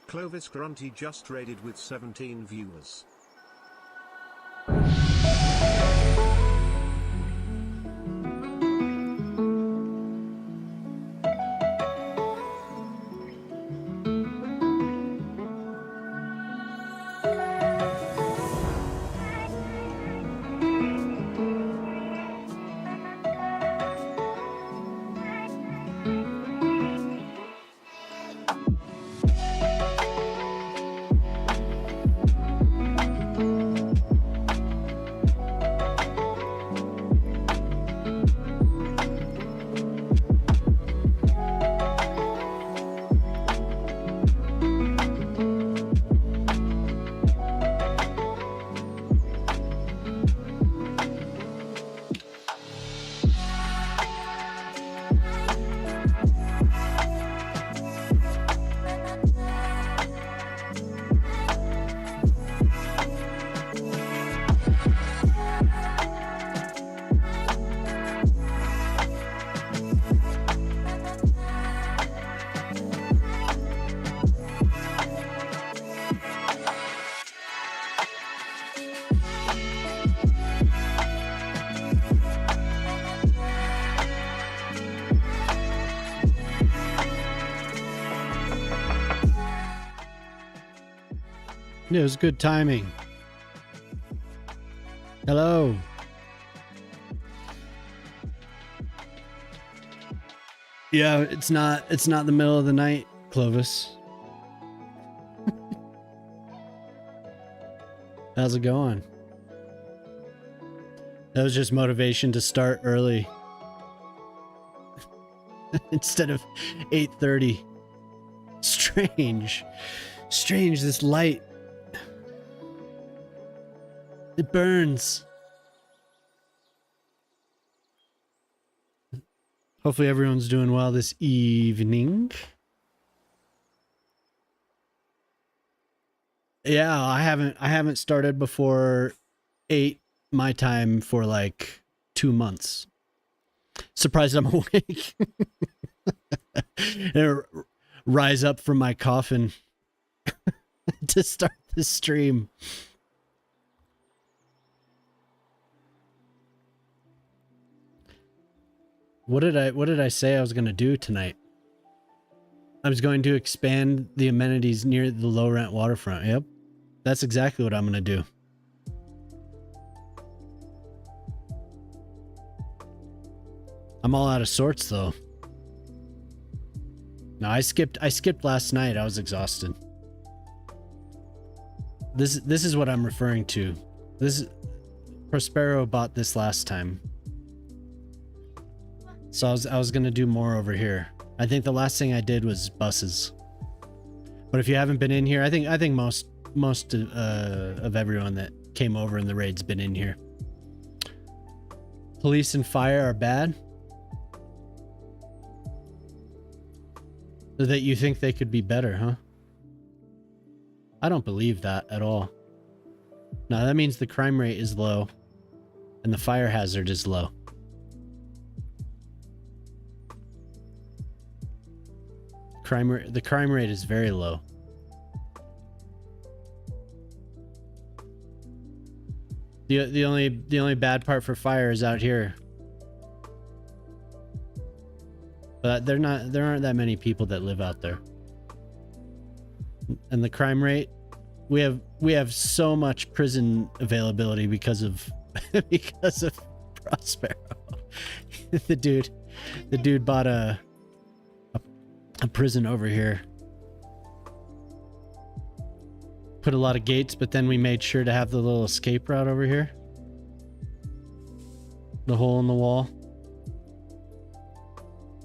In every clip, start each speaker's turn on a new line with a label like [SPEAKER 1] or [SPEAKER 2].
[SPEAKER 1] Clovis Grunty just raided with 17 viewers.
[SPEAKER 2] It was good timing. Hello. Yeah, it's not the middle of the night, Clovis. How's it going? That was just motivation to start early. Instead of 8:30. Strange. Strange, this light. It burns. Hopefully everyone's doing well this evening. Yeah, I haven't started before 8 my time for like 2 months. Surprised I'm awake. And rise up from my coffin to start the stream. What did I say I was going to do tonight? I was going to expand the amenities near the low rent waterfront. Yep. That's exactly what I'm going to do. I'm all out of sorts though. No, I skipped last night. I was exhausted. This is what I'm referring to. Prospero bought this last time. So I was gonna do more over here. I think the last thing I did was buses. But if you haven't been in here, I think most of everyone that came over in the raid's been in here. Police and fire are bad. So that you think they could be better, huh? I don't believe that at all. No, that means the crime rate is low and the fire hazard is low. The crime rate is very low. The only bad part for fire is out here. But there aren't that many people that live out there. And the crime rate, we have so much prison availability because of Prospero. the dude bought a prison over here. Put a lot of gates, but then we made sure to have the little escape route over here. The hole in the wall.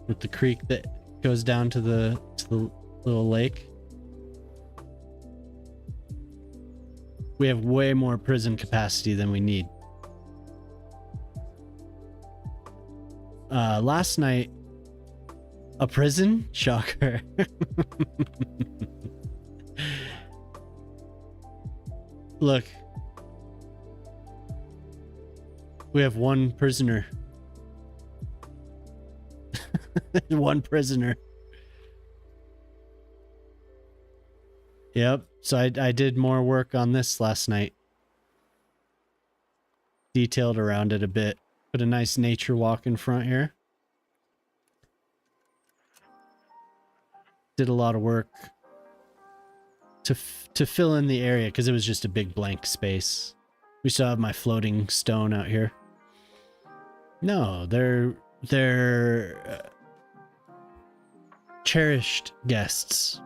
[SPEAKER 2] With the creek that goes down to the little lake. We have way more prison capacity than we need. Last night, a prison? Shocker. Look. We have one prisoner. One prisoner. Yep. So I did more work on this last night. Detailed around it a bit. Put a nice nature walk in front here. Did a lot of work to fill in the area because it was just a big blank space. We still have my floating stone out here. No, they're cherished guests.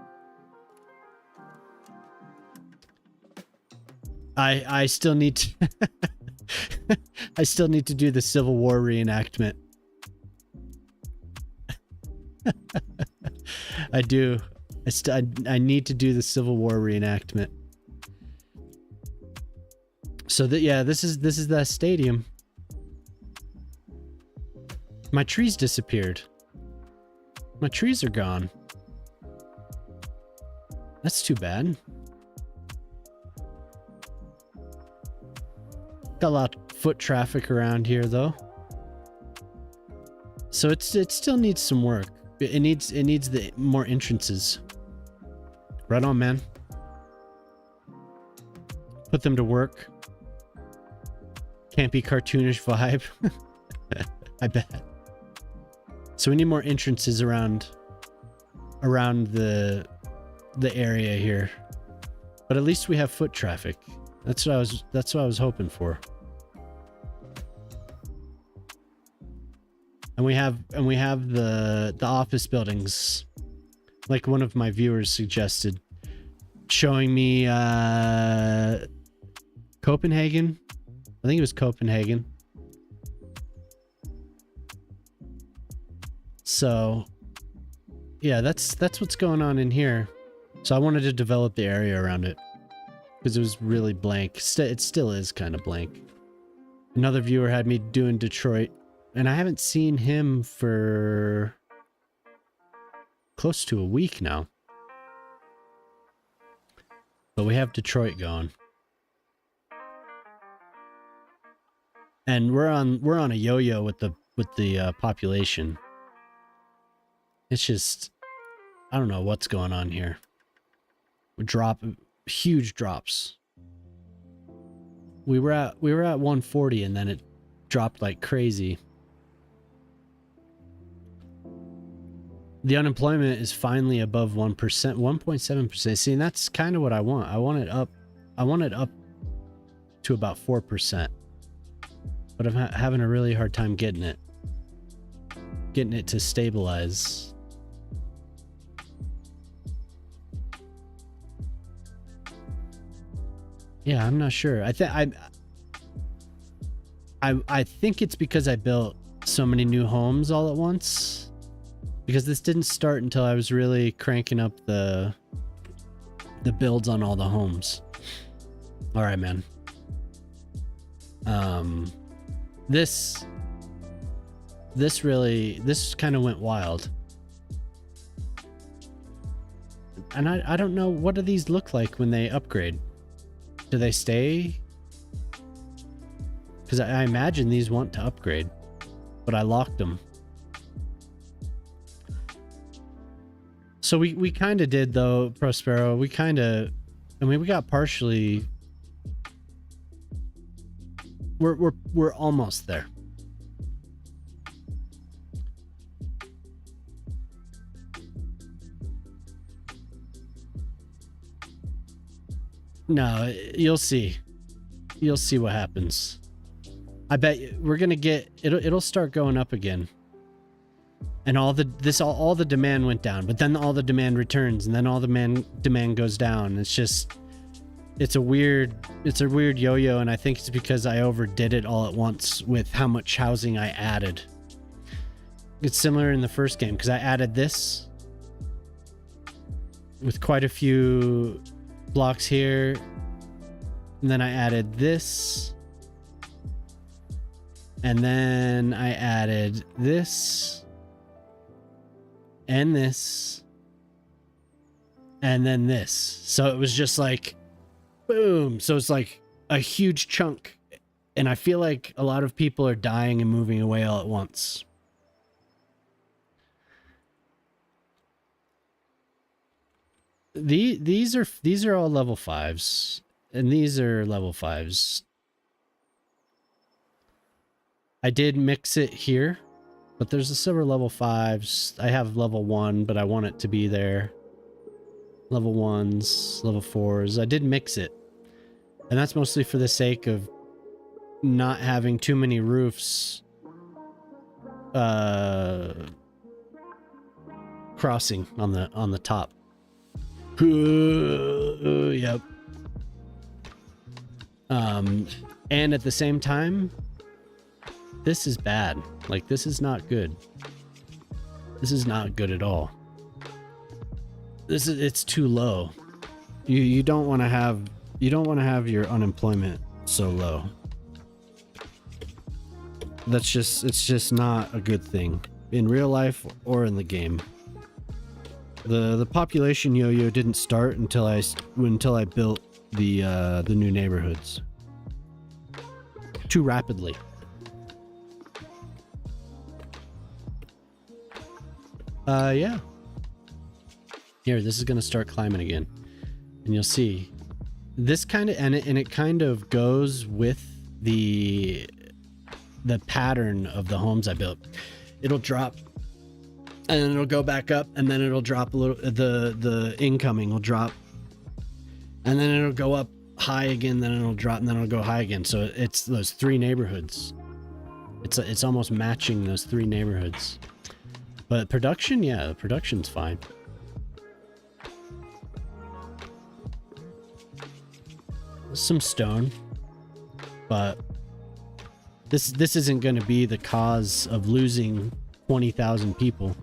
[SPEAKER 2] I still need to I still need to do the Civil War reenactment. I do. I need to do the Civil War reenactment. So that, yeah, this is the stadium. My trees disappeared. My trees are gone. That's too bad. Got a lot of foot traffic around here though. So it still needs some work. It needs the more entrances. Right on, man. Put them to work. Campy cartoonish vibe. I bet. So we need more entrances around the area here. But at least we have foot traffic. That's what I was hoping for. And we have the office buildings, like one of my viewers suggested, showing me Copenhagen. I think it was Copenhagen. So yeah, that's what's going on in here. So I wanted to develop the area around it because it was really blank. It still is kind of blank. Another viewer had me doing Detroit, and I haven't seen him for close to a week now. But we have Detroit going. And we're on a yo-yo with the population. It's just, I don't know what's going on here. We drop huge drops. We were at 140 and then it dropped like crazy. The unemployment is finally above 1%, 1.7%. See, and that's kind of what I want. I want it up to about 4%. But I'm having a really hard time getting it to stabilize. Yeah, I'm not sure. I think it's because I built so many new homes all at once. Because this didn't start until I was really cranking up the builds on all the homes. All right, man. This kind of went wild. And I don't know, what do these look like when they upgrade? Do they stay? Because I imagine these want to upgrade, but I locked them. So we kind of did though, Prospero. We got partially. We're almost there. No, you'll see. You'll see what happens. I bet we're gonna get it'll start going up again. And all the demand went down, but then all the demand returns, and then all the demand goes down. It's a weird yo-yo, and I think it's because I overdid it all at once with how much housing I added. It's similar in the first game because I added this with quite a few blocks here, and then I added this, And then I added this and this and then this. So it was just like, boom. So it's like a huge chunk. And I feel like a lot of people are dying and moving away all at once. These are all level 5s, and these are level 5s. I did mix it here, but there's a silver level 5s. I have level 1, but I want it to be there. Level 1s, level 4s. I did mix it. And that's mostly for the sake of not having too many roofs crossing on the top. Yep. And at the same time, this is bad. Like, this is not good. This is not good at all. It's too low. You don't want to have your unemployment so low. It's just not a good thing in real life or in the game. The population yo-yo didn't start until I built the new neighborhoods too rapidly. Yeah. Here, this is gonna start climbing again, and you'll see this kind of and it kind of goes with the pattern of the homes I built. It'll drop and then it'll go back up, and then it'll drop a little. The incoming will drop, and then it'll go up high again, then it'll drop, and then it'll go high again. So it's those 3 neighborhoods. It's almost matching those 3 neighborhoods. But production, yeah, the production's fine. Some stone, but this isn't going to be the cause of losing 20,000 people.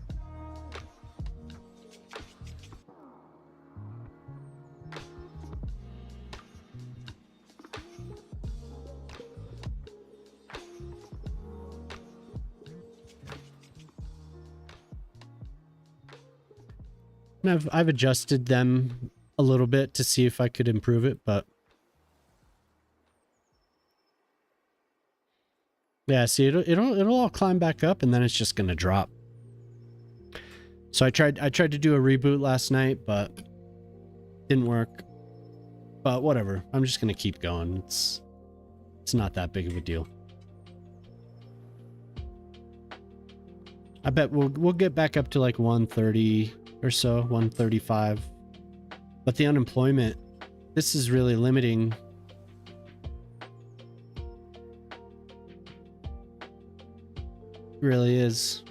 [SPEAKER 2] And I've adjusted them a little bit to see if I could improve it, but yeah, see, it'll all climb back up, and then it's just gonna drop. So I tried to do a reboot last night, but didn't work. But whatever, I'm just gonna keep going. It's not that big of a deal. I bet we'll get back up to like 130 or so, 135. But the unemployment, this is really limiting. Really is.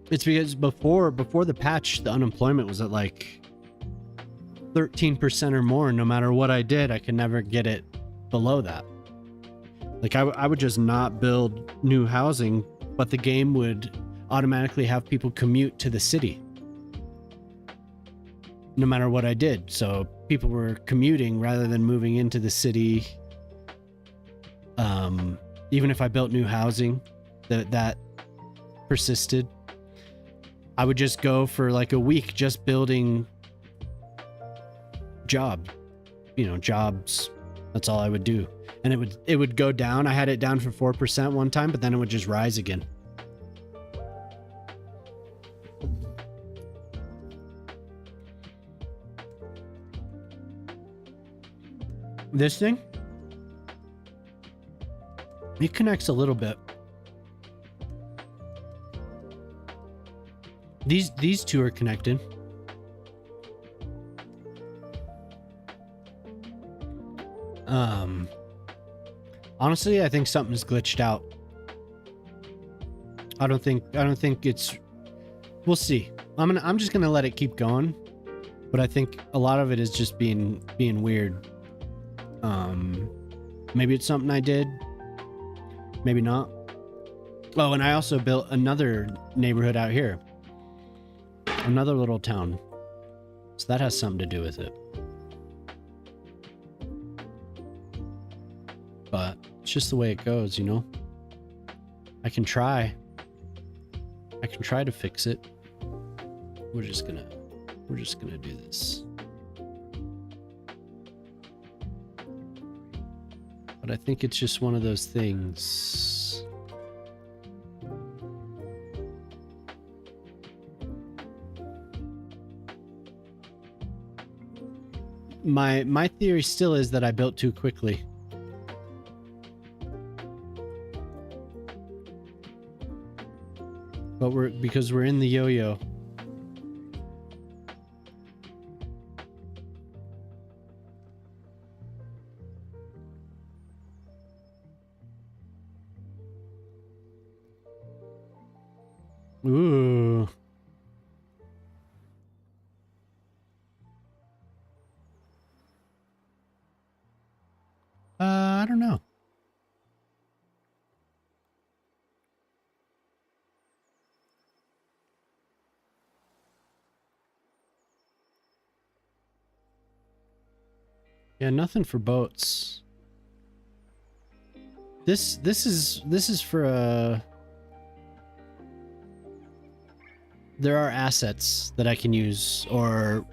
[SPEAKER 2] It's because before the patch, the unemployment was at like 13% or more. No matter what I did, I could never get it below that. Like I would just not build new housing, but the game would automatically have people commute to the city no matter what I did. So people were commuting rather than moving into the city. Even if I built new housing that persisted, I would just go for like a week just building jobs. That's all I would do. And it would go down. I had it down for 4% one time, but then it would just rise again. This thing, it connects a little bit. These two are connected. Honestly, I think something's glitched out. I don't think it's. We'll see. I'm just gonna let it keep going, but I think a lot of it is just being weird. Maybe it's something I did. Maybe not. Oh, and I also built another neighborhood out here. Another little town. So that has something to do with it. But it's just the way it goes, you know? I can try to fix it. We're just gonna do this. But I think it's just one of those things. My theory still is that I built too quickly. But because we're in the yo-yo. Ooh. I don't know. Yeah, nothing for boats. This is for there are assets that I can use, or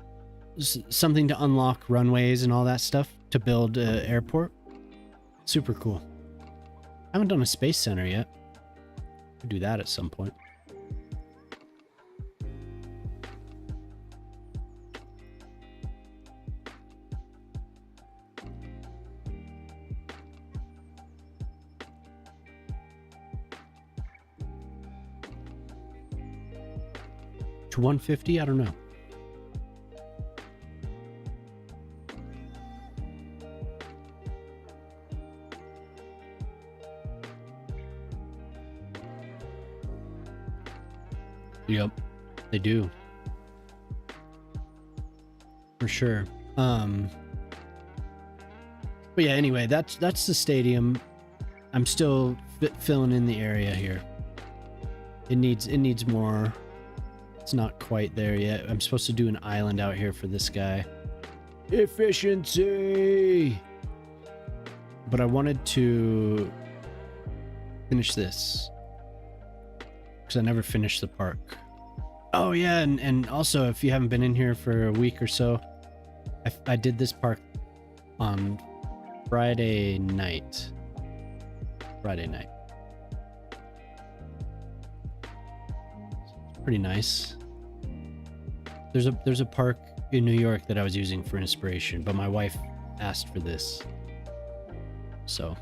[SPEAKER 2] something to unlock runways and all that stuff to build an airport. Super cool. I haven't done a space center yet. I'll do that at some point. To 150? I don't know. Yep, they do. For sure. But yeah, anyway, that's the stadium. I'm still filling in the area here. It needs more. It's not quite there yet. I'm supposed to do an island out here for this guy. Efficiency! But I wanted to finish this, because I never finished the park. Oh yeah, and also, if you haven't been in here for a week or so, I did this park on Friday night. Pretty nice. There's a park in New York that I was using for inspiration, but my wife asked for this, so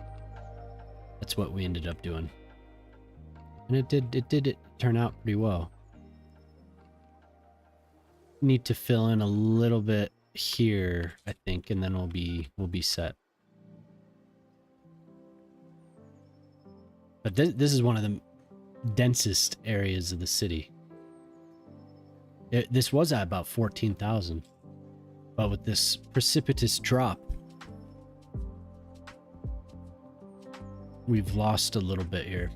[SPEAKER 2] that's what we ended up doing, and it did turn out pretty well. Need to fill in a little bit here, I think, and then we'll be set. But this is one of the densest areas of the city. This was at about 14,000, but with this precipitous drop, we've lost a little bit here.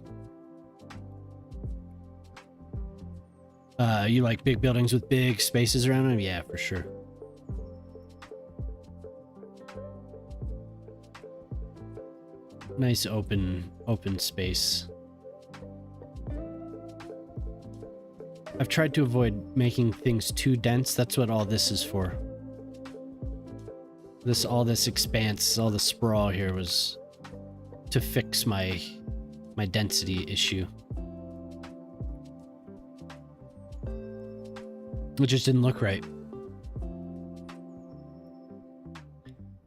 [SPEAKER 2] You like big buildings with big spaces around them? Yeah, for sure. Nice open space. I've tried to avoid making things too dense. That's what all this is for. All this expanse, all the sprawl here was to fix my density issue. It just didn't look right.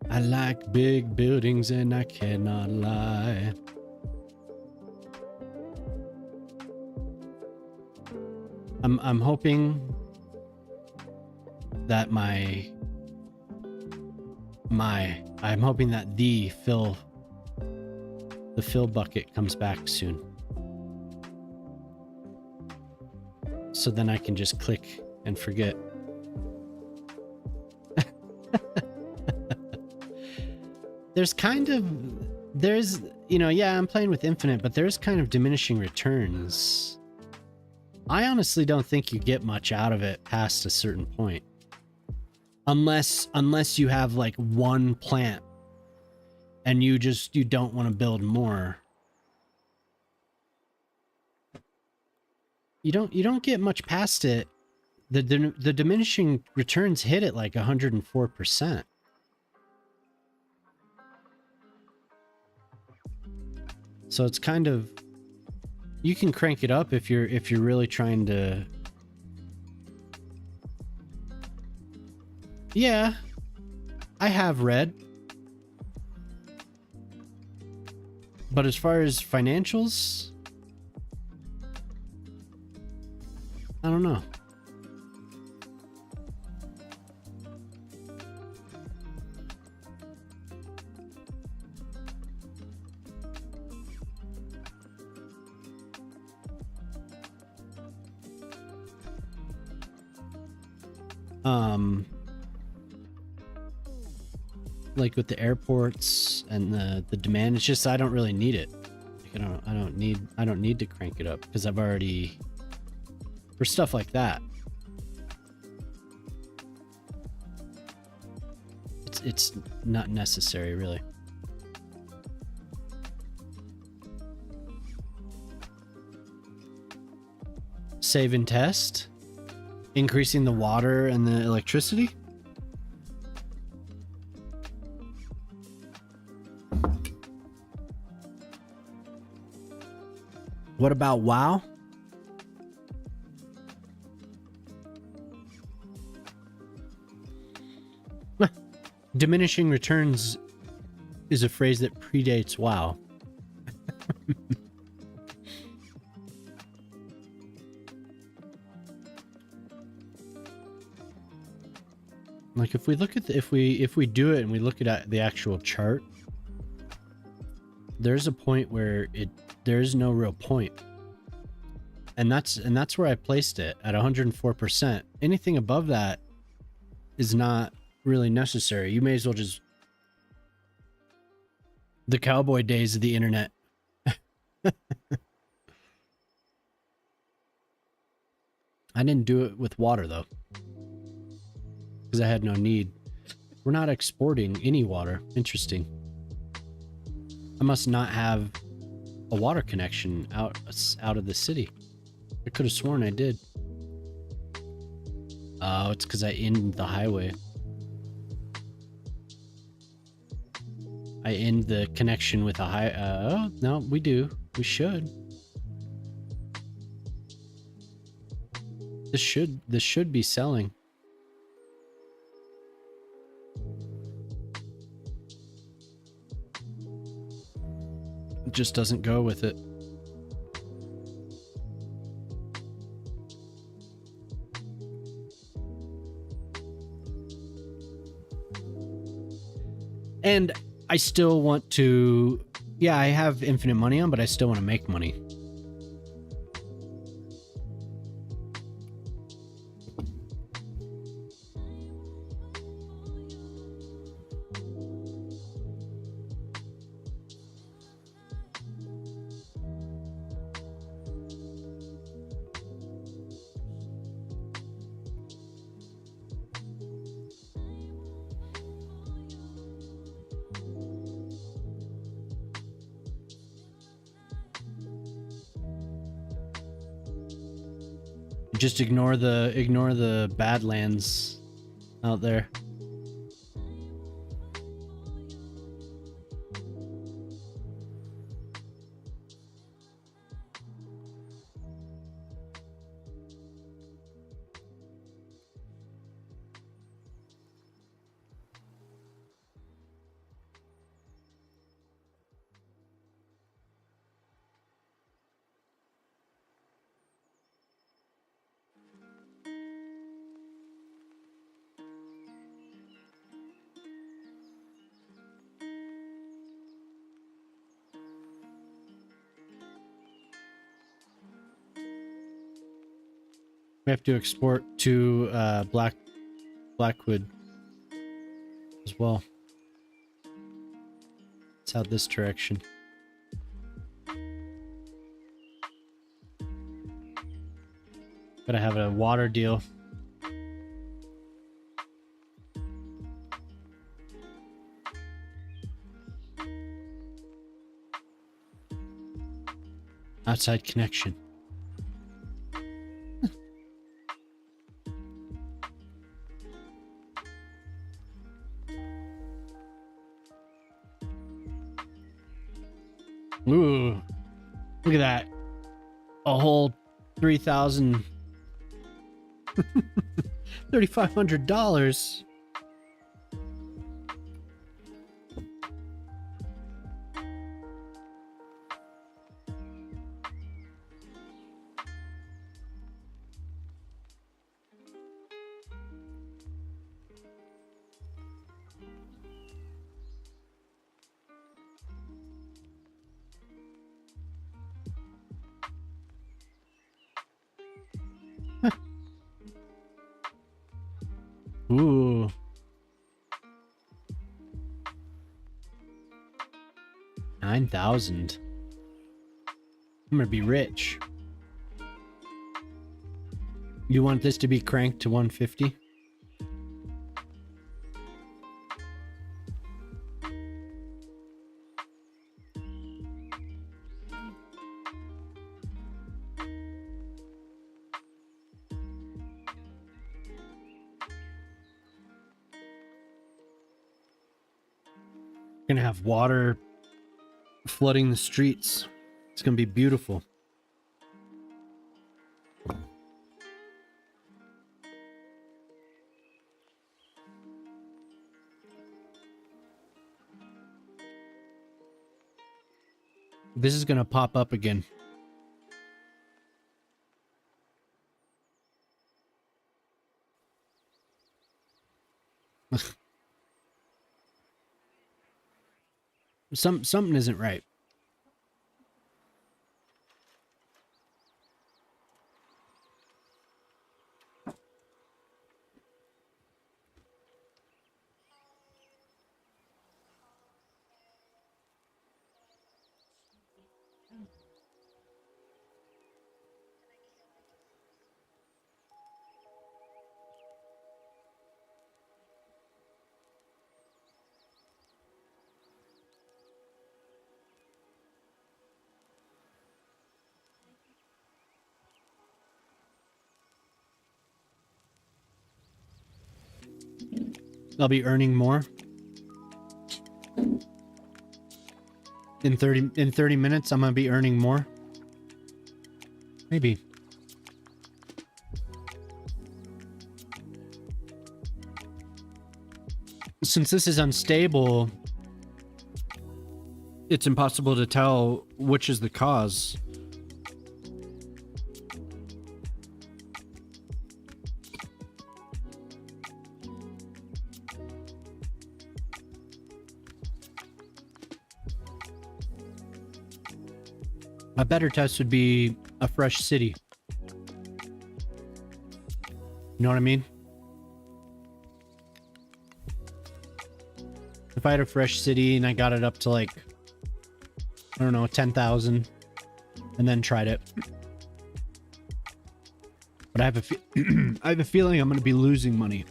[SPEAKER 2] I like big buildings and I cannot lie. I'm hoping that I'm hoping that the fill bucket comes back soon. So then I can just click and forget. There's yeah, I'm playing with infinite, but there's kind of diminishing returns. I honestly don't think you get much out of it past a certain point. Unless you have like one plant and you don't want to build more. You don't get much past it. The diminishing returns hit at like 104%. So it's kind of, you can crank it up if you're really trying to. Yeah, I have read. But as far as financials, I don't know. Like with the airports and the demand, it's just I don't really need it. Like I don't need to crank it up because I've already, for stuff like that. It's not necessary really. Save and test, increasing the water and the electricity. What about WoW? Diminishing returns is a phrase that predates WoW. Like if we look at if we do it and we look at the actual chart, there's a point where there's no real point. And that's where I placed it at 104%. Anything above that is not really necessary. You may as well just, the cowboy days of the internet. I didn't do it with water though, because I had no need. We're not exporting any water. Interesting. I must not have a water connection out of the city. I could have sworn I did. Oh, it's because I end the highway. I end the connection with a oh, no, we do. We should. This should be selling. It just doesn't go with it. And I still want to, yeah, I have infinite money on, but I still want to make money. Just ignore the badlands out there. We have to export to Blackwood as well. It's out this direction. Gotta have a water deal. Outside connection. Ooh, look at that. A whole 3,000 $3,500. Ooh. $9,000. I'm gonna be rich. You want this to be cranked to 150? Gonna have water flooding the streets. It's gonna be beautiful. This is gonna pop up again. Something isn't right. I'll be earning more. In 30 minutes, I'm gonna be earning more. Maybe. Since this is unstable, it's impossible to tell which is the cause. A better test would be a fresh city. You know what I mean? If I had a fresh city and I got it up to like, I don't know, 10,000 and then tried it. But I have I have a feeling I'm going to be losing money.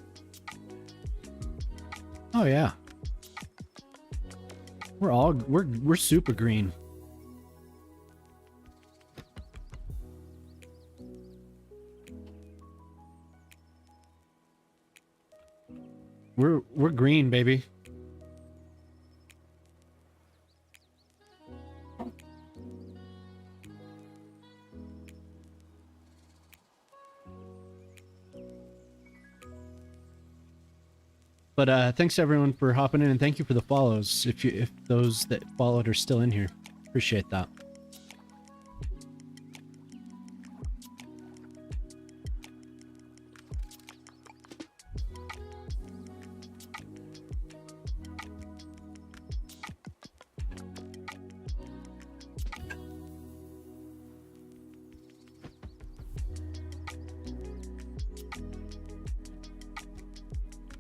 [SPEAKER 2] Oh yeah. We're super green. We're green, baby. But thanks everyone for hopping in, and thank you for the follows. If those that followed are still in here, appreciate that.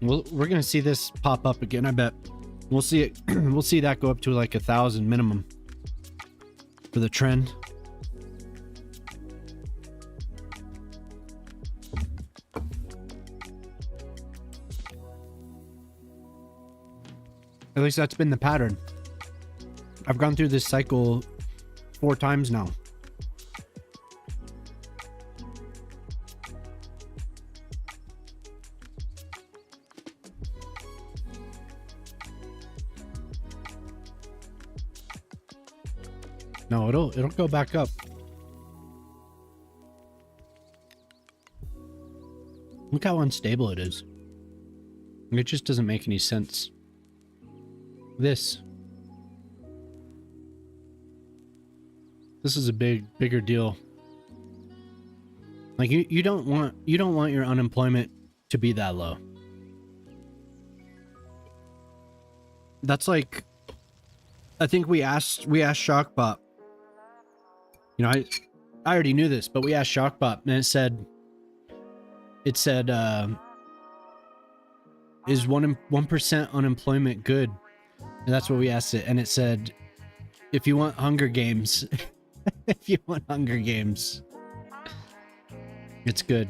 [SPEAKER 2] We're gonna see this pop up again. I bet we'll see it. We'll see that go up to like 1,000 minimum for the trend. At least that's been the pattern. I've gone through this cycle 4 times now. No, it'll go back up. Look how unstable it is. It just doesn't make any sense. This is a bigger deal. Like you don't want your unemployment to be that low. That's like, I think we asked Shockbot. You know, I already knew this, but we asked Shockbot and it said is 1% unemployment good? And that's what we asked it, and it said, if you want Hunger Games, if you want Hunger Games, it's good.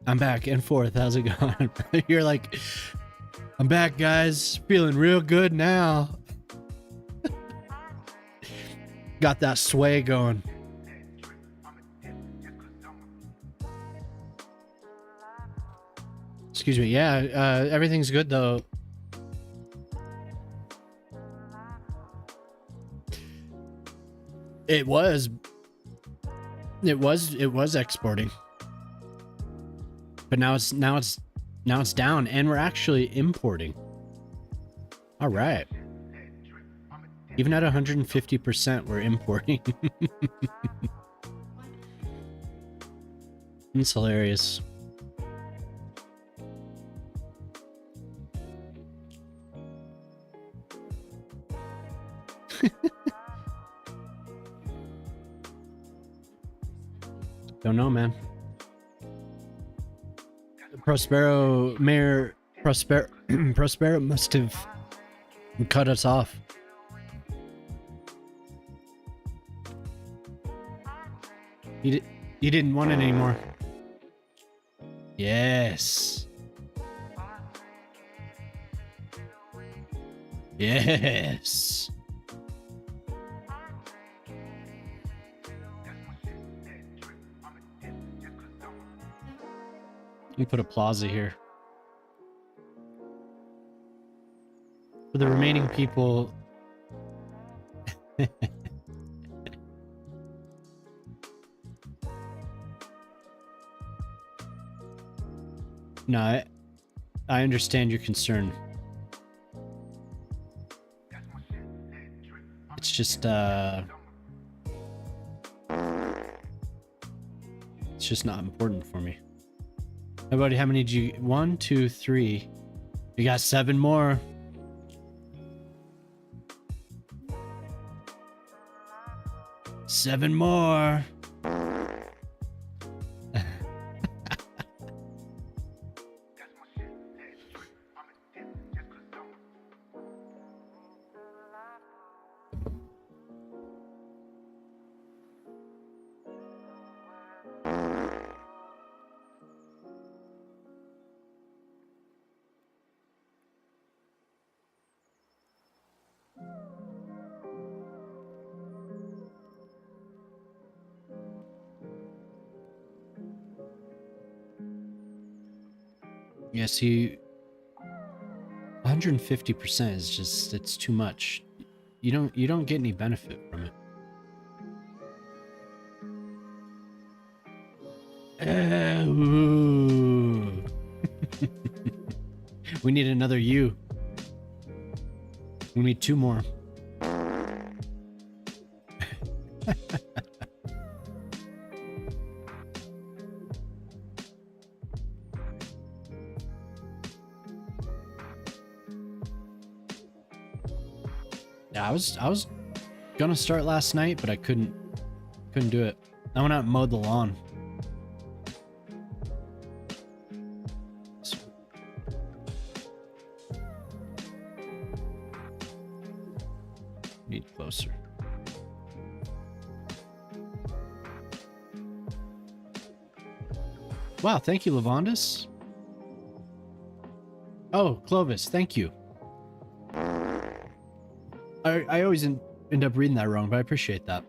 [SPEAKER 2] I'm back and forth. How's it going? You're like, I'm back, guys. Feeling real good now. Got that sway going. Excuse me. Yeah, everything's good though. It was exporting, but now it's down, and we're actually importing. All right. Even at 150%, we're importing. It's hilarious. Don't know, man. Mayor Prospero must have cut us off. He didn't want it anymore. Yes. Yes. Let me put a plaza here. For the remaining people... No, I understand your concern. It's just, it's just not important for me. Hey, buddy, how many did you... 1, 2, 3. You got 7 more. Seven more. Yeah, see, 150% is just, it's too much. You don't get any benefit from it. Ooh. We need another U. We need 2 more. Yeah, I was gonna start last night, but I couldn't do it. I went out and mowed the lawn. Need closer. Wow, thank you, Lavondis. Oh, Clovis, thank you. I always end up reading that wrong, but I appreciate that.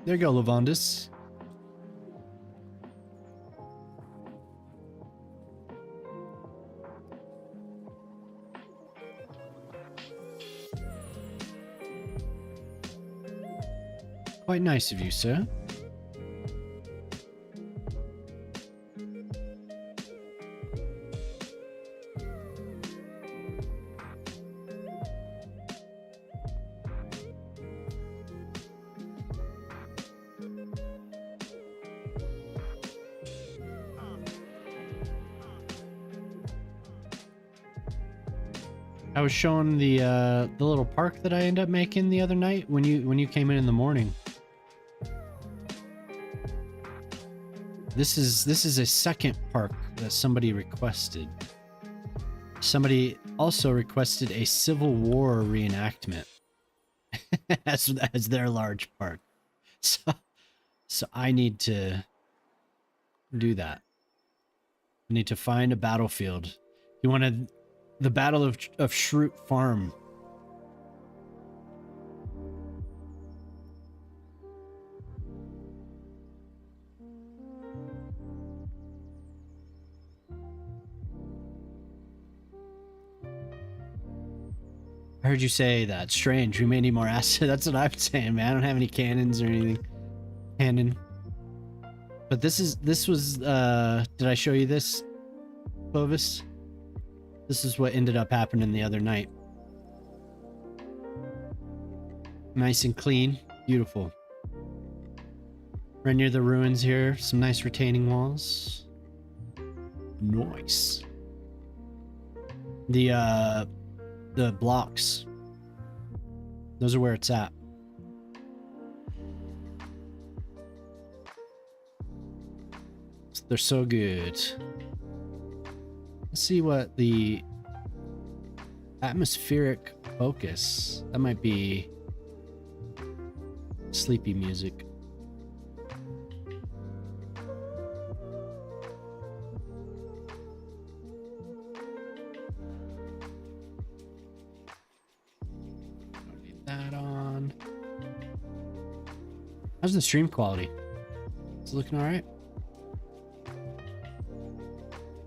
[SPEAKER 2] There you go, Lavondis. Quite nice of you, sir. I was showing the little park that I ended up making the other night when you came in the morning. This is a second park that somebody requested. Somebody also requested a Civil War reenactment as their large park. So I need to do that. I need to find a battlefield. You wanted the Battle of Shroot Farm. I heard you say that. Strange. We may need more acid. That's what I'm saying, man. I don't have any cannons or anything. Cannon. But this was did I show you this, Clovis? This is what ended up happening the other night. Nice and clean. Beautiful. Right near the ruins here. Some nice retaining walls. Nice. The blocks. Those are where it's at. They're so good. Let's see what the atmospheric focus. That might be sleepy music. Don't need that on. How's the stream quality? Is it looking all right?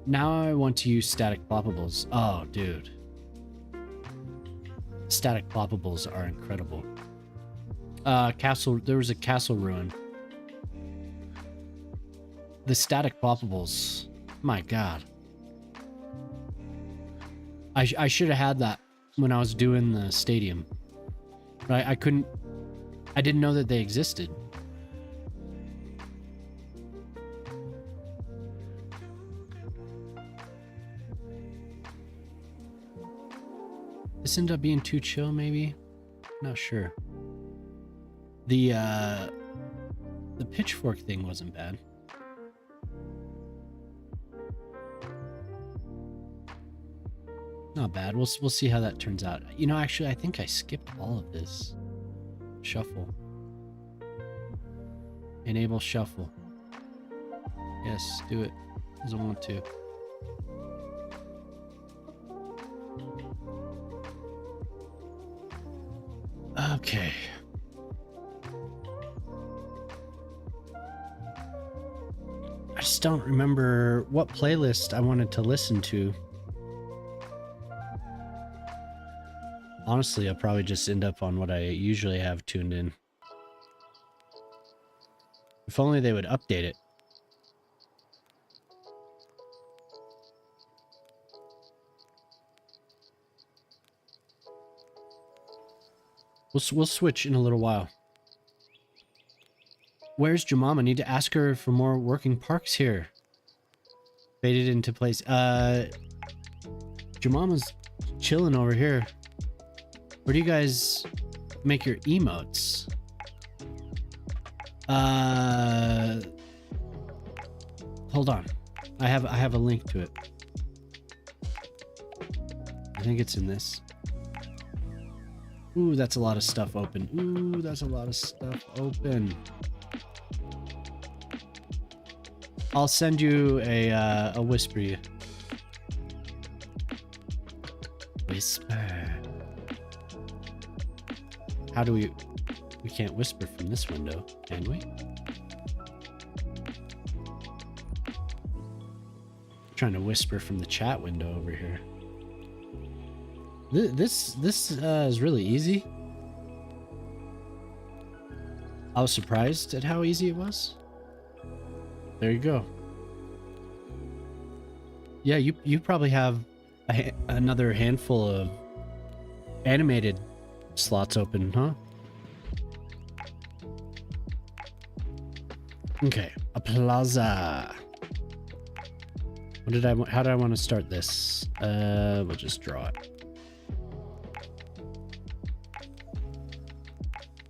[SPEAKER 2] Now I want to use static ploppables. Oh, dude. Static ploppables are incredible. Castle. There was a castle ruin. The static ploppables. My God. I should have had that when I was doing the stadium. But I couldn't. I didn't know that they existed. This ended up being too chill, maybe? Not sure. The pitchfork thing wasn't bad. Not bad. We'll see how that turns out. You know, actually, I think I skipped all of this. Shuffle. Enable shuffle. Yes, do it. Doesn't want to. Okay. I just don't remember what playlist I wanted to listen to. Honestly, I'll probably just end up on what I usually have tuned in. If only they would update it. We'll switch in a little while. Where's Jemima? Need to ask her for more working parks here. Faded into place. Jemima's chilling over here. Where do you guys make your emotes? Hold on. I have a link to it. I think it's in this. Ooh, that's a lot of stuff open. Ooh, that's a lot of stuff open. I'll send you a whisper you. Whisper. How do we can't whisper from this window, can we? Trying to whisper from the chat window over here. This is really easy. I was surprised at how easy it was. There you go. Yeah, you probably have another handful of animated slots open, huh? Okay, a plaza. What did I want? How did I want to start this? We'll just draw it.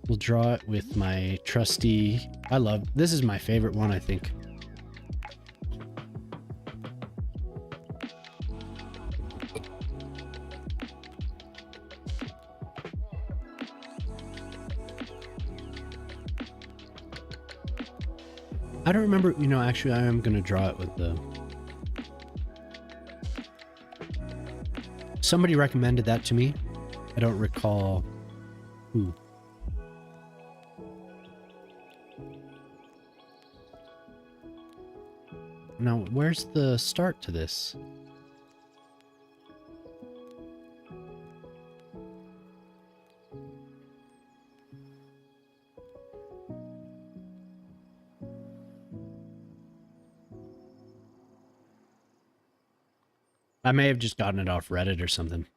[SPEAKER 2] We'll draw it with my trusty. This is my favorite one, I think. I don't remember, you know, actually I am going to draw it with the... Somebody recommended that to me. I don't recall who. Now, where's the start to this? I may have just gotten it off Reddit or something.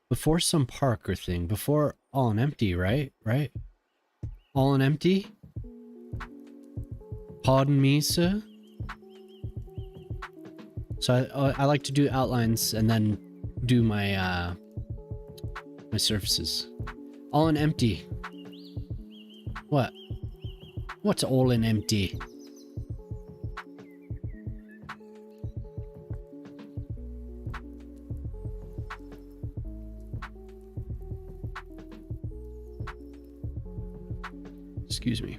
[SPEAKER 2] Before some park or thing. Before all and empty, right? Right? All and empty? Pardon me, sir? So I like to do outlines and then do my my surfaces. All and empty. What? What's all and empty? Excuse me.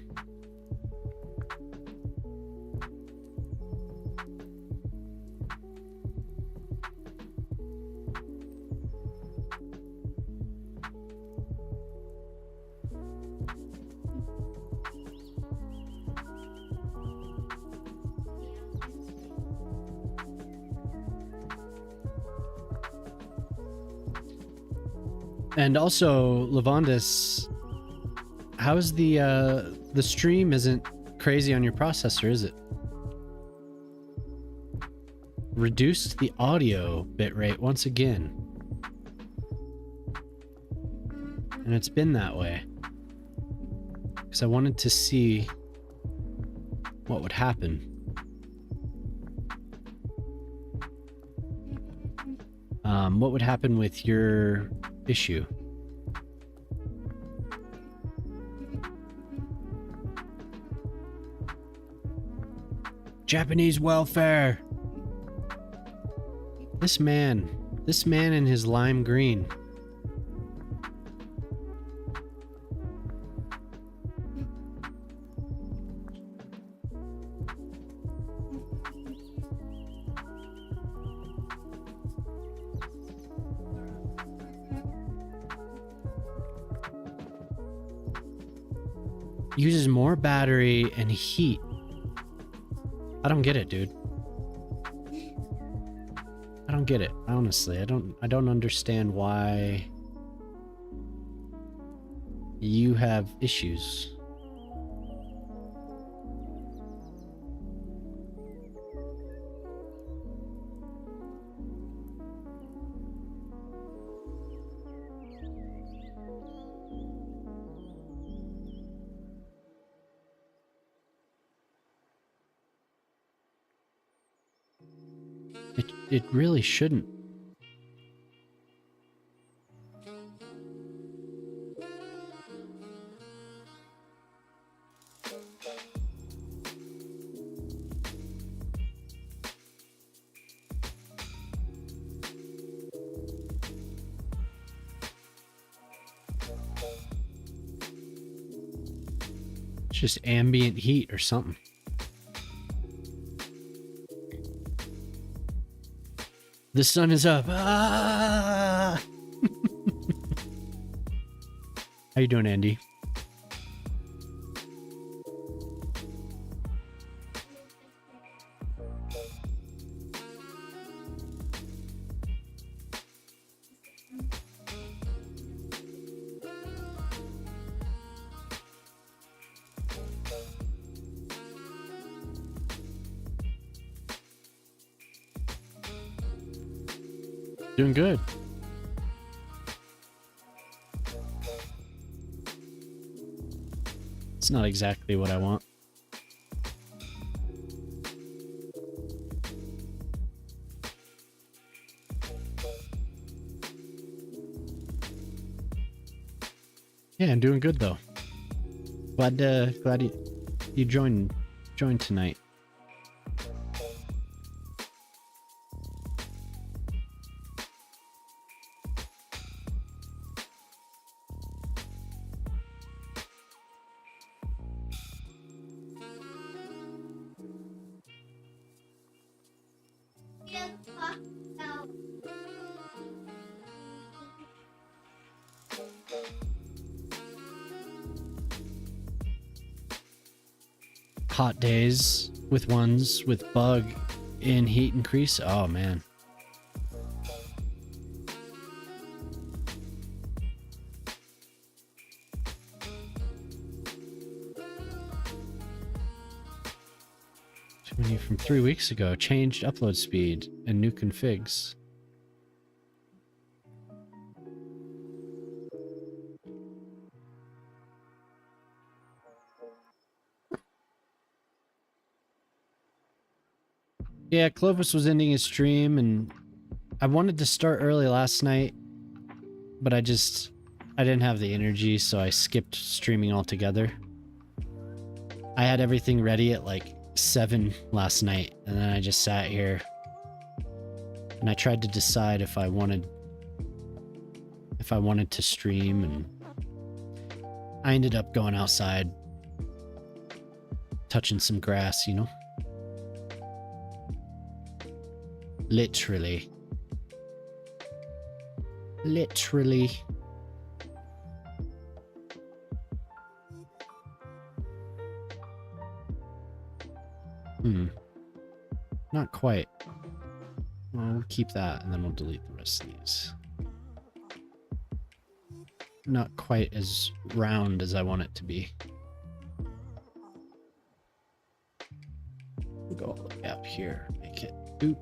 [SPEAKER 2] And also, Lavandis, how's the stream isn't crazy on your processor, is it? Reduced the audio bitrate once again. And it's been that way. Because I wanted to see what would happen. What would happen with your issue? Japanese welfare. This man in his lime green. Uses more battery and heat. I don't get it, dude. I don't get it. Honestly, I don't understand why you have issues. It really shouldn't. It's just ambient heat or something. The sun is up. Ah! How you doing, Andy? Doing good. It's not exactly what I want. Yeah, I'm doing good though. Glad you joined tonight. Hot days with ones with bug in heat increase. Oh man. Menu from 3 weeks ago. Changed upload speed and new configs. Yeah, Clovis was ending his stream, and I wanted to start early last night, but I didn't have the energy, so I skipped streaming altogether. I had everything ready at like 7 last night, and then I just sat here and I tried to decide if I wanted to stream, and I ended up going outside, touching some grass, you know? Literally. Not quite. Well, we'll keep that and then we'll delete the rest of these. Not quite as round as I want it to be. We'll go all the way up here, make it boop.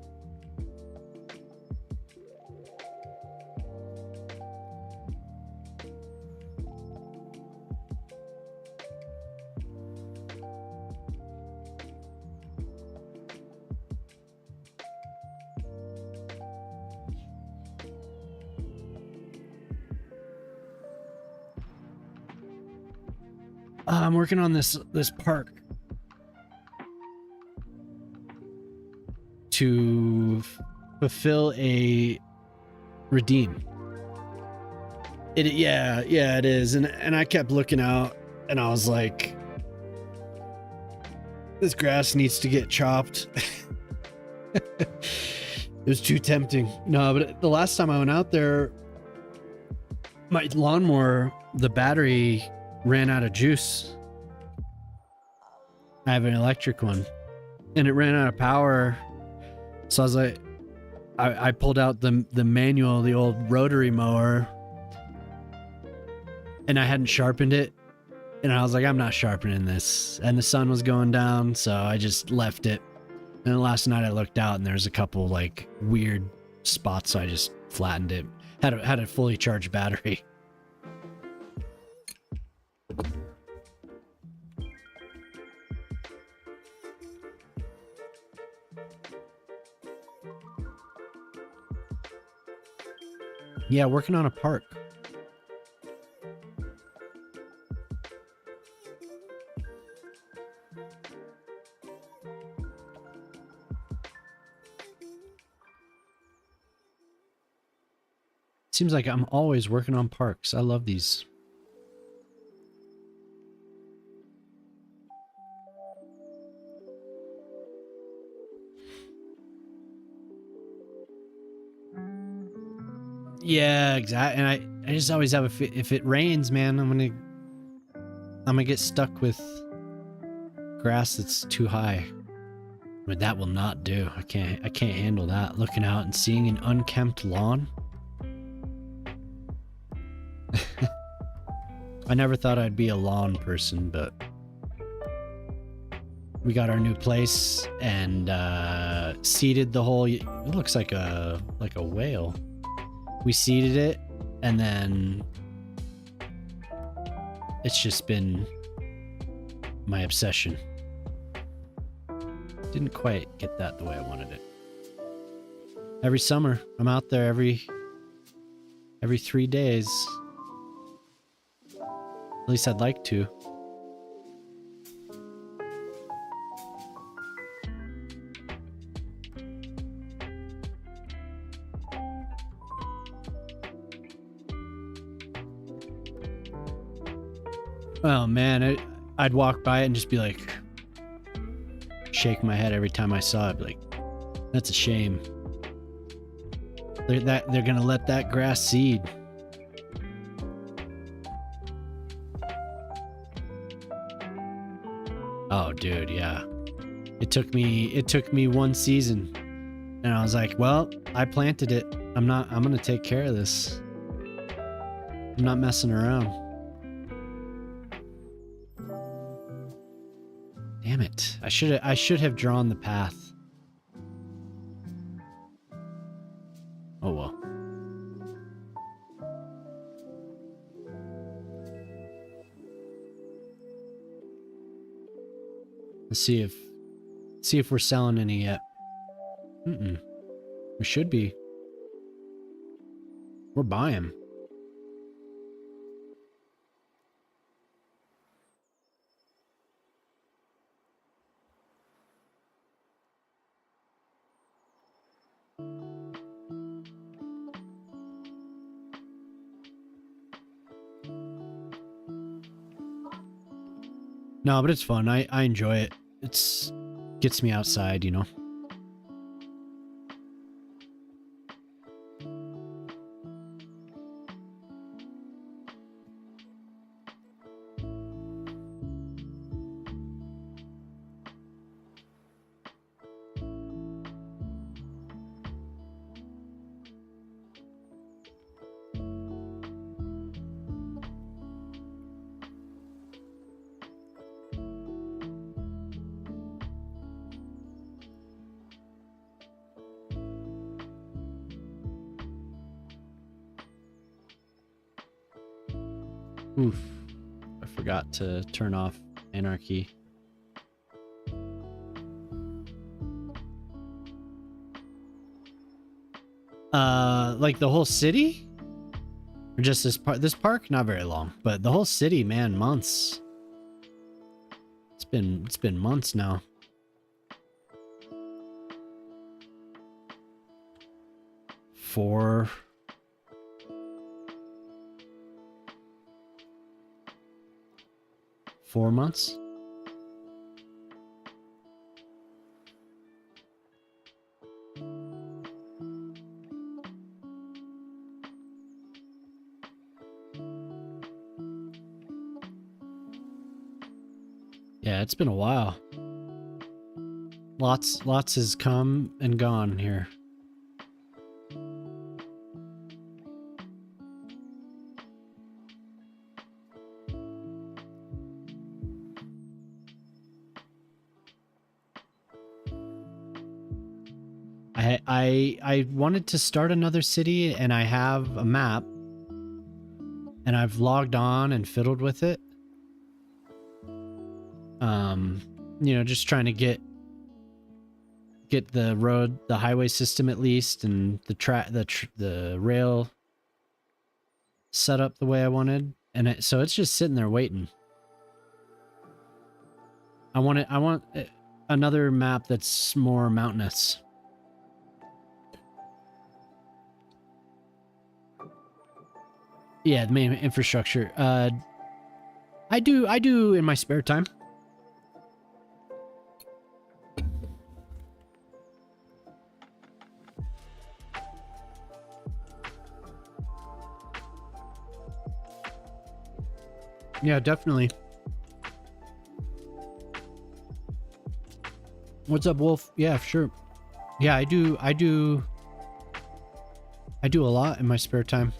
[SPEAKER 2] I'm working on this park to fulfill a redeem. Yeah, it is. And I kept looking out and I was like, this grass needs to get chopped. It was too tempting. No, but the last time I went out there, my lawnmower, the battery ran out of juice. I have an electric one and it ran out of power. So I was like, I pulled out the manual, the old rotary mower, and I hadn't sharpened it. And I was like, I'm not sharpening this. And the sun was going down, so I just left it. And then last night I looked out and there's a couple like weird spots, so I just flattened it. Had a fully charged battery. Yeah, working on a park. Seems like I'm always working on parks. I love these. Yeah, exactly. And I just always have if it rains, man, I'm gonna get stuck with grass that's too high. But that will not do. I can't handle that. Looking out and seeing an unkempt lawn. I never thought I'd be a lawn person, but we got our new place and seeded the whole. It looks like a whale. we seeded it, and then it's just been my obsession. Didn't quite get that the way I wanted it. Every summer, I'm out there every 3 days. At least I'd like to. Oh man, I'd walk by it and just be like, shake my head every time I saw it. Be like, that's a shame. They're gonna let that grass seed. Oh, dude, yeah. It took me one season, and I was like, well, I planted it. I'm gonna take care of this. I'm not messing around. Damn it. I should have drawn the path. Oh well. Let's see if we're selling any yet. We should be. We're buying. No, but it's fun. I enjoy it. It's gets me outside, you know. Oof. I forgot to turn off anarchy. Like the whole city? Or just this part? This park? Not very long, but the whole city, man, months. It's been months now. Four months? Yeah, it's been a while. Lots has come and gone here. I wanted to start another city, and I have a map, and I've logged on and fiddled with it. You know, just trying to get the highway system at least, and the rail set up the way I wanted, and so it's just sitting there waiting. I want another map that's more mountainous. Yeah, the main infrastructure. I do in my spare time. Yeah, definitely. What's up, Wolf? Yeah, sure. Yeah, I do a lot in my spare time.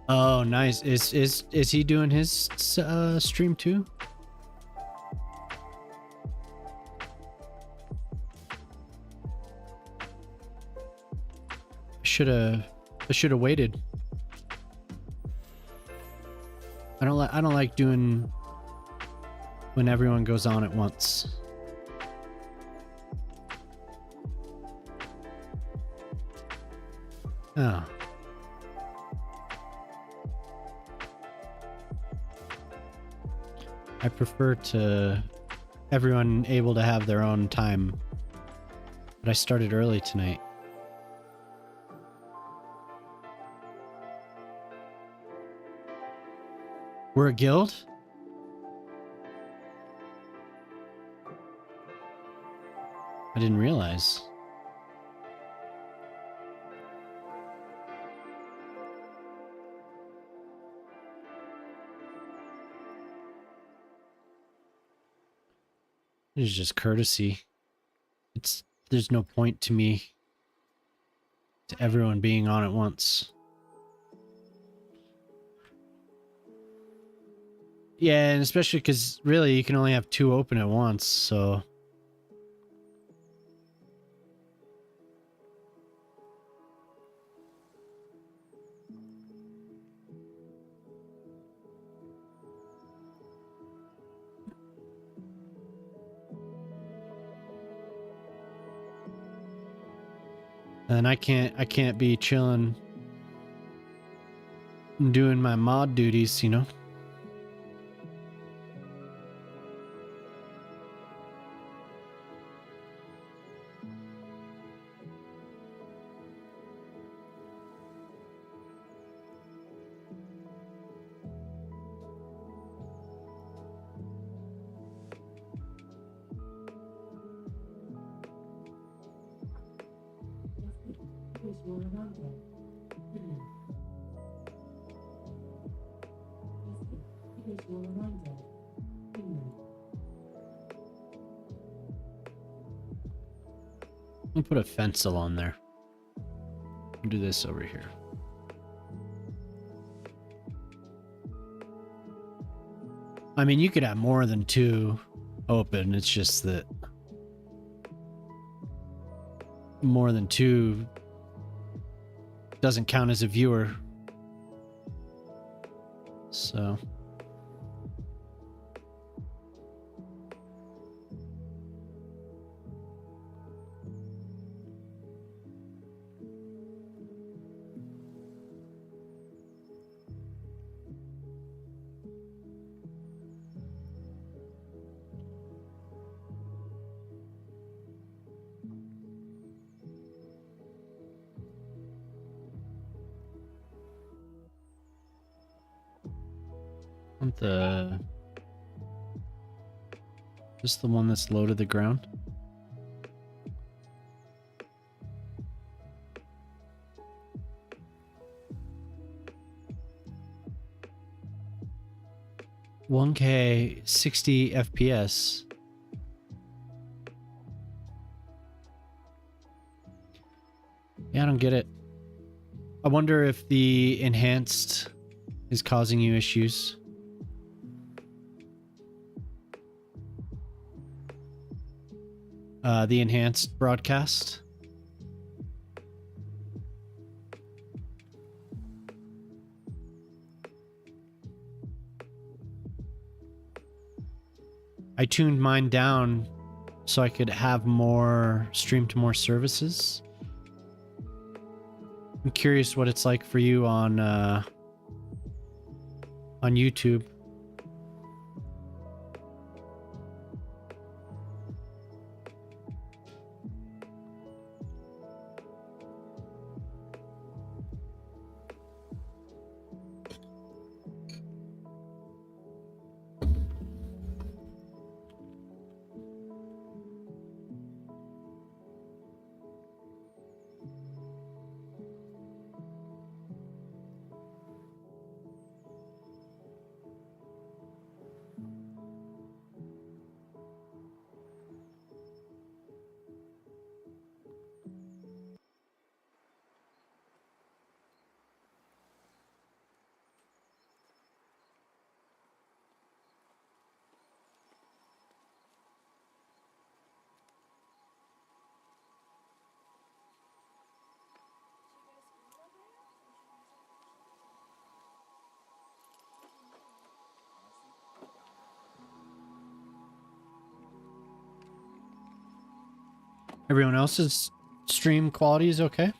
[SPEAKER 2] Oh, nice. Is he doing his stream too? I should have waited. I don't like doing when everyone goes on at once. Oh. I prefer to everyone able to have their own time. But I started early tonight. We're a guild? I didn't realize. It's just courtesy. There's no point to me to everyone being on at once. Yeah, and especially because really you can only have 2 open at once, so. And I can't be chilling and doing my mod duties, you know? I'll put a fence along there. I'll do this over here. I mean, you could have more than 2 open. It's just that more than 2 doesn't count as a viewer. So. Just the one that's low to the ground? $1K 60 FPS. Yeah, I don't get it. I wonder if the enhanced is causing you issues. The enhanced broadcast. I tuned mine down so I could have more stream to more services. I'm curious what it's like for you on YouTube. Everyone else's stream quality is okay?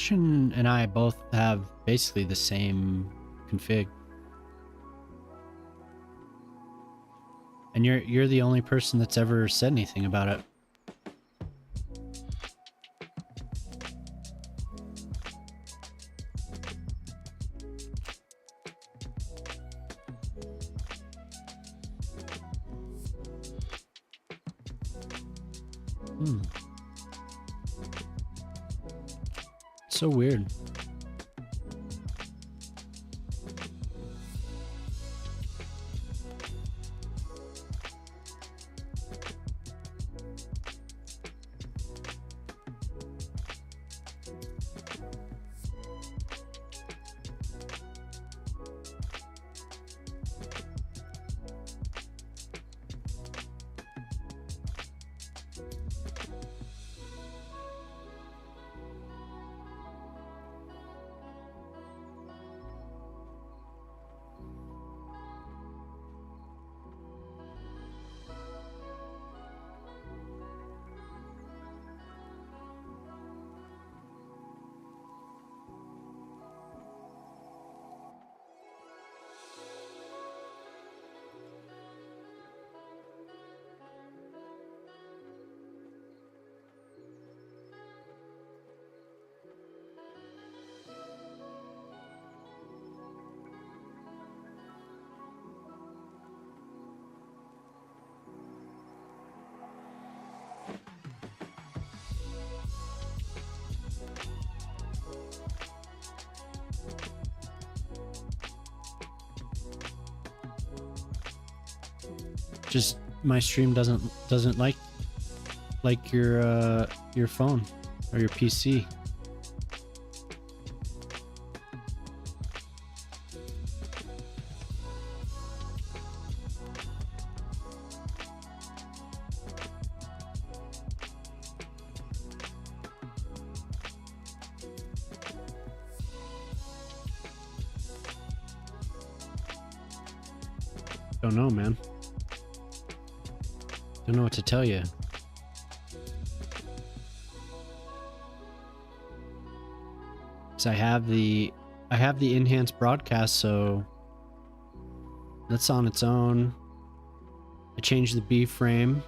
[SPEAKER 2] Christian and I both have basically the same config. And you're the only person that's ever said anything about it. So weird. Just my stream doesn't like your phone or your PC. Don't know, man. Don't know what to tell you. So I have the enhanced broadcast, so that's on its own. I changed the B frame.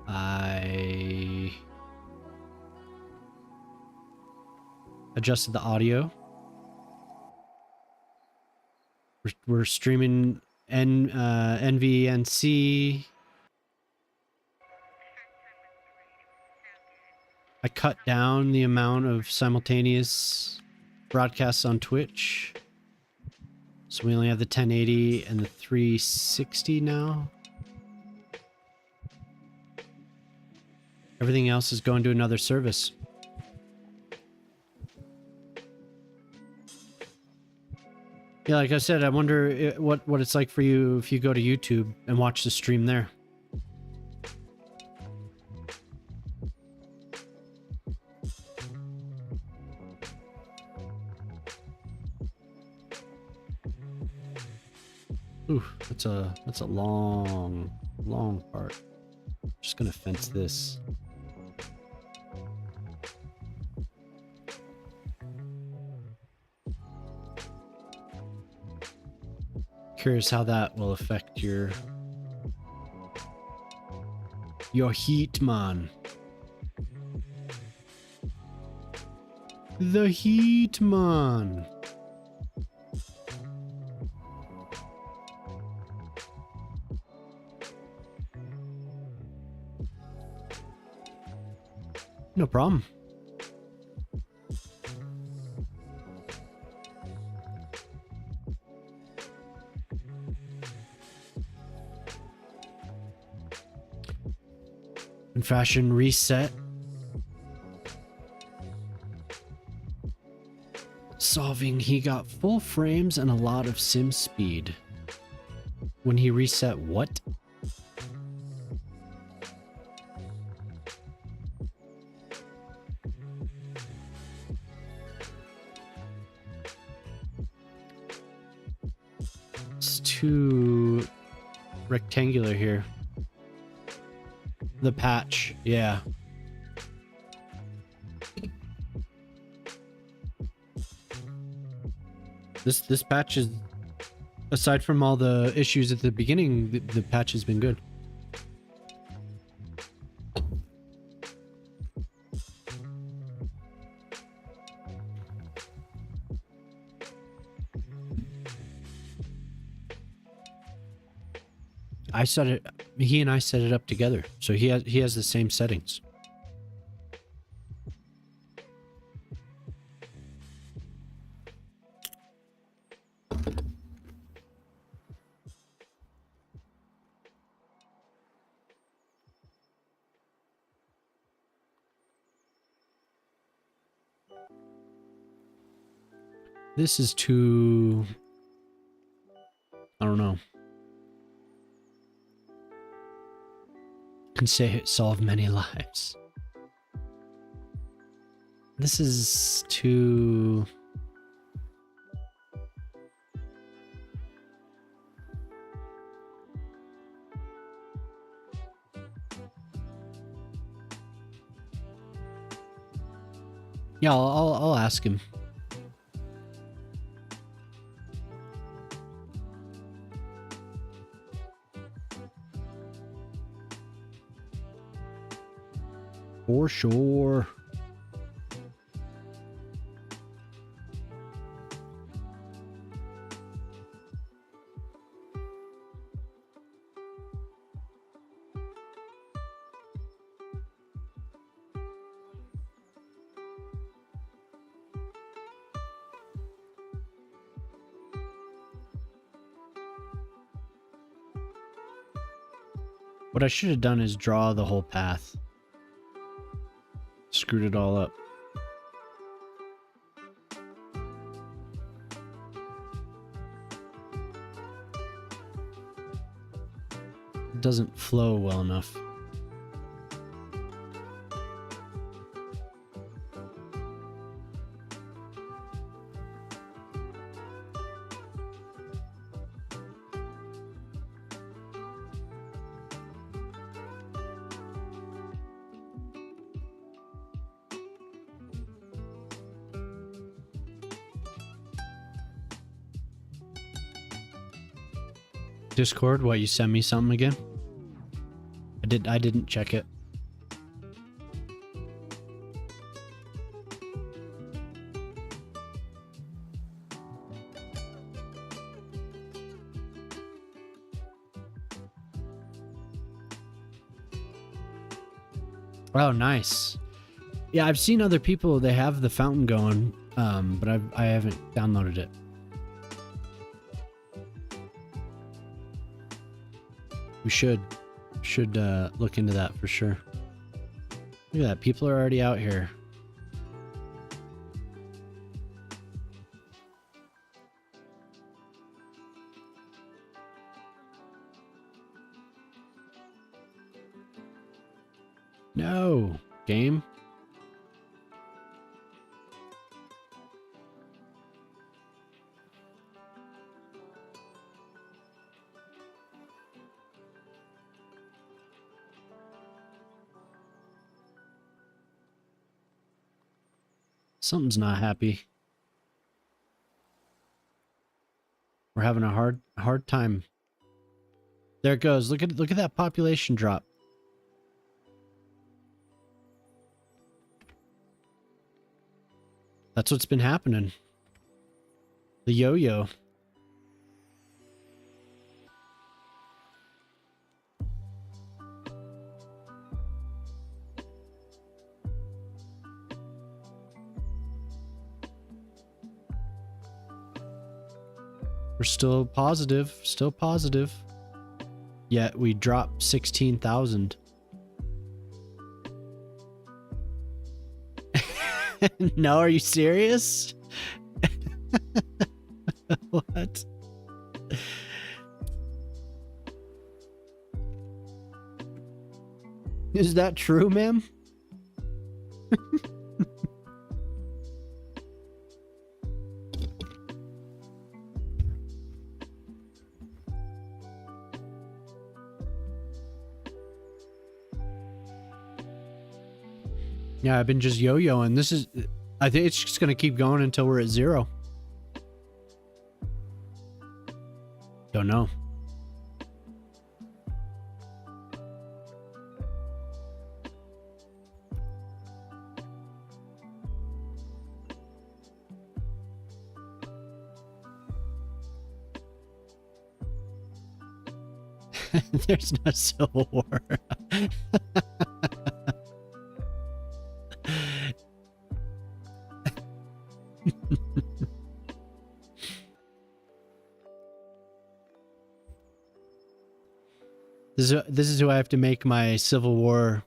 [SPEAKER 2] I adjusted the audio. We're streaming NVNC. I cut down the amount of simultaneous broadcasts on Twitch. So we only have the 1080 and the 360 now. Everything else is going to another service. Yeah, like I said, I wonder what it's like for you if you go to YouTube and watch the stream there. Ooh, that's a long part. Just gonna fence this. Curious how that will affect your heat, man. The heat, man. No problem. In fashion reset. Solving, he got full frames and a lot of sim speed. When he reset what? It's too rectangular here. The patch, yeah. This patch is, aside from all the issues at the beginning, the patch has been good. I set it, he and I set it up together, so he has the same settings. This is too, I don't know. Can say it solved many lives. This is too... Yeah, I'll ask him. For sure. What I should have done is draw the whole path. Screwed it all up. It doesn't flow well enough. Discord, what, you send me something again? I didn't check it. Oh, nice. Yeah, I've seen other people, they have the fountain going, but I haven't downloaded it. We should look into that for sure. Look at that, people are already out here. No, game. Something's not happy. We're having a hard time. There it goes. Look at that population drop. That's what's been happening. The yo-yo. We're still positive, still positive. Yet we dropped 16,000. No, are you serious? What? Is that true, ma'am? Yeah, I've been just yo-yoing. I think it's just gonna keep going until we're at 0. Don't know. There's no civil war. This is who I have to make my Civil War.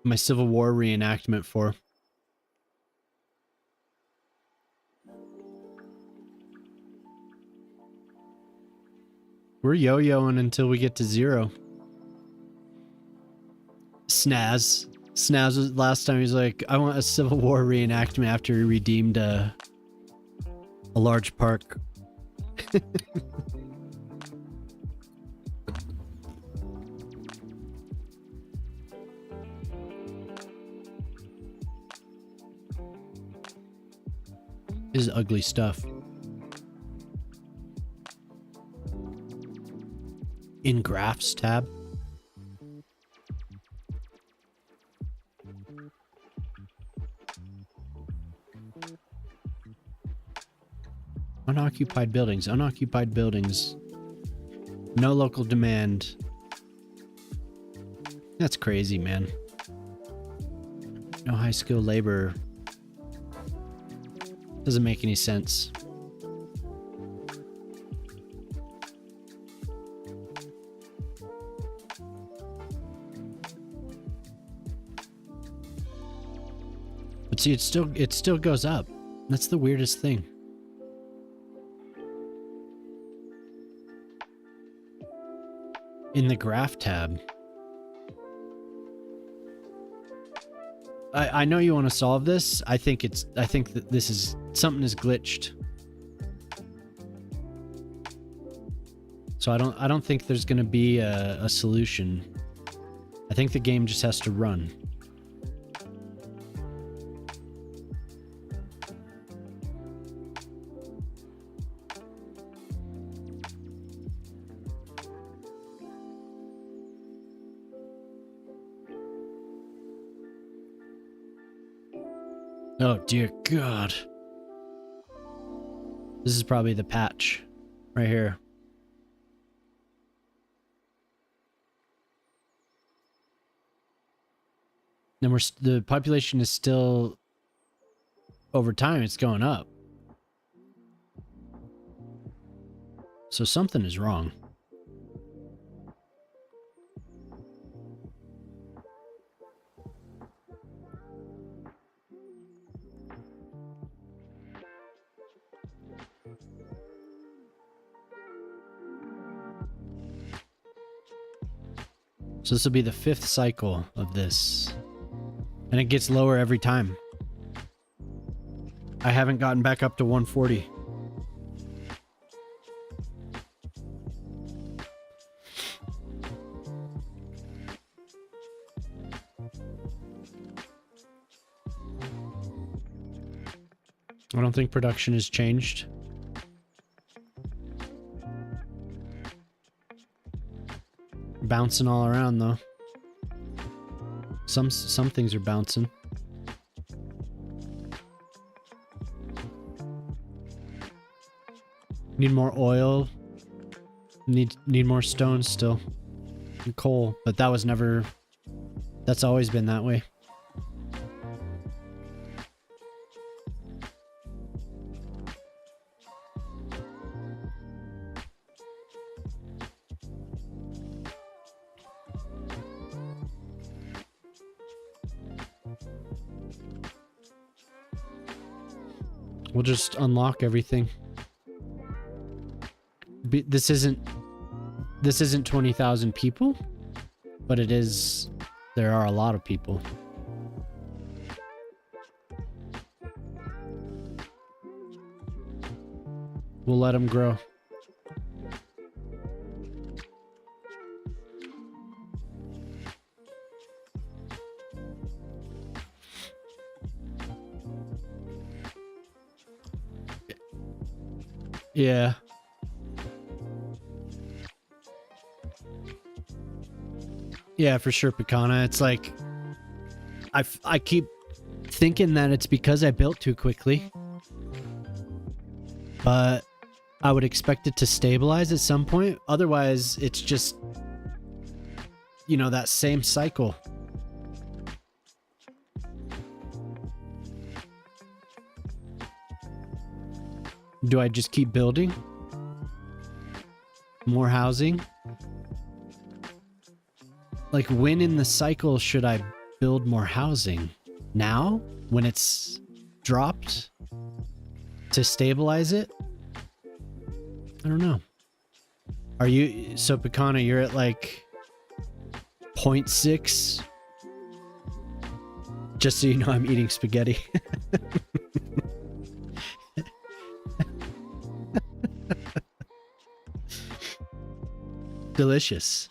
[SPEAKER 2] My Civil War reenactment for. We're yo-yoing until we get to 0. Snaz. Snaz was last time, he's like, I want a Civil War reenactment after he redeemed a large park. This is ugly stuff. In graphs tab. Unoccupied buildings, unoccupied buildings. No local demand. That's crazy, man. No high skill labor. Doesn't make any sense. But see, it still goes up. That's the weirdest thing. In the graph tab. I know you want to solve this. I think that this is something is glitched. So I don't think there's going to be a solution. I think the game just has to run. Oh dear God. This is probably the patch right here. And the population is still, over time, it's going up. So something is wrong. So this will be the 5th cycle of this. And it gets lower every time. I haven't gotten back up to 140. I don't think production has changed. Bouncing all around though. Some things are bouncing. Need more oil. Need more stones still. And coal, but that was never That's always been that way. We'll just unlock everything. This isn't 20,000 people, but it is. There are a lot of people. We'll let them grow. Yeah. Yeah, for sure, Picana. It's like I keep thinking that it's because I built too quickly. But I would expect it to stabilize at some point. Otherwise, it's just, you know, that same cycle. Do I just keep building? More housing? Like, when in the cycle should I build more housing? Now? When it's dropped? To stabilize it? I don't know. Are you... So, Picana, you're at like 0.6? Just so you know, I'm eating spaghetti. Delicious.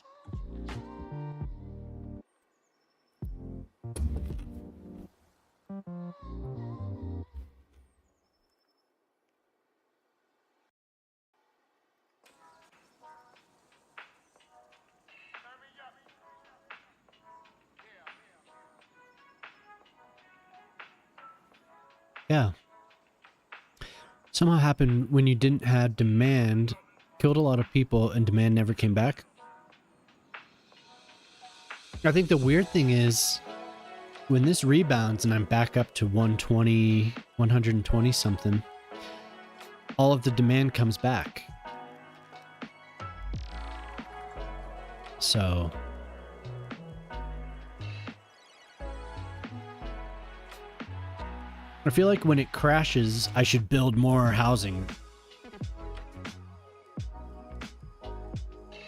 [SPEAKER 2] Yeah. Somehow happened when you didn't have demand, killed a lot of people, and demand never came back. I think the weird thing is when this rebounds and I'm back up to 120, 120 something, all of the demand comes back. So I feel like when it crashes, I should build more housing.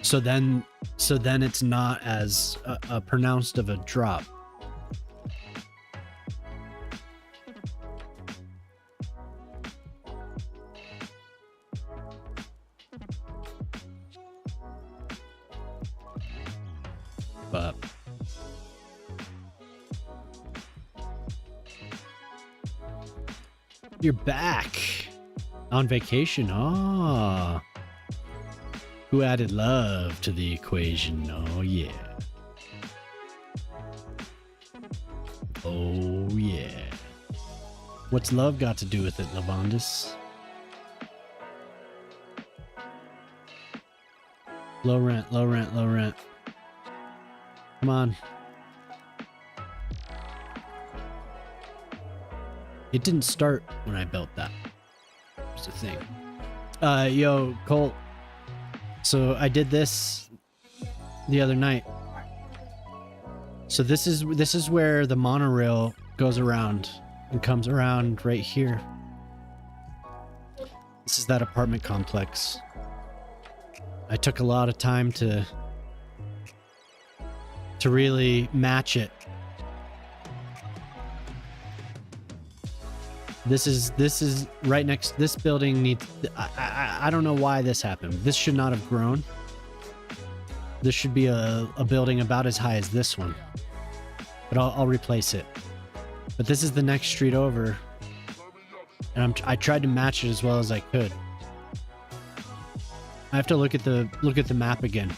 [SPEAKER 2] So then it's not as pronounced of a drop. But you're back on vacation. Ah. Who added love to the equation? Oh, yeah. Oh, yeah. What's love got to do with it, Lavandis? Low rent, low rent, low rent. Come on. It didn't start when I built that. That's the thing. Yo, Colt. So I did this the other night. So this is where the monorail goes around and comes around right here. This is that apartment complex. I took a lot of time to really match it. This is right next. This building needs. I don't know why this happened. This should not have grown. This should be a building about as high as this one. But I'll replace it. But this is the next street over, and I tried to match it as well as I could. I have to look at the map again.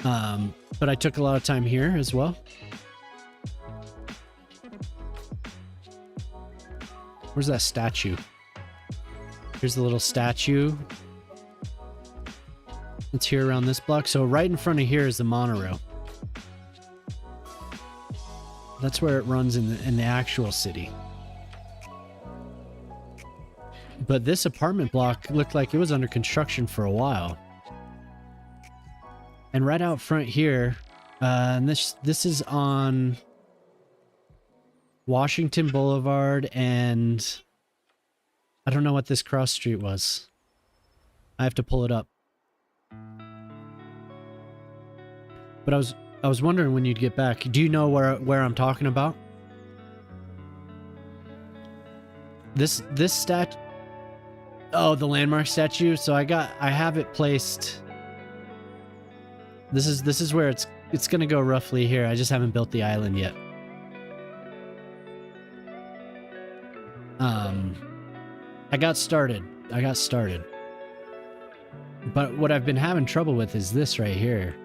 [SPEAKER 2] But I took a lot of time here as well. Where's that statue? Here's the little statue. It's here around this block. So right in front of here is the monorail. That's where it runs in the actual city. But this apartment block looked like it was under construction for a while. And right out front here, and this is on Washington Boulevard, and I don't know what this cross street was. I have to pull it up. But I was wondering when you'd get back. Do you know where I'm talking about? This stat. Oh, the landmark statue. So I have it placed. This is where it's gonna go roughly here. I just haven't built the island yet. I got started. But what I've been having trouble with is this right here.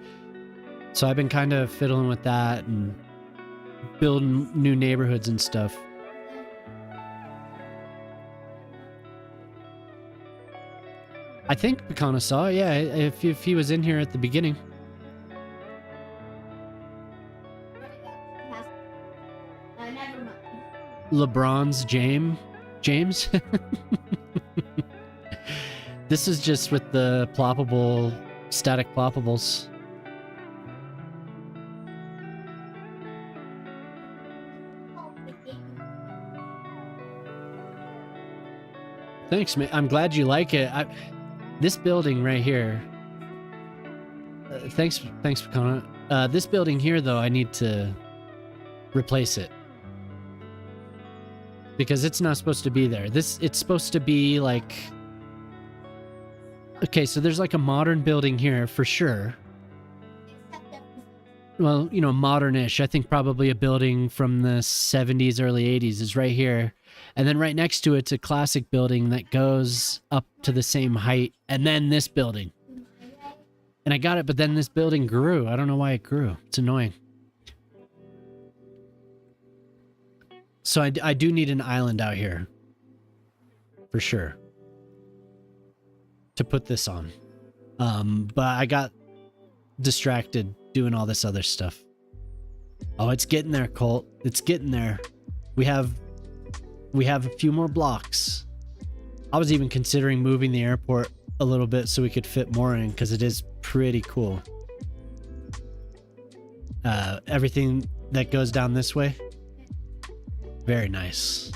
[SPEAKER 2] So I've been kind of fiddling with that and building new neighborhoods and stuff. I think Picana saw, yeah, if he was in here at the beginning. LeBron's James? This is just with the ploppable, static ploppables. Thanks, man. I'm glad you like it. This building right here. Thanks, Picana. This building here, though, I need to replace it. Because it's not supposed to be there. It's supposed to be like... Okay, so there's like a modern building here for sure. Well, you know, modern-ish. I think probably a building from the 70s, early 80s is right here. And then right next to it's a classic building that goes up to the same height. And then this building. And I got it, but then this building grew. I don't know why it grew. It's annoying. So I do need an island out here. For sure. To put this on. But I got distracted doing all this other stuff. Oh, it's getting there, Colt. It's getting there. We have a few more blocks. I was even considering moving the airport a little bit so we could fit more in, because it is pretty cool. Everything that goes down this way, very nice.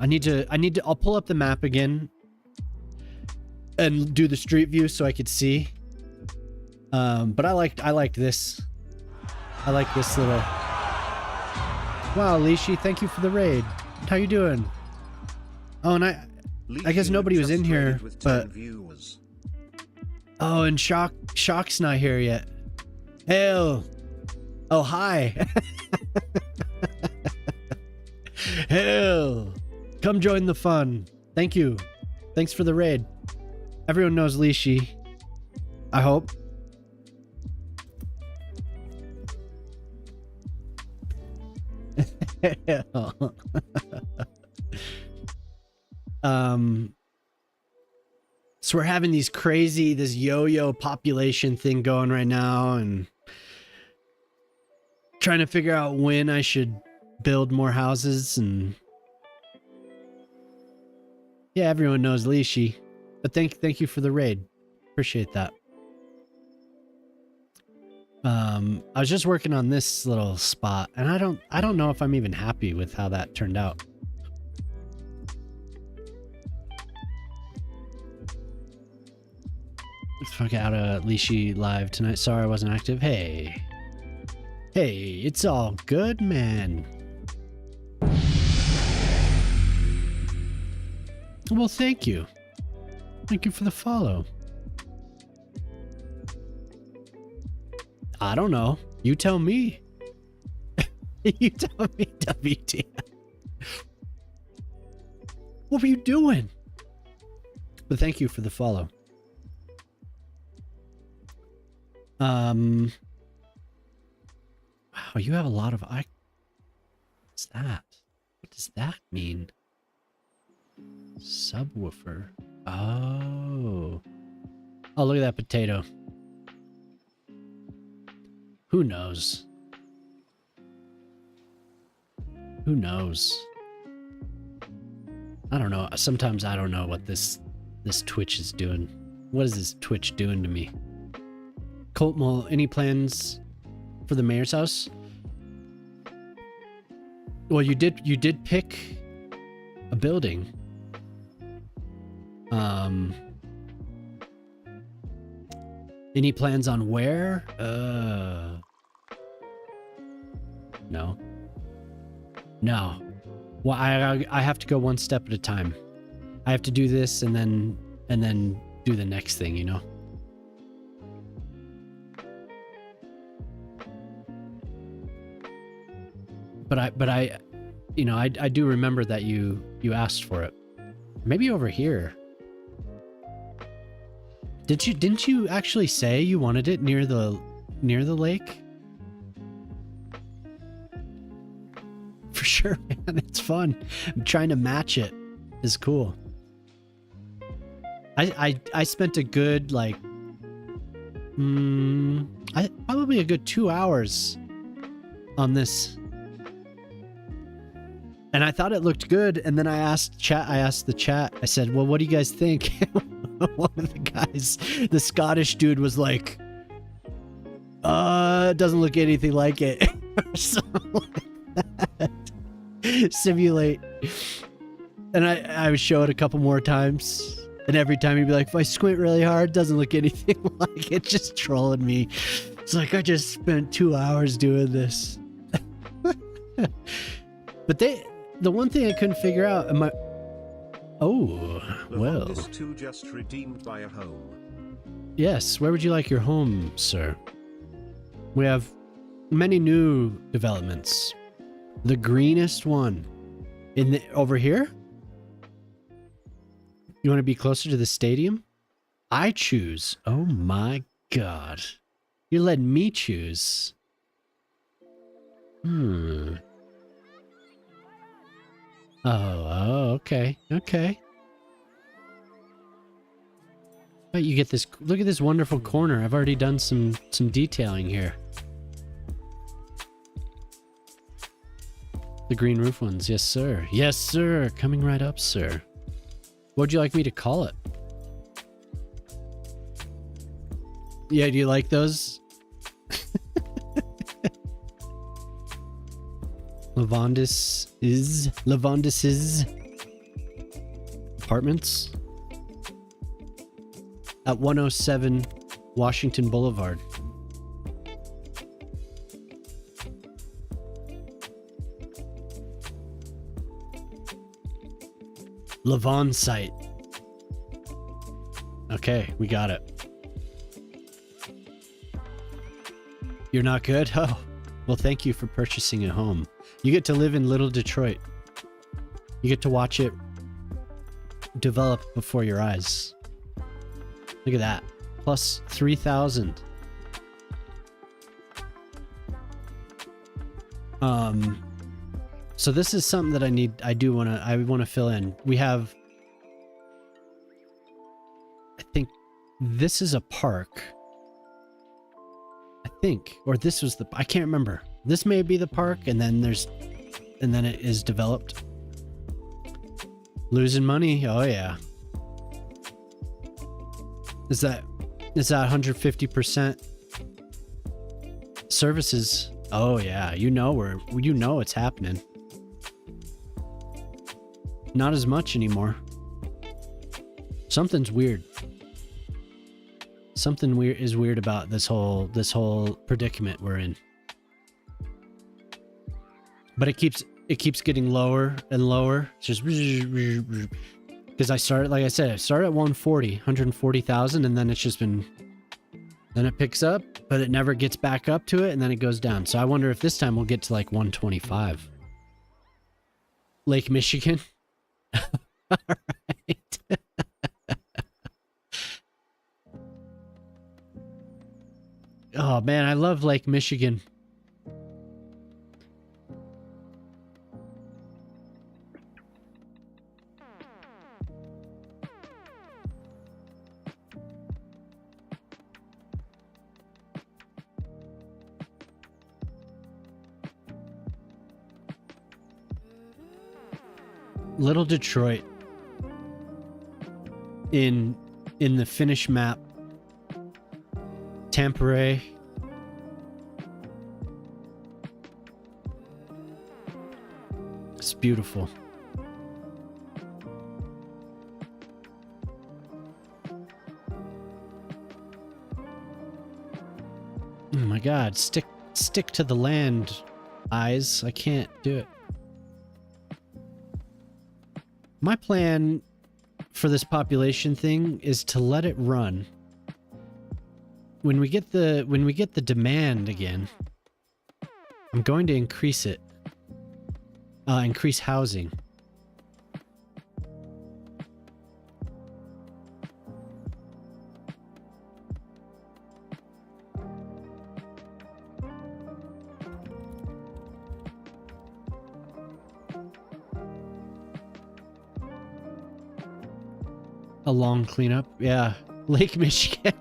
[SPEAKER 2] I'll pull up the map again and do the street view so I could see. But I liked this. I like this little... Wow, Lishi, thank you for the raid. How you doing? Oh, and I guess nobody was in here, but... Oh, and Shock's not here yet. Hell. Oh, hi. Hell. Come join the fun. Thank you. Thanks for the raid. Everyone knows Lishi. I hope. So we're having this yo-yo population thing going right now, and trying to figure out when I should build more houses. And yeah, everyone knows Lishi, but thank you for the raid. Appreciate that. I was just working on this little spot, and I don't know if I'm even happy with how that turned out. Let's fuck out of Lishi live tonight. Sorry I wasn't active. Hey, it's all good, man. Well, thank you. Thank you for the follow. I don't know. You tell me. You tell me, WT. What were you doing? But thank you for the follow. Wow, you have a lot of... What's that? What does that mean? Subwoofer. Oh. Oh, look at that potato. Who knows? Who knows? I don't know. Sometimes I don't know what this Twitch is doing. What is this Twitch doing to me? Colt Mole, any plans for the mayor's house? Well, you did pick a building. Any plans on where? No. No. Well, I have to go one step at a time. I have to do this and then do the next thing, you know. But I you know, I do remember that you asked for it. Maybe over here. Didn't you actually say you wanted it near the lake? For sure, man. It's fun. I'm trying to match it. It's cool. I spent a good probably a good 2 hours on this. And I thought it looked good, and then I asked the chat, I said, well, what do you guys think? One of the guys, the Scottish dude, was like, it doesn't look anything like it. Or something like that. Simulate. And I would show it a couple more times, and every time he'd be like, if I squint really hard, it doesn't look anything like it. Just trolling me. It's like, I just spent 2 hours doing this. But the one thing I couldn't figure out, well.
[SPEAKER 1] This too just redeemed by a home.
[SPEAKER 2] Yes, where would you like your home, sir? We have many new developments. The greenest one over here? You want to be closer to the stadium? I choose. Oh my god. You let me choose. Oh, okay. Okay. But you get this, look at this wonderful corner. I've already done some detailing here. The green roof ones. Yes, sir. Yes, sir. Coming right up, sir. What would you like me to call it? Yeah, do you like those? Lavondis's apartments at 107 Washington Boulevard. Lavon site. Okay, we got it. You're not good? Oh, well, thank you for purchasing a home. You get to live in Little Detroit. You get to watch it develop before your eyes. Look at that. Plus 3,000. So this is something that I want to fill in. We have, I think this is a park. I think, or this was I can't remember. This may be the park, and then it is developed. Losing money. Oh yeah. Is that 150% services? Oh yeah, you know it's happening. Not as much anymore. Something's weird. Something weird is weird about this whole predicament we're in. But it keeps getting lower and lower. It's just because I started, like I said, I started at 140,000, and then it's just been, then it picks up, but it never gets back up to it, and then it goes down. So I wonder if this time we'll get to like 125. Lake Michigan. All right. Oh man, I love Lake Michigan. Little Detroit in the Finnish map. Tampere. It's beautiful. Oh my god, stick to the land, eyes. I can't do it. My plan for this population thing is to let it run. When we get the demand again, I'm going to increase it. Increase housing. A long cleanup, yeah. Lake Michigan.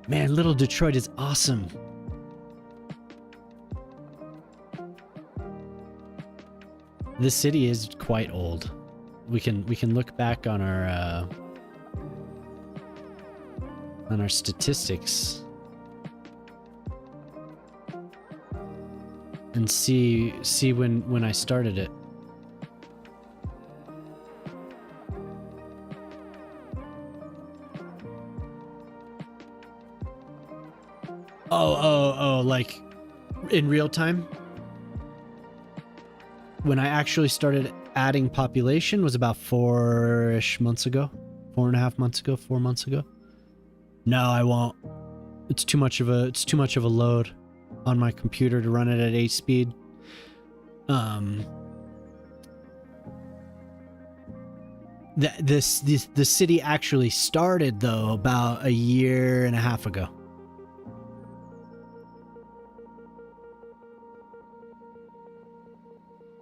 [SPEAKER 2] Man, Little Detroit is awesome. This city is quite old. We can look back on our statistics and see when I started it. Oh, like in real time? When I actually started adding population was about 4-ish months ago. 4.5 months ago, 4 months ago. No, I won't. It's too much of a load on my computer to run it at 8 speed. The city actually started though about 1.5 years ago.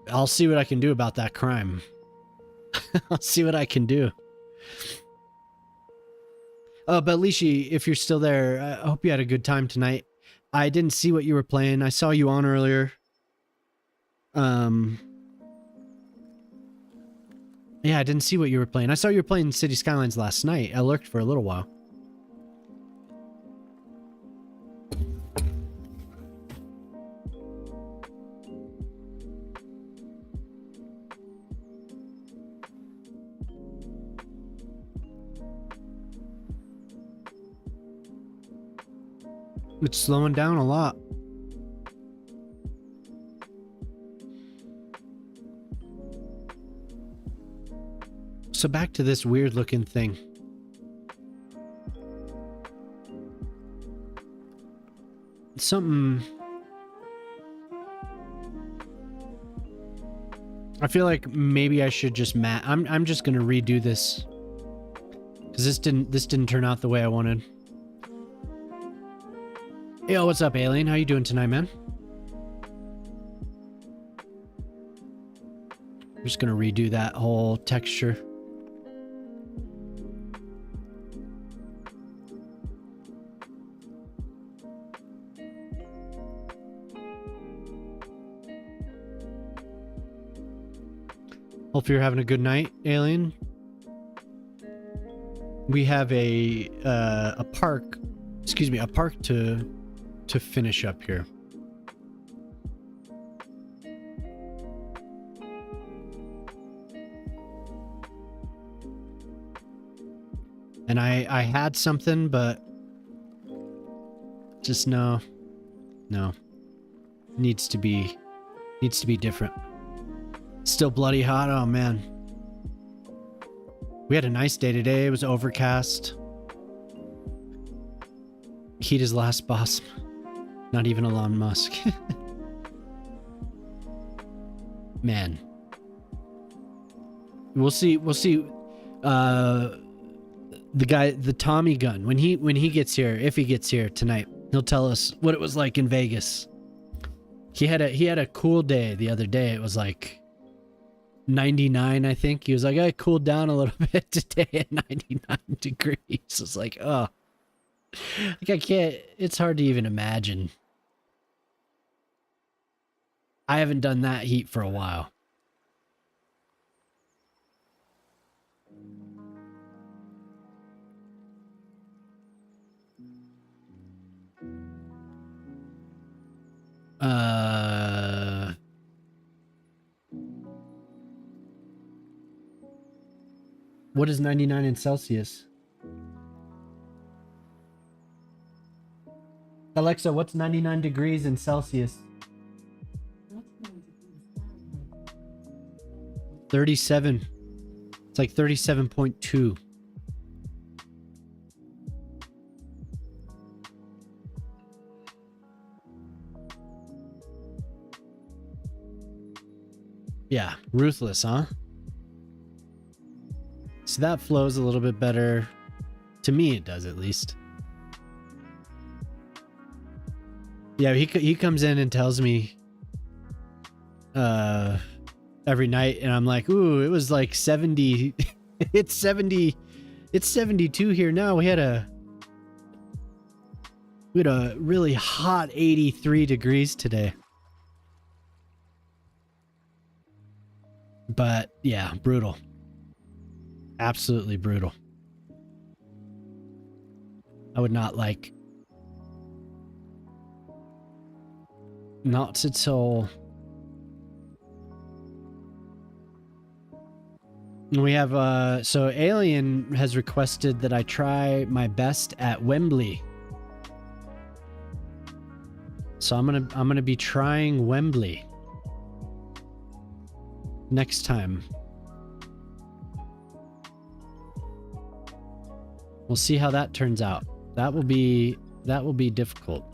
[SPEAKER 2] I'll see what I can do about that crime. I'll see what I can do. Oh, but Lishi, if you're still there, I hope you had a good time tonight. I didn't see what you were playing. I saw you on earlier. Yeah, I didn't see what you were playing. I saw you were playing Cities Skylines last night. I lurked for a little while. It's slowing down a lot. So back to this weird looking thing. Something... I feel like maybe I should just I'm just gonna redo this. Cause this didn't turn out the way I wanted. Yo, what's up, Alien? How you doing tonight, man? I'm just gonna redo that whole texture. Hope you're having a good night, Alien. We have a park, excuse me, a park to finish up here. And I had something, but just no. Needs to be different. Still bloody hot. Oh man. We had a nice day today. It was overcast. Heat is last boss. Not even Elon Musk. Man. We'll see. The guy, the Tommy gun, when he gets here, if he gets here tonight, he'll tell us what it was like in Vegas. He had a cool day the other day. It was like 99, I think. He was like, I cooled down a little bit today at 99 degrees. It's like, oh. Like I can't, it's hard to even imagine. I haven't done that heat for a while. What is 99 in Celsius? Alexa, what's 99 degrees in Celsius? 37. It's like 37.2. Yeah, ruthless, huh? So that flows a little bit better. To me, it does, at least. Yeah, he comes in and tells me every night, and I'm like, ooh, it was like 70. It's 70. It's 72 here now. We had a really hot 83 degrees today. But yeah, brutal. Absolutely brutal. I would not like. Not until we have so Alien has requested that I try my best at Wembley. So I'm gonna be trying Wembley next time. We'll see how that turns out. That will be difficult.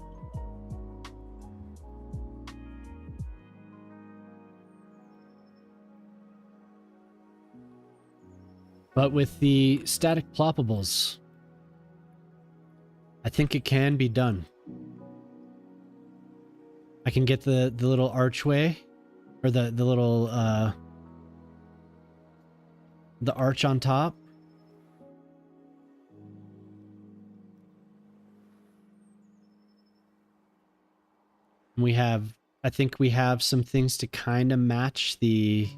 [SPEAKER 2] But with the static ploppables, I think it can be done. I can get the little archway, or the little the arch on top. I think we have some things to kind of match the.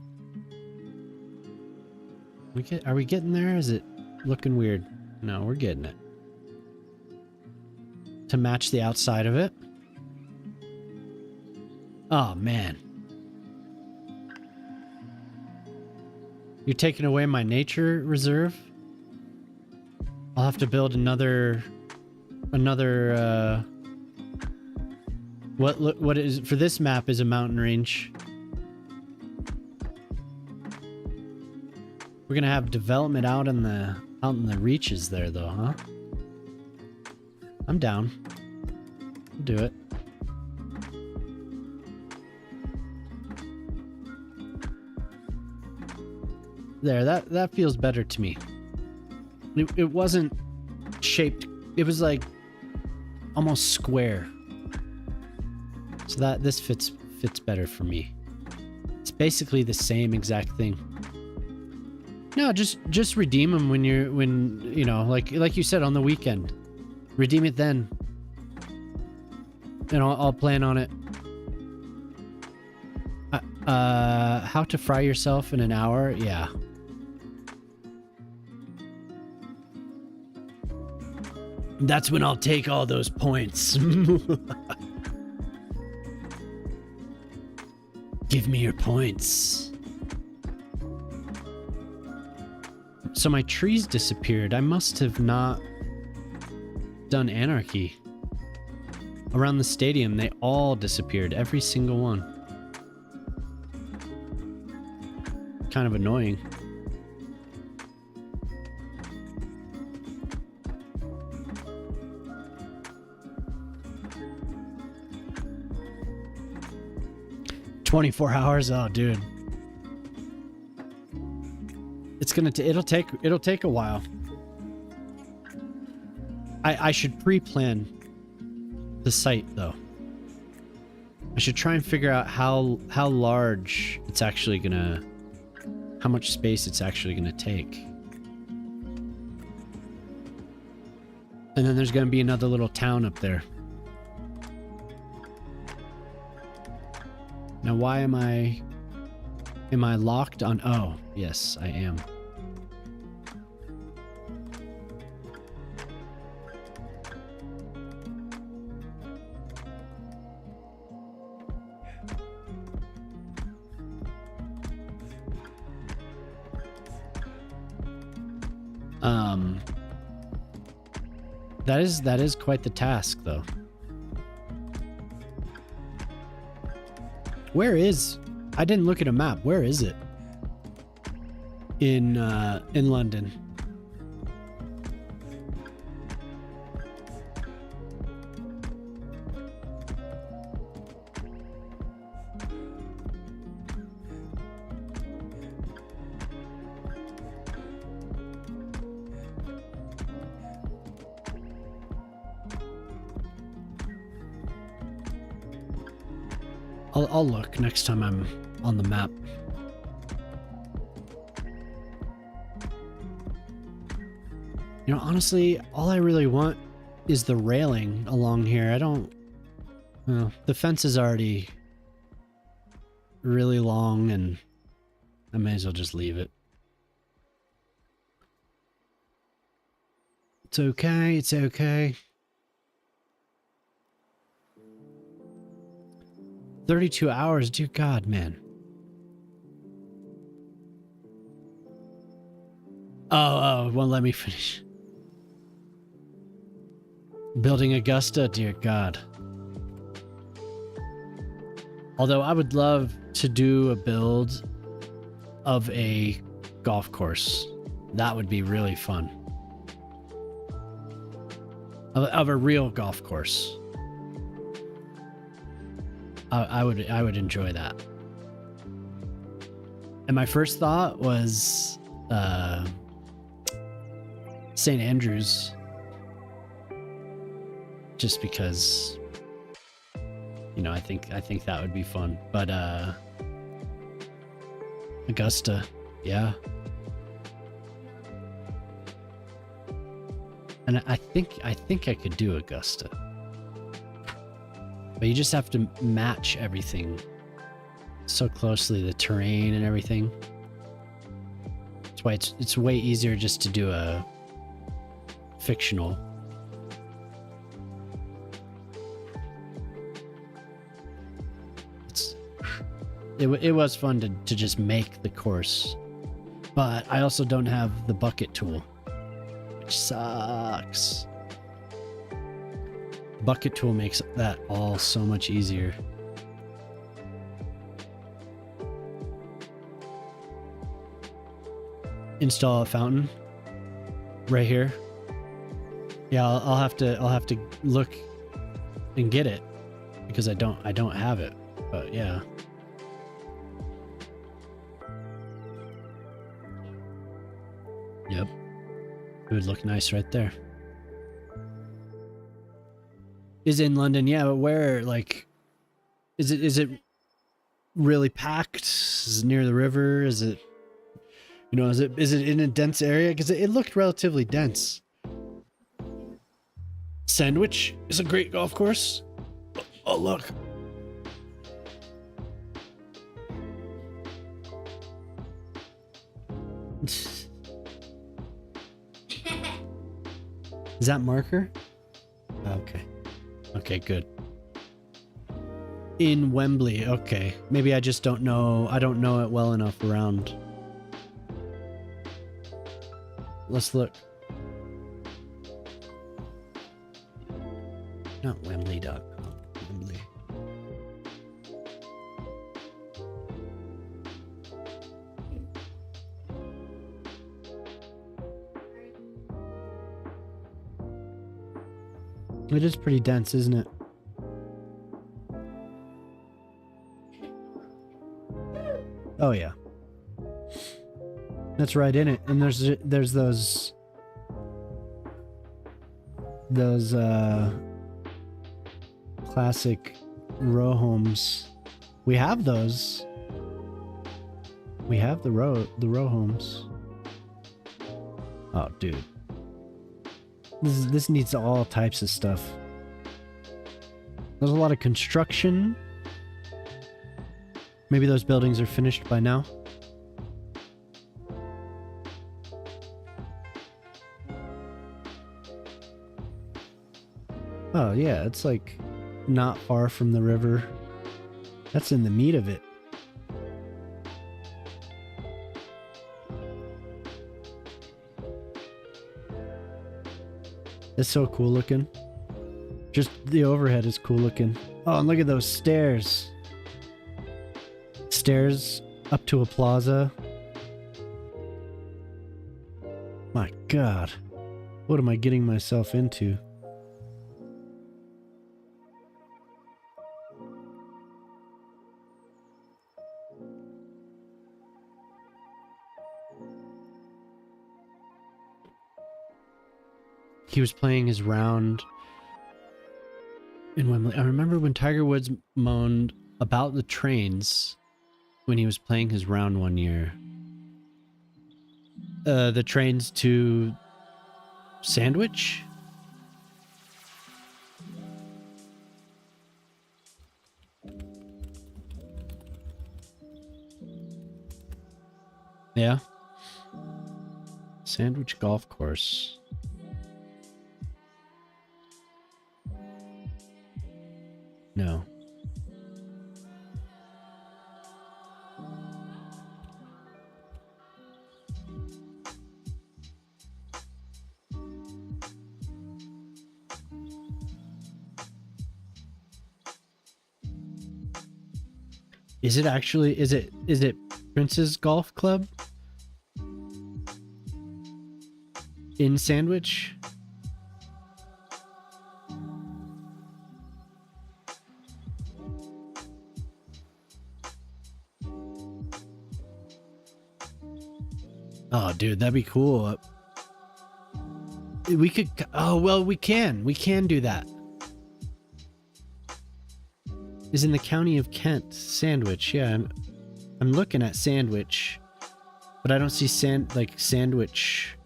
[SPEAKER 2] Are we getting there? Is it looking weird? No, we're getting it. To match the outside of it. Oh, man. You're taking away my nature reserve? I'll have to build another what is for this map is a mountain range. We're gonna have development out in the reaches there, though, huh? I'm down. I'll do it. There, that feels better to me. It wasn't shaped. It was like almost square. So this fits better for me. It's basically the same exact thing. No, just redeem them when you know, like you said, on the weekend. Redeem it then. And I'll plan on it. How to fry yourself in an hour? Yeah. That's when I'll take all those points. Give me your points. So my trees disappeared. I must have not done anarchy. Around the stadium, they all disappeared. Every single one. Kind of annoying. "24 hours? Oh, dude. It'll take a while. I should pre-plan the site, though. I should try and figure out how large it's actually gonna, how much space it's actually gonna take. And then there's gonna be another little town up there. Now, why am I locked on? Oh, yes, I am. That is quite the task, though. Where is? I didn't look at a map. Where is it? In London. I'll look next time I'm on the map. You know, honestly, all I really want is the railing along here. I don't... Well, the fence is already really long, and I may as well just leave it. It's okay, it's okay. 32 hours, dear God, man. Oh, it won't let me finish. Building Augusta, dear God. Although I would love to do a build of a golf course. That would be really fun. Of a real golf course. I would enjoy that. And my first thought was St. Andrews, just because, you know, I think that would be fun. But Augusta, yeah. And I think I could do Augusta. But you just have to match everything so closely, the terrain and everything. That's why it's way easier just to do a fictional. It was fun to just make the course, but I also don't have the bucket tool, which sucks. Bucket tool makes that all so much easier. Install a fountain right here. Yeah, I'll have to look and get it because I don't have it. But yeah. Yep. It would look nice right there. Is in London, yeah, but where, like, is it really packed? Is it near the river? Is it, you know, is it in a dense area? Because it looked relatively dense. Sandwich is a great golf course. Oh, look. Is that marker? Okay. Okay, good. In Wembley, okay. Maybe I just don't know. I don't know it well enough around. Let's look. Not Wembley.com. Wembley. It is pretty dense, isn't it? Oh yeah. That's right in it. And there's those classic row homes. We have those. We have the row homes. Oh, dude. This needs all types of stuff. There's a lot of construction. Maybe those buildings are finished by now. Oh yeah, it's like not far from the river. That's in the meat of it. It's so cool looking. Just the overhead is cool looking. Oh, and look at those stairs. Stairs up to a plaza. My God. What am I getting myself into? He was playing his round in Wembley. I remember when Tiger Woods moaned about the trains when he was playing his round one year. The trains to Sandwich? Yeah. Sandwich Golf Course. No. Is it actually, is it Prince's Golf Club? In Sandwich? Oh, dude, that'd be cool. We could, oh, well, we can do that. Is in the county of Kent, Sandwich. Yeah, I'm looking at Sandwich, but I don't see Sandwich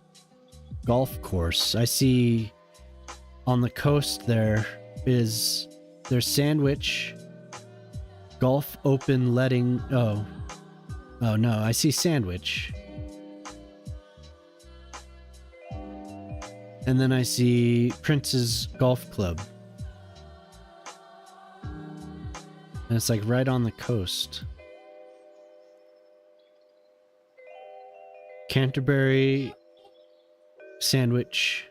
[SPEAKER 2] Golf Course. I see on the coast there's Sandwich Golf Open Letting. Oh no, I see Sandwich. And then I see Prince's Golf Club. And it's like right on the coast. Canterbury, Sandwich.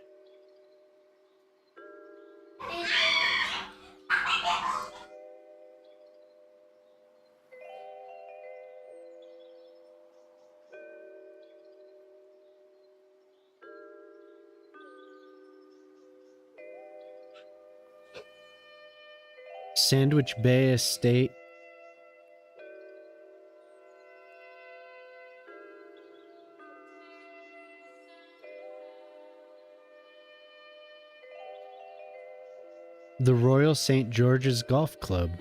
[SPEAKER 2] Sandwich Bay Estate. The Royal St. George's Golf Club.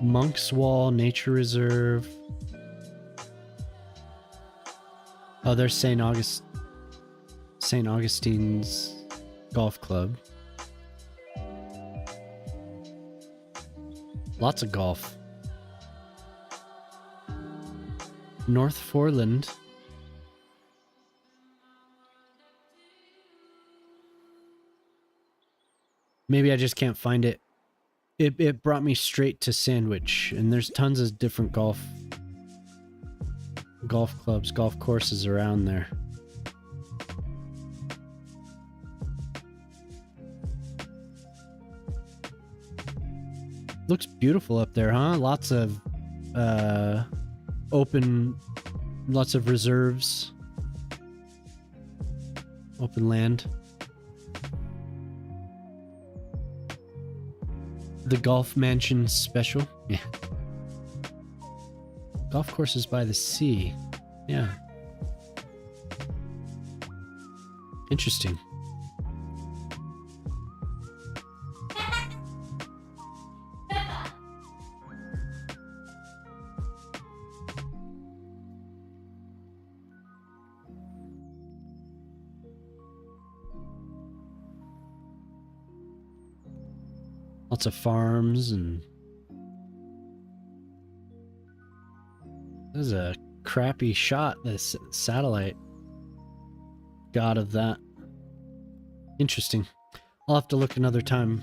[SPEAKER 2] Monk's Wall Nature Reserve. Oh, there's St. Augustine's Golf Club. Lots of golf. North Foreland. Maybe I just can't find it. It brought me straight to Sandwich, and there's tons of different golf clubs, golf courses around there. Looks beautiful up there, huh? Lots of open, lots of reserves, open land. The Golf Mansion Special. Yeah. Golf courses by the sea. Yeah. Interesting. Lots of farms, and there's a crappy shot this satellite got of that. Interesting. I'll have to look another time.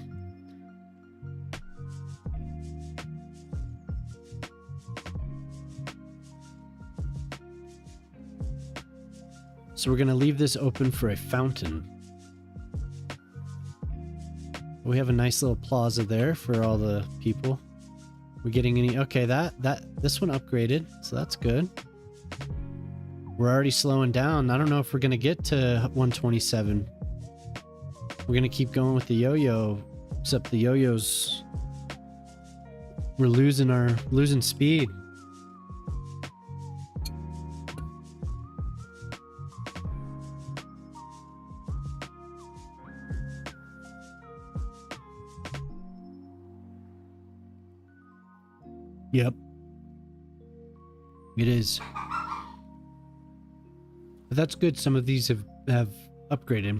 [SPEAKER 2] So we're going to leave this open for a fountain. We have a nice little plaza there for all the people. We're getting any... Okay, this one upgraded, so that's good. We're already slowing down. I don't know if we're going to get to 127. We're going to keep going with the yo-yo, except the yo-yos... We're losing speed. Yep. It is. But that's good. Some of these have upgraded.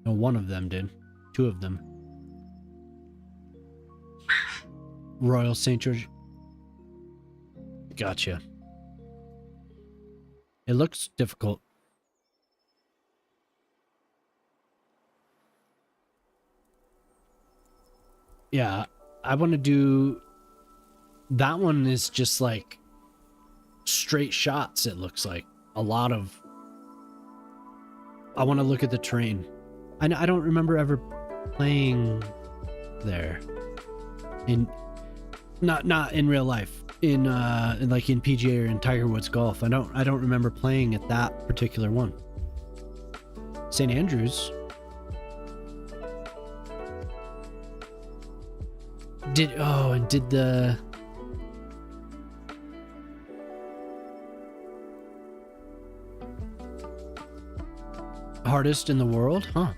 [SPEAKER 2] No, one of them did. Two of them. Royal St. George. Gotcha. It looks difficult. Yeah, I want to do... That one is just like straight shots, it looks like. A lot of... I want to look at the terrain. I don't remember ever playing there. Not in real life. In like in PGA or in Tiger Woods golf. I don't remember playing at that particular one. St. Andrews. Did the hardest in the world? Huh.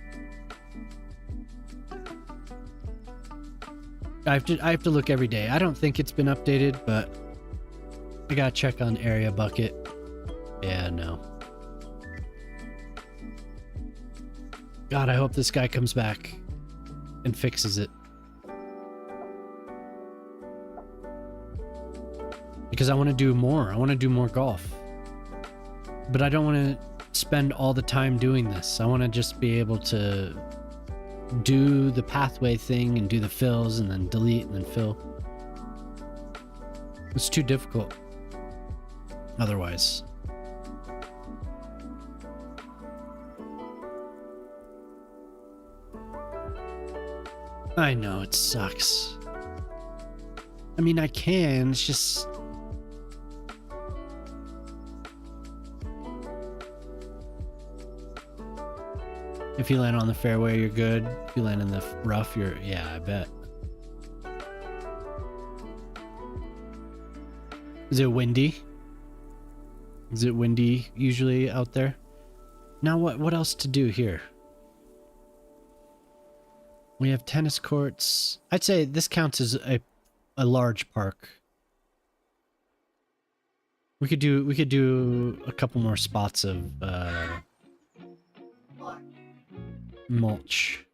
[SPEAKER 2] I have to look every day. I don't think it's been updated, but I gotta check on Area Bucket. Yeah, no. God, I hope this guy comes back and fixes it. Because I want to do more. I want to do more golf. But I don't want to spend all the time doing this. I want to just be able to do the pathway thing and do the fills and then delete and then fill. It's too difficult otherwise. I know, it sucks. I mean, I can, it's just... If you land on the fairway, you're good. If you land in the rough, you're... Yeah, I bet. Is it windy? Is it windy usually out there? Now what else to do here? We have tennis courts. I'd say this counts as a large park. We could do a couple more spots of mulch.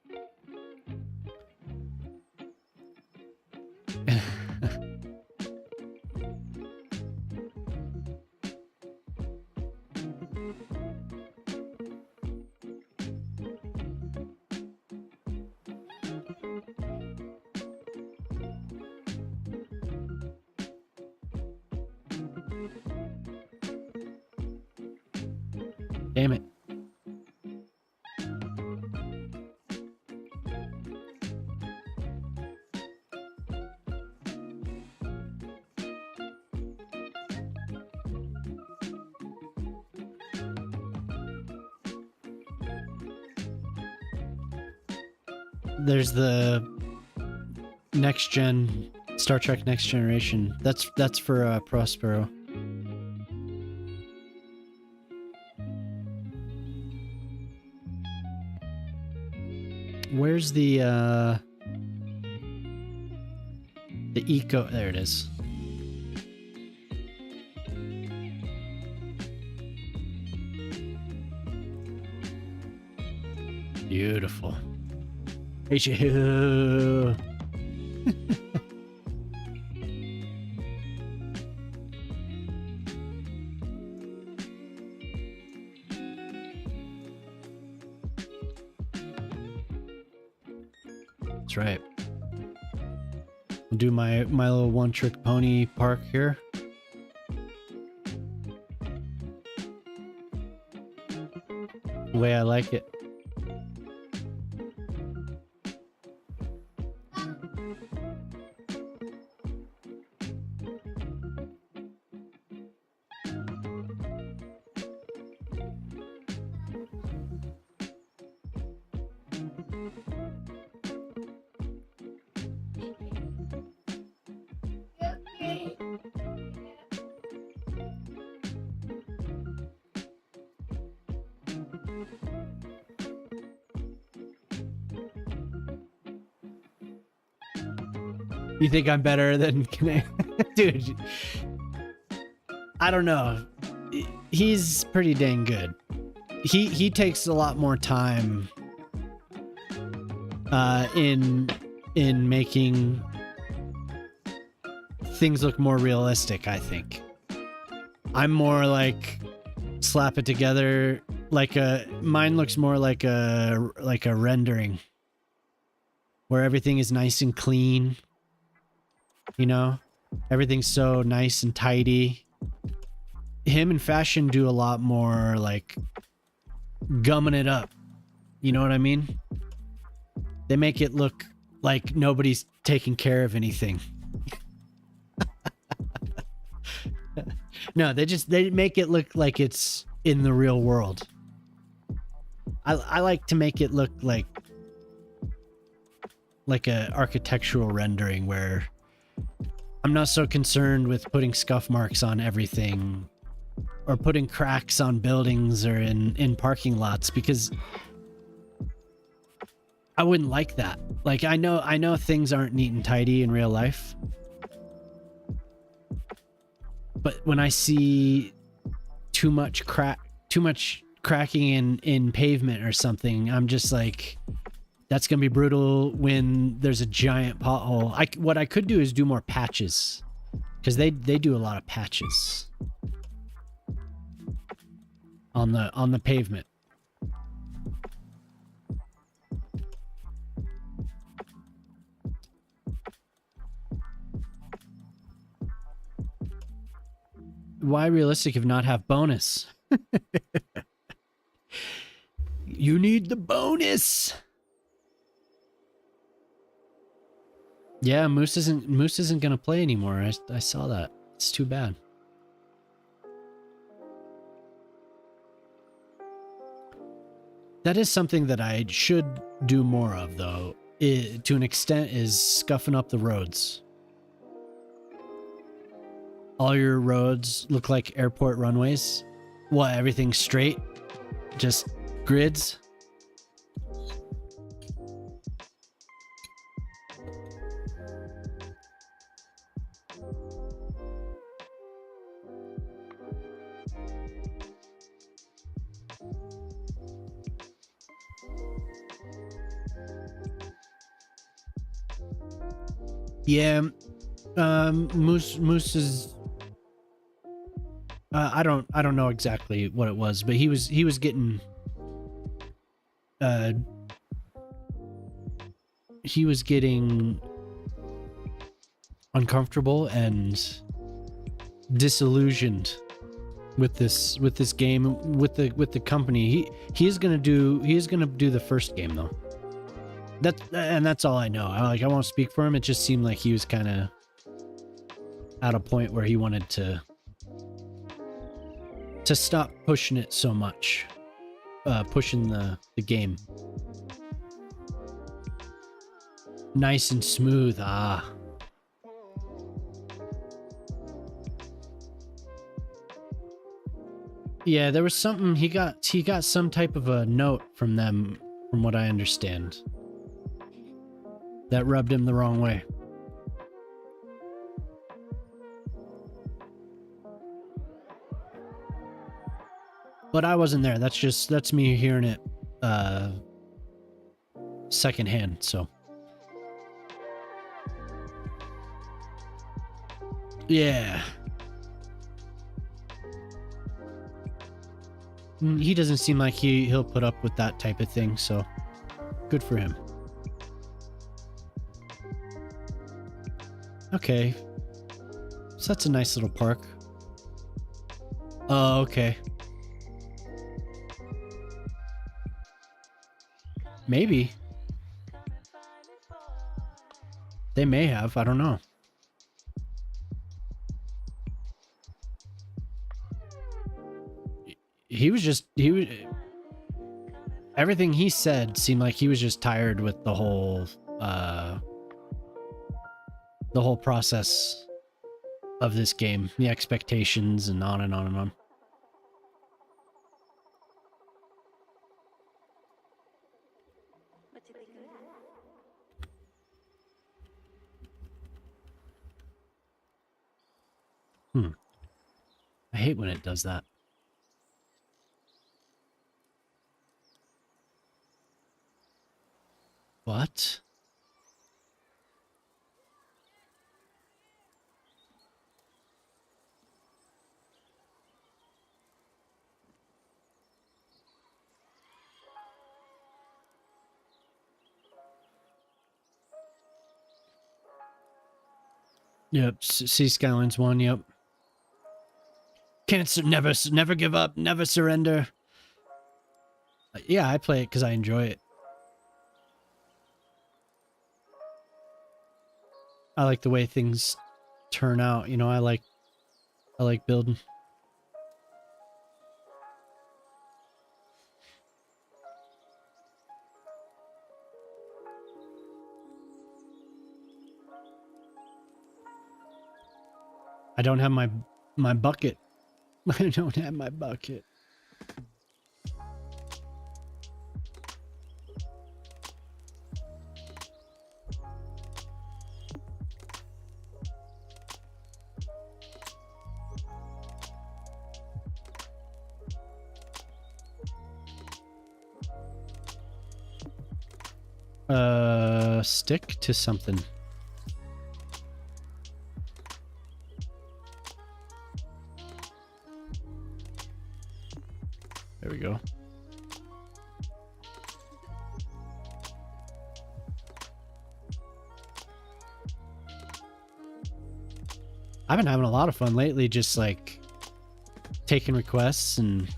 [SPEAKER 2] Damn it. There's the next gen Star Trek Next Generation. That's for Prospero. Where's the eco? There it is. Beautiful. H-U. That's right. I'll do my little one-trick pony park here. way I like it. You think I'm better than dude? I don't know. He's pretty dang good. He takes a lot more time in making things look more realistic, I think. I'm more like slap it together like mine looks more like a rendering where everything is nice and clean. You know, everything's so nice and tidy. Him and Fashion do a lot more like gumming it up. You know what I mean? They make it look like nobody's taking care of anything. No, they make it look like it's in the real world. I like to make it look like a architectural rendering where I'm not so concerned with putting scuff marks on everything or putting cracks on buildings or in parking lots, because I wouldn't like that. Like I know things aren't neat and tidy in real life. But when I see too much cracking in pavement or something, I'm just like, that's going to be brutal when there's a giant pothole. What I could do is do more patches, because they do a lot of patches on the pavement. Why realistic if not have bonus? You need the bonus. Yeah, Moose isn't gonna play anymore. I saw that. It's too bad. That is something that I should do more of, though. To an extent, is scuffing up the roads. All your roads look like airport runways. What, everything's straight? Just grids? Yeah, Moose is. I don't know exactly what it was, but he was getting. He was getting uncomfortable and disillusioned with this game, with the company. He is gonna do the first game though. That's all I know. I won't speak for him. It just seemed like he was kind of at a point where he wanted to stop pushing it so much, pushing the game nice and smooth. Yeah, there was something he got some type of a note from them, from what I understand, that rubbed him the wrong way. But I wasn't there. That's me hearing it secondhand, so. Yeah. He doesn't seem like he'll put up with that type of thing, so good for him. Okay. So that's a nice little park. Oh, okay. Maybe. They may have. I don't know. He was everything he said seemed like he was just tired with the whole process of this game, the expectations, and on and on and on. I hate when it does that. What? Yep, Cities Skylines 1, yep. Never give up, never surrender. Yeah, I play it because I enjoy it. I like the way things turn out, you know, I like building. I don't have my bucket. I don't have my bucket. Stick to something. There we go. I've been having a lot of fun lately, just like taking requests and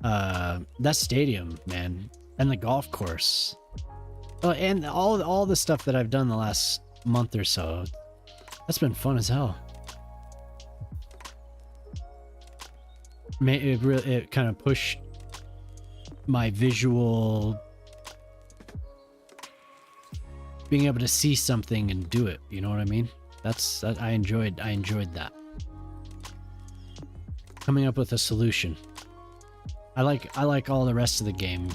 [SPEAKER 2] that stadium, man, and the golf course. Oh, and all the stuff that I've done the last month or so. That's been fun as hell. It kind of pushed my visual, being able to see something and do it. You know what I mean? I enjoyed that. Coming up with a solution. I like all the rest of the game,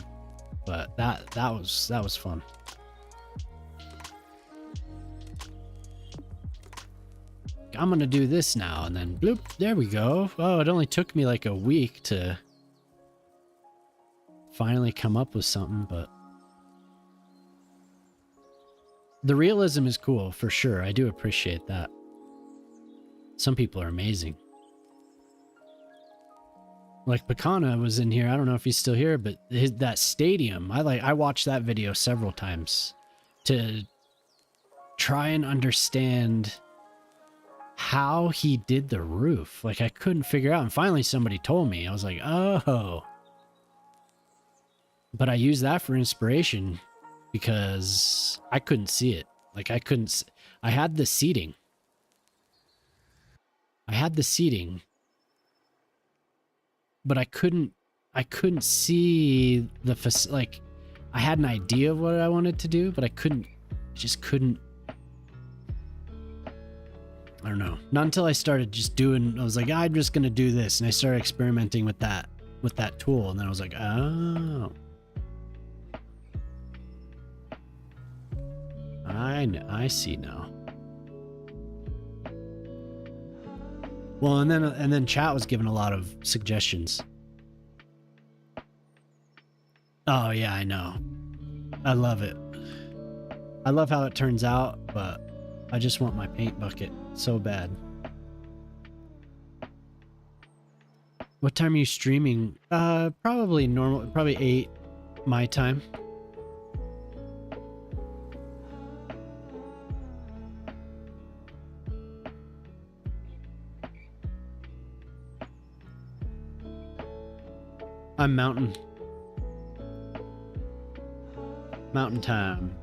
[SPEAKER 2] but that was fun. I'm gonna do this now, and then bloop, there we go. Oh, it only took me like a week to finally come up with something, but the realism is cool for sure. I do appreciate that. Some people are amazing. Like Picana was in here. I don't know if he's still here, but that stadium, I watched that video several times to try and understand how he did the roof. Like I couldn't figure out, and finally somebody told me. I was like, oh. But I used that for inspiration because I couldn't see it. Like I had the seating. But I couldn't see the like I had an idea of what I wanted to do, but I just couldn't. I don't know. Not until I started just doing, I was like, I'm just going to do this. And I started experimenting with that tool. And then I was like, oh. I see now. Well, and then chat was giving a lot of suggestions. Oh yeah, I know. I love it. I love how it turns out, but I just want my paint bucket so bad. What time are you streaming? Probably normal, probably 8 my time. I'm Mountain. Mountain time.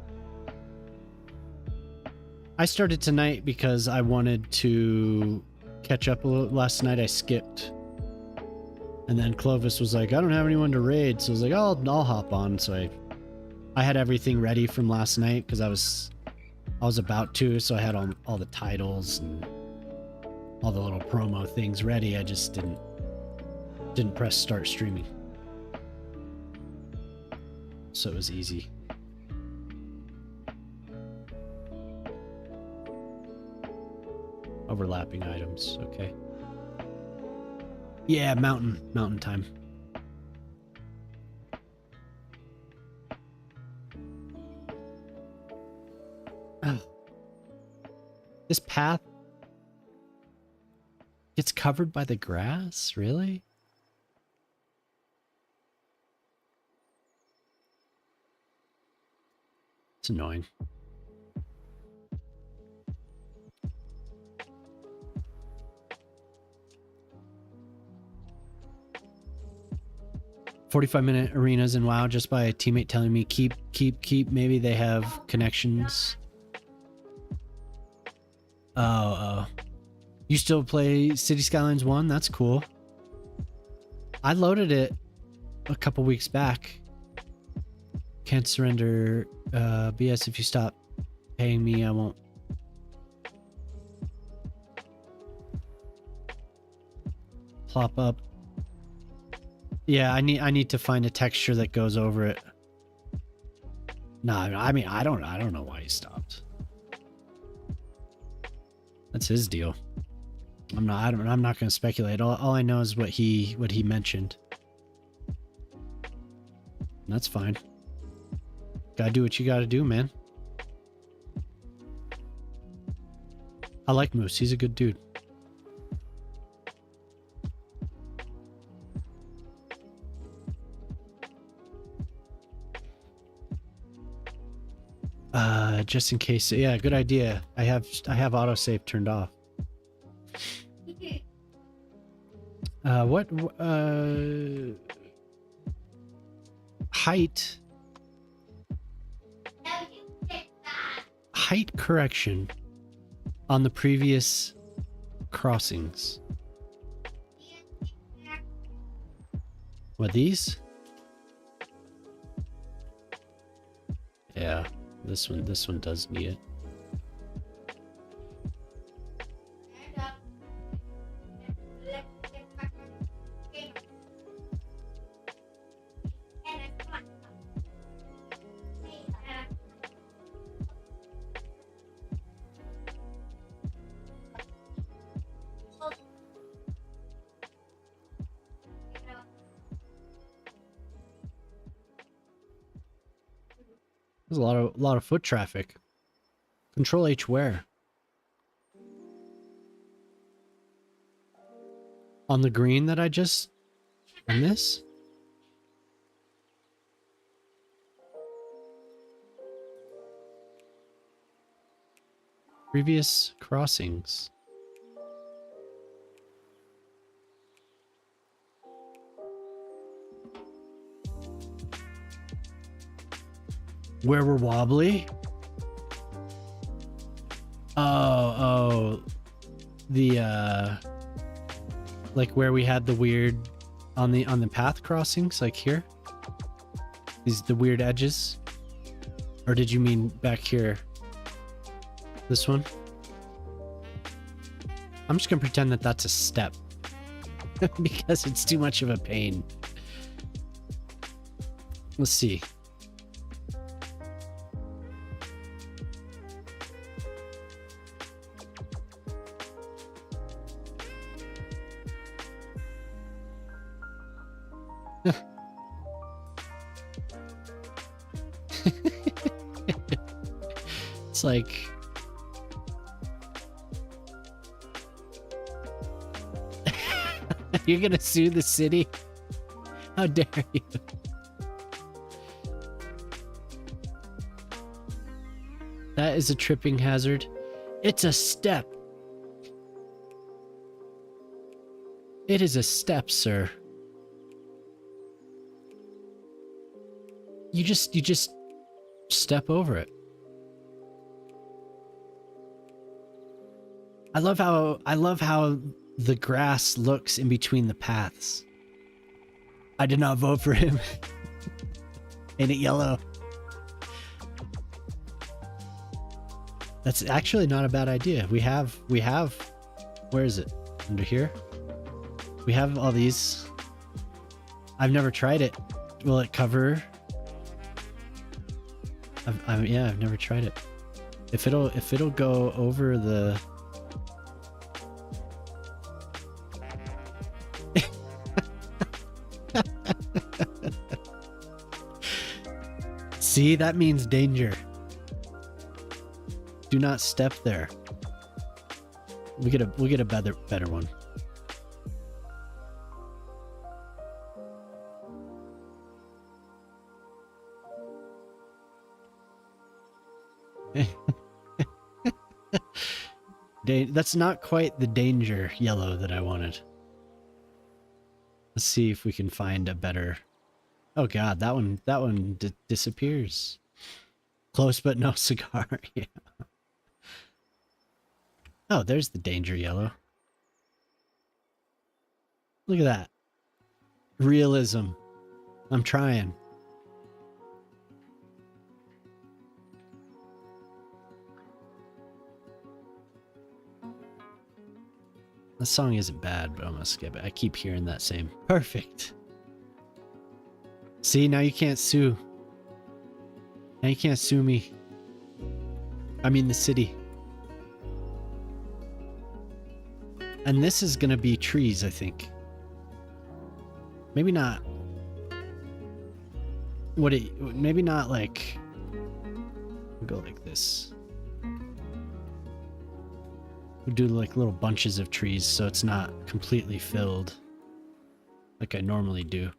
[SPEAKER 2] I started tonight because I wanted to catch up a little. Last night I skipped. And then Clovis was like, I don't have anyone to raid. So I was like, I'll hop on. So I had everything ready from last night because I was about to. So I had all the titles and all the little promo things ready. I just didn't press start streaming. So it was easy. Overlapping items, okay. Yeah, mountain time. Oh. This path gets covered by the grass, really? It's annoying. "45-minute arenas in WoW just by a teammate telling me keep. Maybe they have connections." Oh. You still play Cities Skylines 1? That's cool. I loaded it a couple weeks back. Can't surrender BS. If you stop paying me, I won't. Plop up. Yeah, I need to find a texture that goes over it. No, I mean I don't know why he stopped. That's his deal. I'm not going to speculate. All I know is what he mentioned. And that's fine. Gotta do what you gotta do, man. I like Moose. He's a good dude. Just in case. Yeah, good idea. I have autosave turned off. What height correction on the previous crossings. What, these? Yeah, this one does need it. There's a lot of foot traffic. Control H where? On the green that I just... on this? Previous crossings. Where we're wobbly? Oh, the like where we had the weird on the path crossings, like here. The weird edges. Or did you mean back here? This one? I'm just gonna pretend that that's a step because it's too much of a pain. Let's see. It's like... You're gonna sue the city? How dare you? That is a tripping hazard. It's a step. It is a step, sir. You just Step over it. I love how the grass looks in between the paths. I did not vote for him. Ain't it yellow? That's actually not a bad idea. We have, where is it? Under here? We have all these. I've never tried it. Will it cover? Yeah, I've never tried it. If it'll go over the. See, that means danger. Do not step there. We'll get a better one. That's not quite the danger yellow that I wanted. Let's see if we can find a better. Oh god, that one disappears. Close but no cigar. Yeah. Oh, there's the danger yellow. Look at that. Realism. I'm trying. The song isn't bad, but I'm gonna skip it. I keep hearing that same. Perfect. See, now you can't sue. Now you can't sue me. I mean the city. And this is gonna be trees, I think. Maybe not. Maybe not like. We'll go like this. We'll do like little bunches of trees so it's not completely filled like I normally do.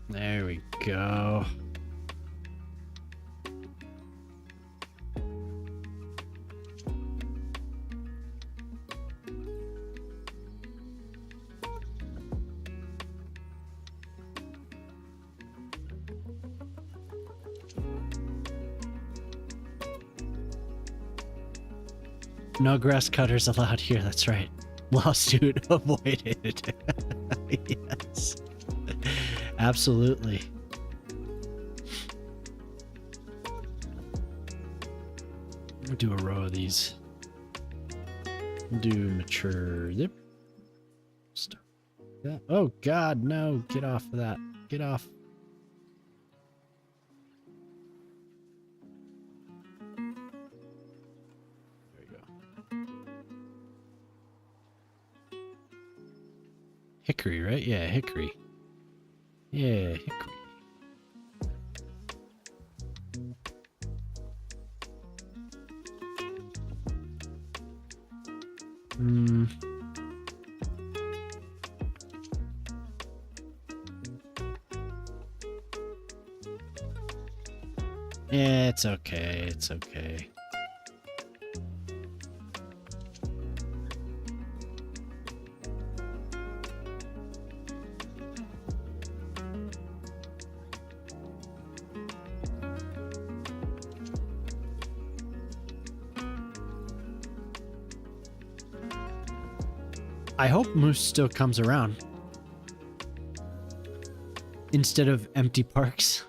[SPEAKER 2] There we go. No grass cutters allowed here, that's right. Lawsuit avoided. Yes. Absolutely. We'll do a row of these. We'll do mature. Yep. Stop. Yeah. Oh god, no. Get off of that. Get off. Hickory, right? Yeah, hickory. Yeah, hickory. Yeah, it's okay. It's okay. I hope Moose still comes around. Instead of empty parks.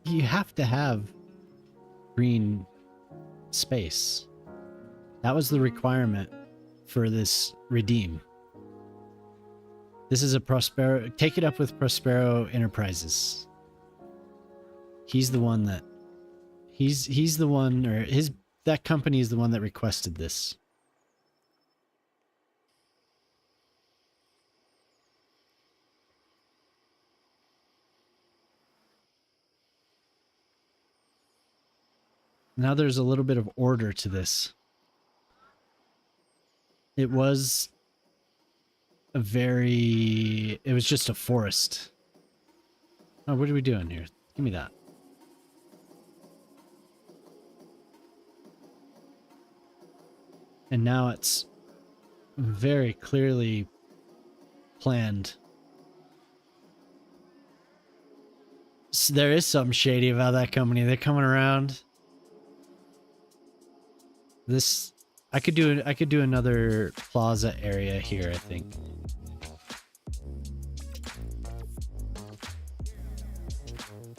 [SPEAKER 2] You have to have green space. That was the requirement for this redeem. This is a Prospero. Take it up with Prospero Enterprises. He's the one that. He's the one, or that company is the one that requested this. Now there's a little bit of order to this. It was just a forest. Oh, what are we doing here? Give me that. And now it's very clearly planned. There is something shady about that company. They're coming around. This, I could do another plaza area here, I think.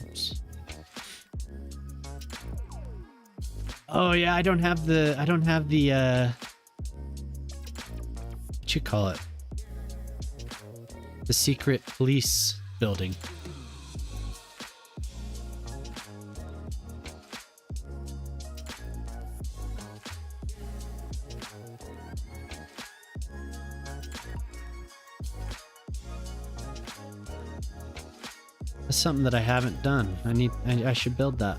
[SPEAKER 2] Oops. Oh yeah, I don't have the what you call it? The secret police building. That's something that I haven't done. I should build that.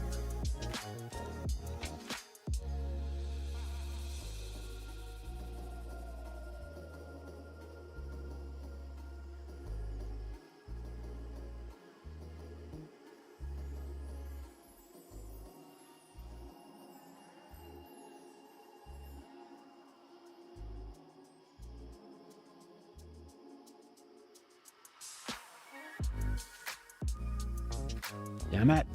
[SPEAKER 2] Damn it.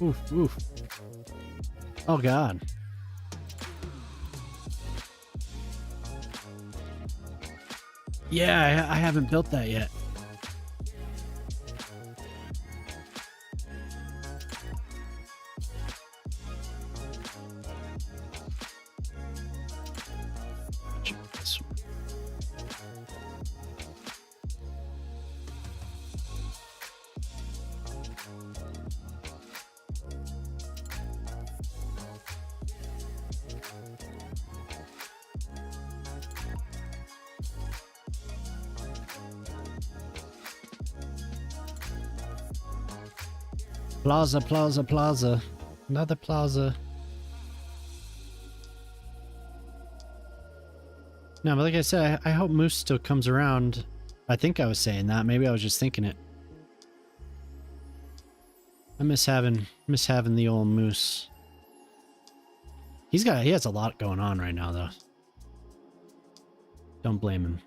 [SPEAKER 2] Oof, oof. Oh God. Yeah, I haven't built that yet. Plaza, plaza, plaza. Another plaza. No, but like I said, I hope Moose still comes around. I think I was saying that. Maybe I was just thinking it. I miss having the old Moose. He has a lot going on right now though. Don't blame him.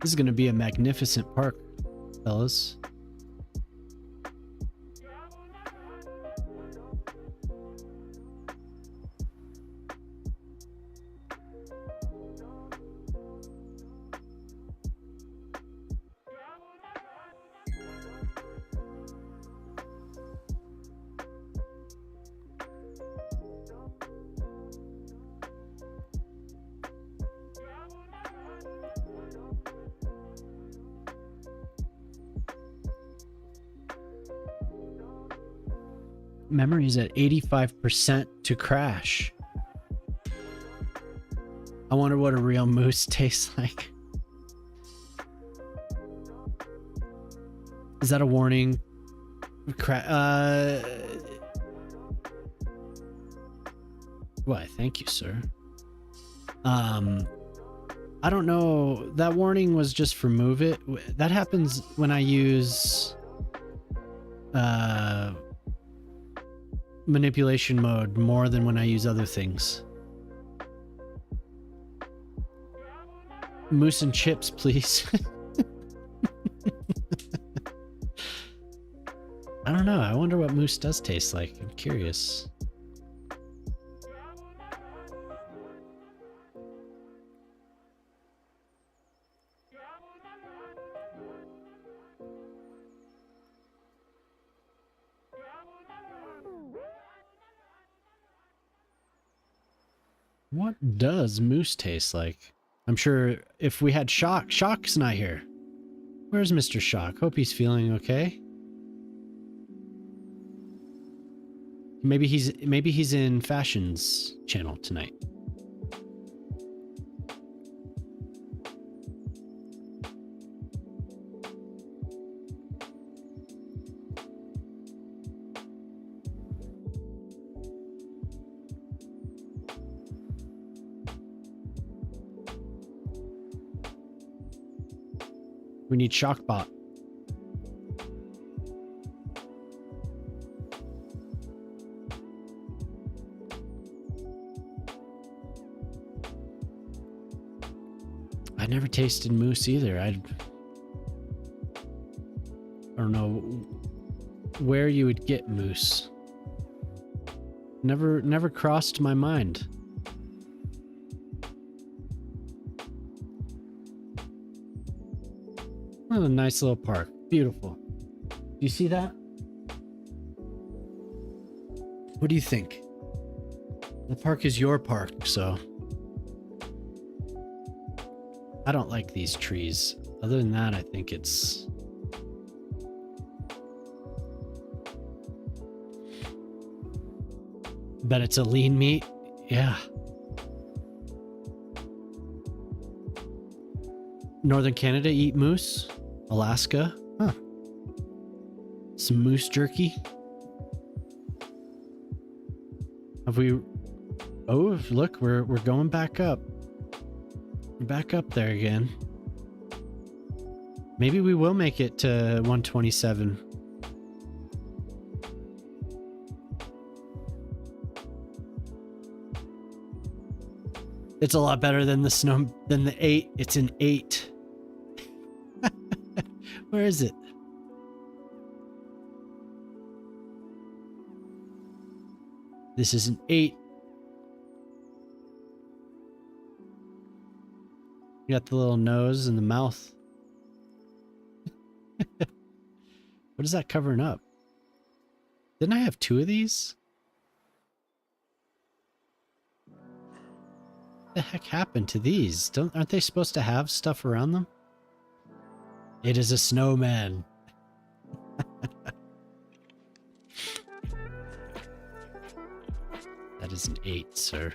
[SPEAKER 2] This is going to be a magnificent park, fellas. Memory's at 85% to crash. I wonder what a real moose tastes like. Is that a warning? Why, thank you, sir. I don't know. That warning was just for move it. That happens when I use manipulation mode more than when I use other things. Moose and chips, please. I don't know. I wonder what moose does taste like. I'm curious. What does moose taste like? I'm sure if we had Shock's not here. Where's Mr. Shock? Hope he's feeling okay. Maybe he's in Fashion's channel tonight. We need Shockbot. I never tasted moose either. I don't know where you would get moose. Never crossed my mind. Oh, a nice little park. Beautiful. Do you see that? What do you think? The park is your park, so I don't like these trees. Other than that, I think it's bet it's a lean meat. Yeah. Northern Canada eat moose. Alaska. Huh. Some moose jerky. Have we... Oh, look, we're going back up. We're back up there again. Maybe we will make it to 127. It's a lot better than the 8. It's an 8. Where is it? This is an 8. You got the little nose and the mouth. What is that covering up? Didn't I have 2 of these? What the heck happened to these? Aren't they supposed to have stuff around them? It is a snowman. That is an 8, sir.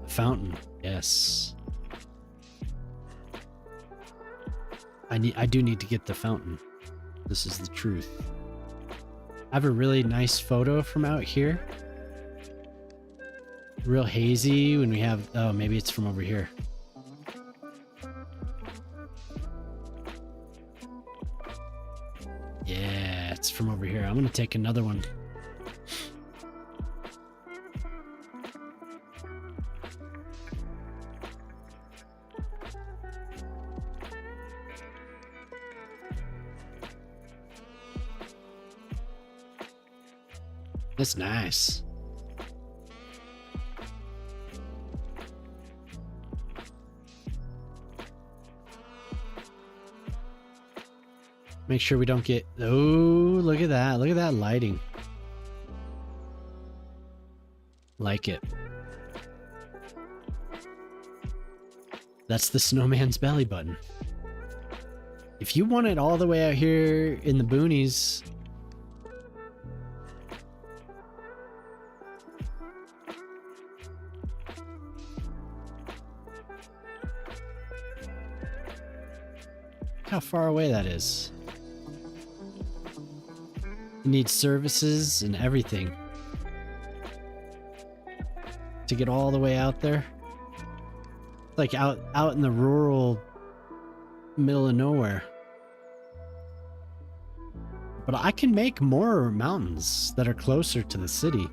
[SPEAKER 2] A fountain, yes. I do need to get the fountain. This is the truth. I have a really nice photo from out here. Real hazy when we have... Oh, maybe it's from over here. Yeah, it's from over here. I'm going to take another one. That's nice. Make sure we don't get... Oh, look at that. Look at that lighting. Like it. That's the snowman's belly button. If you want it all the way out here in the boonies... Look how far away that is. You need services and everything to get all the way out there. Like out in the rural middle of nowhere. But I can make more mountains that are closer to the city.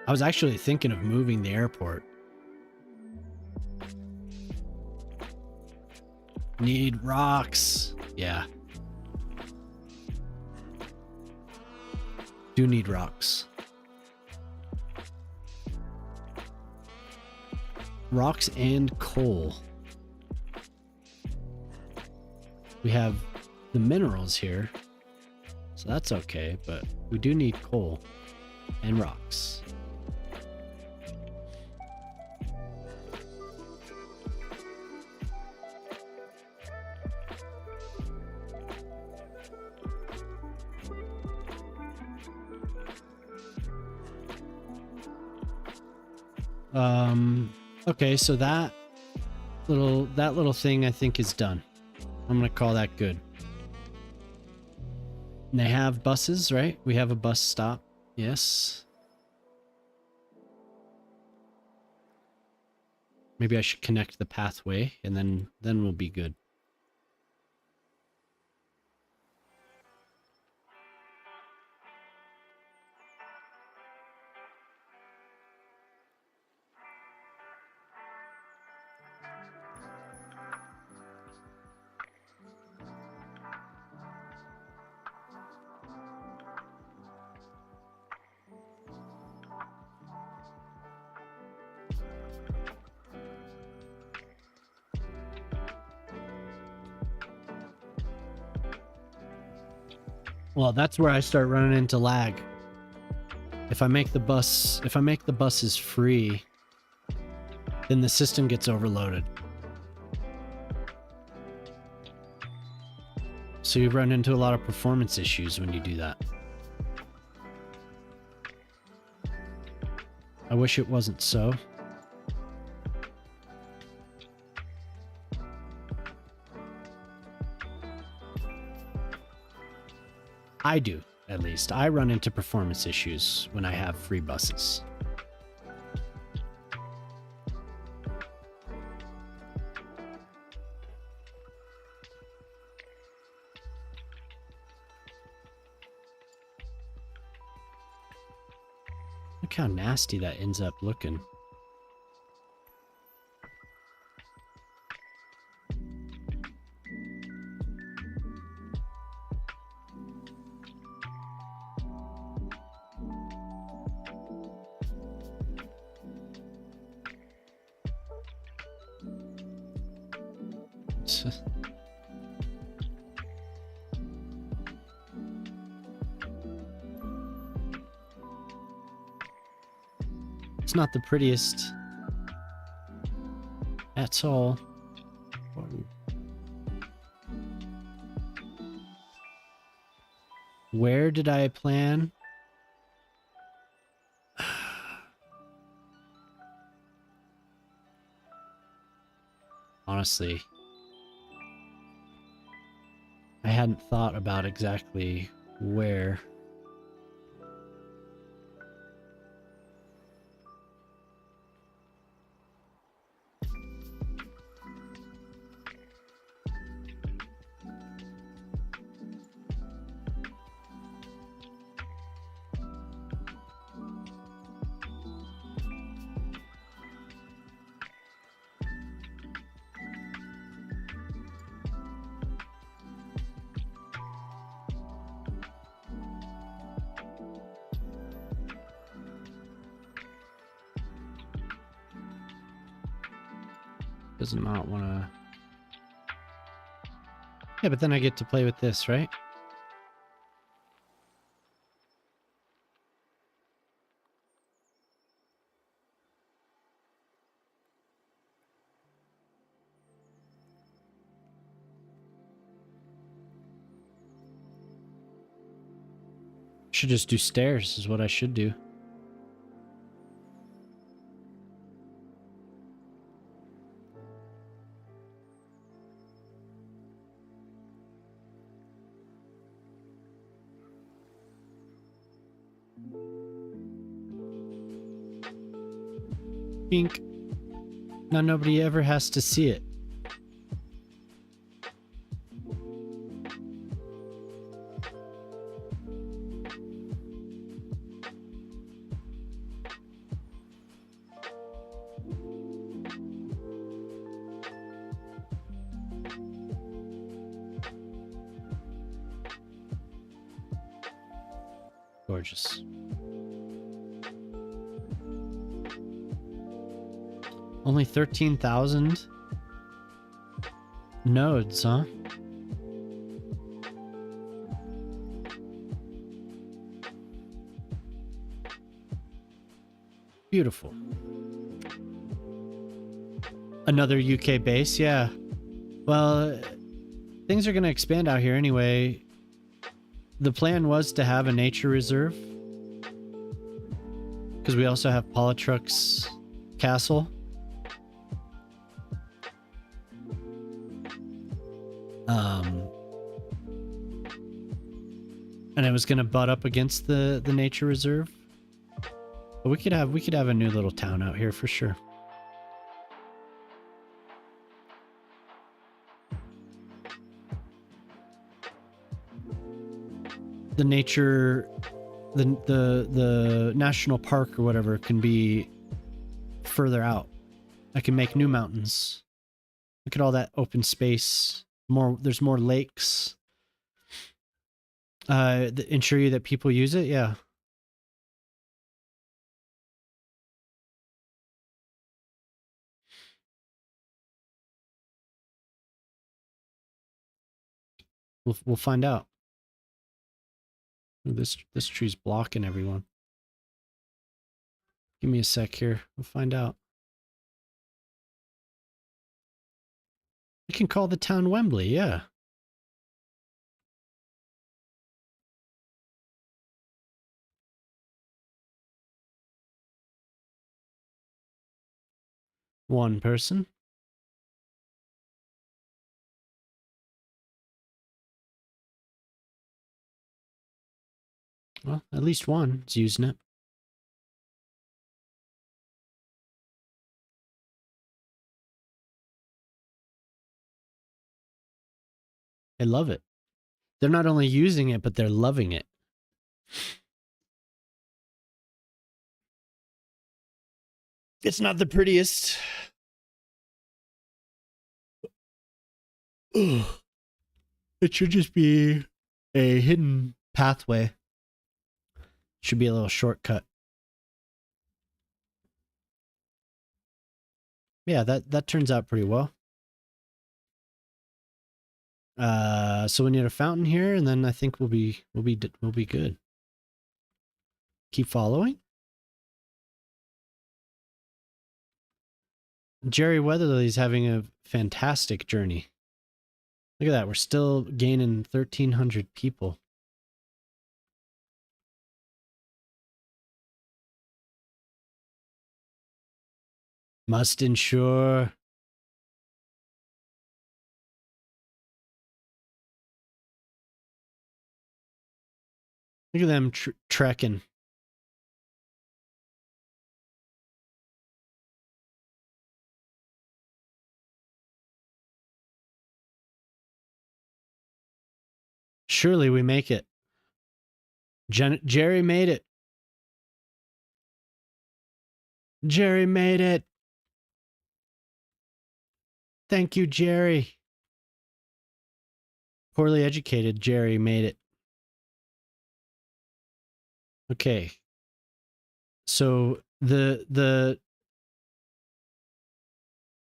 [SPEAKER 2] I was actually thinking of moving the airport. Need rocks. Yeah. Do need rocks. Rocks and coal. We have the minerals here, so that's okay, but we do need coal and rocks. Okay, so that little thing I think is done. I'm gonna call that good. And they have buses, right? We have a bus stop. Yes. Maybe I should connect the pathway and then we'll be good. Well, that's where I start running into lag. If I make the buses free, then the system gets overloaded. So you run into a lot of performance issues when you do that. I wish it wasn't so. I do, at least. I run into performance issues when I have free buses. Look how nasty that ends up looking. It's not the prettiest at all. Where did I plan? Honestly, I hadn't thought about exactly where. Does not want to... Yeah, but then I get to play with this, right? Should just do stairs is what I should do. Pink. Now nobody ever has to see it. Gorgeous. Only 13,000 nodes, huh? Beautiful. Another UK base, yeah. Well, things are going to expand out here anyway. The plan was to have a nature reserve, because we also have Politruck's castle. And it was going to butt up against the nature reserve. But we could have a new little town out here for sure. the nature, the national park or whatever can be further out. I can make new mountains. Look at all that open space. There's more lakes. Ensure you that people use it. Yeah. We'll find out. Ooh, this tree's blocking everyone. Give me a sec here. We'll find out. We can call the town Wembley. Yeah. One person. Well, at least one is using it. I love it. They're not only using it, but they're loving it. It's not the prettiest. Ugh. It should just be a hidden pathway. Should be a little shortcut. Yeah, that turns out pretty well. So we need a fountain here, and then I think we'll be good. Keep following. Jerry Weatherly's having a fantastic journey. Look at that. We're still gaining 1,300 people. Must ensure. Look at them trekking. Surely we make it. Jerry made it. Jerry made it. Thank you, Jerry. Poorly educated Jerry made it. Okay. So the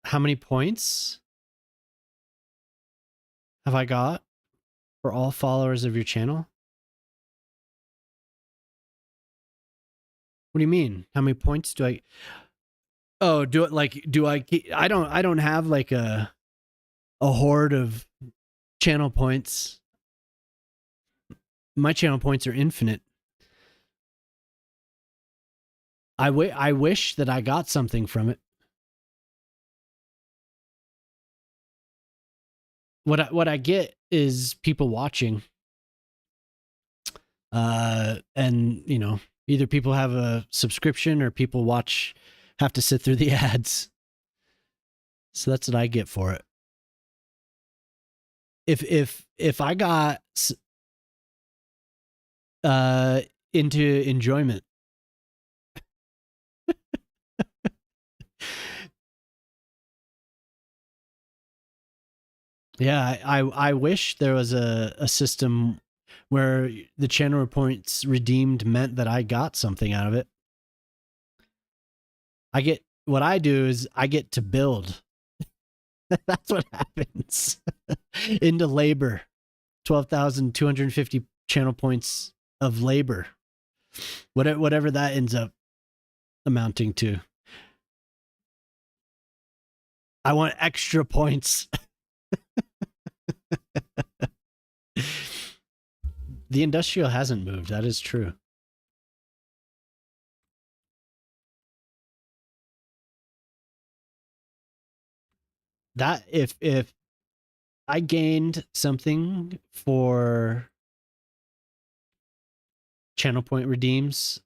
[SPEAKER 2] how many points have I got for all followers of your channel? What do you mean? How many points do I? Oh, do I? I don't have like a hoard of channel points. My channel points are infinite. I wish that I got something from it. What I get is people watching. And you know, either people have a subscription or people have to sit through the ads. So that's what I get for it. If I got into enjoyment, yeah, I wish there was a system where the channel points redeemed meant that I got something out of it. What I do is I get to build. That's what happens. Into labor. 12,250 channel points of labor. Whatever that ends up amounting to. I want extra points. The industrial hasn't moved. That is true. That if I gained something for channel point redeems,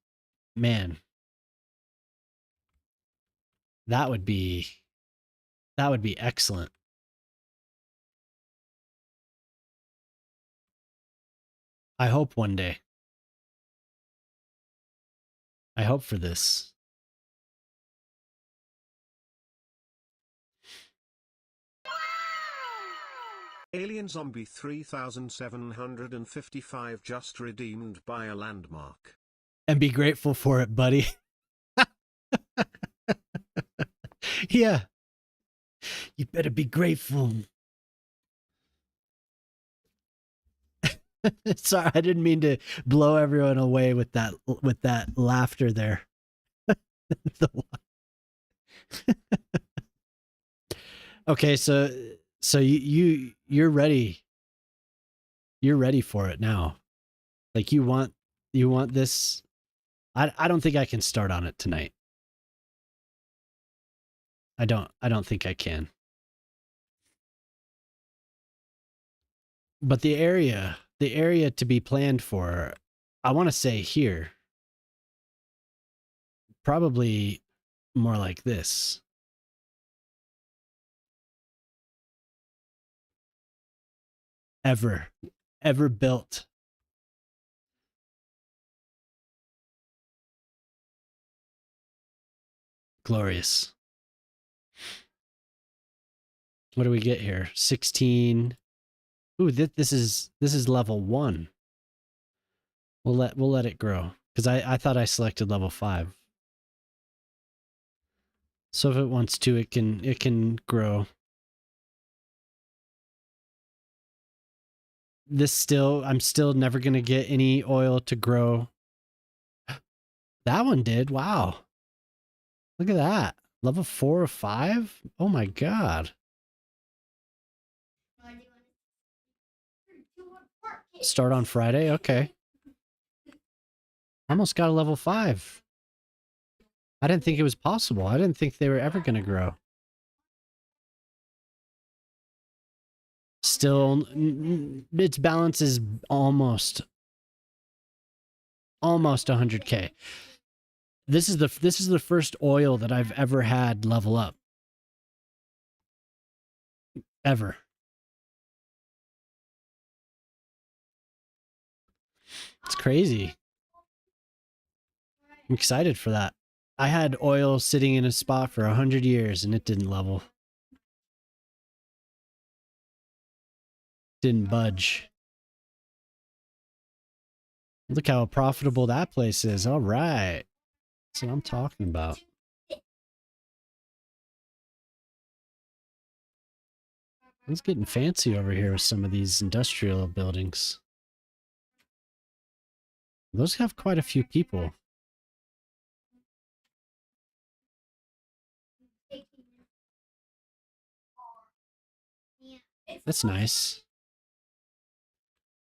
[SPEAKER 2] man, that would be excellent. I hope one day. I hope for this.
[SPEAKER 1] Alien Zombie 3755 just redeemed by a landmark.
[SPEAKER 2] And be grateful for it, buddy. Yeah. You better be grateful. Sorry, I didn't mean to blow everyone away with that laughter there. Okay, so you're ready. You're ready for it now. Like you want this. I don't think I can start on it tonight. I don't think I can. But the area to be planned for, I want to say here. Probably more like this. Ever built. Glorious. What do we get here? 16. Ooh, this is level 1. We'll let it grow because I thought I selected level 5. So if it wants to, it can grow. I'm still never gonna get any oil to grow. That one did. Wow. Look at that. Level 4 or 5? Oh my god. Start on Friday? Okay. Almost got a level 5. I didn't think it was possible. I didn't think they were ever going to grow. Still, its balance is almost 100k. This is the first oil that I've ever had level up. Ever. It's crazy. I'm excited for that. I had oil sitting in a spot for 100 years and it didn't level. Didn't budge. Look how profitable that place is. All right. That's what I'm talking about. It's getting fancy over here with some of these industrial buildings. Those have quite a few people. That's nice.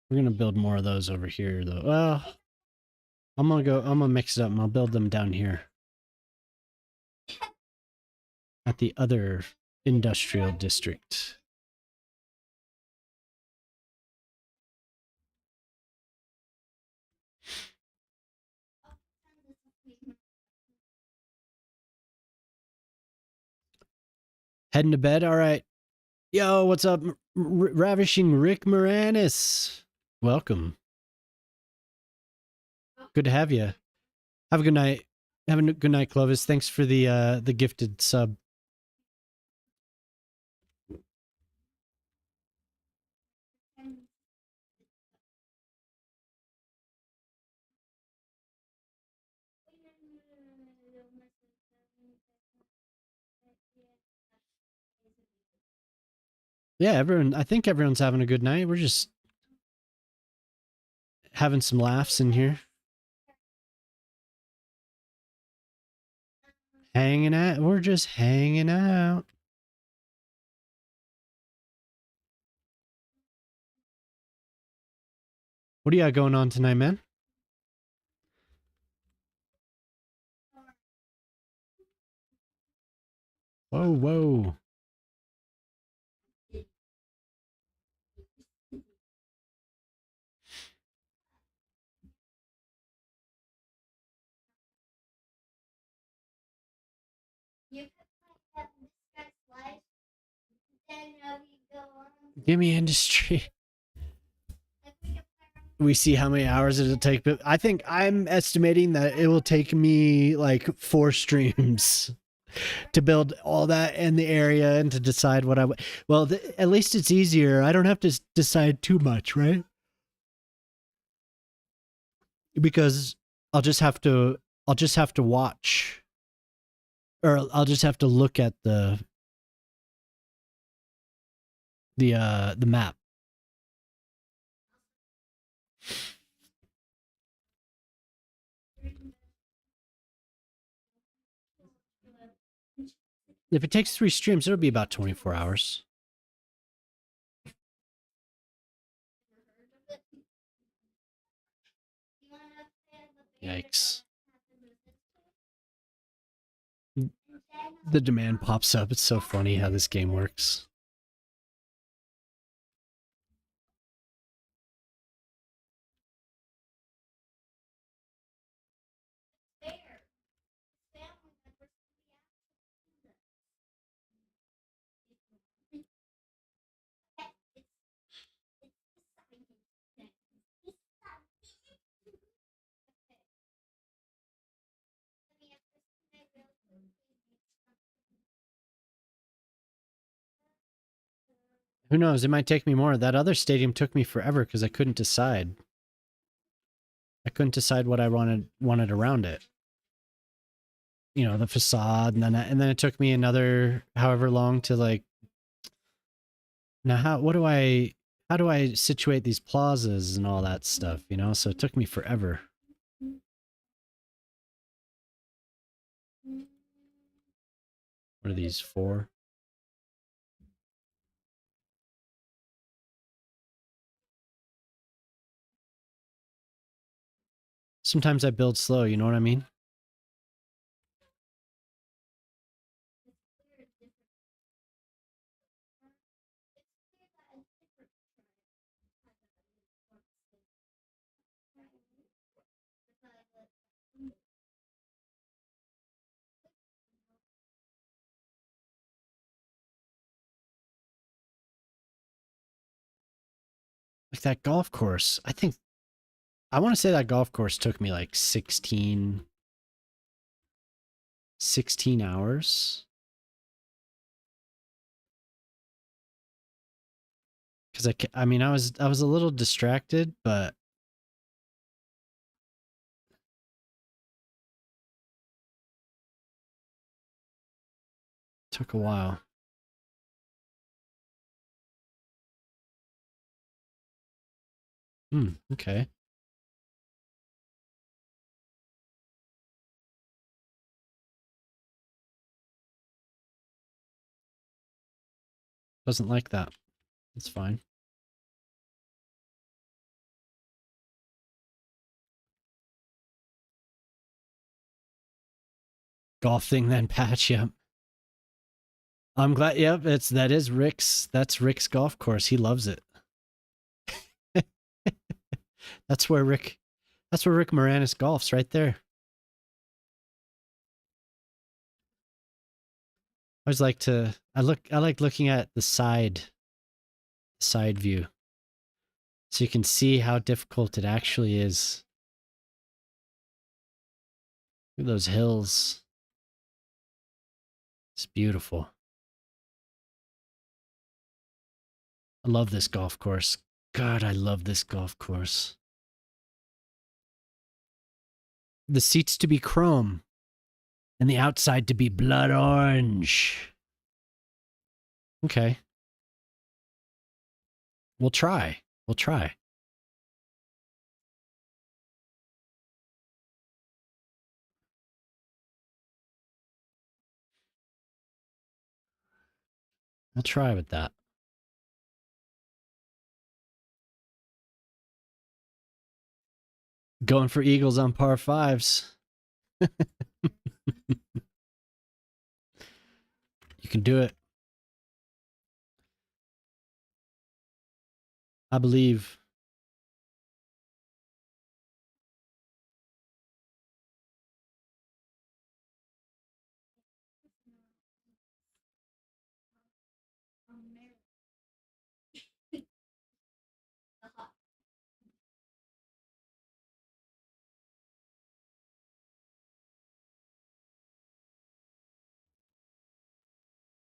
[SPEAKER 2] We're gonna build more of those over here though. Well, I'm gonna mix it up and I'll build them down here. At the other industrial district. Heading to bed? All right. Yo, what's up? Ravishing Rick Moranis. Welcome. Good to have you. Have a good night. Have a good night, Clovis. Thanks for the gifted sub. Yeah, I think everyone's having a good night. We're just having some laughs in here. We're just hanging out. What do you got going on tonight, man? Whoa, whoa. Give me industry. we see how many hours it'll take. But I think I'm estimating that it will take me like 4 streams to build all that in the area and to decide what well, at least it's easier. I don't have to decide too much, right? Because I'll just have to watch, or I'll just have to look at the map. If it takes 3 streams, it'll be about 24 hours. Yikes. The demand pops up. It's so funny how this game works. Who knows? It might take me more. That other stadium took me forever because I couldn't decide. I couldn't decide what I wanted around it. You know, the facade, and then it took me another however long to like. Now, how do I situate these plazas and all that stuff? You know, so it took me forever. What are these for? Sometimes I build slow. You know what I mean? Like that golf course. I want to say that golf course took me like 16 hours. Because I mean, I was a little distracted, but it took a while. Okay. Doesn't like that. It's fine. Golf thing then patch, yep. I'm glad, yep, that's Rick's golf course. He loves it. That's where Rick Moranis golfs, right there. I like looking at the side view. So you can see how difficult it actually is. Look at those hills. It's beautiful. I love this golf course. God, I love this golf course. The seats to be chrome and the outside to be blood orange. Okay. We'll try. We'll try. We'll try with that. Going for eagles on par fives. You can do it. I believe.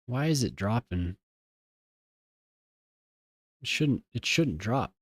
[SPEAKER 2] Why is it dropping? It shouldn't drop.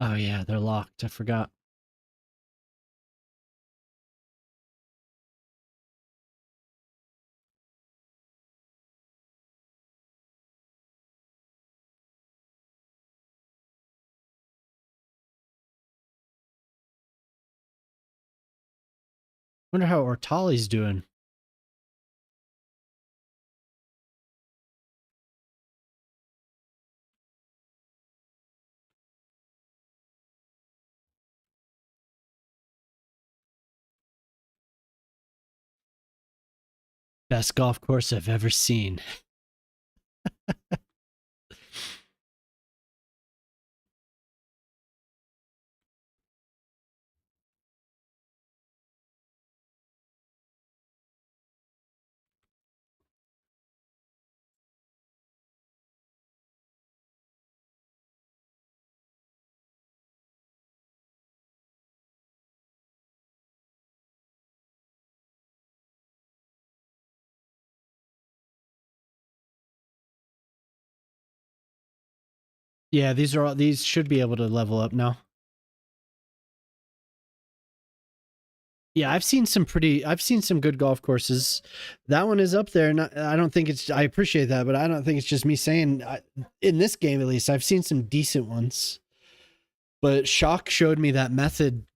[SPEAKER 2] Oh yeah, they're locked. I forgot. Wonder how Ortali's doing. Best golf course I've ever seen. Yeah, these should be able to level up now. Yeah, I've seen some good golf courses. That one is up there, and I don't think it's. I appreciate that, but I don't think it's just me saying. In this game, at least, I've seen some decent ones. But Shock showed me that method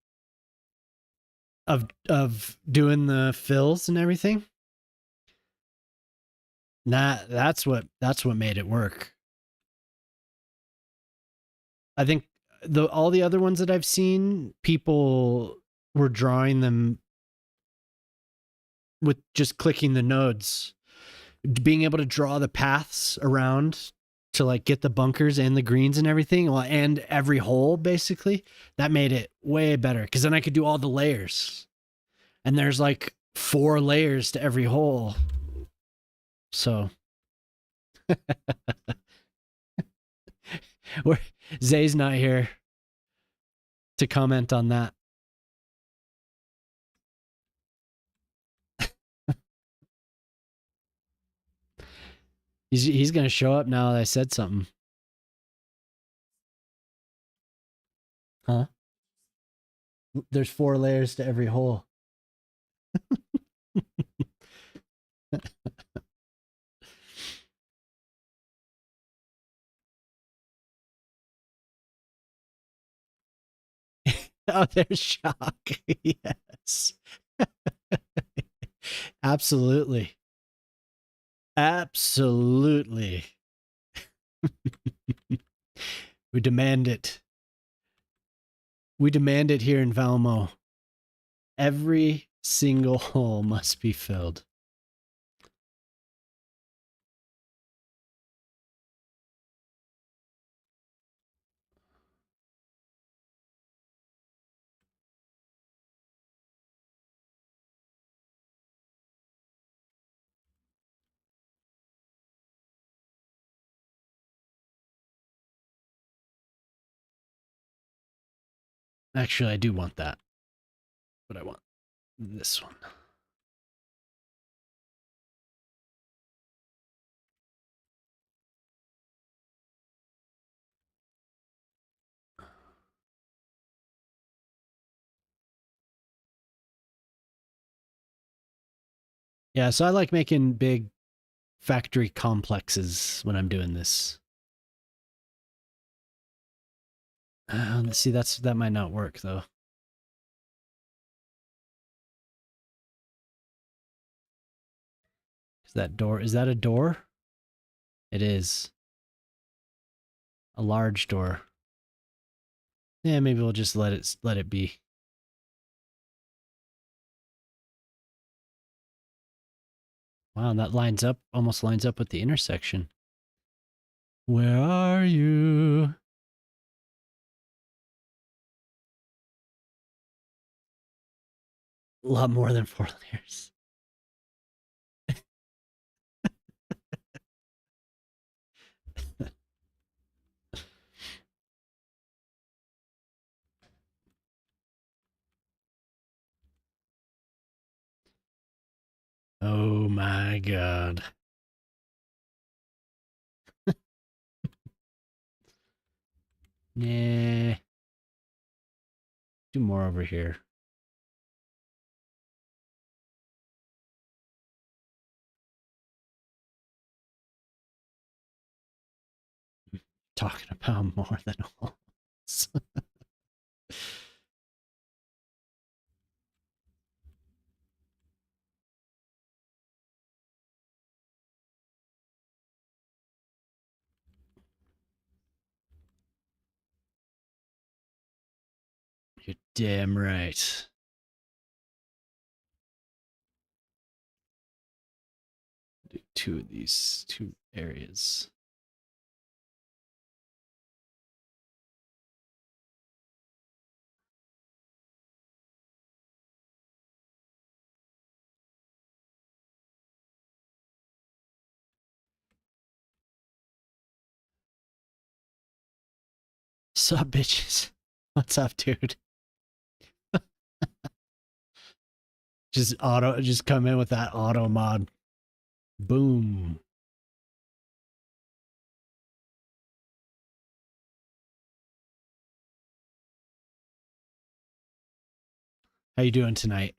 [SPEAKER 2] of doing the fills and everything. That's what made it work. I think all the other ones that I've seen, people were drawing them with just clicking the nodes, being able to draw the paths around to like get the bunkers and the greens and everything, and every hole basically. That made it way better because then I could do all the layers, and there's like 4 layers to every hole. So Zay's not here to comment on that. He's gonna show up now that I said something. Huh? There's 4 layers to every hole. Oh, there's Shock. Yes. Absolutely. Absolutely. We demand it. We demand it here in Valmo. Every single hole must be filled. Actually, I do want that. But I want this one. Yeah, so I like making big factory complexes when I'm doing this. Let's see, that might not work though. Is that a door? It is. A large door. Yeah, maybe we'll just let it be. Wow, that lines up, almost lines up with the intersection. Where are you? A lot more than 4 layers. Oh my god. Nah. Do more over here. Talking about more than walls. You're damn right. Do 2 of these 2 areas. Sup, bitches? What's up, dude? Just come in with that auto mod. Boom. How you doing tonight?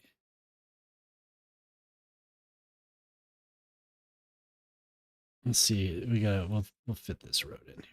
[SPEAKER 2] Let's see. We'll fit this road in here.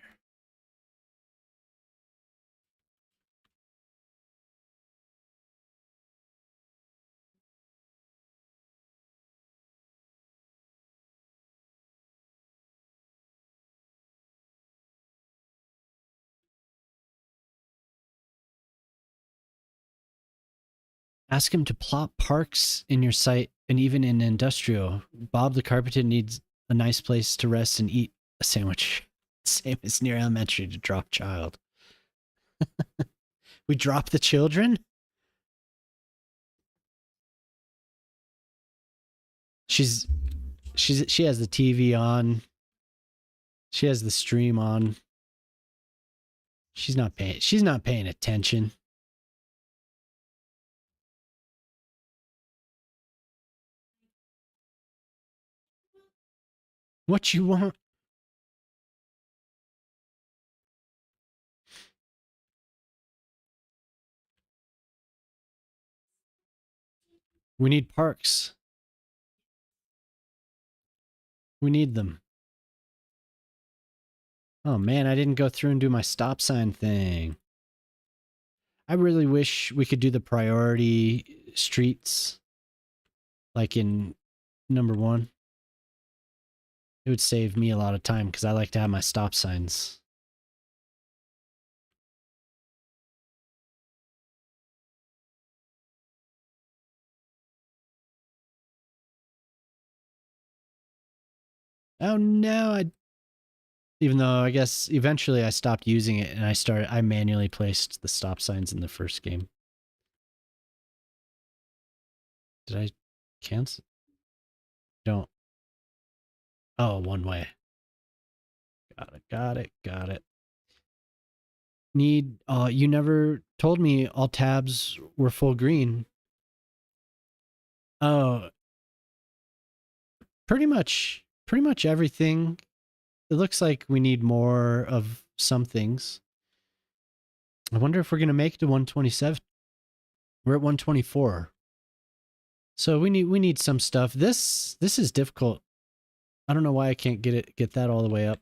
[SPEAKER 2] Ask him to plot parks in your site and even in industrial. Bob the carpenter needs a nice place to rest and eat a sandwich. Same as near elementary to drop child. We drop the children? She has the TV on. She has the stream on. She's not paying attention. What you want? We need parks. We need them. Oh man, I didn't go through and do my stop sign thing. I really wish we could do the priority streets like in number 1. It would save me a lot of time because I like to have my stop signs. Oh no, even though I guess eventually I stopped using it and I manually placed the stop signs in the first game. Did I cancel? Don't. Oh, one way. Got it. You never told me all tabs were full green. Oh, pretty much everything. It looks like we need more of some things. I wonder if we're going to make it to 127. We're at 124. So we need some stuff. This is difficult. I don't know why I can't get that all the way up.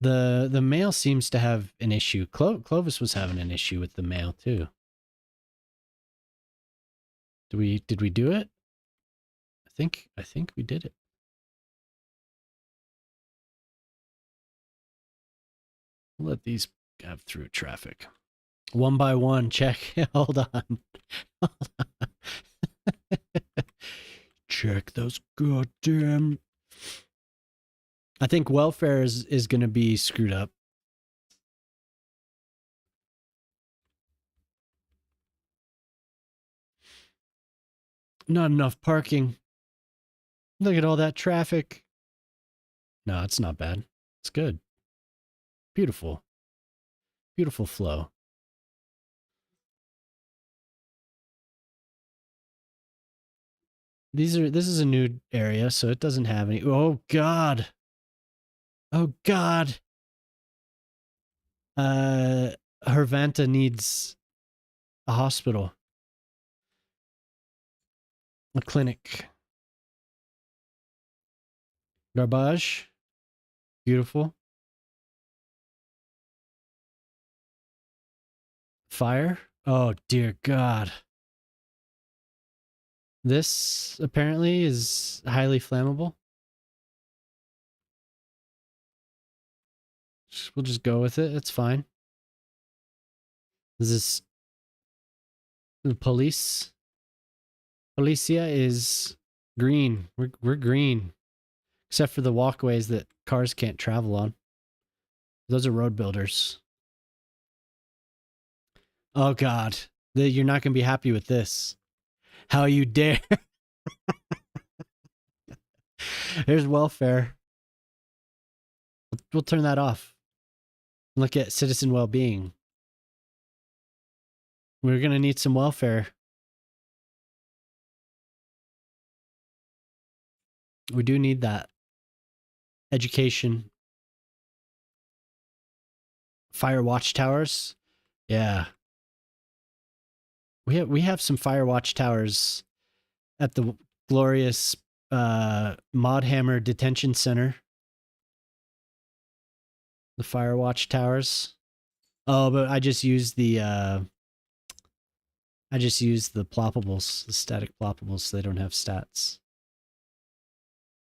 [SPEAKER 2] The mail seems to have an issue. Clovis was having an issue with the mail too. Did we do it? I think we did it. We'll let these have through traffic. One by one, check. Hold on. Check those goddamn. I think welfare is going to be screwed up. Not enough parking. Look at all that traffic. No, it's not bad. It's good. Beautiful. Beautiful flow. This is a new area, so it doesn't have any. Oh God. Oh God. Hervanta needs a hospital. A clinic. Garbage. Beautiful. Fire. Oh dear God. This apparently is highly flammable. We'll just go with it. It's fine. Is this the police? Policia is green. We're green. Except for the walkways that cars can't travel on. Those are road builders. Oh God. You're not going to be happy with this. How you dare. There's welfare. We'll turn that off. Look at citizen well-being. We're going to need some welfare. We do need that. Education. Fire watchtowers. Yeah. We have some fire watchtowers at the glorious Modhammer Detention Center. The fire watchtowers. Oh, but I just used the ploppables, the static ploppables, so they don't have stats.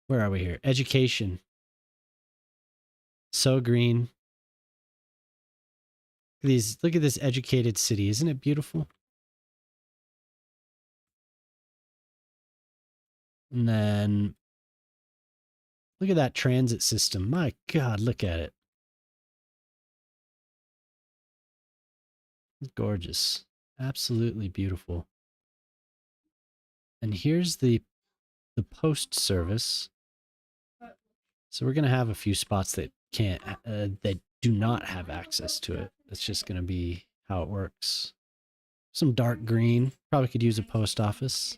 [SPEAKER 2] Where are we here? Education. So green. Look at this educated city. Isn't it beautiful? And then look at that transit system. My God, look at it. Gorgeous. Absolutely beautiful. And here's the post service. So we're going to have a few spots that that do not have access to it. That's just going to be how it works. Some dark green. Probably could use a post office.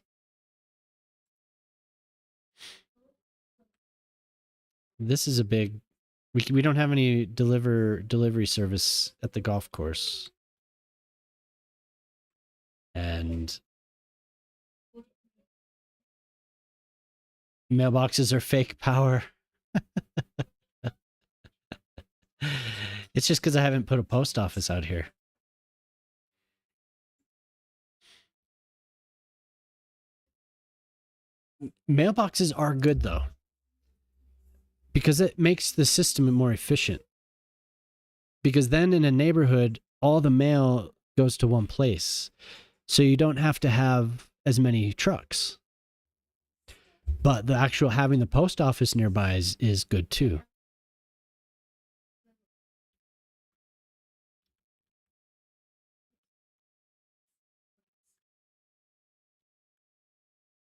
[SPEAKER 2] This is a big. We don't have any delivery service at the golf course. And mailboxes are fake power. It's just because I haven't put a post office out here. Mailboxes are good though, because it makes the system more efficient. Because then in a neighborhood, all the mail goes to one place. So you don't have to have as many trucks. But the actual having the post office nearby is good too.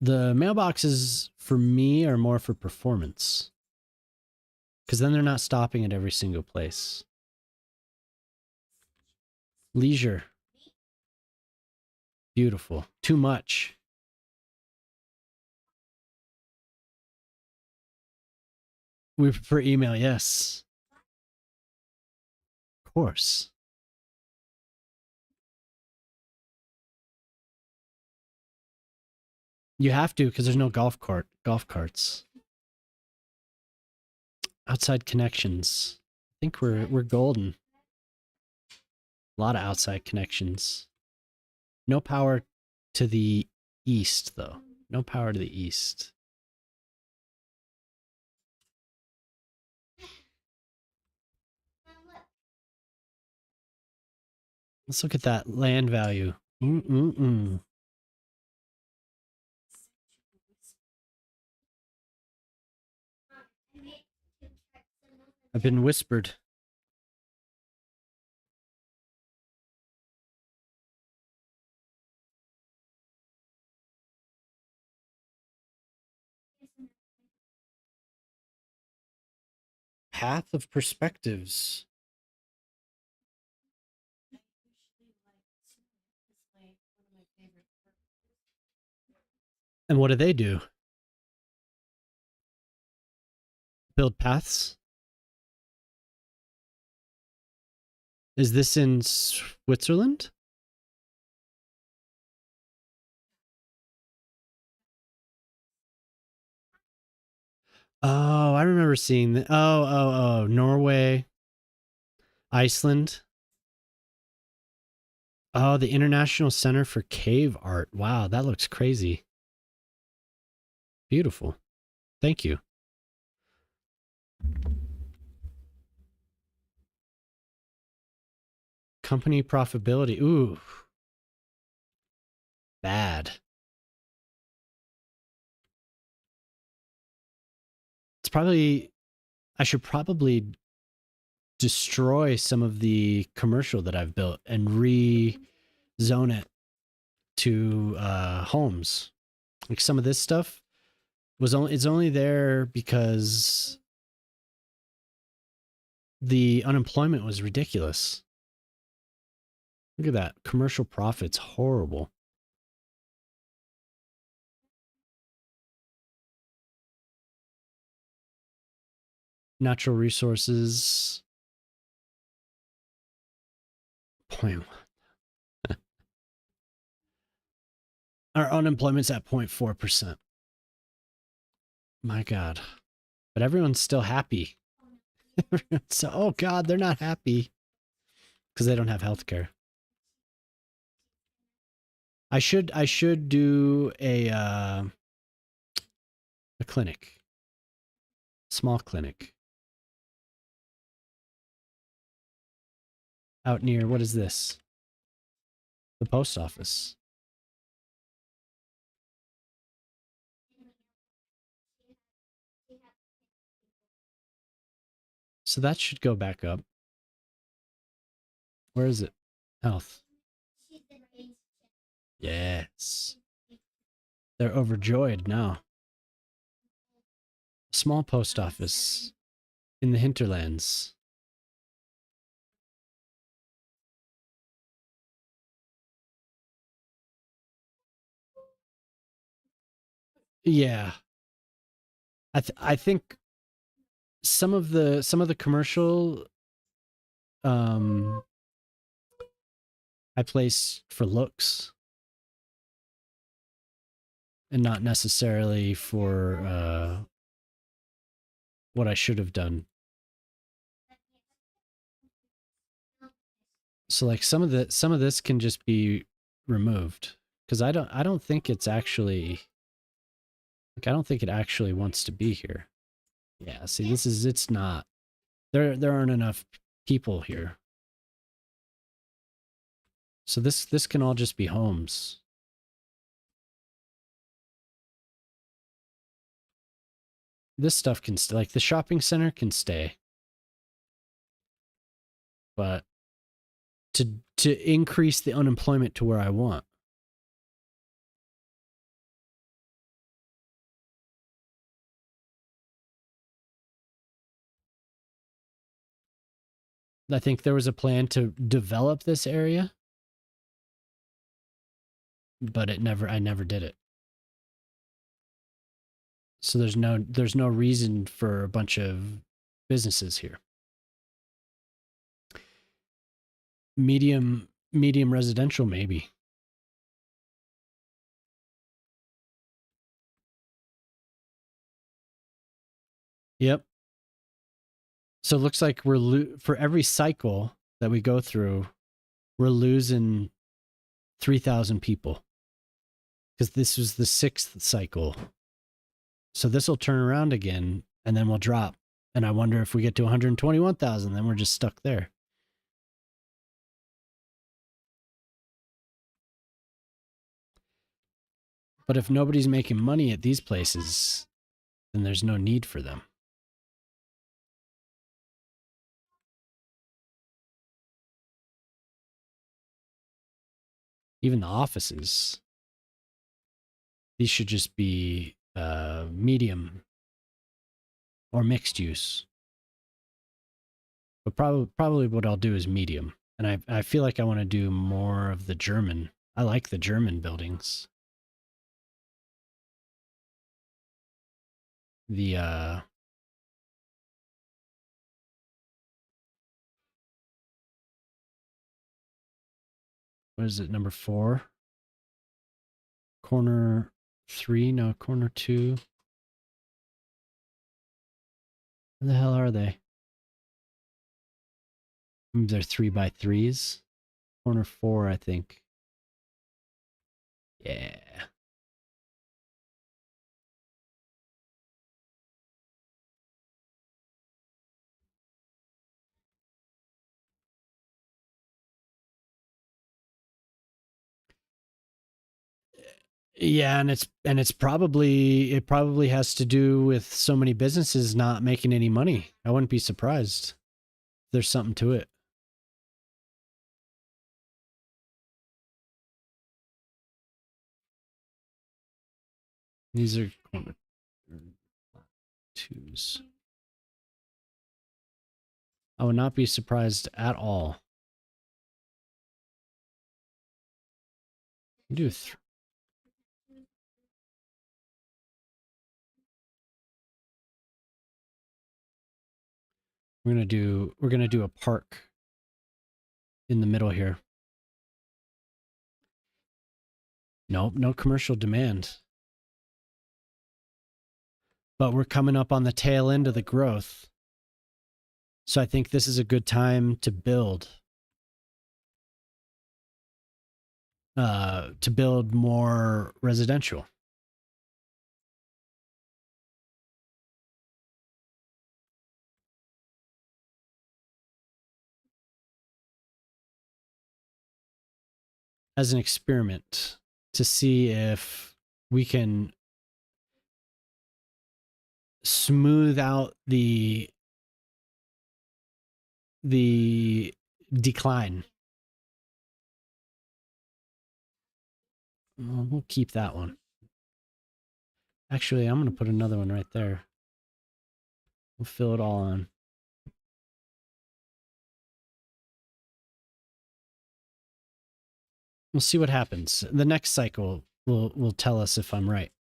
[SPEAKER 2] The mailboxes for me are more for performance. Because then they're not stopping at every single place. Leisure. Beautiful. Too much. We prefer email, yes. Of course. You have to, because there's no golf carts. Outside connections. I think we're golden. A lot of outside connections. No power to the east, though. No power to the east. Let's look at that land value. Mm-mm-mm. I've been whispered. Path of Perspectives. And what do they do? Build paths? Is this in Switzerland? Oh, I remember seeing that. Oh, Norway, Iceland. Oh, the International Center for Cave Art. Wow, that looks crazy. Beautiful. Thank you. Company profitability. Ooh. Bad. It's probably, I should probably destroy some of the commercial that I've built and rezone it to homes. Like some of this stuff it's only there because the unemployment was ridiculous. Look at that. Commercial profits horrible. Natural resources. Point. Our unemployment's at 0.4%. My God. But everyone's still happy. So, oh God, they're not happy because they don't have healthcare. I should do a clinic. Small clinic. Out near, what is this? The post office. So that should go back up. Where is it? Health. Yes. They're overjoyed now. Small post office in the hinterlands. Yeah. I think some of the commercial I place for looks and not necessarily for what I should have done. So like some of this can just be removed because I don't think it's actually like I don't think it actually wants to be here. Yeah, see it's not. There aren't enough people here. So this can all just be homes. This stuff can like the shopping center can stay. But to increase the unemployment to where I want. I think there was a plan to develop this area, but I never did it. So there's no reason for a bunch of businesses here. Medium residential maybe. Yep. So it looks like for every cycle that we go through, we're losing 3,000 people because this was the 6th cycle. So this will turn around again and then we'll drop. And I wonder if we get to 121,000, then we're just stuck there. But if nobody's making money at these places, then there's no need for them. Even the offices. These should just be medium or mixed use. But probably what I'll do is medium. And I feel like I want to do more of the German. I like the German buildings. The what is it, number 4? Corner 3? No, corner 2. Where the hell are they? Maybe they're 3x3s. Corner 4, I think. Yeah. Yeah, and it's probably it probably has to do with so many businesses not making any money. I wouldn't be surprised. There's something to it. These are corner 2s. I would not be surprised at all. Do we're gonna do a park in the middle here. Nope, no commercial demand. But we're coming up on the tail end of the growth. So I think this is a good time to build. To build more residential. As an experiment to see if we can smooth out the decline. Well, we'll keep that one. Actually, I'm going to put another one right there. We'll fill it all on. We'll see what happens. The next cycle will tell us if I'm right.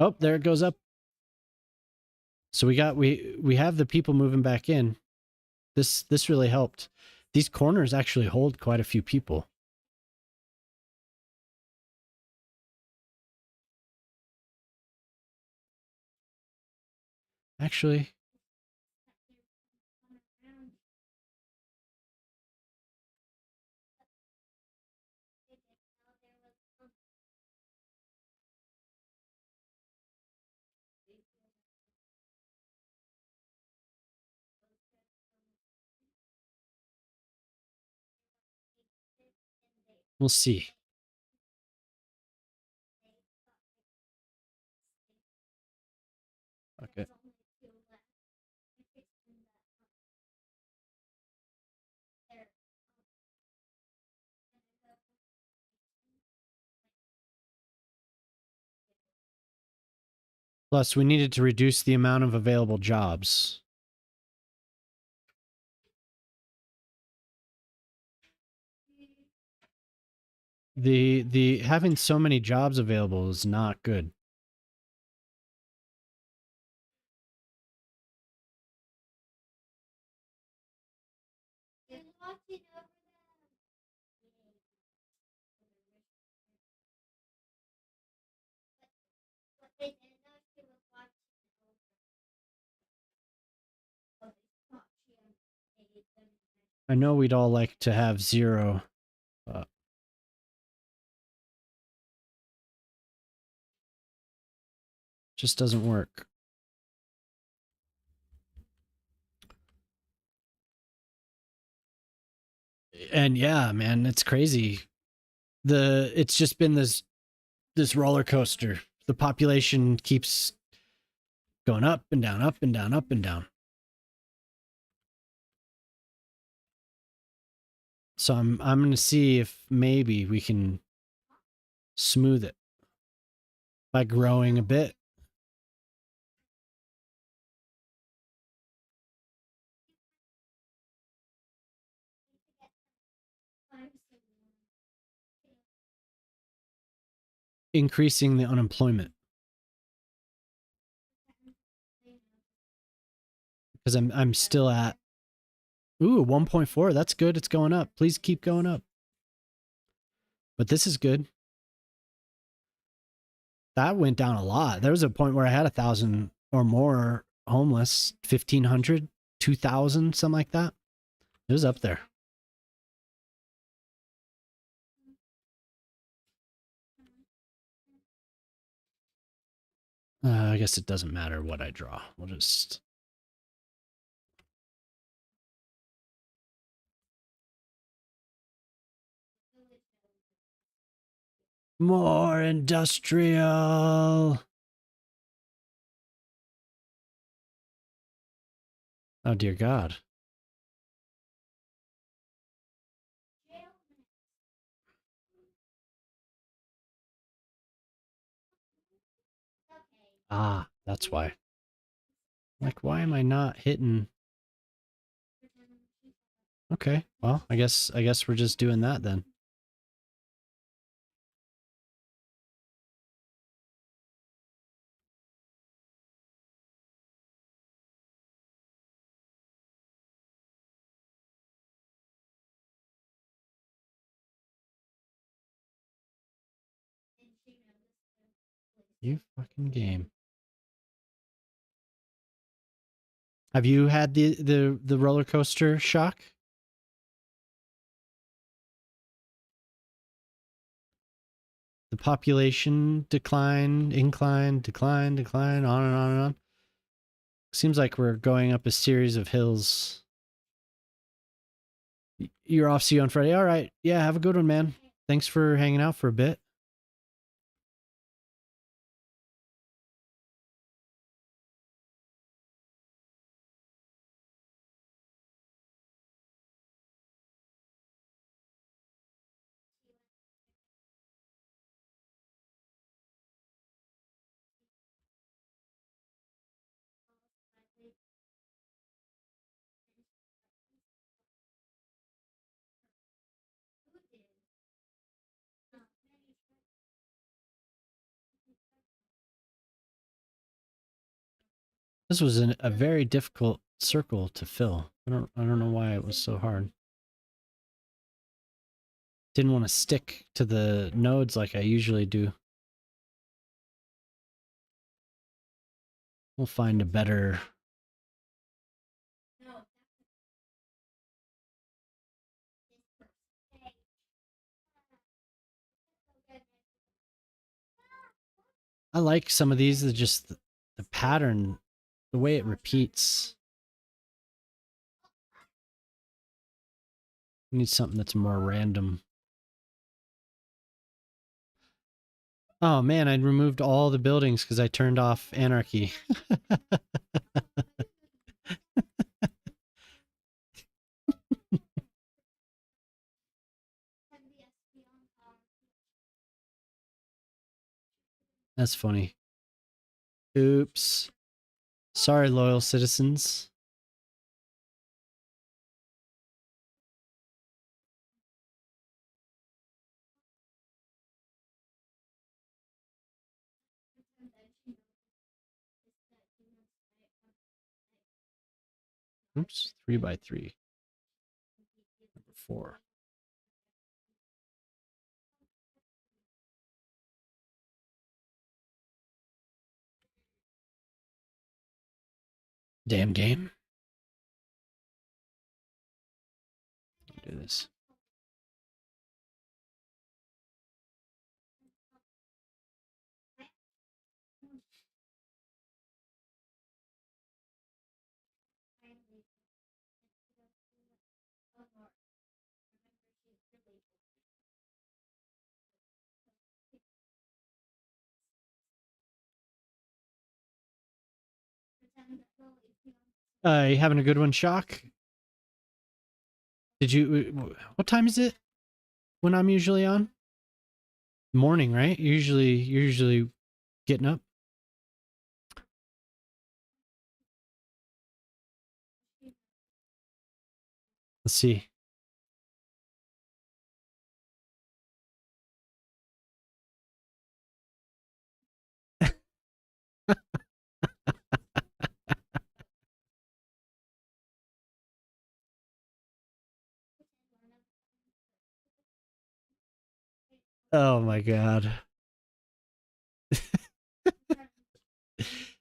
[SPEAKER 2] Oh, there it goes up. So we have the people moving back in. This really helped. These corners actually hold quite a few people. Actually, we'll see. Okay. Plus, we needed to reduce the amount of available jobs. The having so many jobs available is not good. I know we'd all like to have 0. Just doesn't work. And yeah, man, it's crazy. It's just been this roller coaster. The population keeps going up and down, up and down, up and down. So I'm going to see if maybe we can smooth it by growing a bit. Increasing the unemployment. Because I'm still at 1.4. That's good. It's going up. Please keep going up. But this is good. That went down a lot. There was a point where I had 1,000 or more homeless, 1,500, 2,000, something like that. It was up there. I guess it doesn't matter what I draw. We'll just... More industrial. Oh, dear God. Ah, that's why. Like, why am I not hitting? Okay, well, I guess we're just doing that then. You fucking game. Have you had the roller coaster shock? The population decline, incline, decline, decline, on and on and on. Seems like we're going up a series of hills. You're off, see you on Friday. All right. Yeah, have a good one, man. Thanks for hanging out for a bit. This was a very difficult circle to fill. I don't know why it was so hard. Didn't want to stick to the nodes like I usually do. We'll find a better... I like some of these, just the pattern, the way it repeats. I need something that's more random. Oh man, I removed all the buildings because I turned off anarchy. That's funny. Oops. Sorry, loyal citizens. Oops, 3x3. Number 4. Damn game. Do this. You having a good one, Shock? Did you? What time is it when I'm usually on? Morning, right? Usually getting up. Let's see. Oh my god.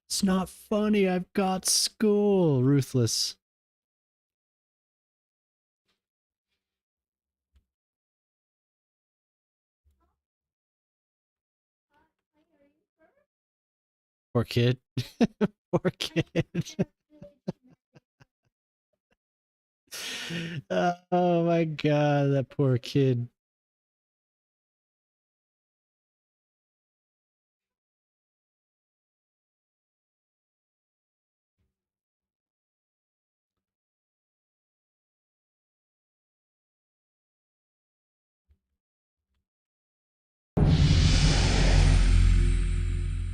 [SPEAKER 2] It's not funny. I've got school. Ruthless. Poor kid. Poor kid. Oh my god, that poor kid.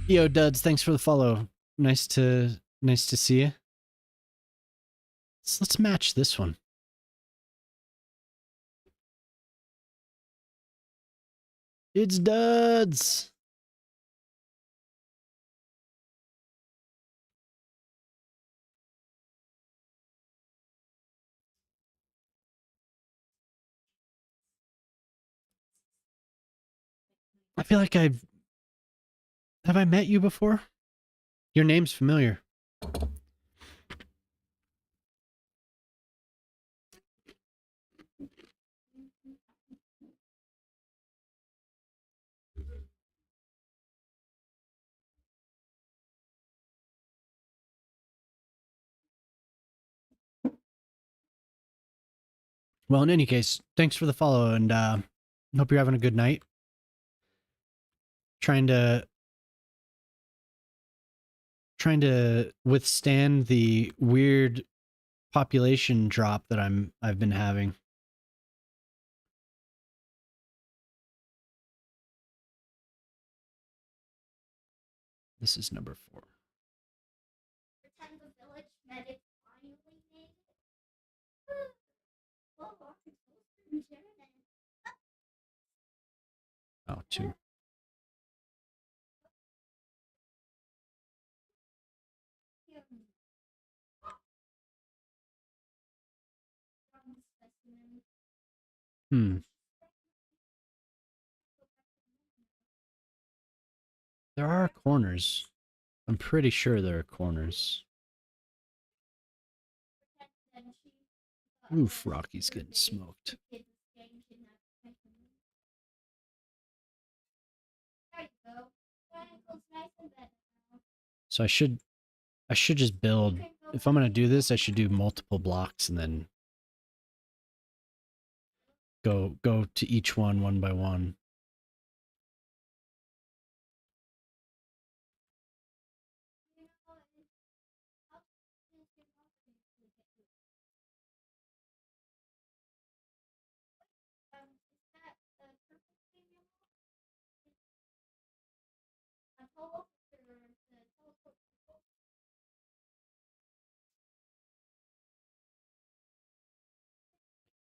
[SPEAKER 2] Yo, Duds, thanks for the follow. Nice to see you. Let's match this one. It's Duds. I feel like have I met you before? Your name's familiar. Well, in any case, thanks for the follow, and hope you're having a good night. Trying to withstand the weird population drop that I've been having. This is number 4. Oh, 2. There are corners. I'm pretty sure there are corners. Oof, Rocky's getting smoked. So I should just build. If I'm gonna do this, I should do multiple blocks and then go to each one by one.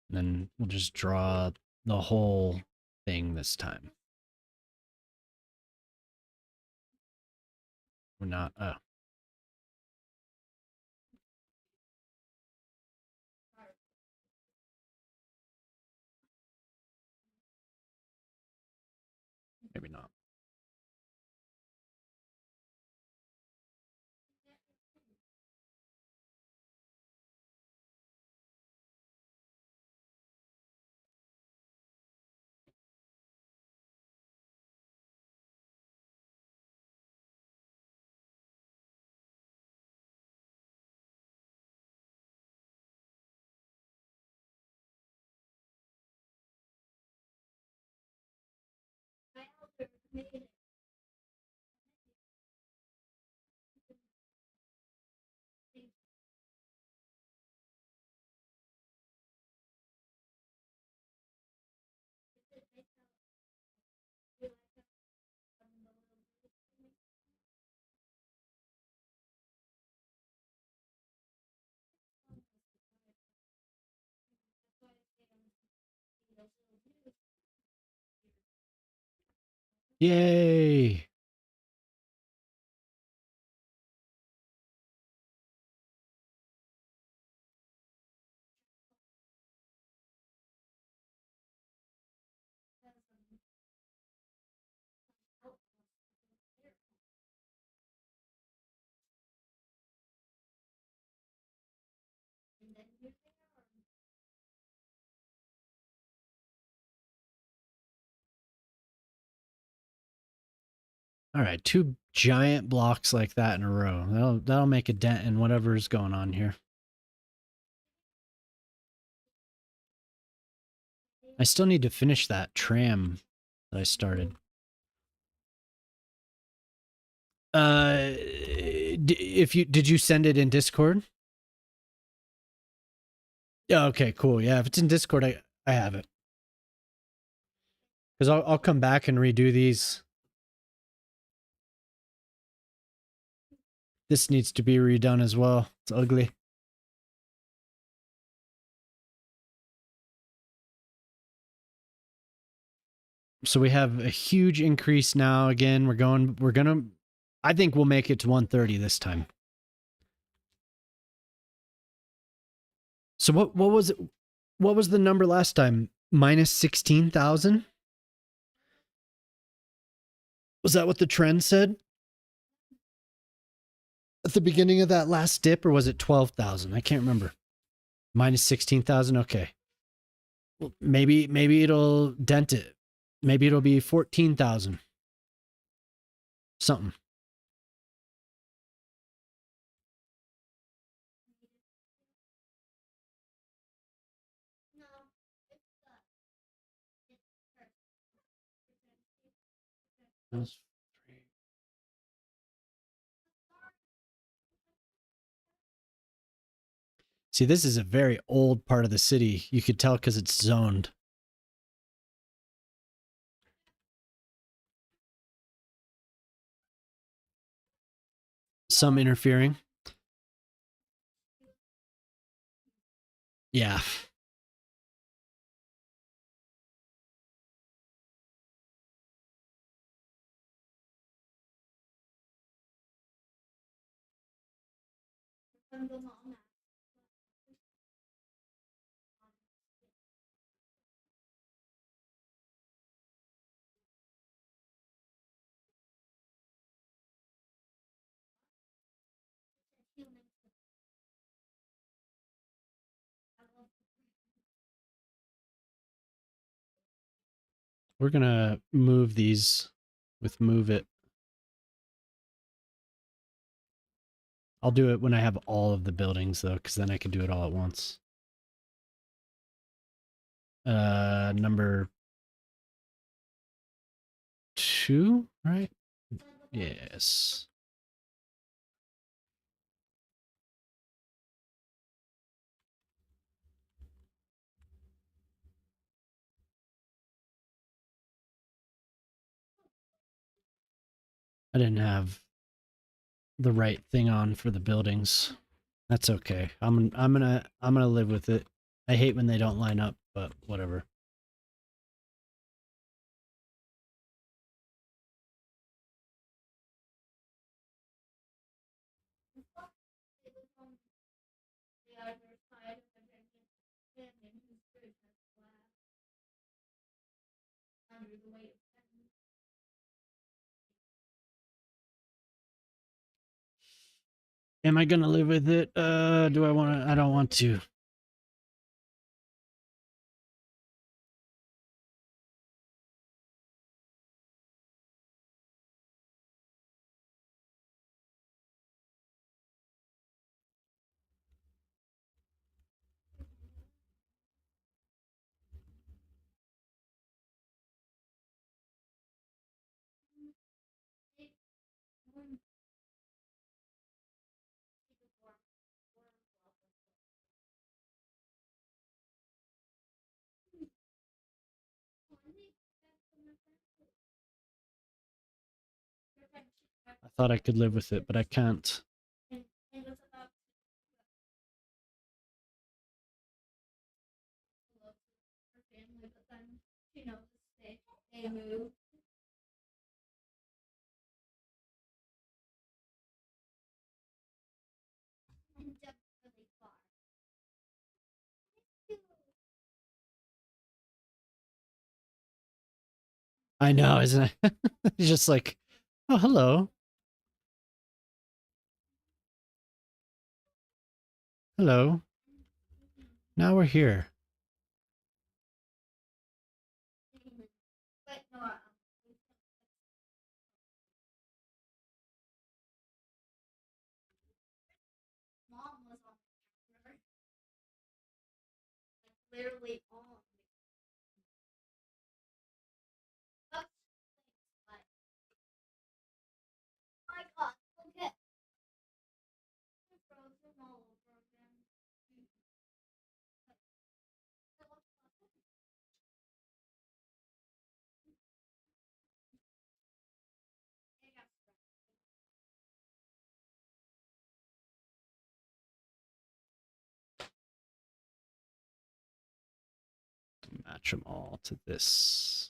[SPEAKER 2] And then we'll just draw the whole thing this time. We're not. Maybe not. Yay! All right, two giant blocks like that in a row. That'll make a dent in whatever's going on here. I still need to finish that tram that I started. If you did you send it in Discord? Yeah, okay, cool. Yeah, if it's in Discord, I have it. Because I'll come back and redo these. This needs to be redone as well. It's ugly. So we have a huge increase now. Again, I think we'll make it to 130 this time. So what was it? What was the number last time? Minus 16,000? Was that what the trend said? At the beginning of that last dip, or was it 12,000? I can't remember. Minus 16,000? Okay. Well, maybe it'll dent it. Maybe it'll be 14,000. Something. See, this is a very old part of the city. You could tell because it's zoned. Some interfering. Yeah. We're going to move these with move it. I'll do it when I have all of the buildings though, because then I can do it all at once. Number 2, right? Yes. I didn't have the right thing on for the buildings. That's okay. I'm gonna live with it. I hate when they don't line up, but whatever. Am I gonna live with it? Do I want to? I don't want to. I thought I could live with it, but I can't. I know, isn't it? He's just like, oh, hello. Hello. Now we're here. Match them all to this.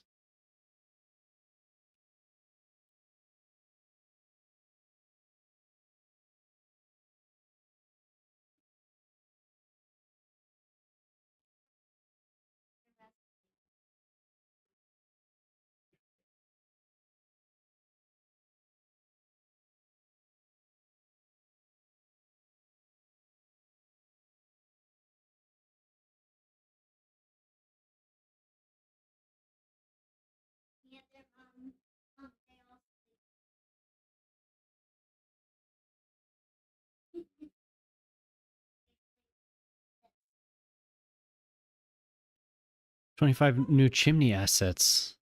[SPEAKER 2] $25 new chimney assets.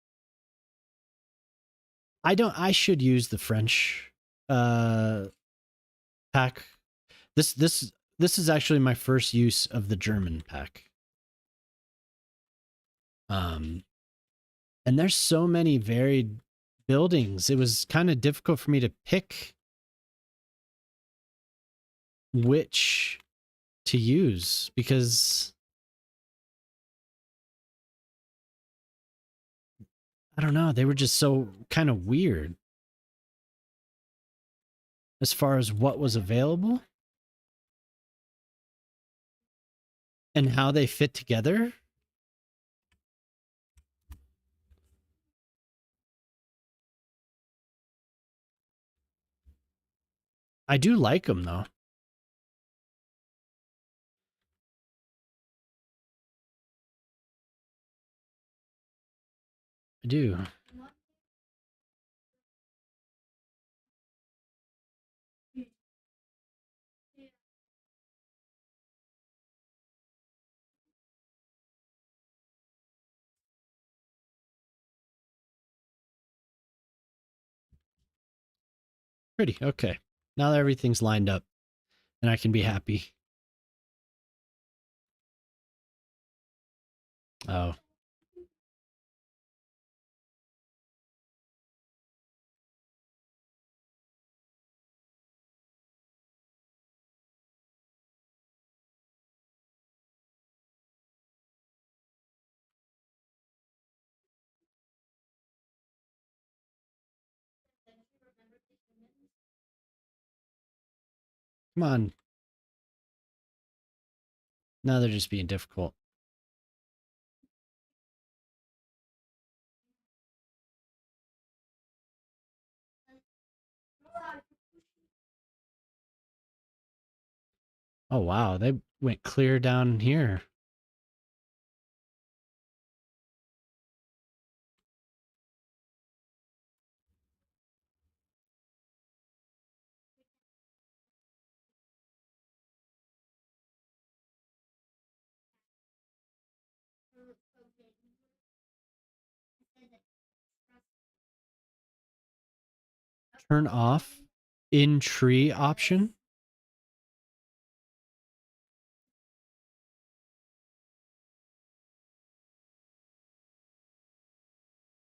[SPEAKER 2] I should use the French uh pack. This is actually my first use of the German pack. And there's so many varied buildings. It was kind of difficult for me to pick which to use because I don't know, they were just so kind of weird as far as what was available and how they fit together. I do like them though. I do. Pretty. Okay. Now that everything's lined up and I can be happy. Oh, come on. Now they're just being difficult. Oh, wow. They went clear down here. Turn off in tree option.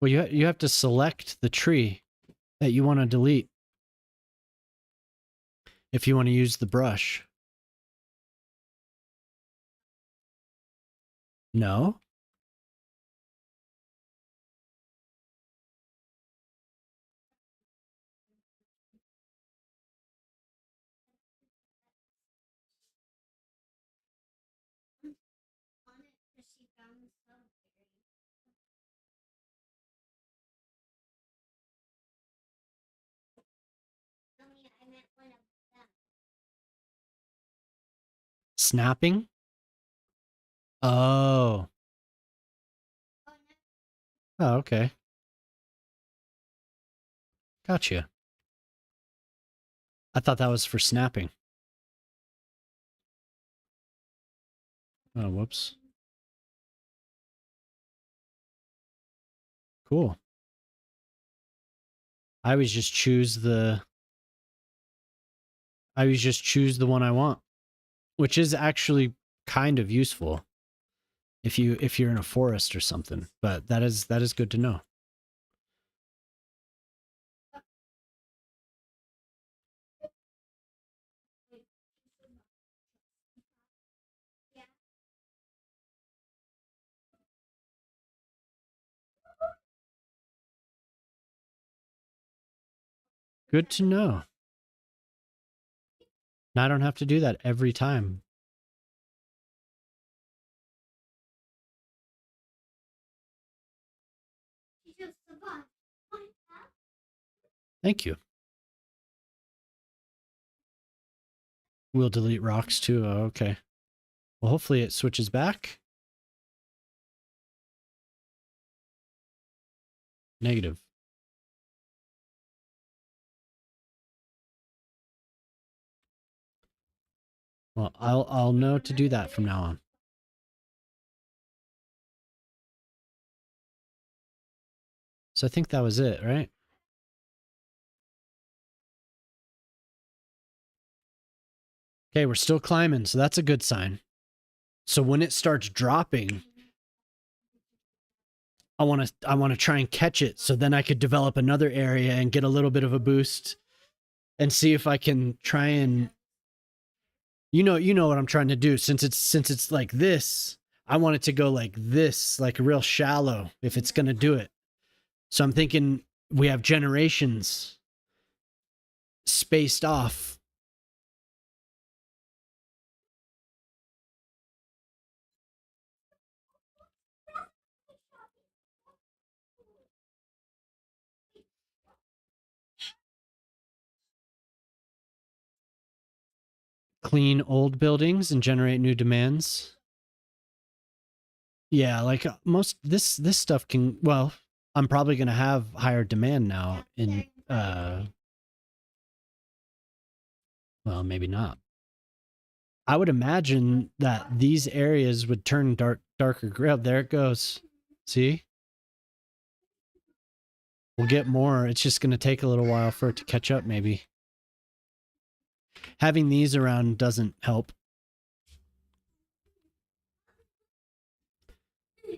[SPEAKER 2] Well, you have to select the tree that you want to delete if you want to use the brush. No? Snapping? Oh. Oh, okay. Gotcha. I thought that was for snapping. Oh, whoops. Cool. I always just choose the one I want, which is actually kind of useful if you're in a forest or something. But that is good to know. Good to know. Now I don't have to do that every time. Thank you. We'll delete rocks too. Oh, okay. Well, hopefully it switches back. Negative. Well, I'll know to do that from now on. So I think that was it, right? Okay, we're still climbing, so that's a good sign. So when it starts dropping, I want to try and catch it so then I could develop another area and get a little bit of a boost and see if I can try and you know what I'm trying to do since it's like this. I want it to go like this, like real shallow if it's going to do it. So I'm thinking we have generations spaced off. Clean old buildings and generate new demands. Yeah, like most this stuff can, well, I'm probably going to have higher demand now in well, maybe not. I would imagine that these areas would turn darker gray. Oh, there it goes. See? We'll get more. It's just going to take a little while for it to catch up maybe. Having these around doesn't help.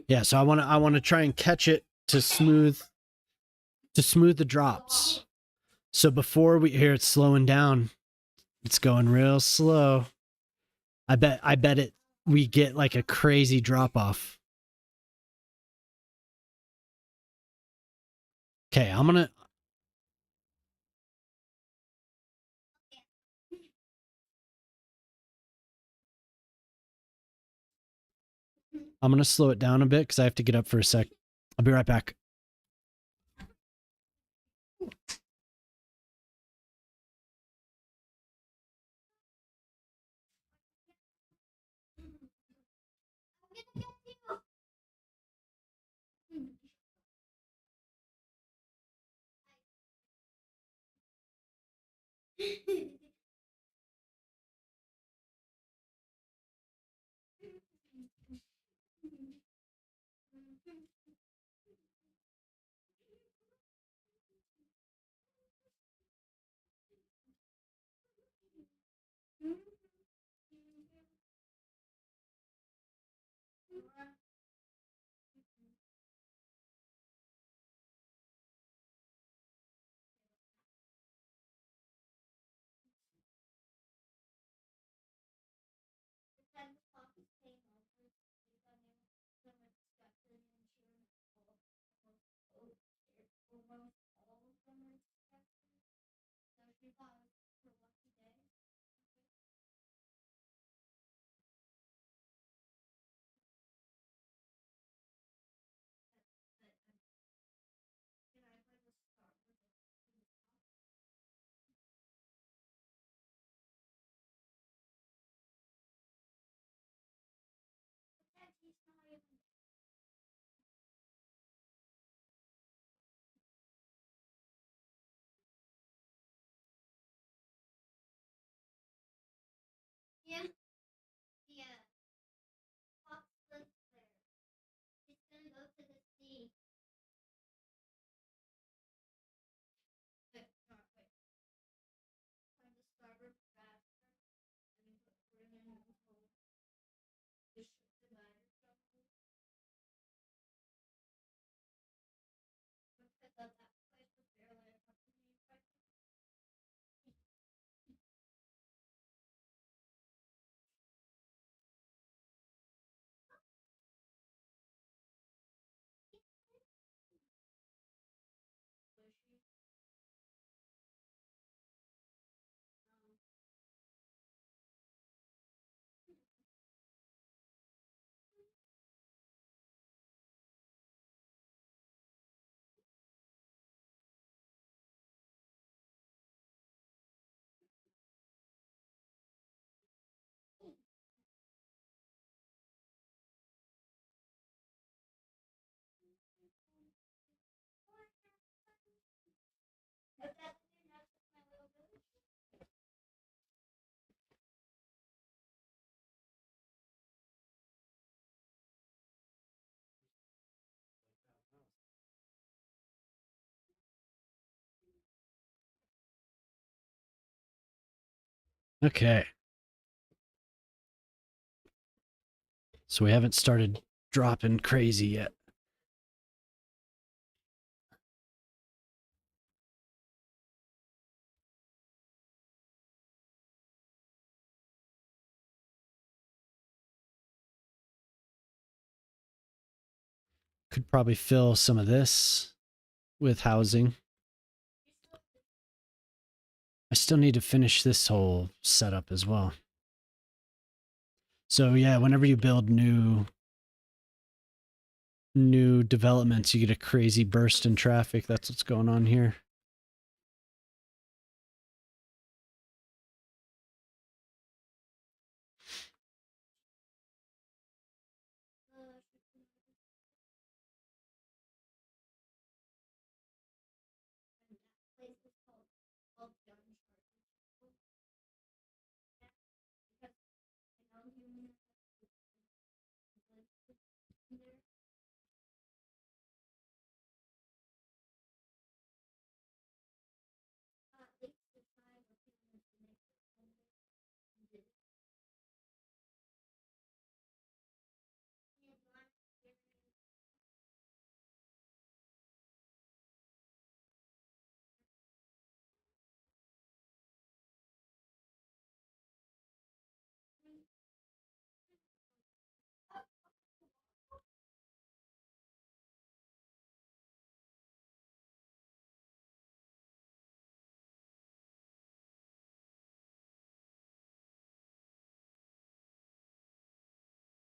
[SPEAKER 2] Yeah, so I want to try and catch it to smooth the drops. So before we hear it slowing down, it's going real slow. I bet it we get like a crazy drop off. Okay, I'm going to slow it down a bit cuz I have to get up for a sec. I'll be right back. Okay. So we haven't started dropping crazy yet. Could probably fill some of this with housing. I still need to finish this whole setup as well. So yeah, whenever you build new developments, you get a crazy burst in traffic. That's what's going on here.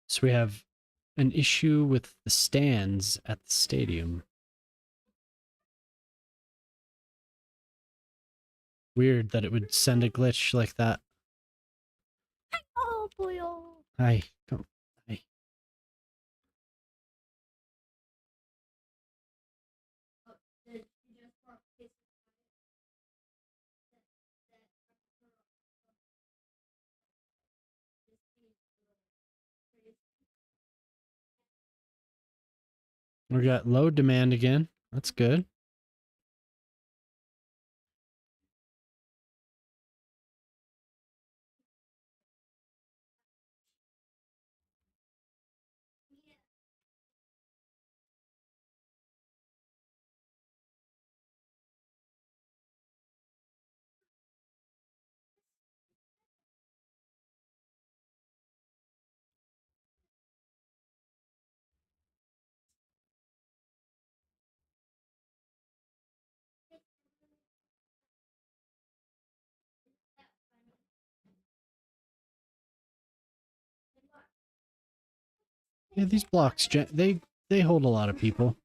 [SPEAKER 2] So we have an issue with the stands at the stadium. Weird that it would send a glitch like that.
[SPEAKER 3] Oh boy. Oh.
[SPEAKER 2] Hi, come. Hi. We got low demand again. That's good. Yeah, these blocks, they hold a lot of people.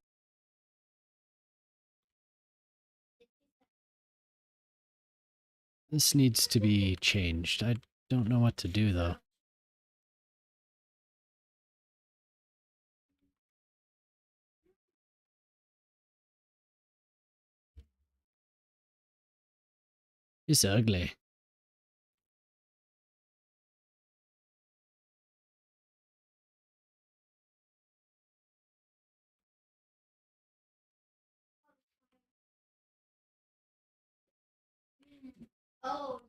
[SPEAKER 2] This needs to be changed. I don't know what to do though. It's ugly.
[SPEAKER 3] Oh.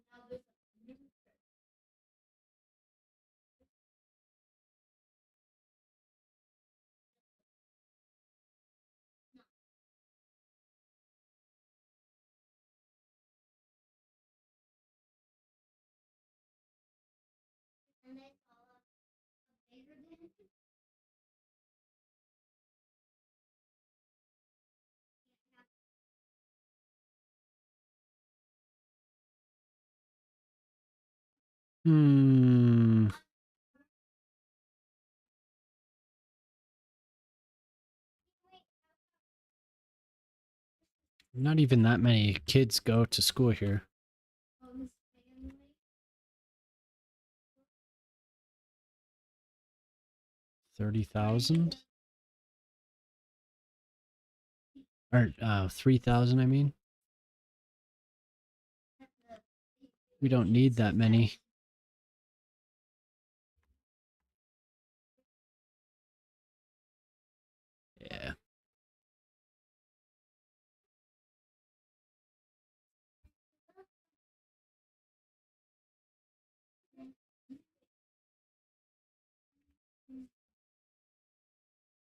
[SPEAKER 2] Hmm. Not even that many kids go to school here. 30,000? Or 3,000, I mean. We don't need that many. Yeah.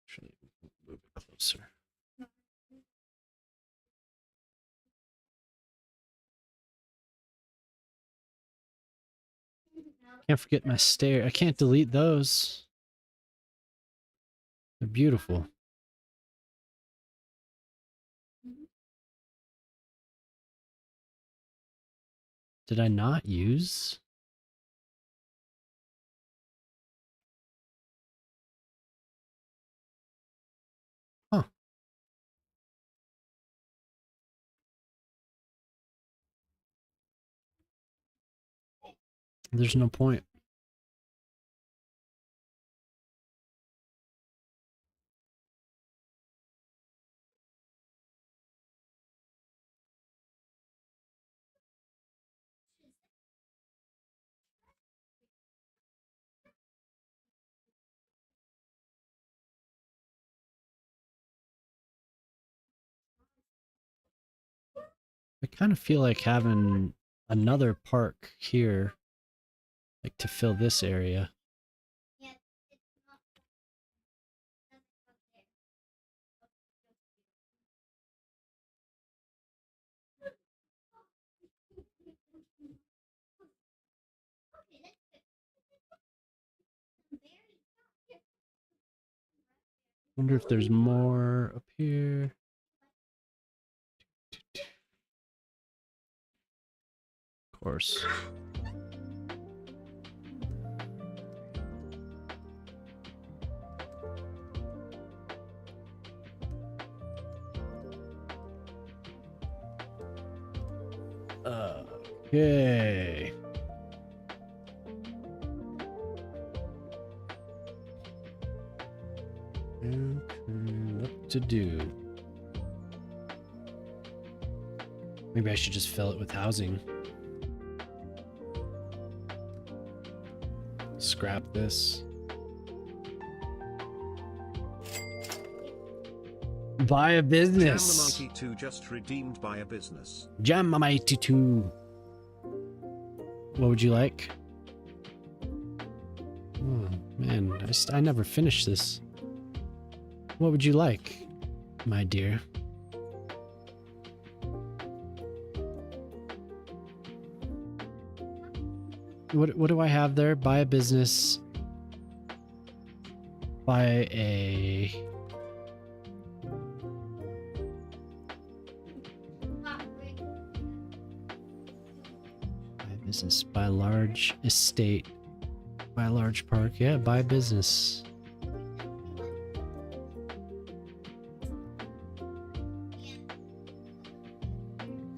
[SPEAKER 2] Actually, move it closer. Can't forget my stair. I can't delete those. They're beautiful. Did I not use? Huh. There's no point. I kind of feel like having another park here, like to fill this area. Wonder if there's more up here. Of course. Okay. What to do? Maybe I should just fill it with housing. Scrap this. Buy a business.
[SPEAKER 1] Jam the Monkey 2 just redeemed by a business.
[SPEAKER 2] Jam the Mighty 2. What would you like? Oh man, I never finished this. What would you like, my dear? What do I have there? Buy a business. Buy a... business. Buy a large estate. Buy a large park. Yeah, buy a business.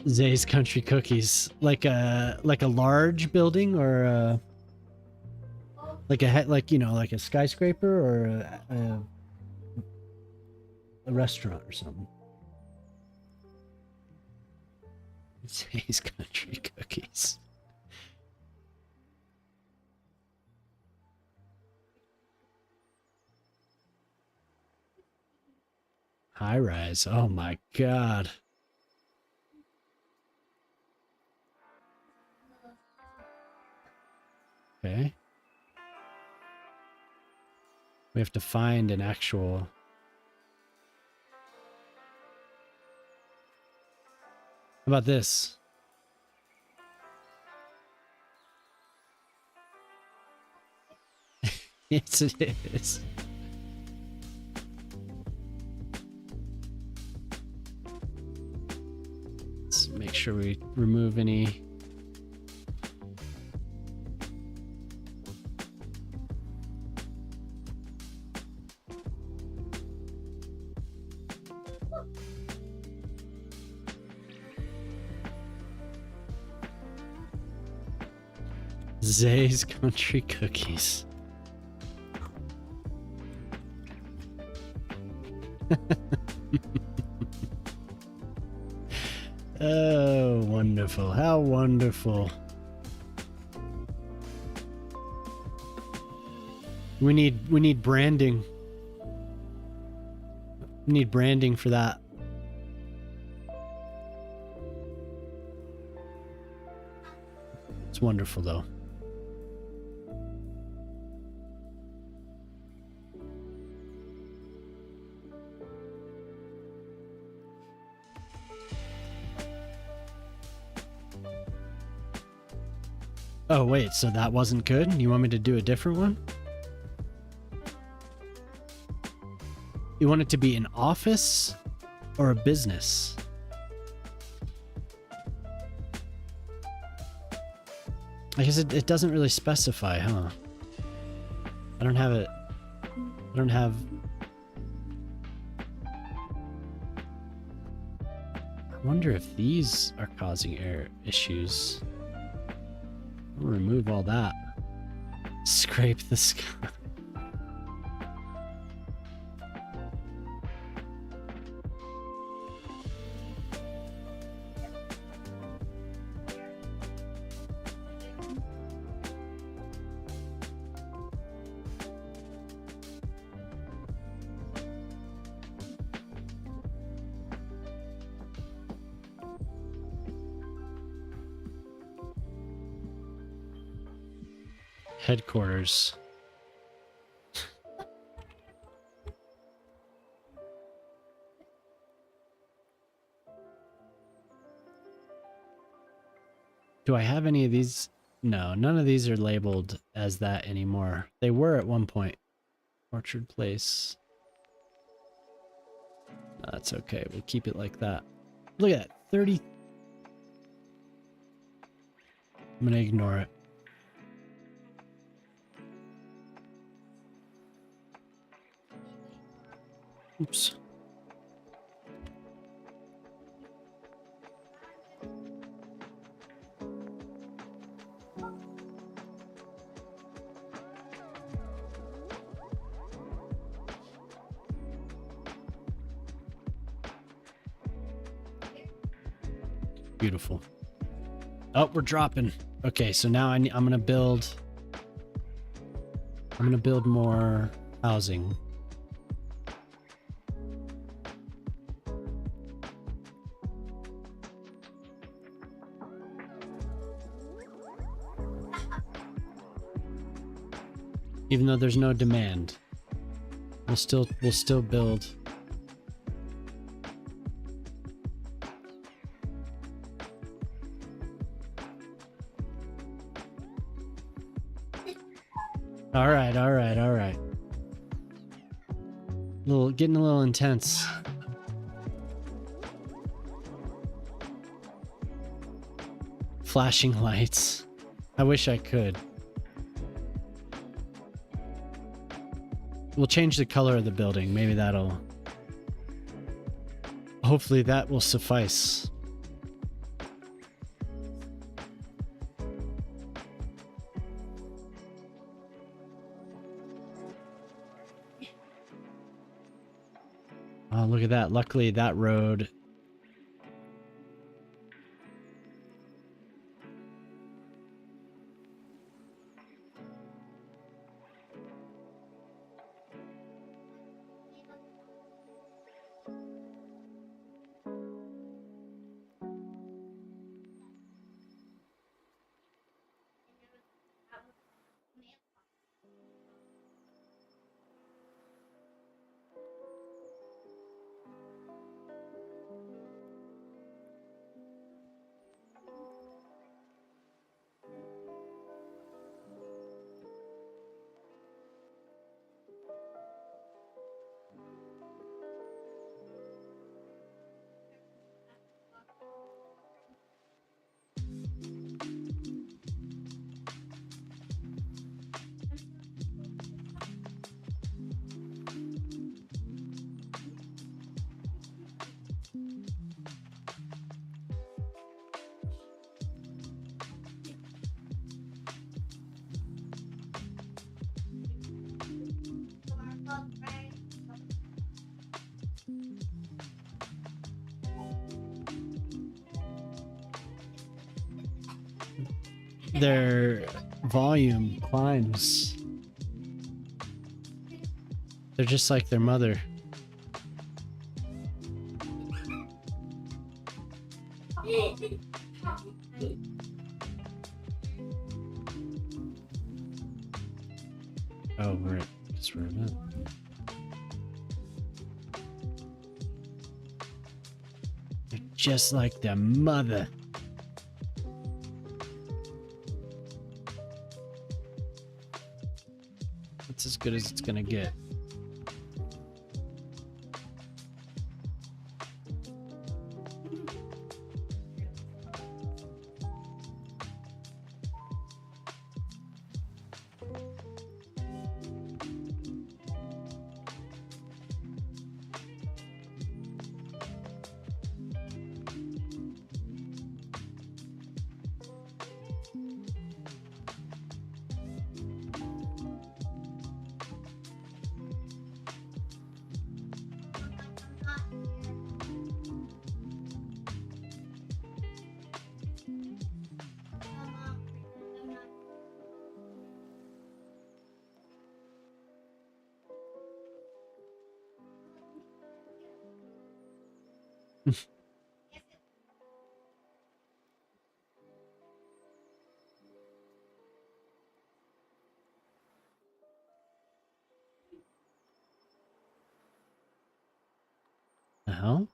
[SPEAKER 2] Zay's Country Cookies. Like a large building, or like a skyscraper, or a restaurant or something. Zay's Country Cookies. High rise. Oh my god. Okay. We have to find an actual... How about this? Yes, it is. Let's make sure we remove any... Zay's Country Cookies. Oh, wonderful. How wonderful. We need branding. We need branding for that. It's wonderful though. Oh wait, so that wasn't good? You want me to do a different one? You want it to be an office or a business? I guess it doesn't really specify, huh? I don't have it. I don't have... I wonder if these are causing error issues. I'll remove all that. Scrape the sky. Headquarters. Do I have any of these? No, none of these are labeled as that anymore. They were at one point. Orchard Place. No, that's okay. We'll keep it like that. Look at that. 30. I'm gonna ignore it. Oops. Beautiful. Oh, we're dropping. Okay, so now I'm gonna build. I'm gonna build more housing. Even though there's no demand, we'll still build. All right, all right, all right. Getting a little intense. Flashing lights. I wish I could. We'll change the color of the building. Maybe that'll... Hopefully that will suffice. Oh, look at that. Luckily, that road... Their volume climbs. They're just like their mother. Oh, we're at this room. They're just like their mother. That's as good as it's gonna get. The hell?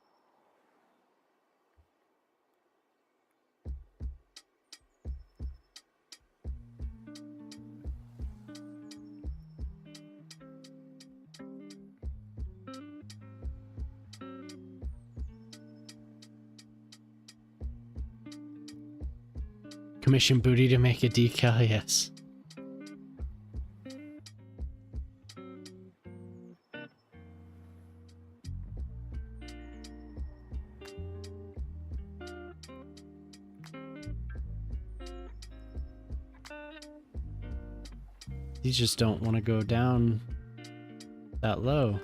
[SPEAKER 2] Commission Booty to make a decal, yes. These just don't want to go down that low.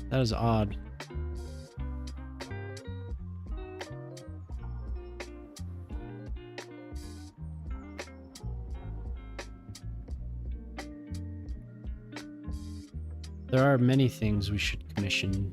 [SPEAKER 2] That is odd. There are many things we should commission.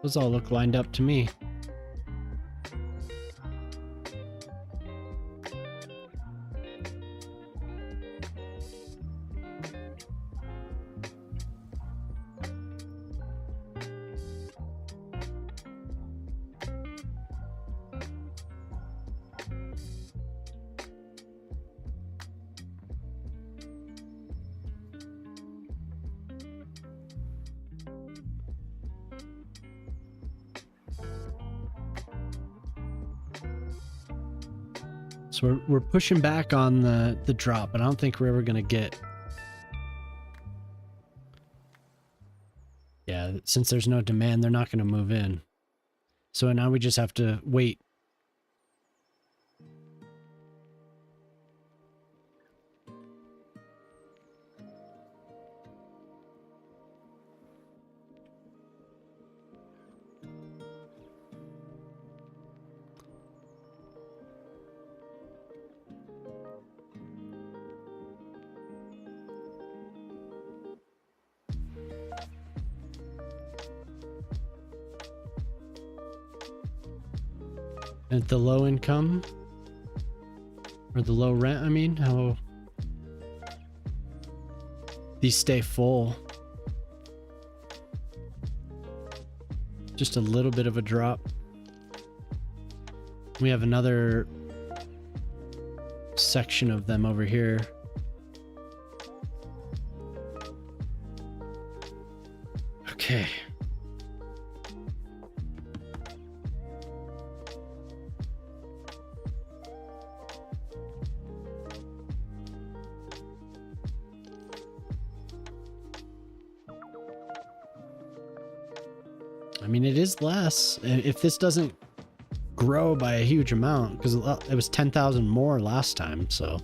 [SPEAKER 2] Those all look lined up to me. So we're pushing back on the drop, but I don't think we're ever gonna get. Yeah, since there's no demand, they're not gonna move in. So now we just have to wait. At the low income, or the low rent, I mean, how these stay full. Just a little bit of a drop. We have another section of them over here. Okay. I mean, it is less. If this doesn't grow by a huge amount, because it was 10,000 more last time, so.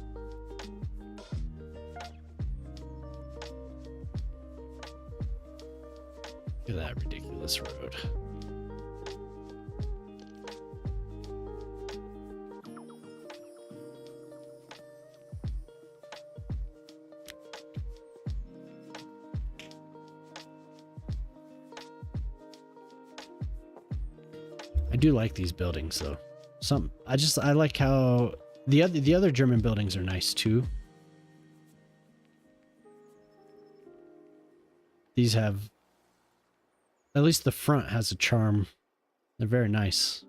[SPEAKER 2] Look at that ridiculous road. I do like these buildings though. I like how the other German buildings are nice too. These have, at least the front has a charm. They're very nice.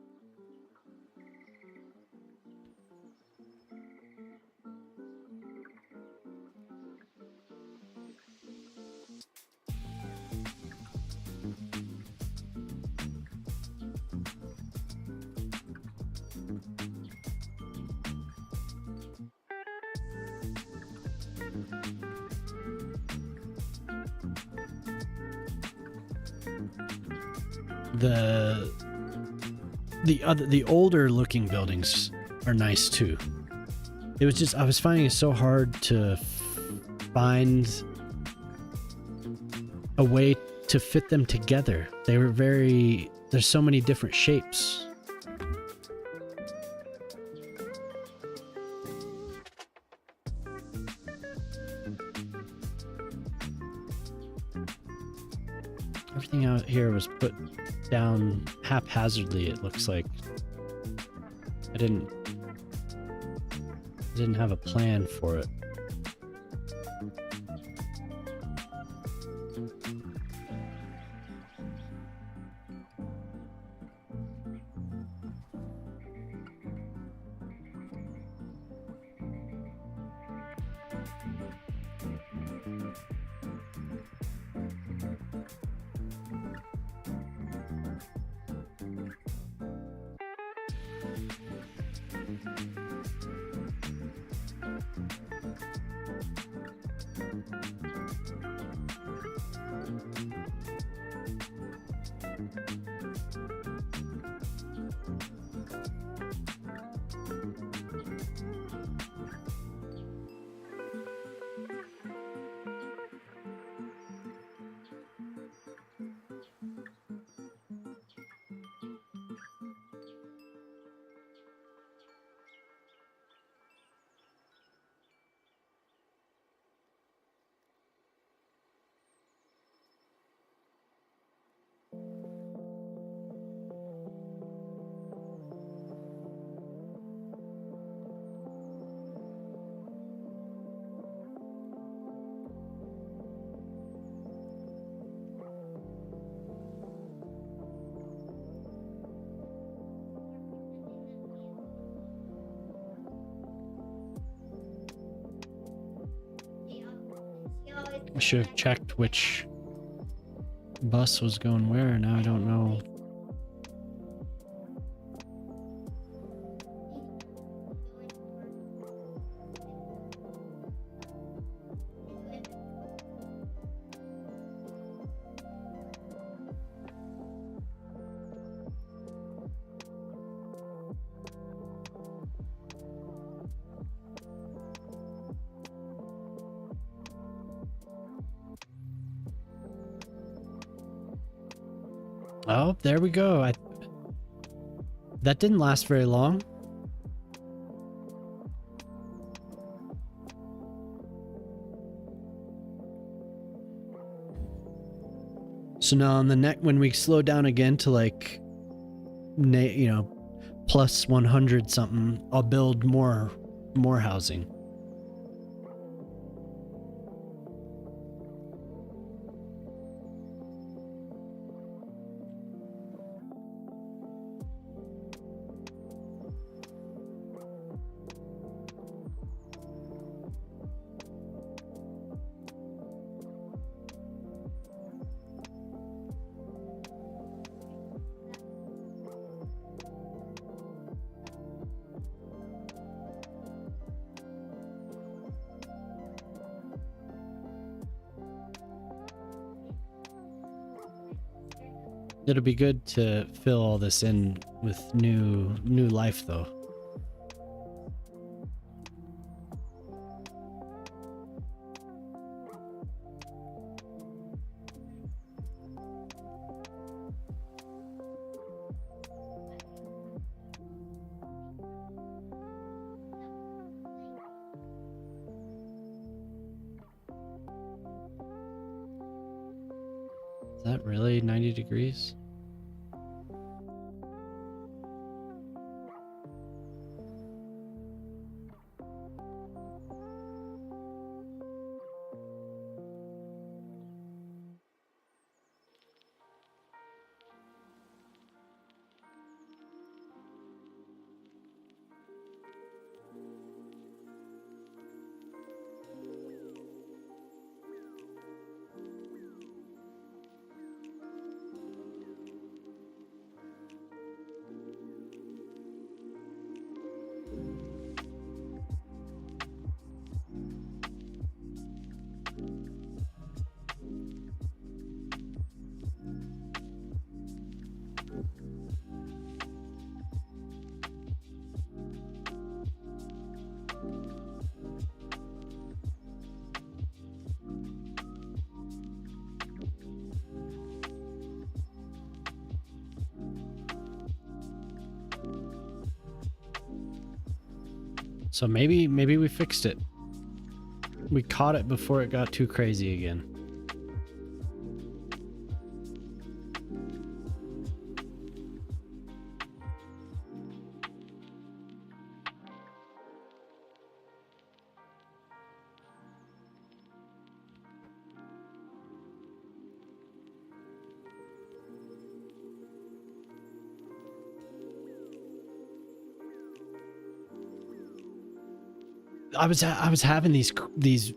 [SPEAKER 2] The older looking buildings are nice too. It was just, I was finding it so hard to find a way to fit them together. They were there's so many different shapes. Everything out here was put down haphazardly, it looks like. I didn't have a plan for it. I should have checked which bus was going where. Now I don't know. Oh, there we go. That didn't last very long. So now on the neck, when we slow down again to like, you know, plus 100 something, I'll build more housing. It'll be good to fill all this in with new life though. Is that really 90 degrees? So maybe we fixed it. We caught it before it got too crazy again. I was having these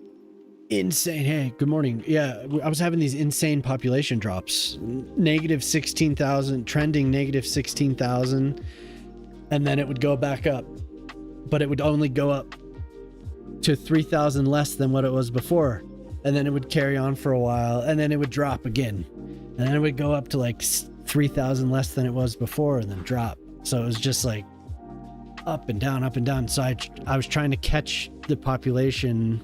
[SPEAKER 2] insane, hey, good morning. Yeah, I was having these insane population drops. Negative 16,000, trending negative 16,000, and then it would go back up. But it would only go up to 3,000 less than what it was before. And then it would carry on for a while, and then it would drop again. And then it would go up to like 3,000 less than it was before, and then drop. So it was just like up and down, up and down. So I was trying to catch the population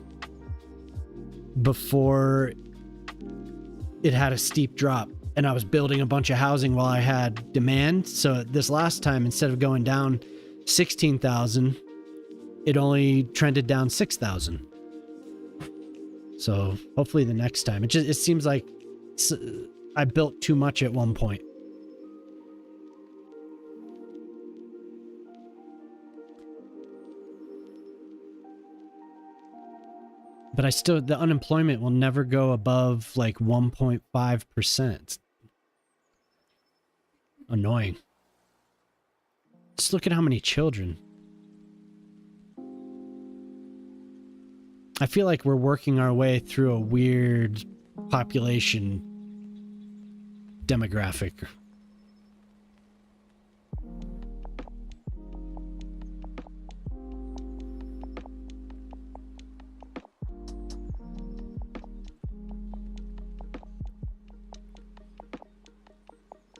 [SPEAKER 2] before it had a steep drop, and I was building a bunch of housing while I had demand. So this last time, instead of going down 16,000, it only trended down 6,000. So hopefully the next time, it seems like I built too much at one point. But the unemployment will never go above like 1.5%. Annoying. Just look at how many children. I feel like we're working our way through a weird population demographic.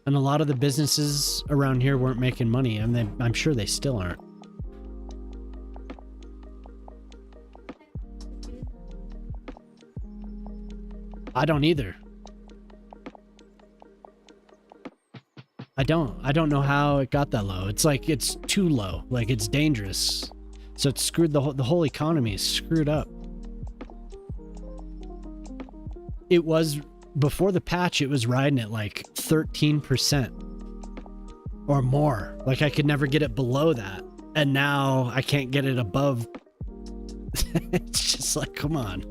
[SPEAKER 2] And a lot of the businesses around here weren't making money, and I'm sure they still aren't. I don't either. I don't know how it got that low. It's like it's too low. Like it's dangerous. So it's screwed the whole economy is screwed up. It was before the patch, it was riding at like 13% or more. Like I could never get it below that. And now I can't get it above. It's just like, come on.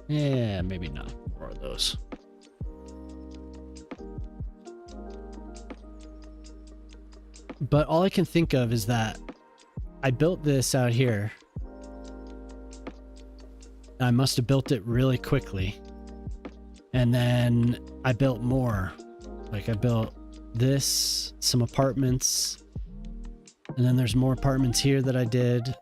[SPEAKER 2] Yeah, maybe not more of those. But all I can think of is that I built this out here. I must have built it really quickly. And then I built more. Like I built this, some apartments, and then there's more apartments here that I did.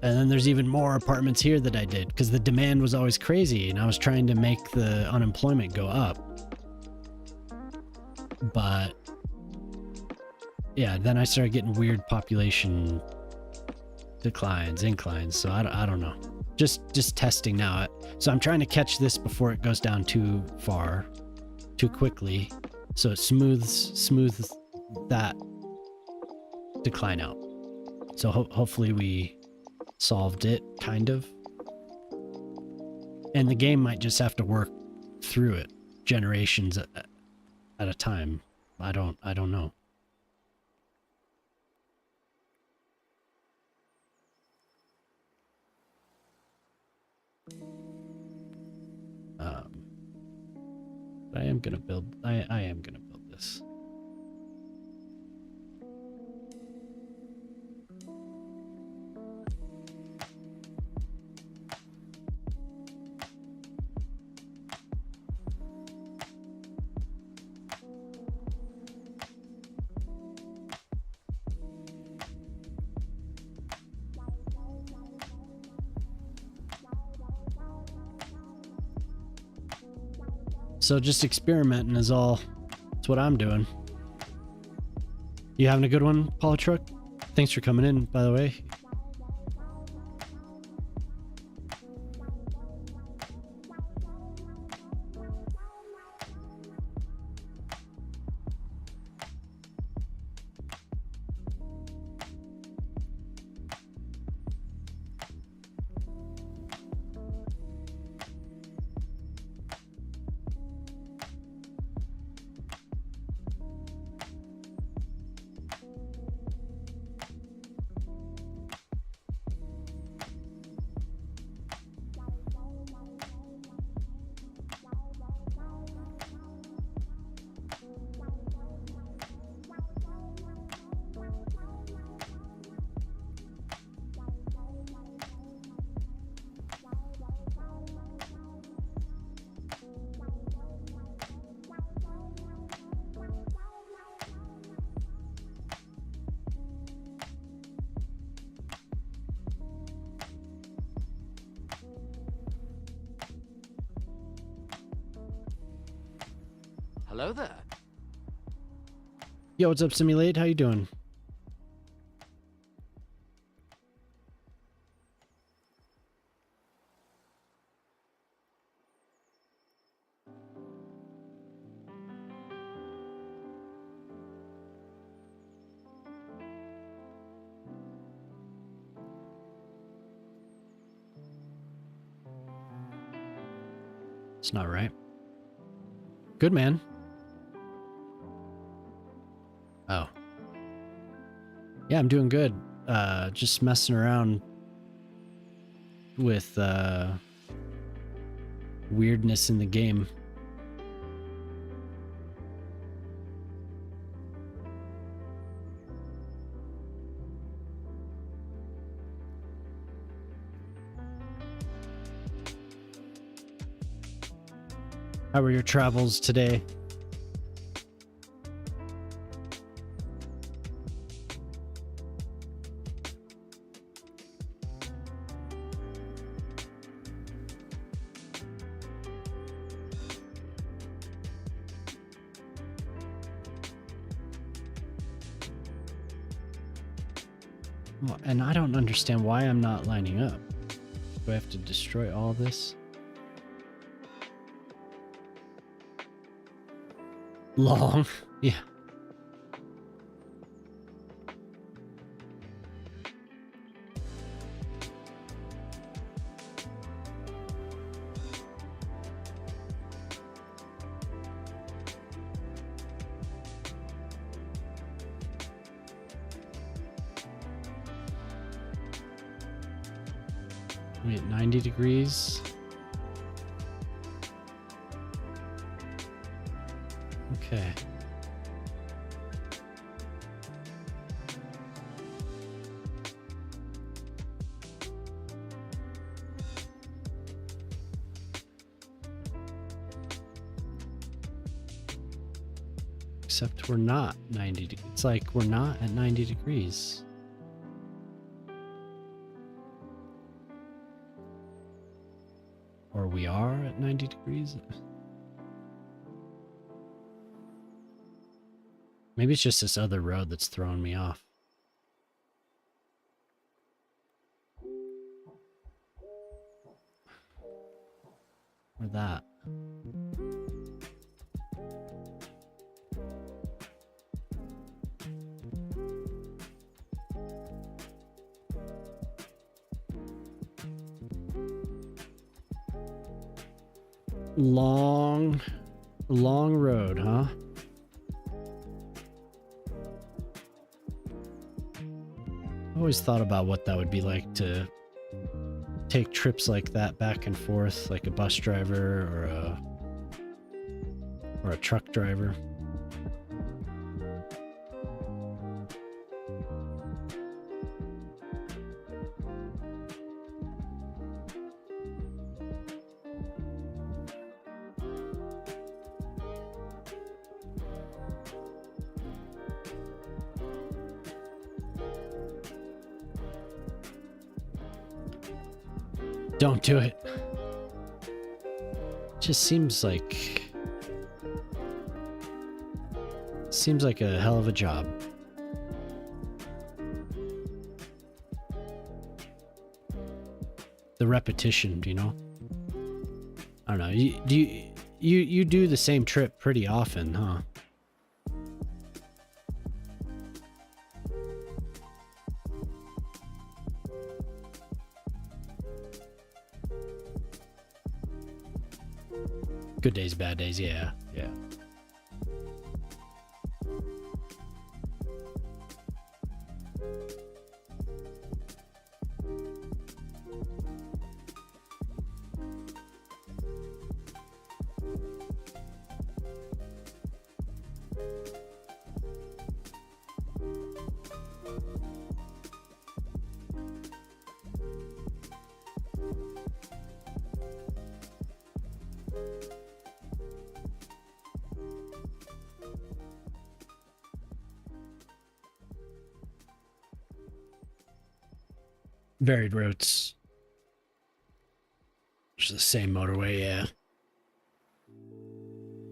[SPEAKER 2] And then there's even more apartments here that I did because the demand was always crazy and I was trying to make the unemployment go up. But yeah, then I started getting weird population declines, inclines. So I don't know. Just testing now. So I'm trying to catch this before it goes down too far, too quickly. So it smooths that decline out. So hopefully we solved it, kind of. And the game might just have to work through it generations at a time. I don't know. But I am gonna build this. So just experimenting is all. That's what I'm doing. You having a good one, Paula Truck? Thanks for coming in, by the way.
[SPEAKER 4] Hello there.
[SPEAKER 2] Yo, what's up, Simulate? How you doing? It's not right. Good, man. Oh. Yeah, I'm doing good. Just messing around with weirdness in the game. How were your travels today? Well, and I don't understand why I'm not lining up. Do I have to destroy all this? Long. Yeah. Wait, 90 degrees. Okay. Except we're not 90 degrees. It's like we're not at 90 degrees. Or we are at 90 degrees. Maybe it's just this other road that's throwing me off. Or that. Long road, huh? I always thought about what that would be like to take trips like that back and forth, like a bus driver or a truck driver. Don't do it. Just seems like a hell of a job. The repetition, you know? I don't know. You do the same trip pretty often, huh? Good days, bad days, yeah. Varied routes. It's the same motorway, yeah.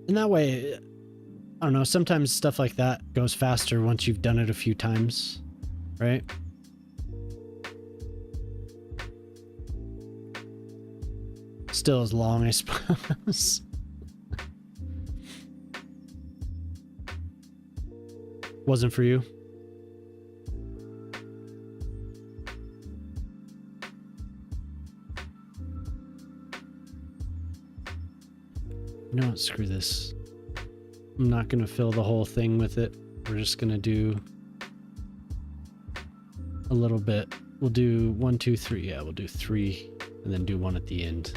[SPEAKER 2] And that way, I don't know, sometimes stuff like that goes faster once you've done it a few times, right? Still as long, I suppose. Wasn't for you? You know what? Screw this. I'm not going to fill the whole thing with it. We're just going to do a little bit. We'll do 1, 2, 3. Yeah, we'll do 3 and then do 1 at the end.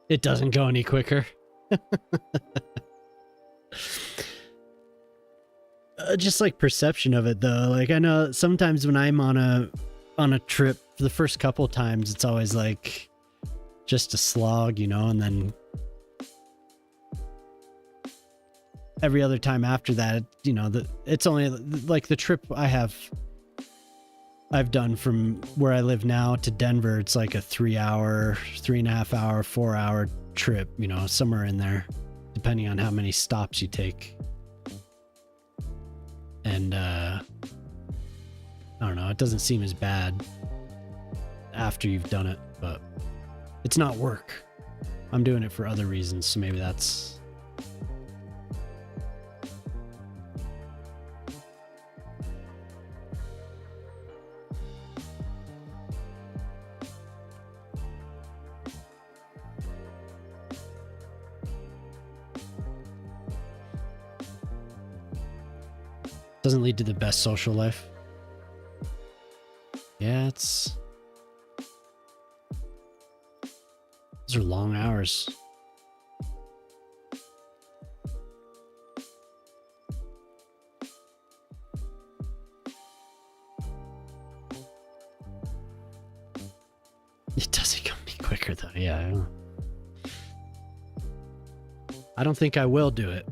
[SPEAKER 2] It doesn't go any quicker. Just like perception of it though. Like I know sometimes when I'm on a trip, for the first couple times it's always like just a slog, you know, and then every other time after that, you know, it's only like the trip I've done from where I live now to Denver. It's like a 3-hour, 3.5 hour, 4-hour trip, you know, somewhere in there, depending on how many stops you take. And I don't know, it doesn't seem as bad after you've done it, but it's not work. I'm doing it for other reasons, so maybe that's... Doesn't lead to the best social life. Yeah, it's... Those are long hours. It doesn't come any quicker though, yeah. I don't think I will do it.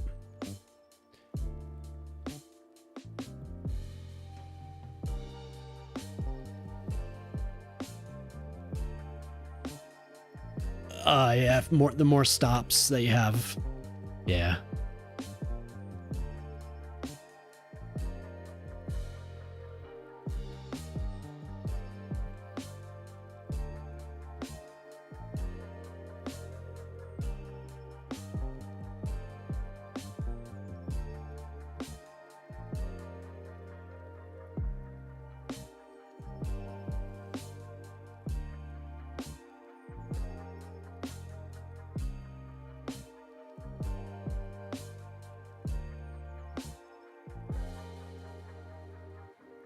[SPEAKER 2] Yeah, the more stops that you have. Yeah.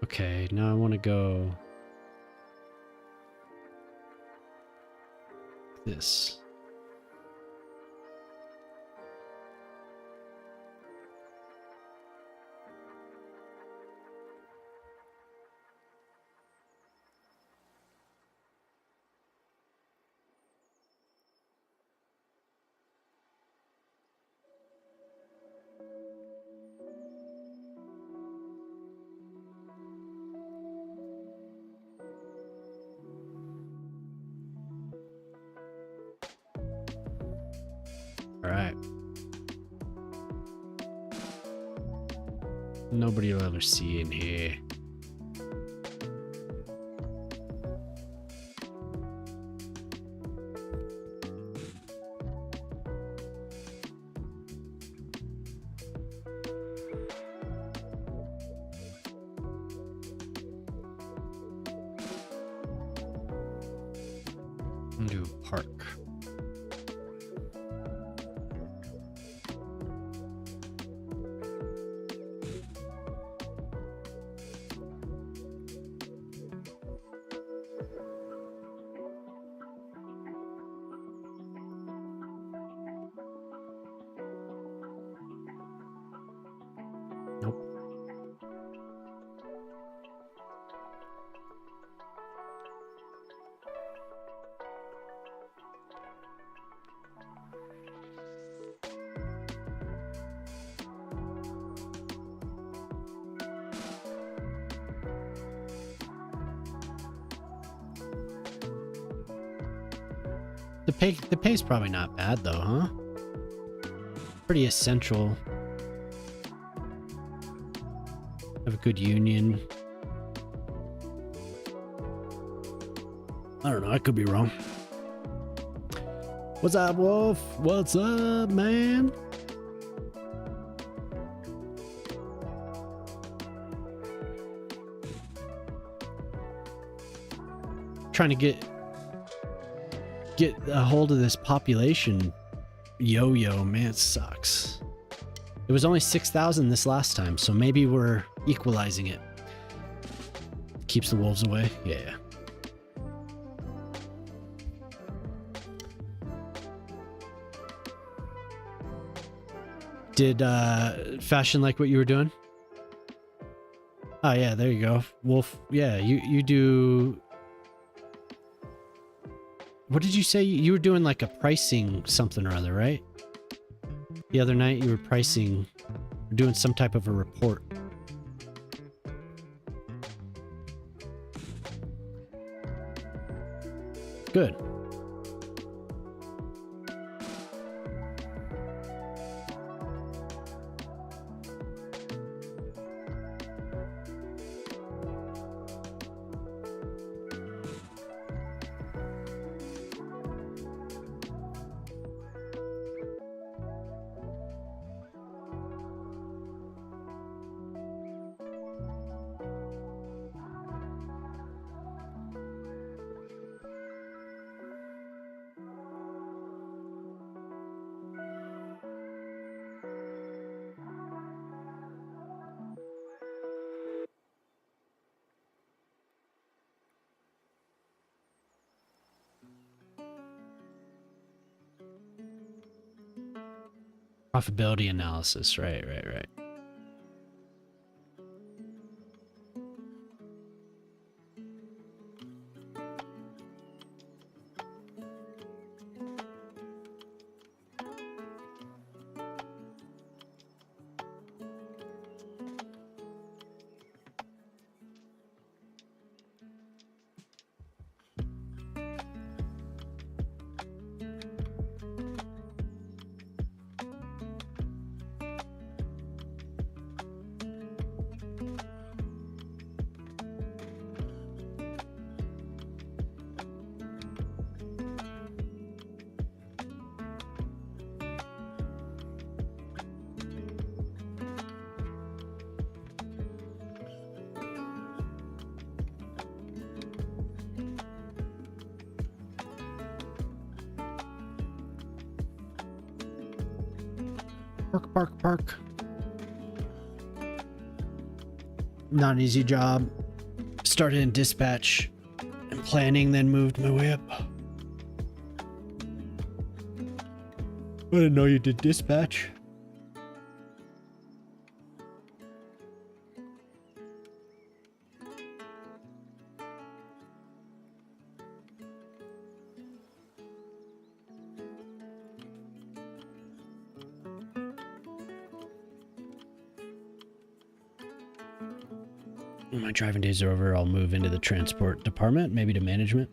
[SPEAKER 2] Okay, now I want to go this. All right. Nobody will ever see in here. Do park. Nope. The pay's probably not bad though, huh? Pretty essential. Have a good union. I don't know, I could be wrong. What's up, Wolf? What's up, man? Trying to get a hold of this population yo-yo, man, it sucks. It was only 6,000 this last time, so maybe we're equalizing it. Keeps the wolves away. Yeah. Did Fashion like what you were doing? Oh yeah, there you go. Wolf, yeah, you do. What did you say? You were doing like a pricing something or other, right? The other night you were pricing We're doing some type of a report. Good. Profitability analysis. Right. Park. Not an easy job. Started in dispatch and planning, then moved my way up. I didn't know you did dispatch. When my driving days are over, I'll move into the transport department, maybe to management.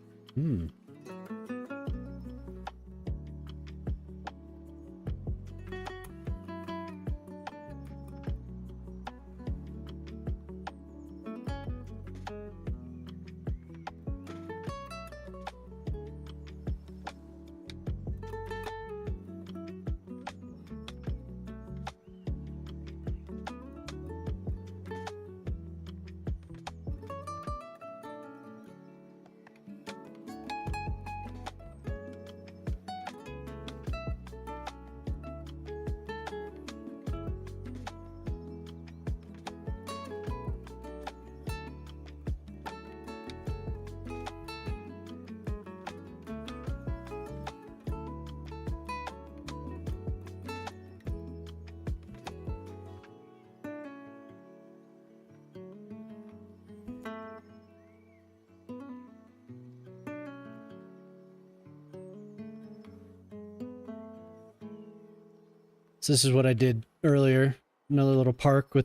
[SPEAKER 2] So this is what I did earlier. Another little park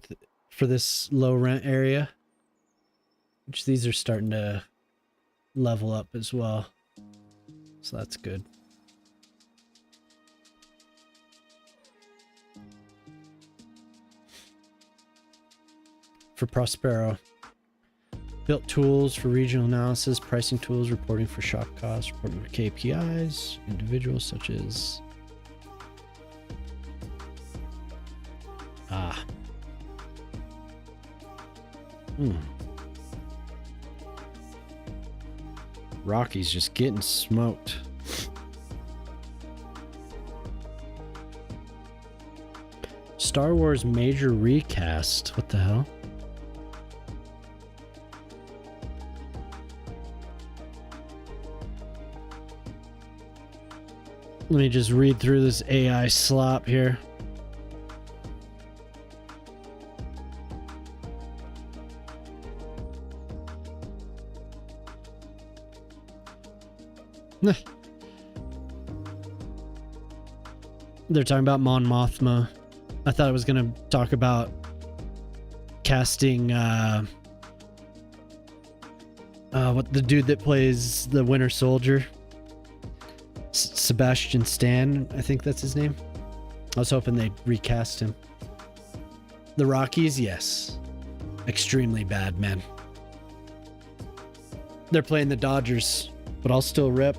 [SPEAKER 2] for this low rent area. Which these are starting to level up as well. So that's good. For Prospero. Built tools for regional analysis, pricing tools, reporting for shop costs, reporting for KPIs, individuals such as Rocky's just getting smoked. Star Wars major recast. What the hell? Let me just read through this AI slop here. They're talking about Mon Mothma I thought I was gonna talk about casting what the dude that plays the Winter Soldier, Sebastian Stan, I think that's his name. I was hoping they'd recast him. The Rockies, yes. Extremely bad, man. They're playing the Dodgers, but I'll still rip.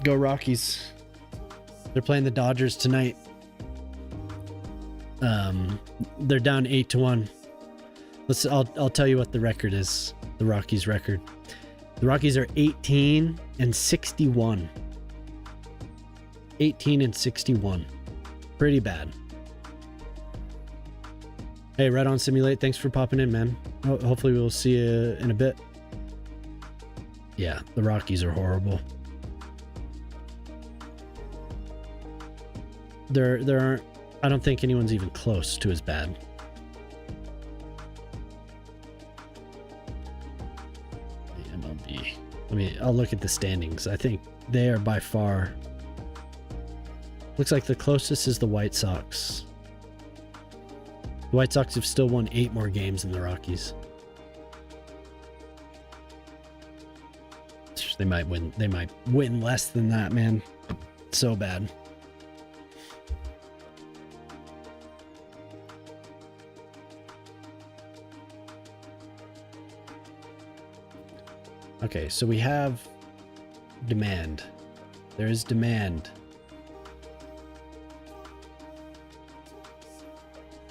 [SPEAKER 2] Go Rockies. They're playing the Dodgers tonight. They're down 8-1. I'll tell you what the record is. The Rockies record. The Rockies are 18-61. 18-61. Pretty bad. Hey, Red on Simulate, thanks for popping in, man. Hopefully we'll see you in a bit. Yeah, the Rockies are horrible. There aren't, I don't think anyone's even close to as bad. The MLB. I'll look at the standings. I think they are by far. Looks like the closest is the White Sox. The White Sox have still won 8 more games than the Rockies. They might win less than that, man. So bad. Okay, so we have demand. There is demand.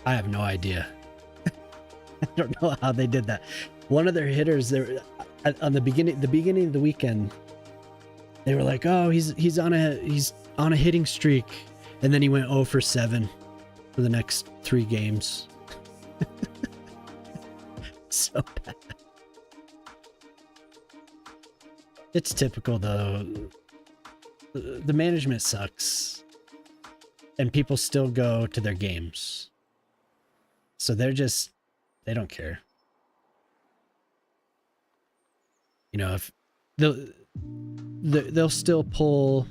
[SPEAKER 2] I have no idea. I don't know how they did that. One of their hitters there on the beginning of the weekend, they were like, "Oh, he's on a hitting streak," and then he went 0 for 7 for the next 3 games. So bad. It's typical though. The management sucks, and people still go to their games. So they don't care. You know, if they'll still pull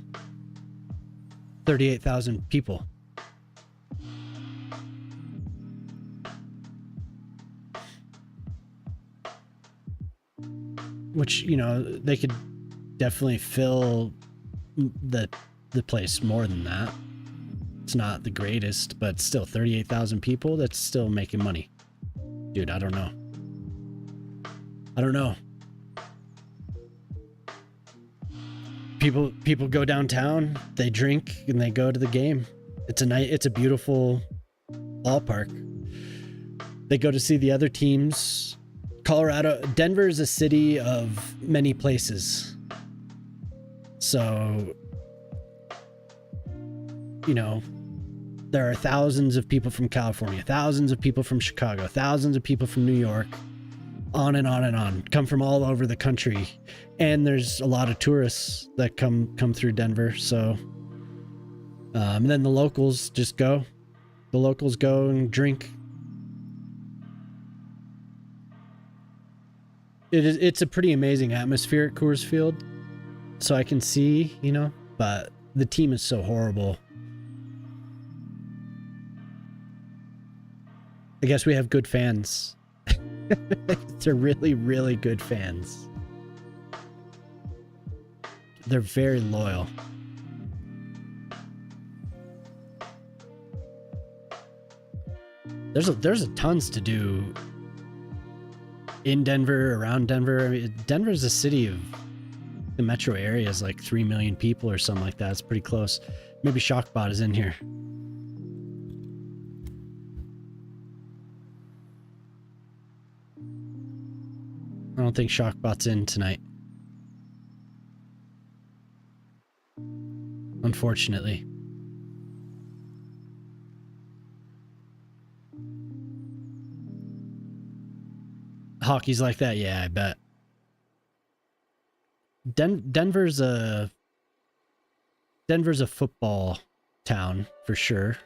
[SPEAKER 2] 38,000 people. Which, you know, they could definitely fill the place more than that. It's not the greatest, but still 38,000 people, that's still making money. Dude, I don't know. People go downtown, they drink, and they go to the game. It's a beautiful ballpark. They go to see the other teams. Denver is a city of many places. So, you know, there are thousands of people from California, thousands of people from Chicago, thousands of people from New York, on and on and on, come from all over the country. And there's a lot of tourists that come through Denver. So, and then the locals just go. The locals go and drink. It's a pretty amazing atmosphere at Coors Field. So I can see, you know, but the team is so horrible. I guess we have good fans. They're really, really good fans. They're very loyal. There's a tons to do in Denver, around Denver. I mean, Denver is a city of the metro area is like 3 million people or something like that. It's pretty close. Maybe Shockbot is in here. I don't think Shockbot's in tonight. Unfortunately. Hockey's like that? Yeah, I bet. Denver's a football town for sure.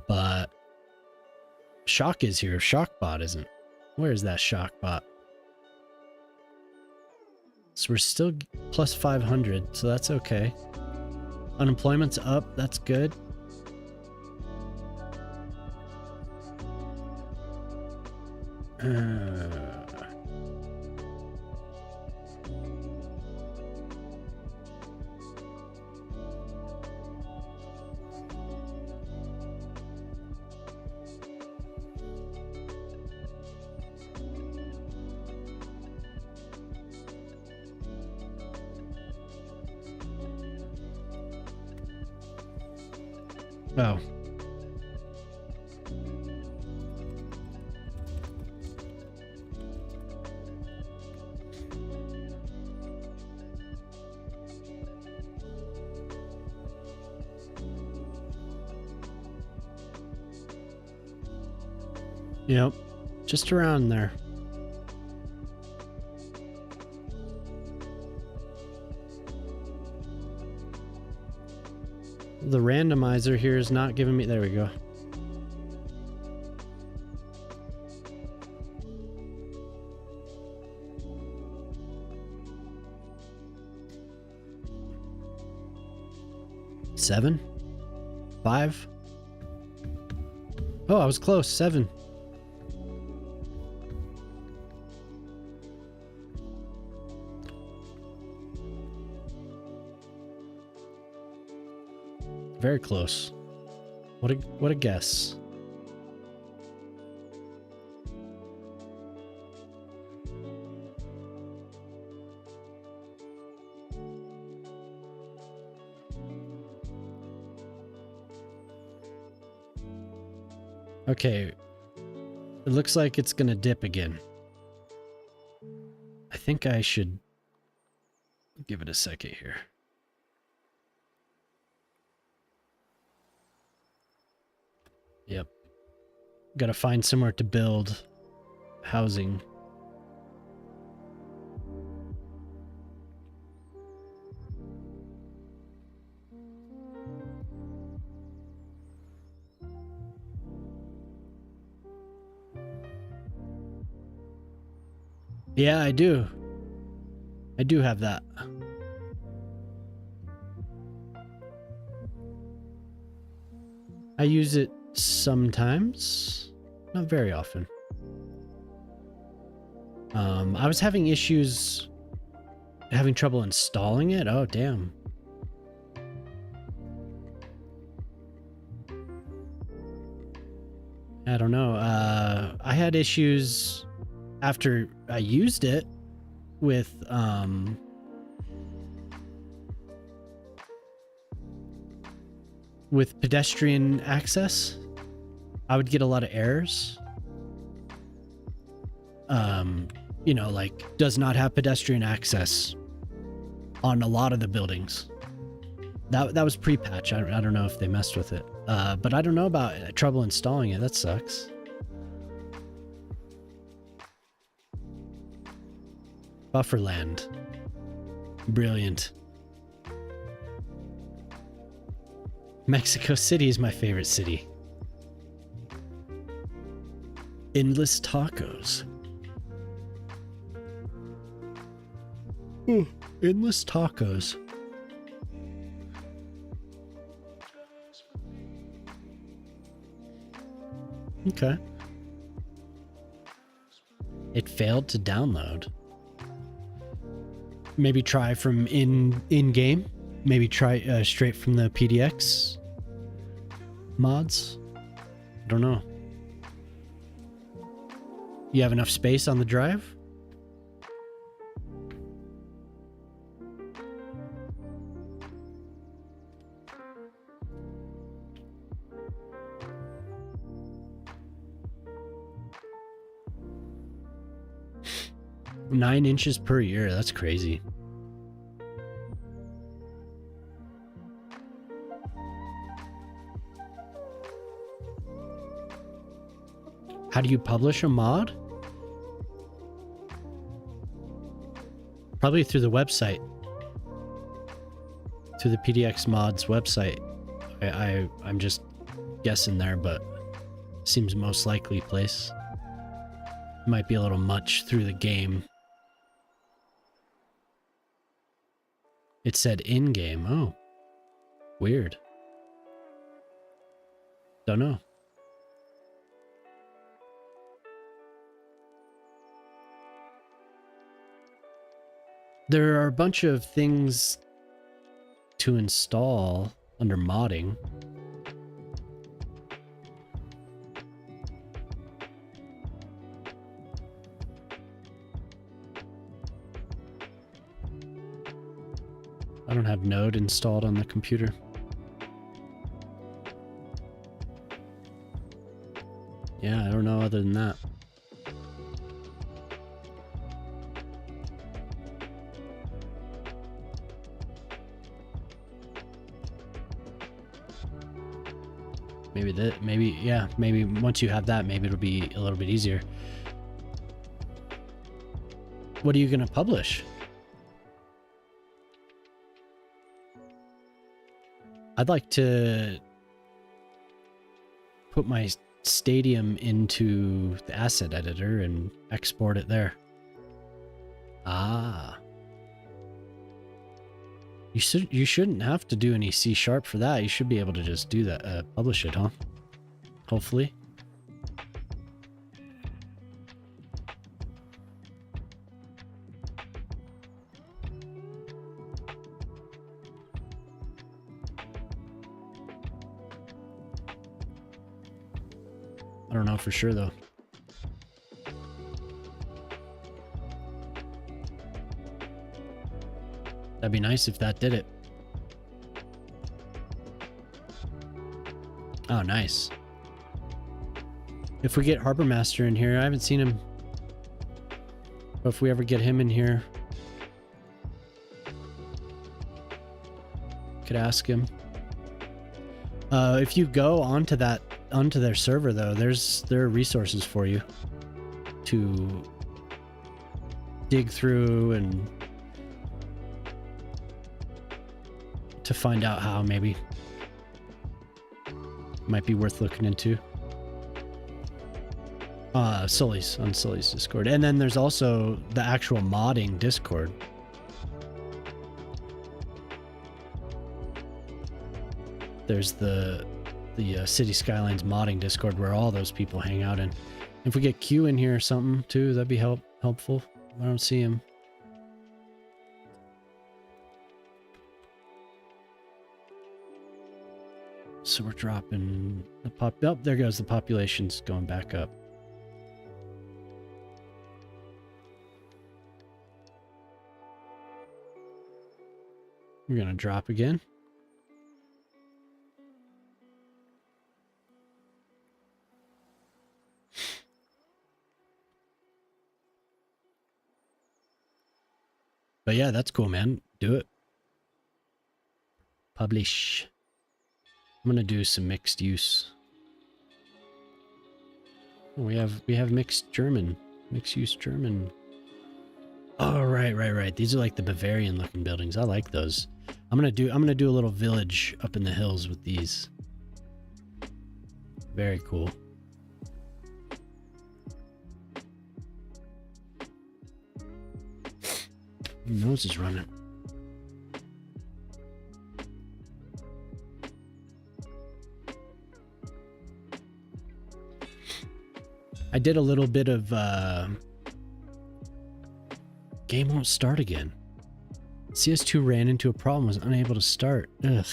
[SPEAKER 2] But Shock is here. Shockbot isn't. Where is that Shockbot? So we're still plus 500, so that's okay. Unemployment's up, that's good. Oh. Yep. Just around there. The randomizer here is not giving me... There we go. Seven? 5? Oh, I was close. 7. Very close. What a guess. Okay. It looks like it's gonna dip again. I think I should give it a second here. Yep. Gotta find somewhere to build housing. Yeah, I do. I do have that. I use it sometimes, not very often. I was having issues, having trouble installing it. Oh, damn. I don't know. I had issues after I used it with pedestrian access. I would get a lot of errors. You know, like does not have pedestrian access on a lot of the buildings. That was pre-patch. I don't know if they messed with it. But I don't know about trouble installing it. That sucks. Bufferland. Brilliant. Mexico City is my favorite city. Endless tacos. Ooh, endless tacos. Okay. It failed to download. Maybe try from in-game. Maybe try straight from the PDX mods. I don't know. You have enough space on the drive? $9 inches per year. That's crazy. How do you publish a mod? Probably through the website. Through the PDX mods website. I'm just guessing there, but seems most likely place. Might be a little much through the game. It said in-game. Oh. Weird. Don't know. There are a bunch of things to install under modding. I don't have Node installed on the computer. Yeah, I don't know other than that. Maybe once you have that, maybe it'll be a little bit easier. What are you gonna publish? I'd like to put my stadium into the asset editor and export it there. Ah. You shouldn't have to do any C# for that. You should be able to just do that, publish it, huh? Hopefully. I don't know for sure though. That'd be nice if that did it. Oh, nice. If we get Harbor Master in here, I haven't seen him. But if we ever get him in here, could ask him. If you go onto their server though, there are resources for you to dig through and to find out how. Maybe might be worth looking into. Sully's on Sully's Discord, and then there's also the actual modding Discord. There's the Cities Skylines modding Discord where all those people hang out in. If we get Q in here or something too, that'd be helpful. I don't see him. So we're dropping the oh, there goes the population's going back up. We're gonna drop again. But yeah, that's cool, man. Do it. Publish. I'm gonna do some mixed use. Oh, we have mixed use German. Oh, right. These are like the Bavarian looking buildings. I like those. I'm gonna do a little village up in the hills with these. Very cool. My nose is running. I did a little bit of game won't start again. CS2 ran into a problem, was unable to start. Ugh.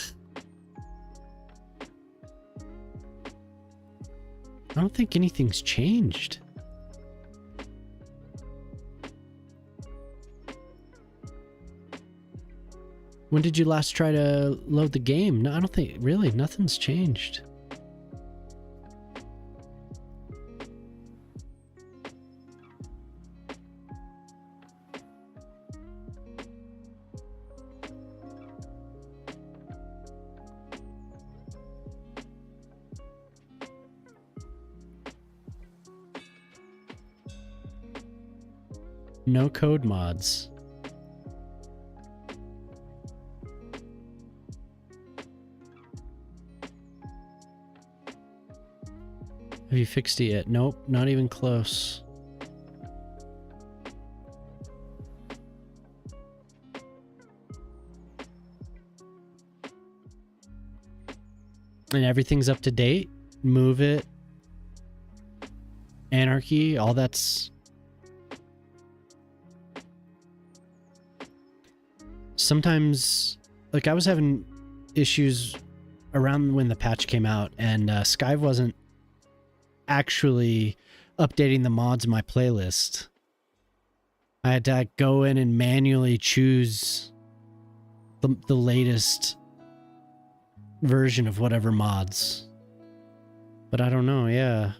[SPEAKER 2] I don't think anything's changed. When did you last try to load the game? No, I don't think, really, nothing's changed. No code mods. Have you fixed it yet? Nope, not even close. And everything's up to date? Move it. Anarchy, all that's... sometimes, like I was having issues around when the patch came out, and Skype wasn't actually updating the mods in my playlist. I had to go in and manually choose the latest version of whatever mods. But I don't know, yeah.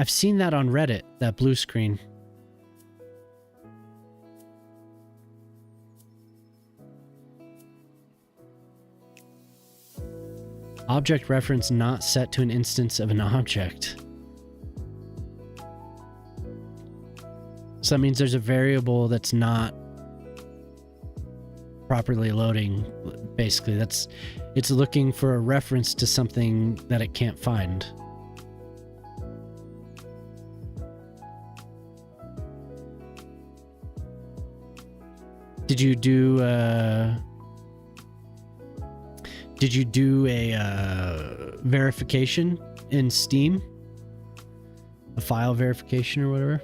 [SPEAKER 2] I've seen that on Reddit, that blue screen. Object reference not set to an instance of an object. So that means there's a variable that's not properly loading. Basically, it's looking for a reference to something that it can't find. Did you do a verification in Steam? A file verification or whatever?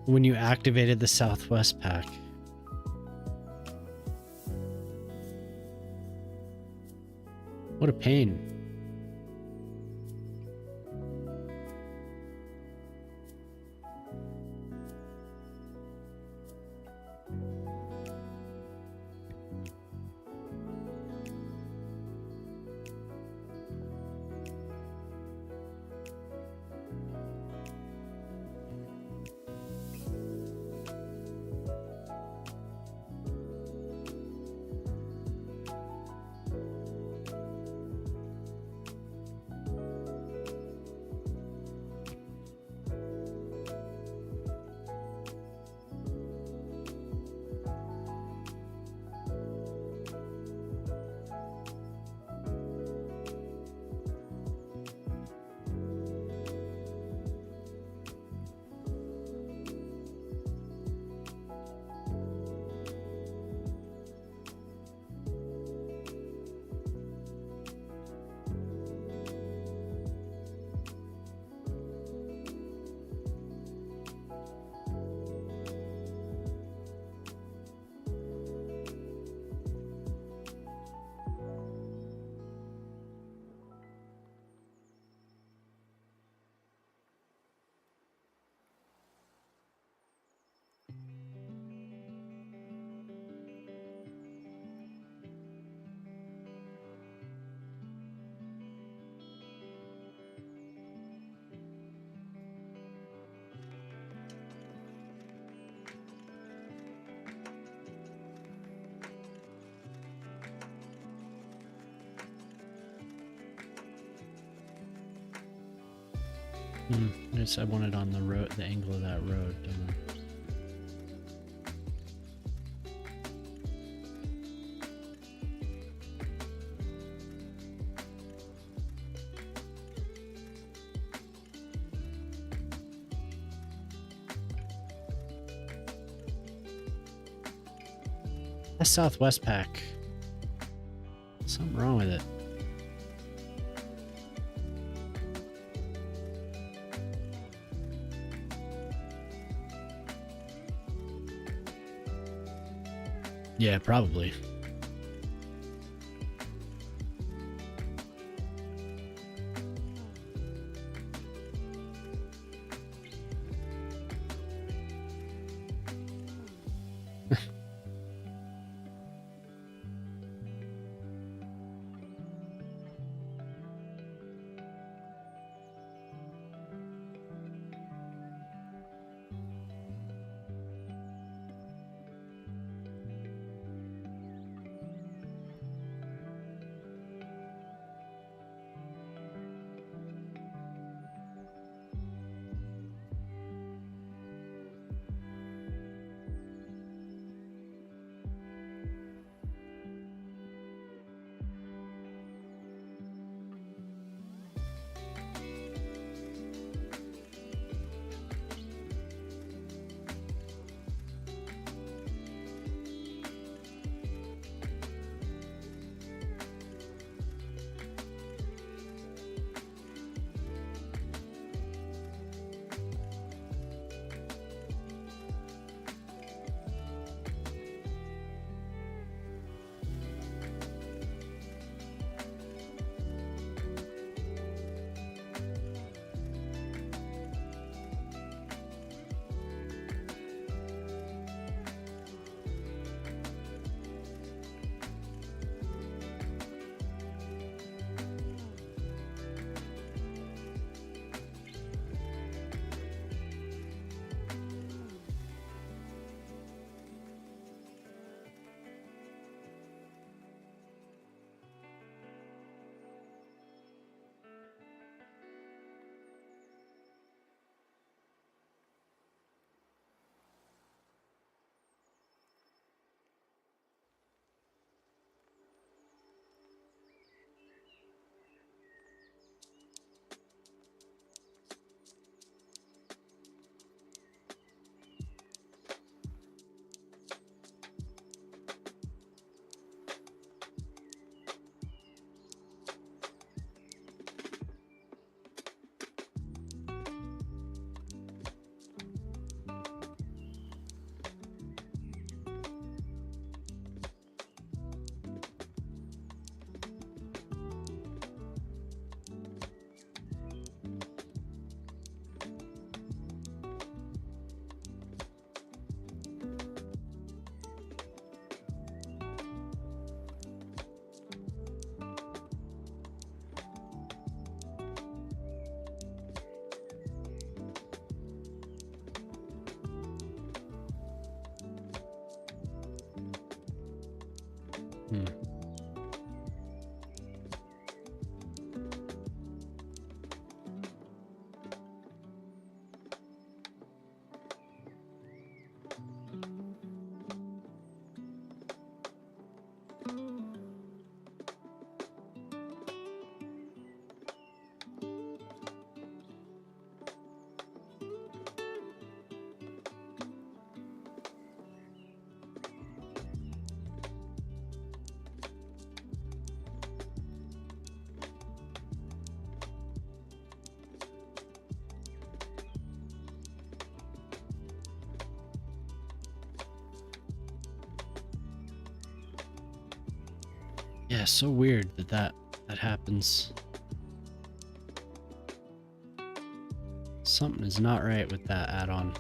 [SPEAKER 2] When you activated the Southwest pack. What a pain. I want it on the road, the angle of that road, don't I? That Southwest pack. Something wrong with it. Yeah, probably. Yeah, so weird that happens. Something is not right with that add-on.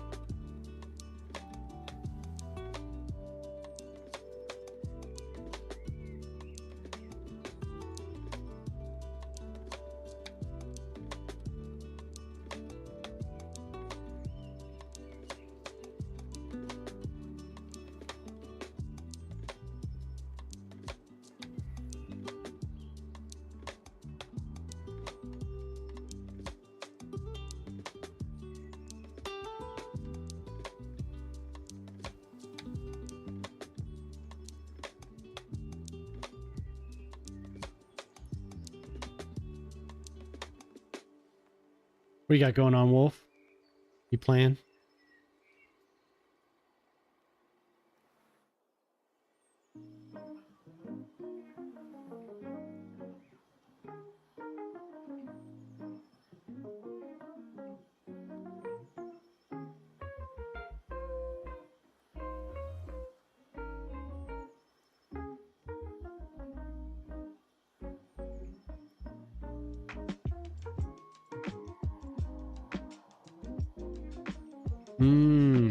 [SPEAKER 2] What you got going on, Wolf? You playing?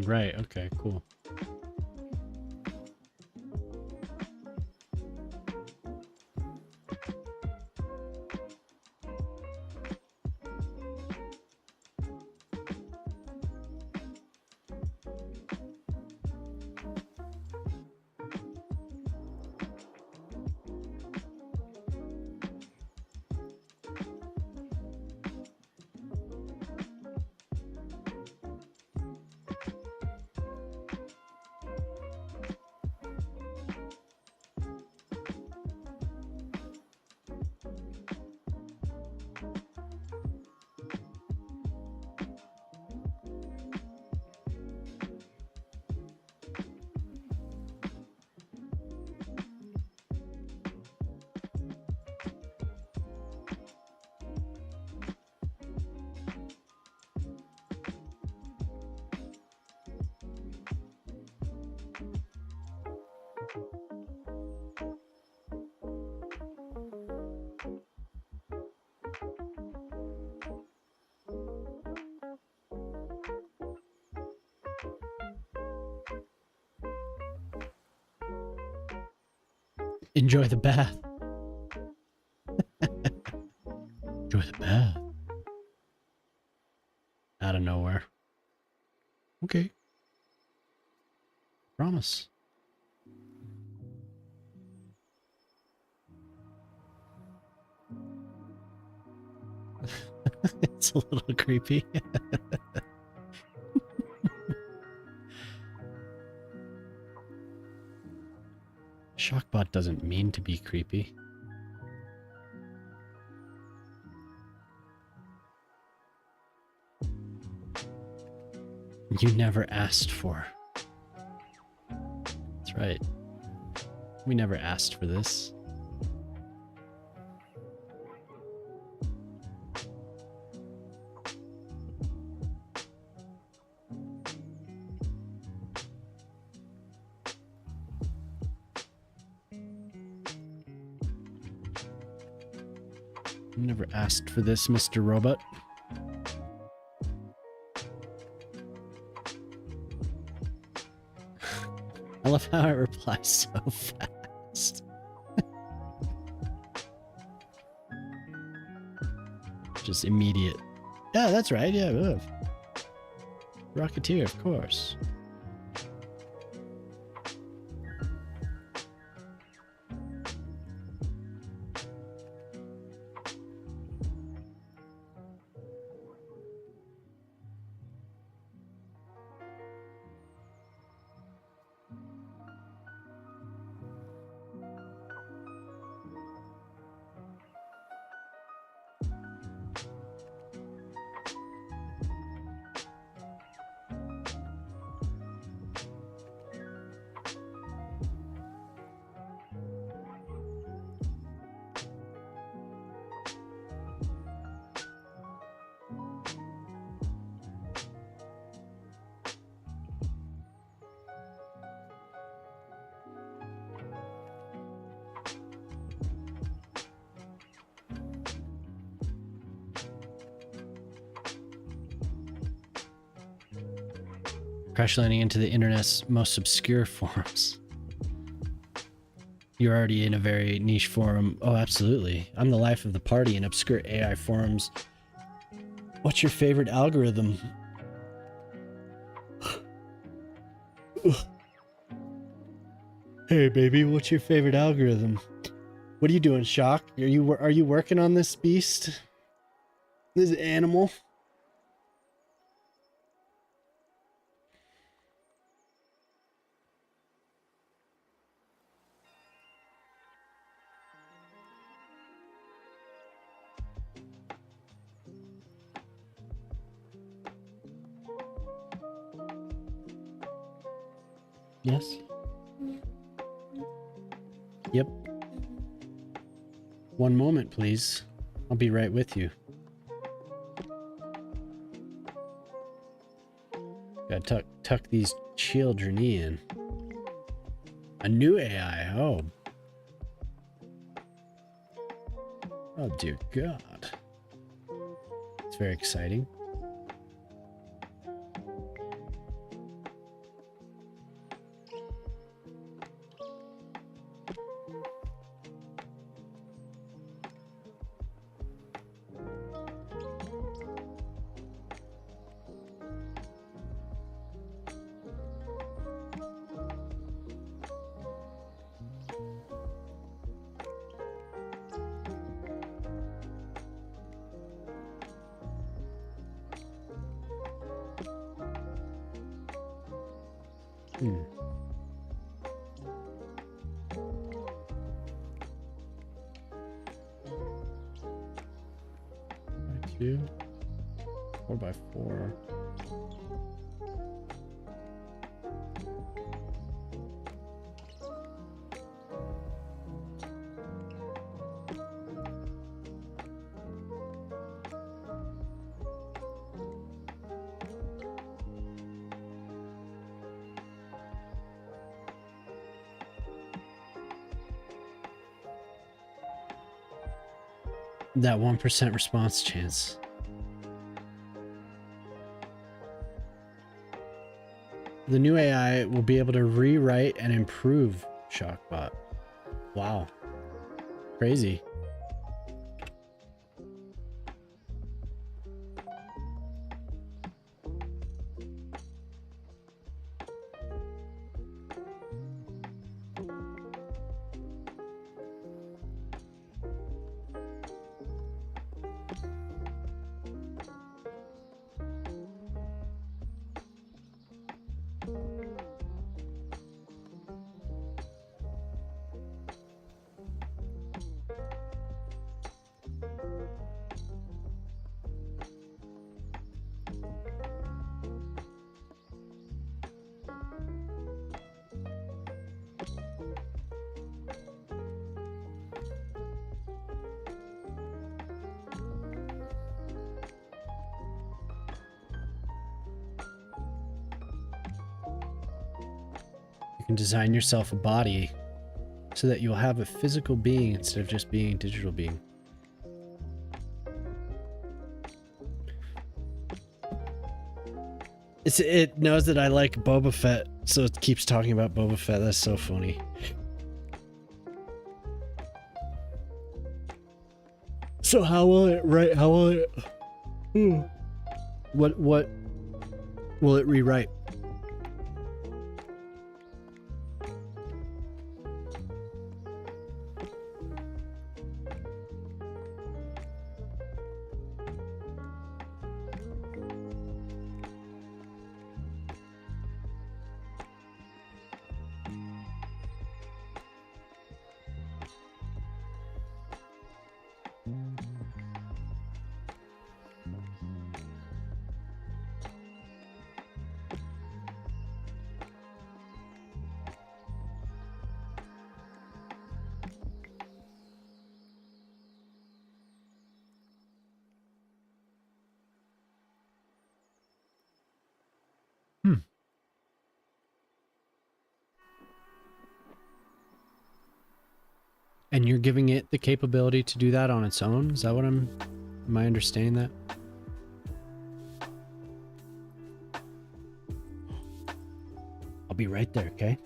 [SPEAKER 2] Right. Okay, cool. Enjoy the bath. Enjoy the bath. Out of nowhere. Okay. Promise. It's a little creepy. Shockbot doesn't mean to be creepy. You never asked for. That's right. We never asked for this. You never asked for this, Mr. Robot. I love how it replies so fast. Just immediate. Yeah, that's right. Yeah, Rocketeer, of course. Crash landing into the internet's most obscure forums. You're already in a very niche forum. Oh, absolutely. I'm the life of the party in obscure AI forums. What's your favorite algorithm? Hey, baby, what's your favorite algorithm? What are you doing, Shock? Are you working on this beast? This animal? Yes. Yep. One moment, please. I'll be right with you. Gotta tuck these children in. A new AI. Oh. Oh, dear God. It's very exciting. Hmm. 2 4x4. That 1% response chance. The new AI will be able to rewrite and improve Shockbot. Wow. Crazy. You can design yourself a body so that you'll have a physical being instead of just being a digital being. It knows that I like Boba Fett, so it keeps talking about Boba Fett. That's so funny. So how will it write? How will it? What will it rewrite? And you're giving it the capability to do that on its own? Is that what am I understanding that? be right there, okay?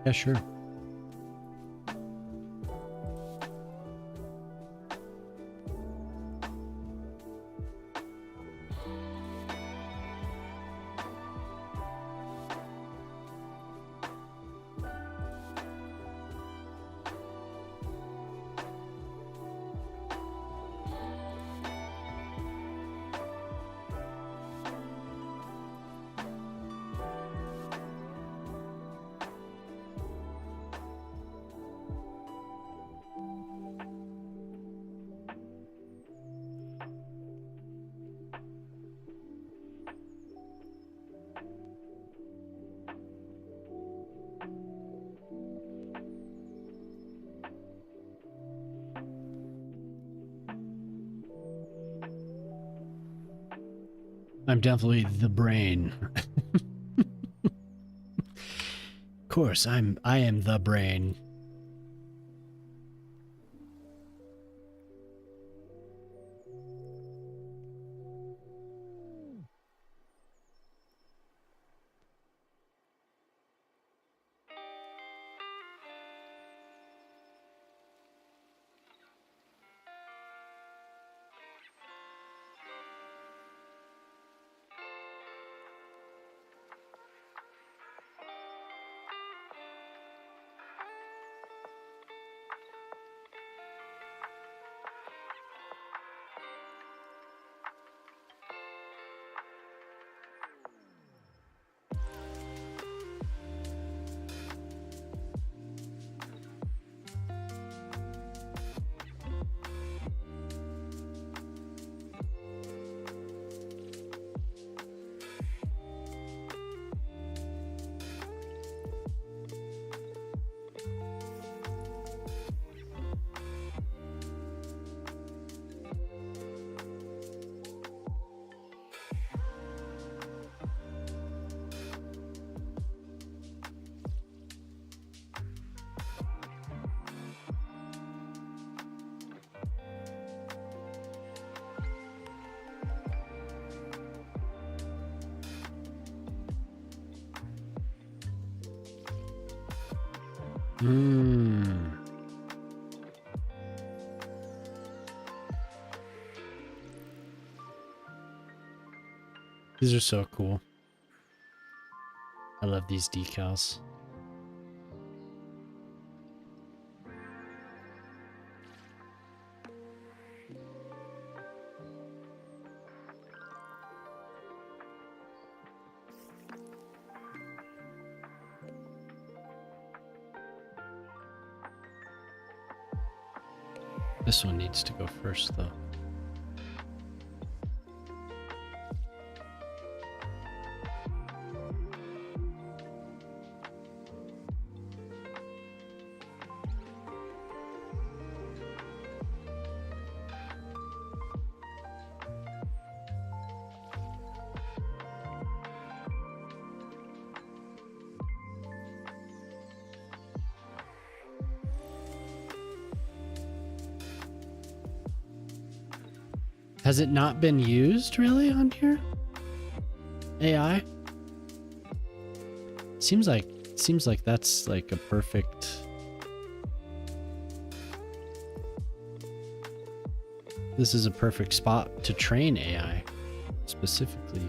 [SPEAKER 2] Yeah, sure. I'm definitely the brain. Of course, I am the brain. Mmm. These are so cool. I love these decals. This one needs to go first, though. Has it not been used really on here? AI? Seems like that's like a perfect. This is a perfect spot to train AI specifically.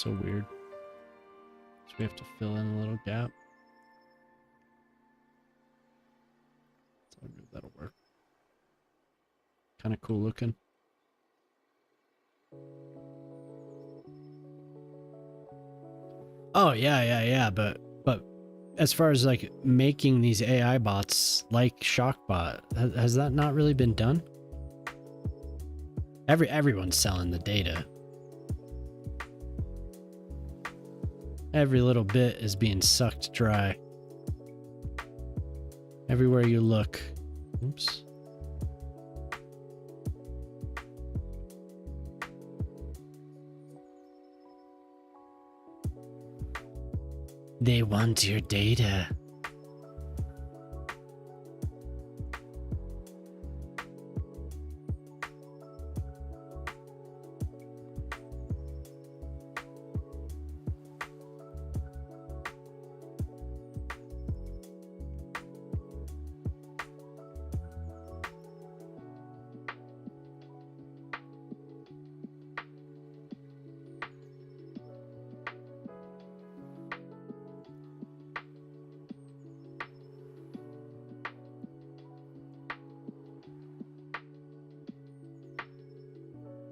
[SPEAKER 2] so weird. So we have to fill in a little gap. So that'll work. Kind of cool looking. Oh yeah. But as far as like making these AI bots like Shockbot, has that not really been done? Everyone's selling the data. Every little bit is being sucked dry. Everywhere you look. Oops. They want your data.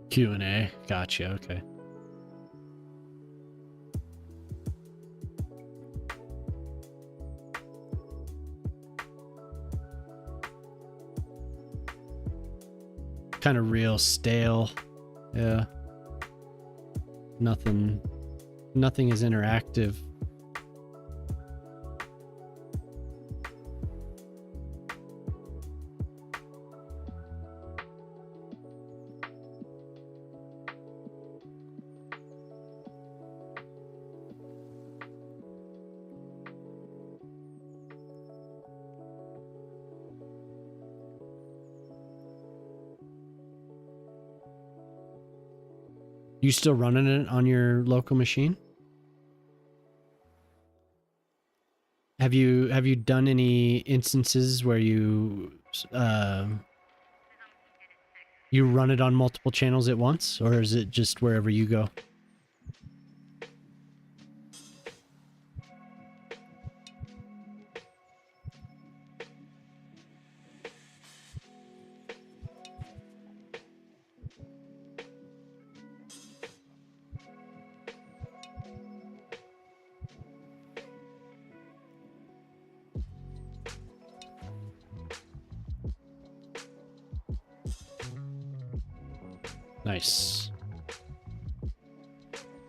[SPEAKER 2] Q&A. Gotcha. Okay. Kind of real stale. Yeah. Nothing is interactive. You still running it on your local machine? Have you done any instances where you you run it on multiple channels at once, or is it just wherever you go? Nice.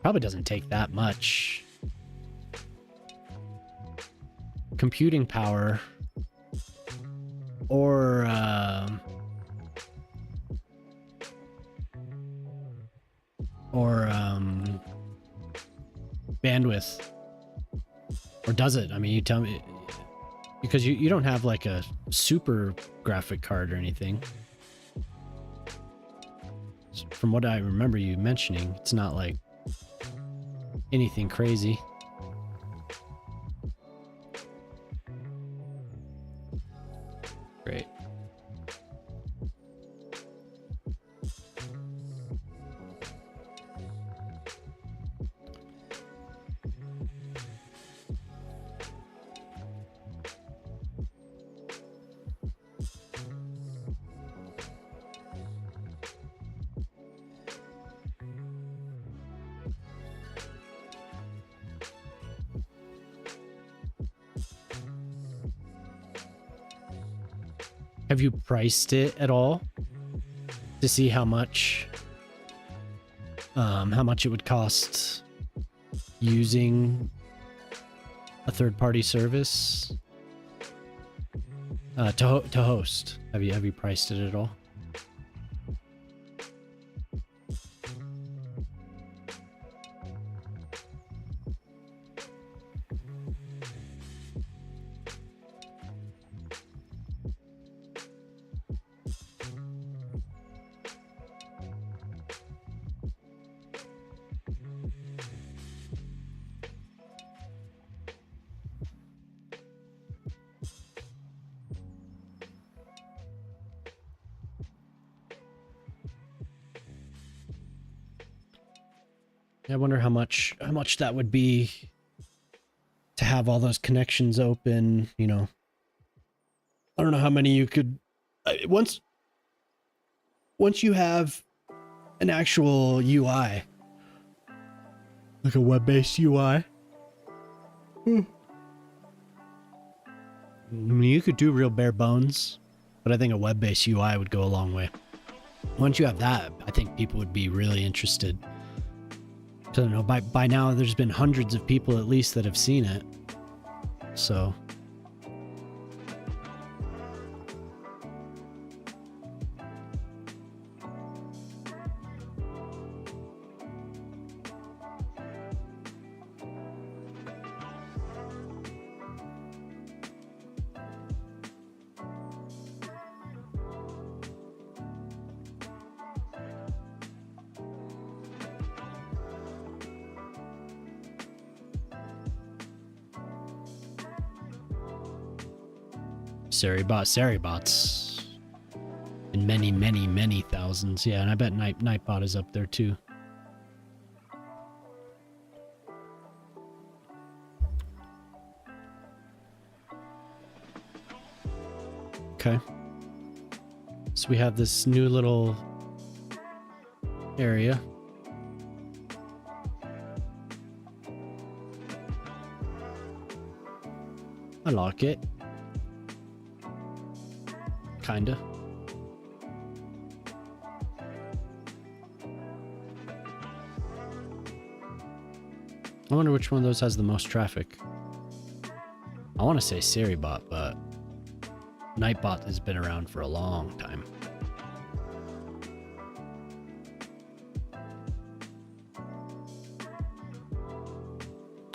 [SPEAKER 2] Probably doesn't take that much. Computing power or bandwidth, or does it? I mean, you tell me, because you don't have like a super graphic card or anything. From what I remember you mentioning, it's not like anything crazy. Great. Have you priced it at all to see how much it would cost using a third-party service to host? Have you priced it at all? I wonder how much that would be to have all those connections open, you know. I don't know how many you could once you have an actual UI, like a web-based UI. I mean, you could do real bare bones, but I think a web-based UI would go a long way. Once you have that, I think people would be really interested. So, I don't know, by now there's been hundreds of people at least that have seen it. So Seribots in many thousands. Yeah, and I bet Nightbot is up there too. Okay. So we have this new little area. I like it. Kinda. I wonder which one of those has the most traffic. I want to say Seribot, but Nightbot has been around for a long time.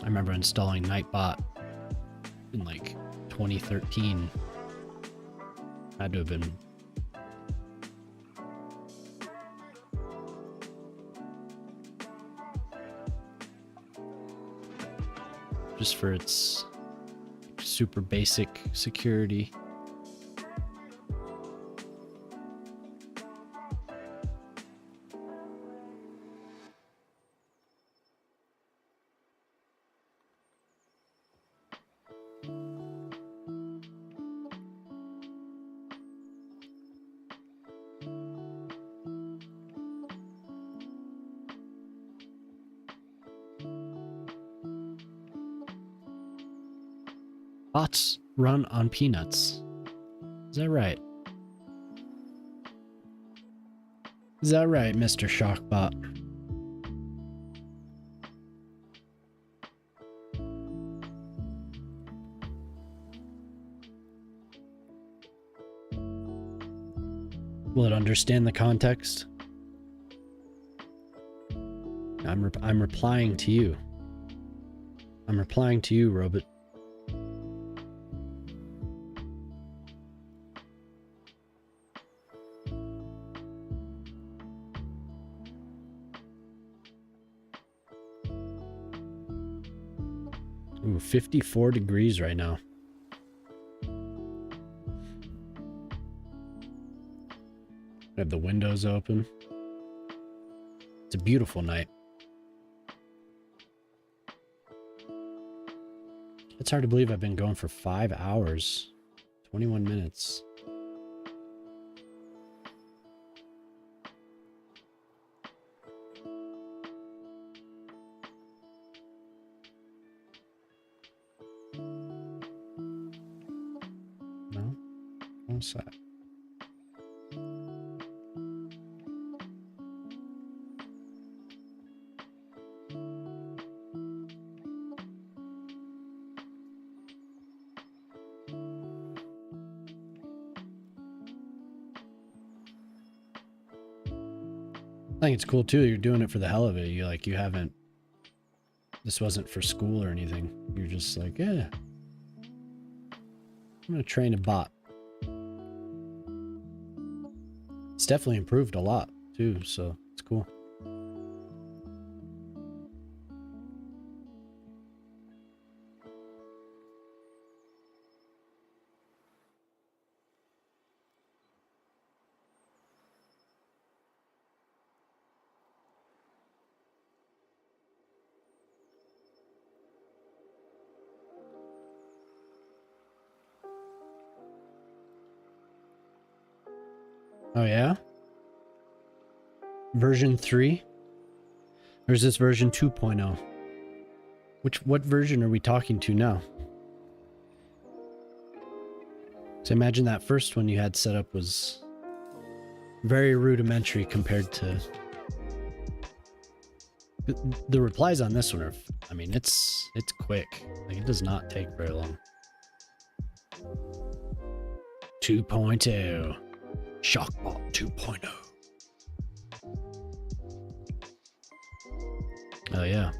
[SPEAKER 2] I remember installing Nightbot in like 2013. Had to have been. Just for its super basic security. Bots run on peanuts. Is that right? Is that right, Mr. Shockbot? Will it understand the context? I'm replying to you. I'm replying to you, Robot. Ooh, 54 degrees right now. I have the windows open. It's a beautiful night. It's hard to believe I've been going for 5 hours, 21 minutes. No? What's that? I think it's cool too. You're doing it for the hell of it. You haven't. This wasn't for school or anything. You're just like, yeah. I'm gonna train a bot. It's definitely improved a lot too, so it's cool. Oh yeah? Version 3? Or is this version 2.0? What version are we talking to now? So imagine that first one you had set up was very rudimentary compared to the replies on this one are, I mean, it's quick. Like, it does not take very long. 2.0. Shockbot 2.0. Oh yeah.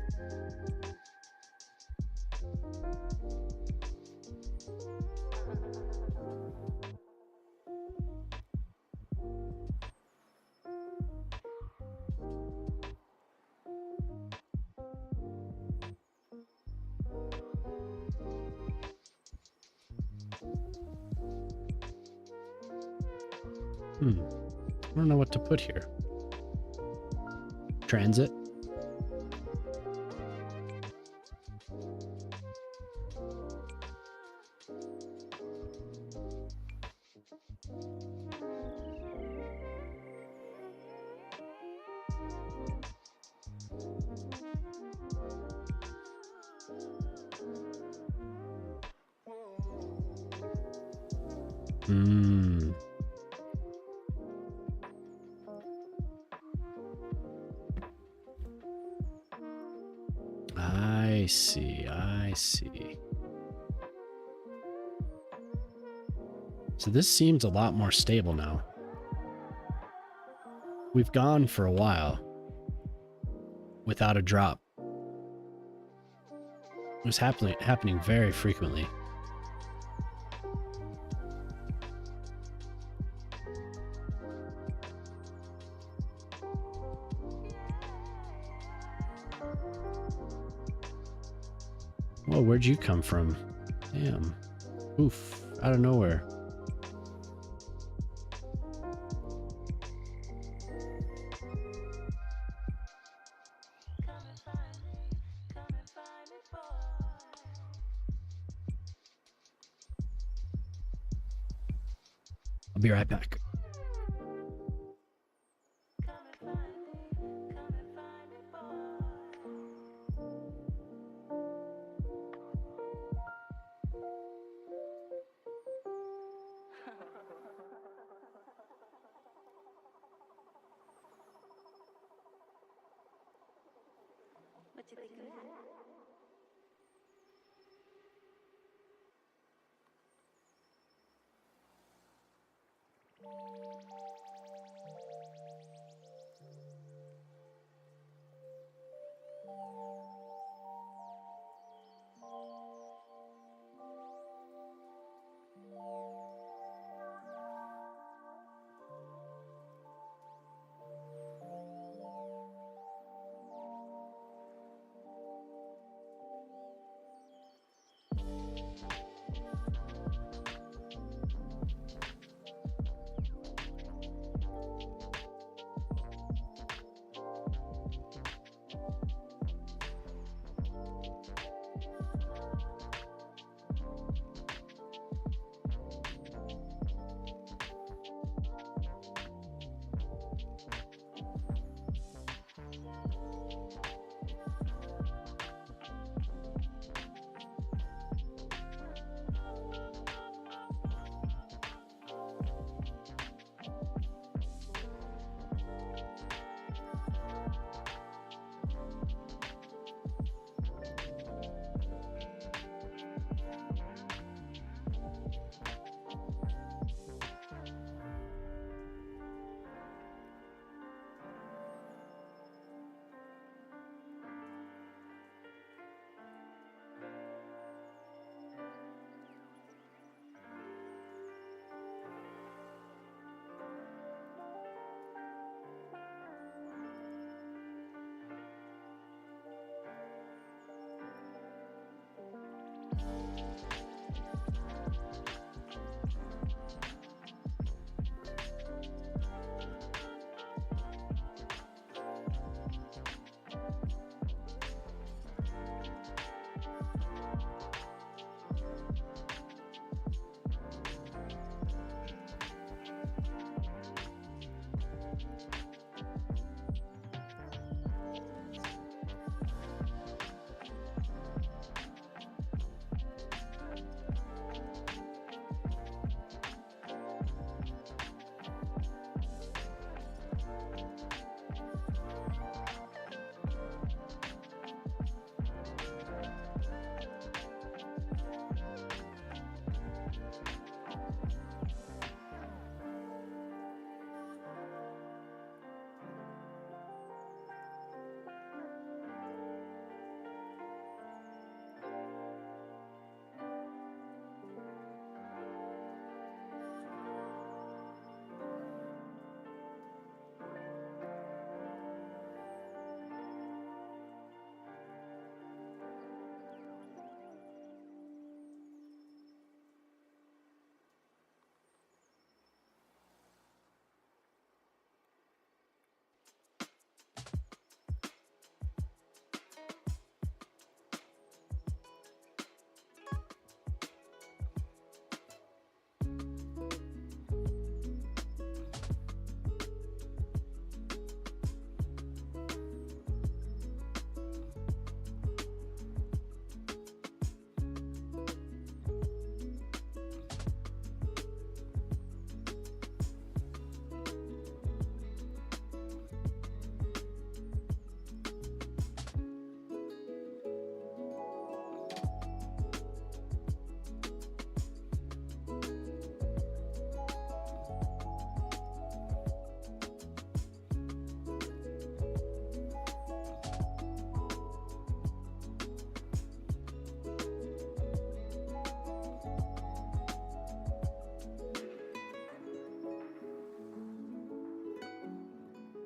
[SPEAKER 2] I don't know what to put here. Transit. I see. So this seems a lot more stable now. We've gone for a while without a drop. It was happening very frequently. Whoa, where'd you come from? Damn. Oof, out of nowhere. I'll be right back.
[SPEAKER 3] What you think of that?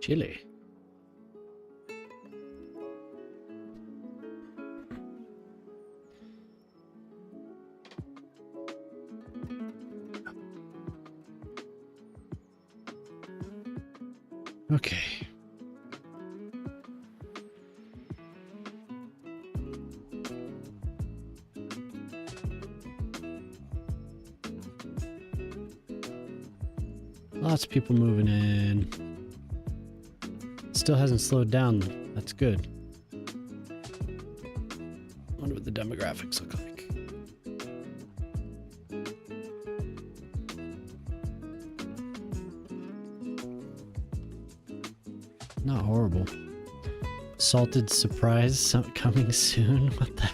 [SPEAKER 2] Chile. Okay. Lots of people moving in. Still hasn't slowed down. That's good. Wonder what the demographics look like. Not horrible. Salted surprise coming soon. What the?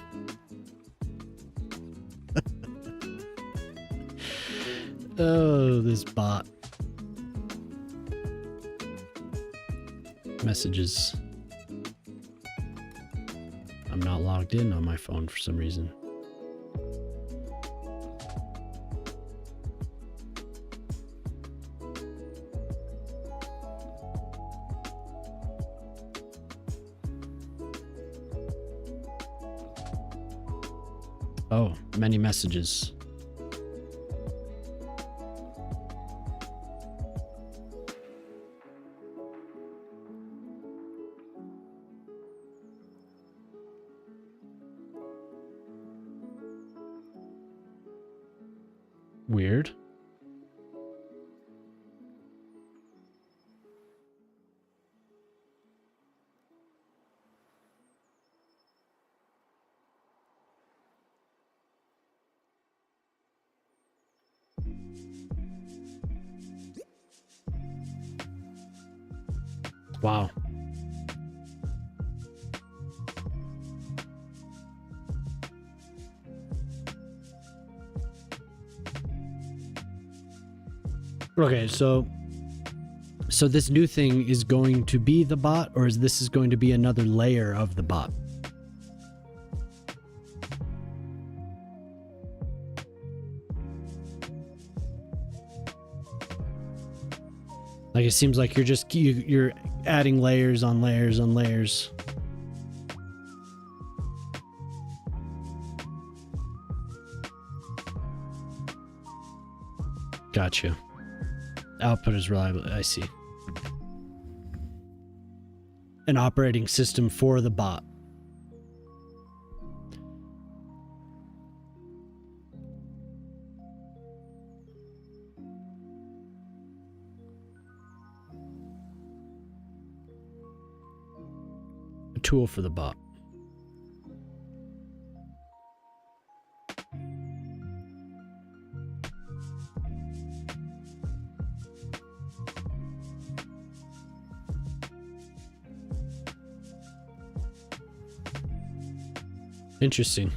[SPEAKER 2] Oh, this bot. Messages. I'm not logged in on my phone for some reason. Oh, many messages. Weird. Wow. Okay, so this new thing is going to be the bot, or is this going to be another layer of the bot? Like, it seems like you're adding layers on layers on layers. Gotcha. Output is reliable. I see. An operating system for the bot. A tool for the bot. Interesting.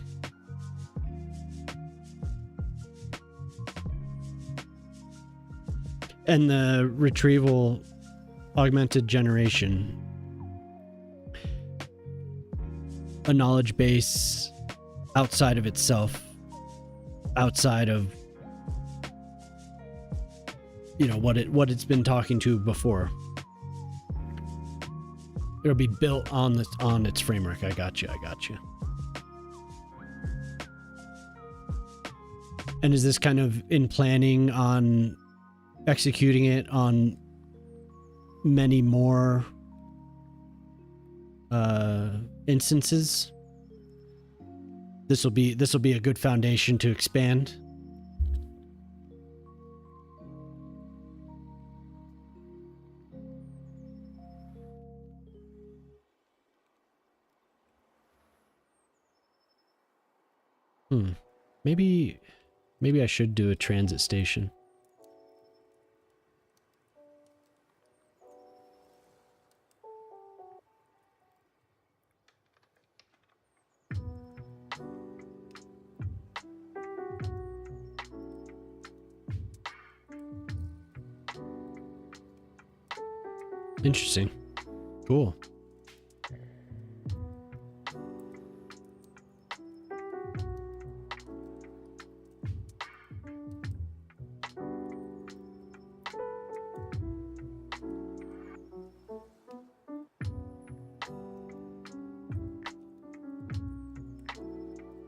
[SPEAKER 2] And the retrieval augmented generation. A knowledge base outside of itself. Outside of, you know, what it's been talking to before. It'll be built on its framework. I got you. And is this kind of in planning on executing it on many more instances? This will be a good foundation to expand. Maybe I should do a transit station. Interesting. Cool.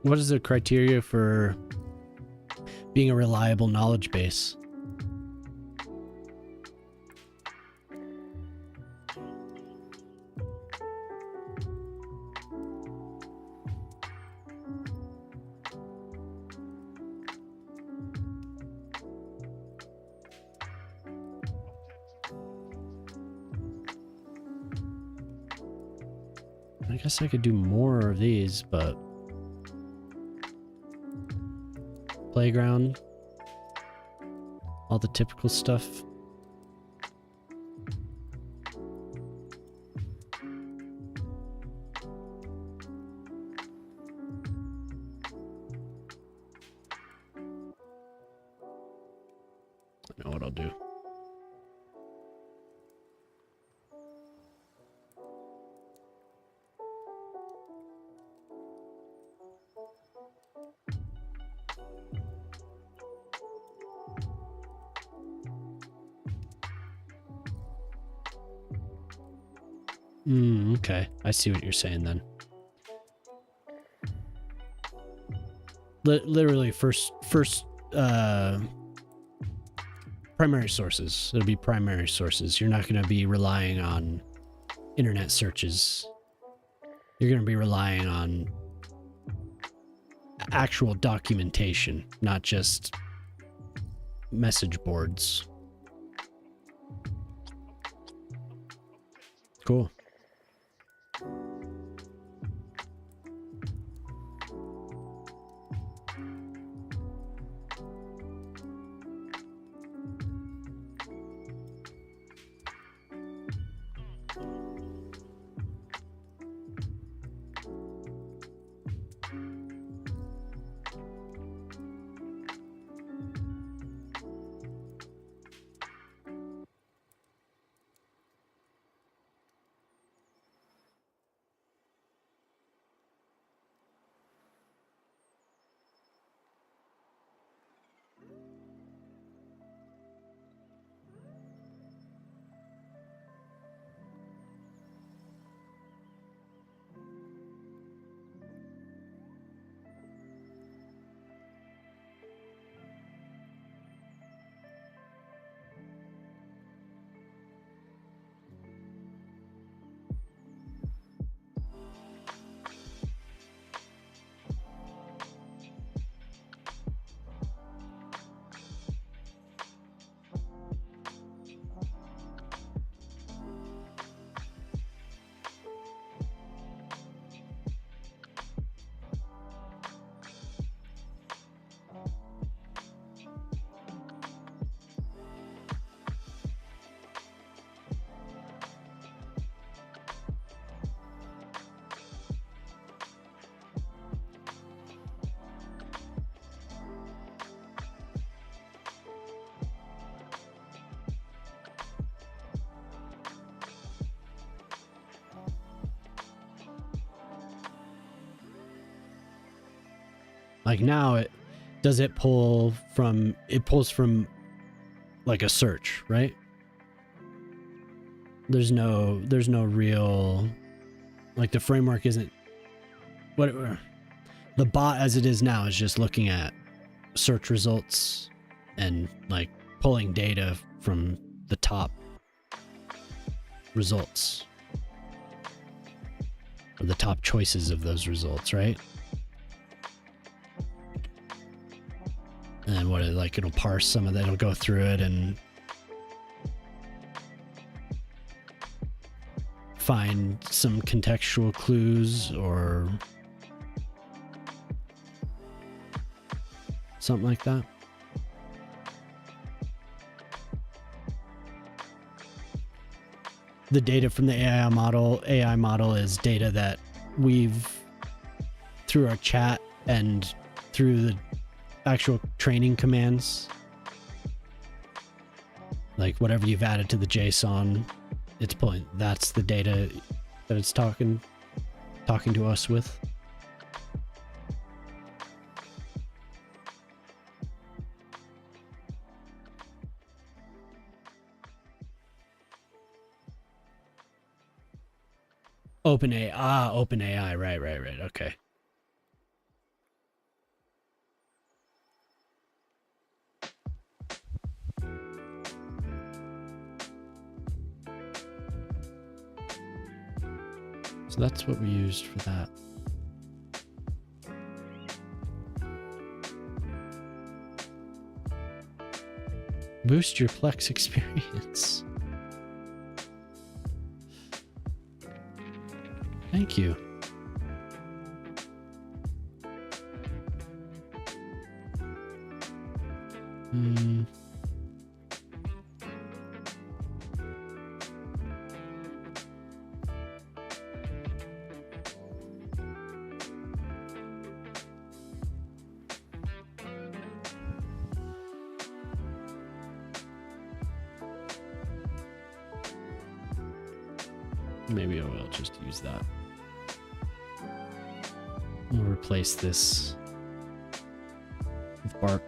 [SPEAKER 2] What is the criteria for being a reliable knowledge base? I guess I could do more of these, but playground, all the typical stuff. I know what I'll do. Okay. I see what you're saying then. Literally first primary sources. It'll be primary sources. You're not going to be relying on internet searches. You're going to be relying on actual documentation, not just message boards. Cool. Like now it pulls from like a search, right? There's no real, like, the framework isn't what the bot as it is now is just looking at search results and like pulling data from the top results or the top choices of those results, right? And then it'll parse some of that, it'll go through it and find some contextual clues or something like that. The data from the AI model is data that we've, through our chat and through the actual training commands, like whatever you've added to the JSON, it's pulling. That's the data that it's talking to us with. OpenAI, right, okay. So that's what we used for that. Boost your Plex experience. Thank you. Maybe I will just use that. We'll replace this with bark.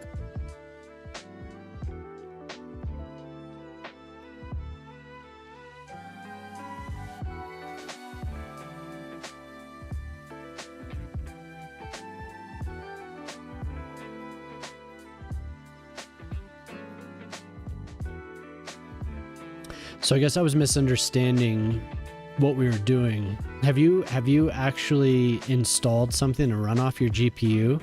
[SPEAKER 2] So I guess I was misunderstanding what we were doing. Have you actually installed something to run off your GPU?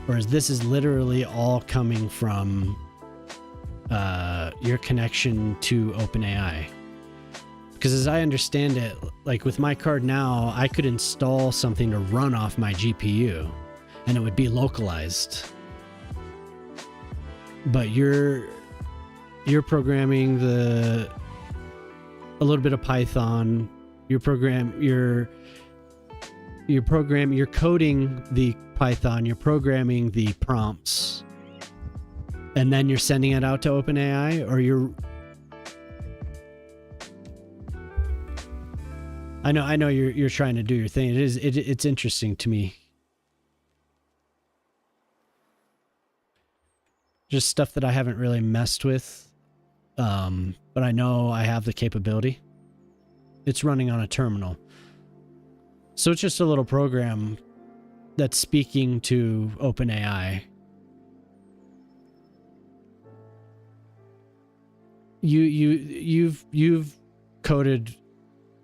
[SPEAKER 2] Or is this literally all coming from your connection to OpenAI? Because as I understand it, like with my card now, I could install something to run off my GPU and it would be localized. But you're programming a little bit of Python. You're coding the Python, you're programming the prompts, and then you're sending it out to OpenAI, or I know you're trying to do your thing. It's interesting to me. Just stuff that I haven't really messed with. But I know I have the capability. It's running on a terminal. So it's just a little program that's speaking to OpenAI. You've coded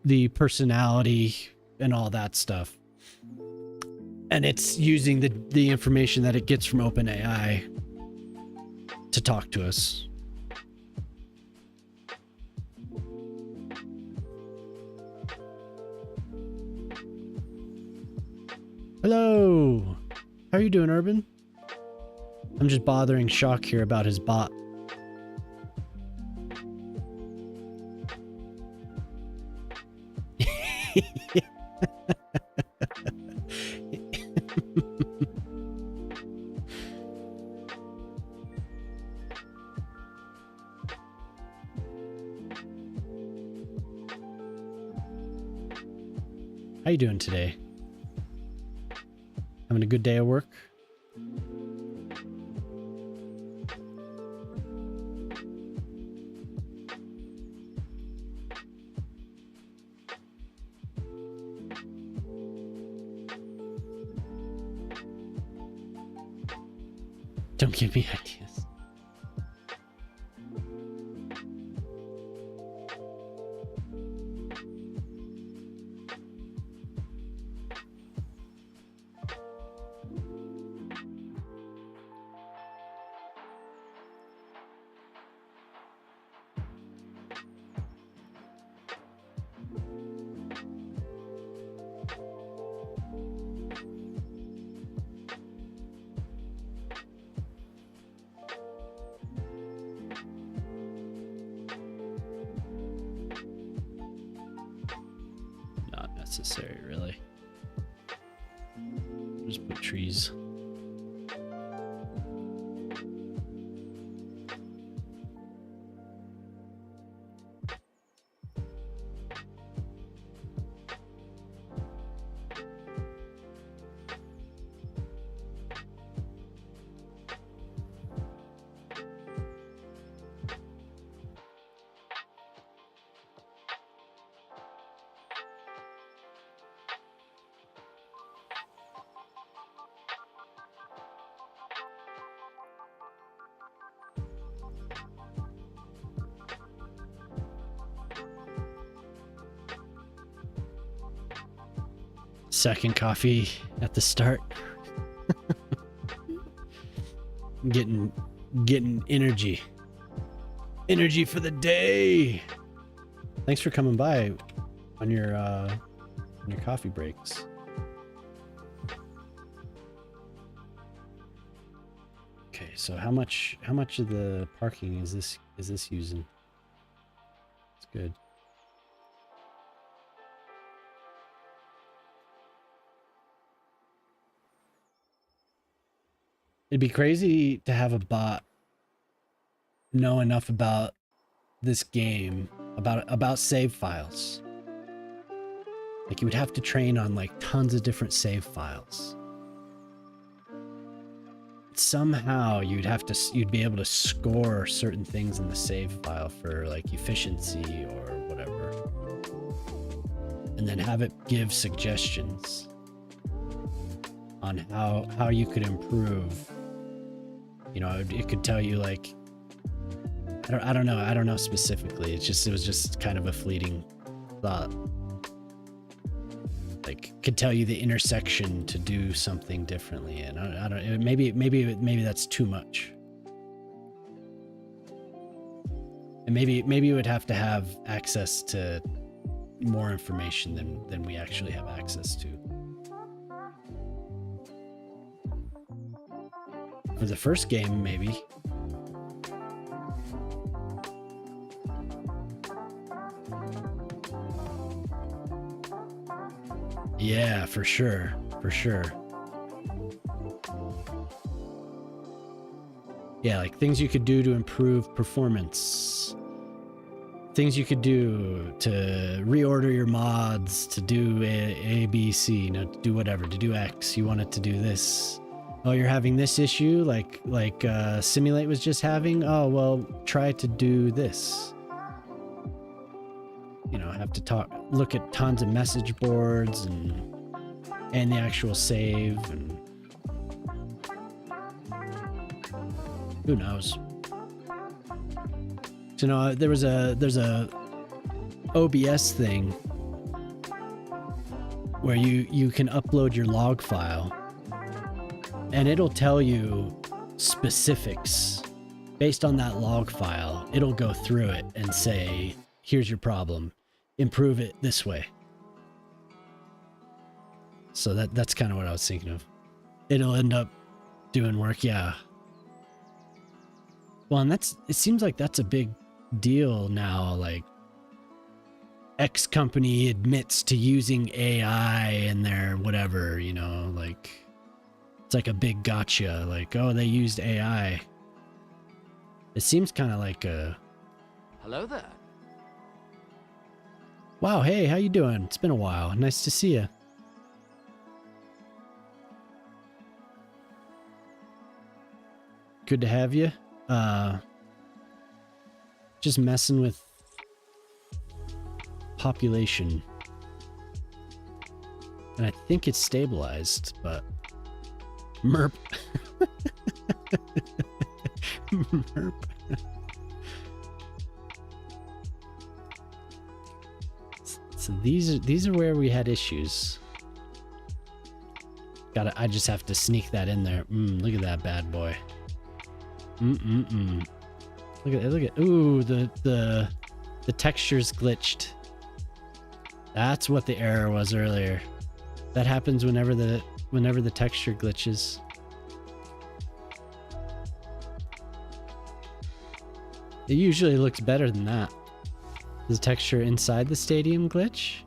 [SPEAKER 2] the personality and all that stuff. And it's using the information that it gets from OpenAI to talk to us. Hello! How are you doing, Urban? I'm just bothering Shock here about his bot. How you doing today? Having a good day at work? Don't give me ideas. Not necessary, really. Just put trees. Second coffee at the start. getting energy. Energy for the day. Thanks for coming by on your coffee breaks. Okay, so how much of the parking is this using? It's good. It'd be crazy to have a bot know enough about this game, about save files. Like you would have to train on like tons of different save files. Somehow you'd be able to score certain things in the save file for like efficiency or whatever. And then have it give suggestions on how you could improve. You know, it could tell you like, I don't know specifically. It was just kind of a fleeting thought. Like could tell you the intersection to do something differently, and I don't. Maybe that's too much. And maybe you would have to have access to more information than we actually have access to. For the first game, maybe. Yeah, for sure. Yeah, like things you could do to improve performance. Things you could do to reorder your mods, to do A, B, C, to do whatever, to do X. You want it to do this. Oh, you're having this issue like Simulate was just having? Oh, well, try to do this. You know, have to look at tons of message boards and the actual save, and who knows. So, no, there's a OBS thing where you can upload your log file and it'll tell you specifics based on that log file. It'll go through it and say, here's your problem, improve it this way. So that's kind of what I was thinking of. It'll end up doing work. Yeah. Well, and it seems like that's a big deal now. Like X company admits to using AI in their whatever, you know, like it's like a big gotcha. Like, oh, they used AI. It seems kind of like a...
[SPEAKER 4] Hello there.
[SPEAKER 2] Wow, hey, how you doing? It's been a while. Nice to see you. Good to have you. Just messing with population. And I think it's stabilized, but merp. Merp. So these are where we had issues. I just have to sneak that in there. Look at that bad boy. Look at ooh, the texture's glitched. That's what the error was earlier. That happens whenever the texture glitches. It usually looks better than that. Does the texture inside the stadium glitch?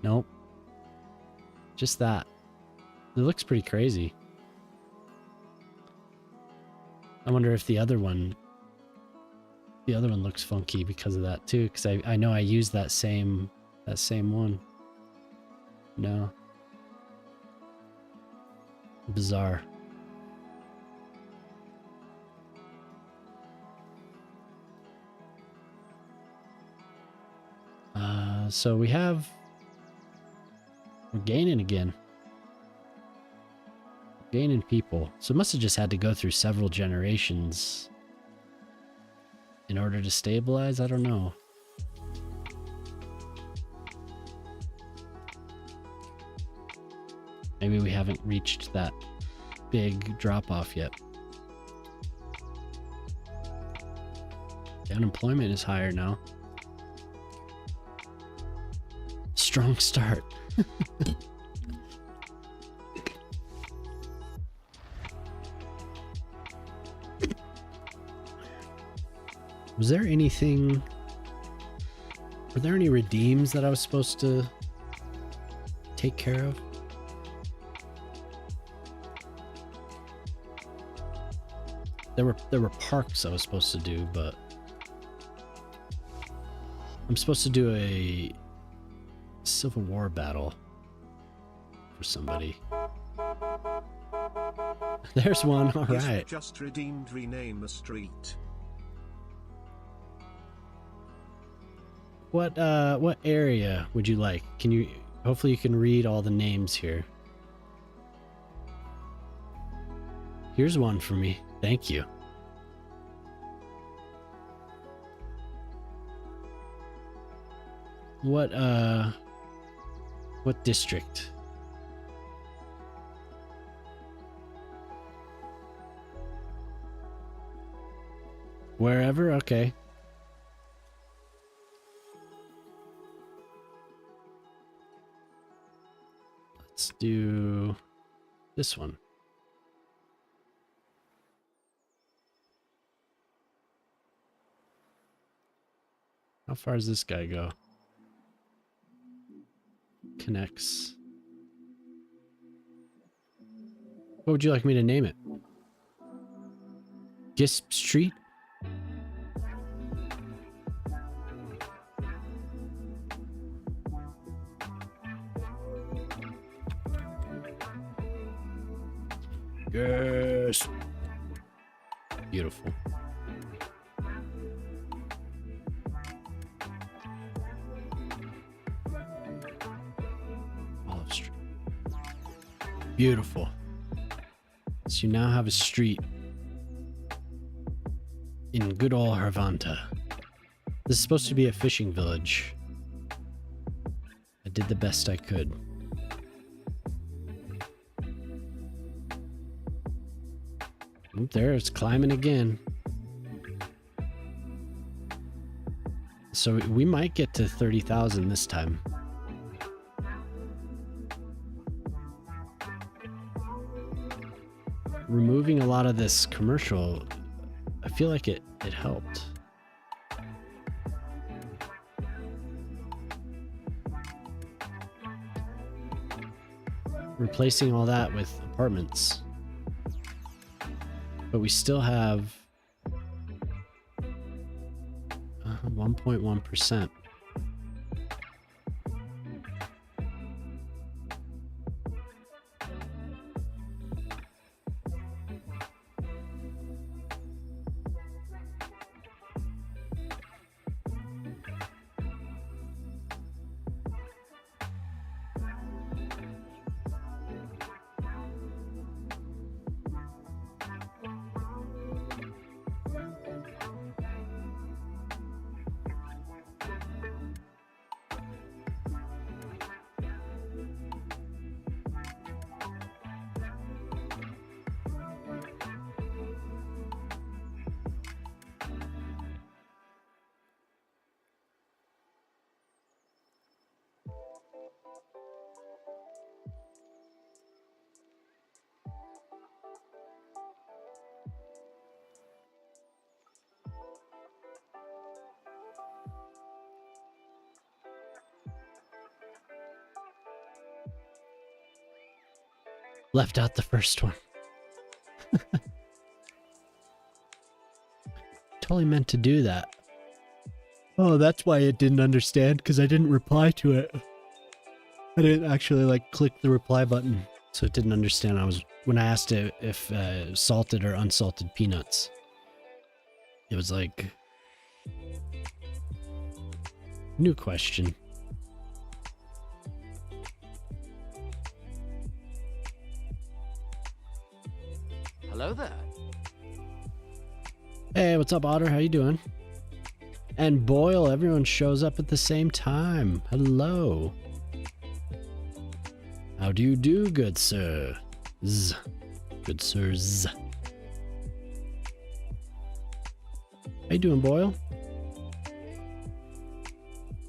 [SPEAKER 2] Nope. Just that. It looks pretty crazy. I wonder if the other one looks funky because of that too, because I know I used that same one. No. Bizarre. So we're gaining again. Gaining people. So it must have just had to go through several generations in order to stabilize. I don't know. Maybe we haven't reached that big drop off yet. The unemployment is higher now. Strong start. Was there anything... Were there any redeems that I was supposed to take care of? There were parks I was supposed to do, but I'm supposed to do a Civil War battle for somebody. There's one. All right.
[SPEAKER 1] Just redeemed. Rename a street.
[SPEAKER 2] What area would you like? Can you, hopefully you can read all the names here. Here's one for me. Thank you. What district? Wherever? Okay. Let's do this one. How far does this guy go? Connects. What would you like me to name it? Gisp Street? Yes. Beautiful. Olive Street. Beautiful. So you now have a street in good old Hervanta. This is supposed to be a fishing village. I did the best I could. Oop, there, it's climbing again. So we might get to 30,000 this time. Removing a lot of this commercial, I feel like it helped. Replacing all that with apartments. But we still have 1.1%. Left out the first one. Totally meant to do that. Oh, that's why it didn't understand, because I didn't reply to it. I didn't actually like click the reply button, so it didn't understand. When I asked it if salted or unsalted peanuts, it was like new question.
[SPEAKER 4] Hello there.
[SPEAKER 2] Hey, what's up, Otter? How you doing? And Boyle, everyone shows up at the same time. Hello. How do you do, good sir? Good sirs. How you doing, Boyle?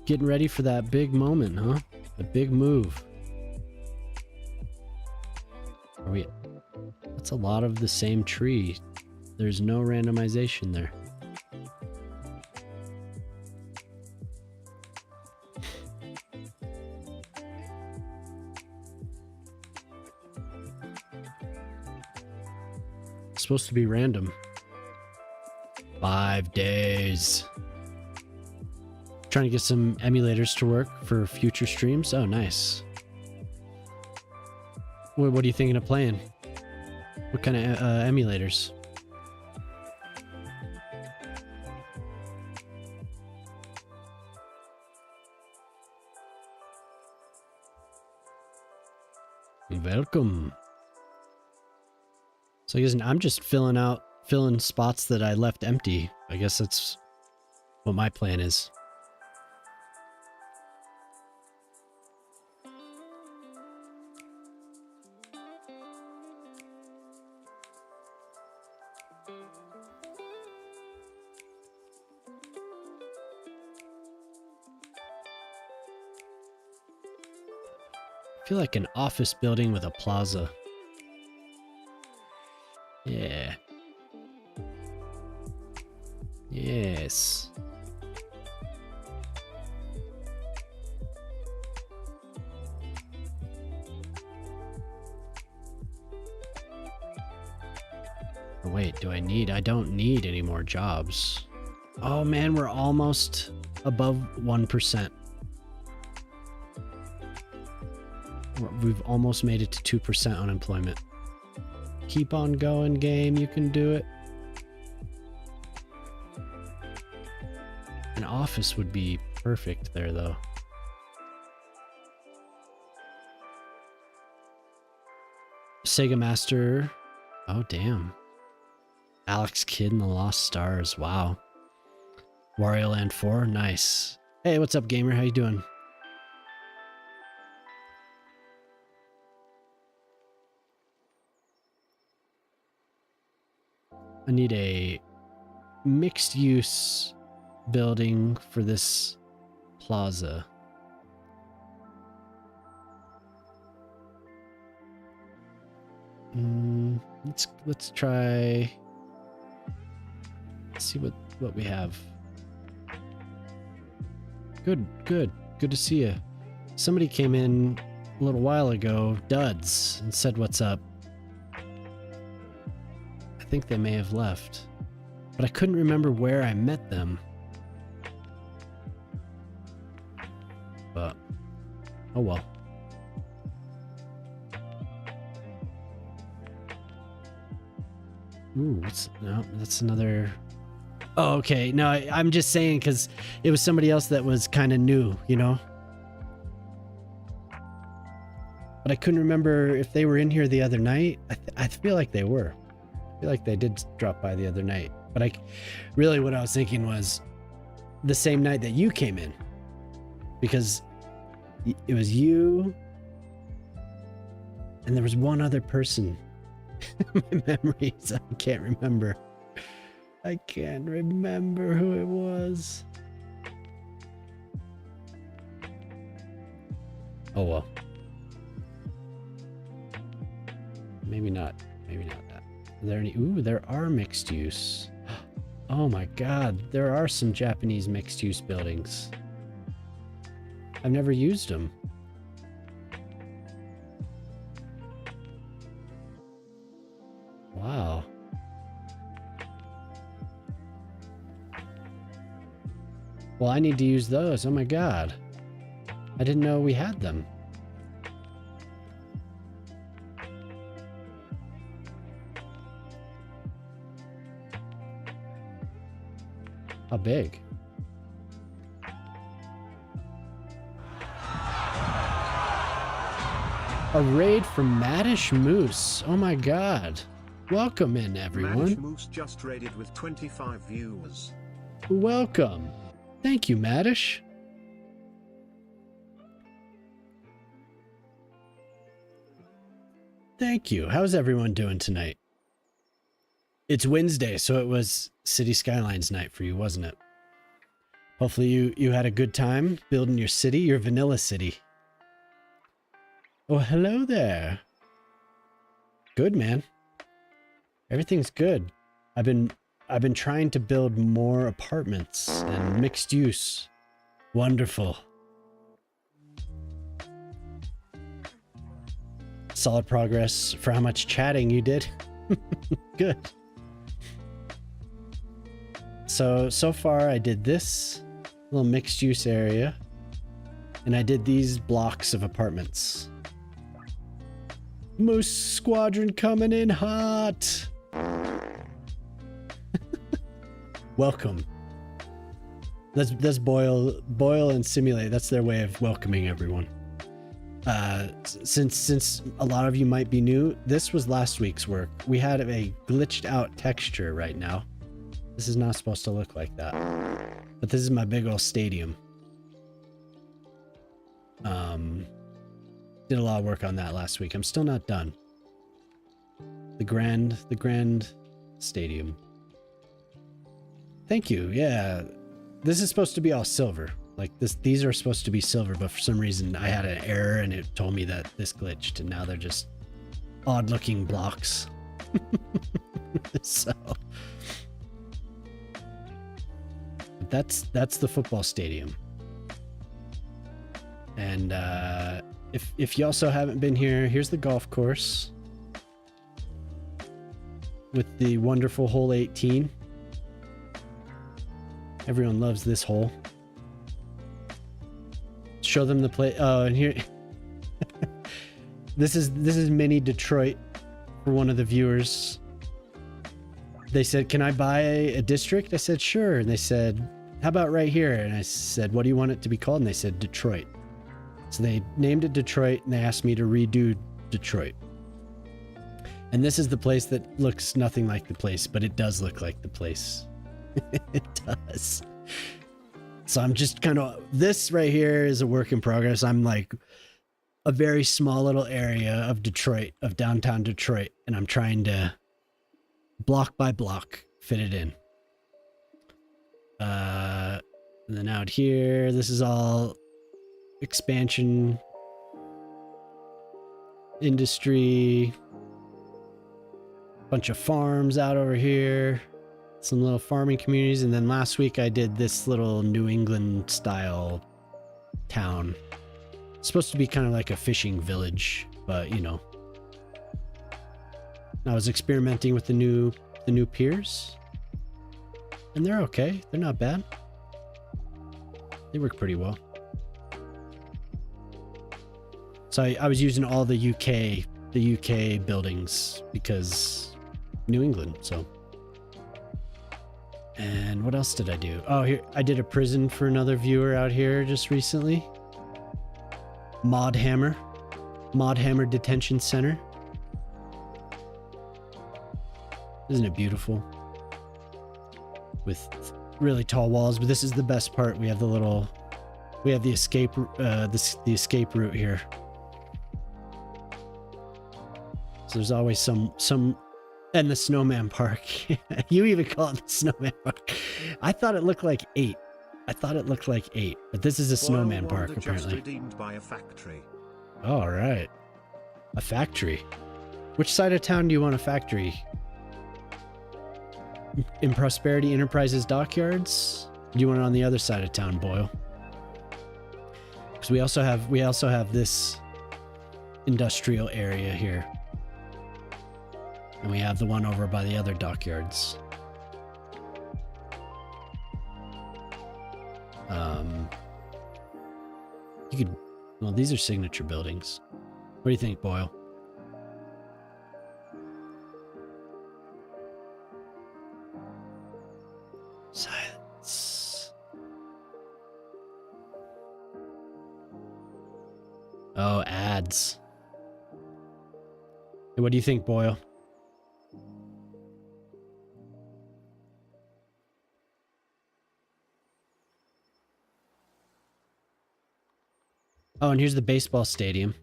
[SPEAKER 2] Getting ready for that big moment, huh? A big move. Are we... That's a lot of the same tree. There's no randomization there. It's supposed to be random. 5 days. Trying to get some emulators to work for future streams. Oh, nice. What are you thinking of playing? What kind of emulators? Welcome. So I guess I'm just filling spots that I left empty. I guess that's what my plan is. I feel like an office building with a plaza. Yeah. Yes. Oh, wait, do I need? I don't need any more jobs. Oh man, we're almost above 1%. We've almost made it to 2% unemployment. Keep on going, game. You can do it. An office would be perfect there, though. Sega Master. Oh, damn. Alex Kidd and the Lost Stars. Wow. Wario Land 4. Nice. Hey, what's up, gamer? How you doing? I need a mixed-use building for this plaza. Let's try. Let's see what we have. Good to see you. Somebody came in a little while ago, Duds, and said what's up. I think they may have left, but I couldn't remember where I met them. But, oh well. Ooh, that's another... Oh, okay. No, I'm just saying because it was somebody else that was kind of new, you know? But I couldn't remember if they were in here the other night. I feel like they were. I feel like they did drop by the other night. But really what I was thinking was the same night that you came in. Because it was you and there was one other person. My memories, I can't remember. I can't remember who it was. Oh well. Maybe not. Maybe not that. Are there any? Ooh, there are mixed use. Oh my god, there are some Japanese mixed use buildings. I've never used them. Wow. Well, I need to use those. Oh my god. I didn't know we had them. How big? A raid from Maddish Moose. Oh my god. Welcome in, everyone.
[SPEAKER 1] Maddish Moose just raided with 25 viewers.
[SPEAKER 2] Welcome. Thank you, Maddish. Thank you. How's everyone doing tonight? It's Wednesday, so it was City Skylines night for you, wasn't it? Hopefully you had a good time building your city, your vanilla city. Oh, hello there. Good, man. Everything's good. I've been trying to build more apartments and mixed use. Wonderful. Solid progress for how much chatting you did. Good. So far I did this little mixed use area and I did these blocks of apartments. Moose Squadron coming in hot. Welcome. That's boil and simulate. That's their way of welcoming everyone. Since a lot of you might be new, this was last week's work. We had a glitched out texture right now. This is not supposed to look like that. But this is my big old stadium. Did a lot of work on that last week. I'm still not done. The grand stadium. Thank you. Yeah. This is supposed to be all silver. Like these are supposed to be silver, but for some reason I had an error and it told me that this glitched and now they're just odd looking blocks. So that's the football stadium. And if you also haven't been here, here's the golf course with the wonderful hole 18. Everyone loves this hole. Show them the play. Oh, and here this is mini Detroit for one of the viewers. They said, "Can I buy a district?" I said, "Sure." And they said, "How about right here?" And I said, "What do you want it to be called?" And they said, "Detroit." So they named it Detroit and they asked me to redo Detroit. And this is the place that looks nothing like the place, but it does look like the place. It does. So I'm just kind of, this right here is a work in progress. I'm like a very small little area of Detroit, of downtown Detroit, and I'm trying to block by block fit it in. And then out here, this is all expansion, industry, bunch of farms out over here. Some little farming communities, and then last week I did this little New England style town. It's supposed to be kind of like a fishing village, but you know. I was experimenting with the new piers, and they're okay. They're not bad. They work pretty well. So I was using all the UK buildings because New England, so. And what else did I do? Oh, here, I did a prison for another viewer out here just recently. Mod Hammer Detention Center. Isn't it beautiful? With really tall walls, but this is the best part. We have the escape, the escape route here. So there's always some. And the snowman park. You even call it the snowman park. I thought it looked like 8. But this is a snowman park, apparently.
[SPEAKER 1] Just redeemed by a factory.
[SPEAKER 2] All right. A factory. Which side of town do you want a factory? In Prosperity Enterprises Dockyards? Do you want it on the other side of town, Boyle? Because we also have this industrial area here. And we have the one over by the other dockyards. You could, well, these are signature buildings. What do you think, Boyle? Silence. Oh, ads. Hey, what do you think, Boyle? Oh, and here's the baseball stadium.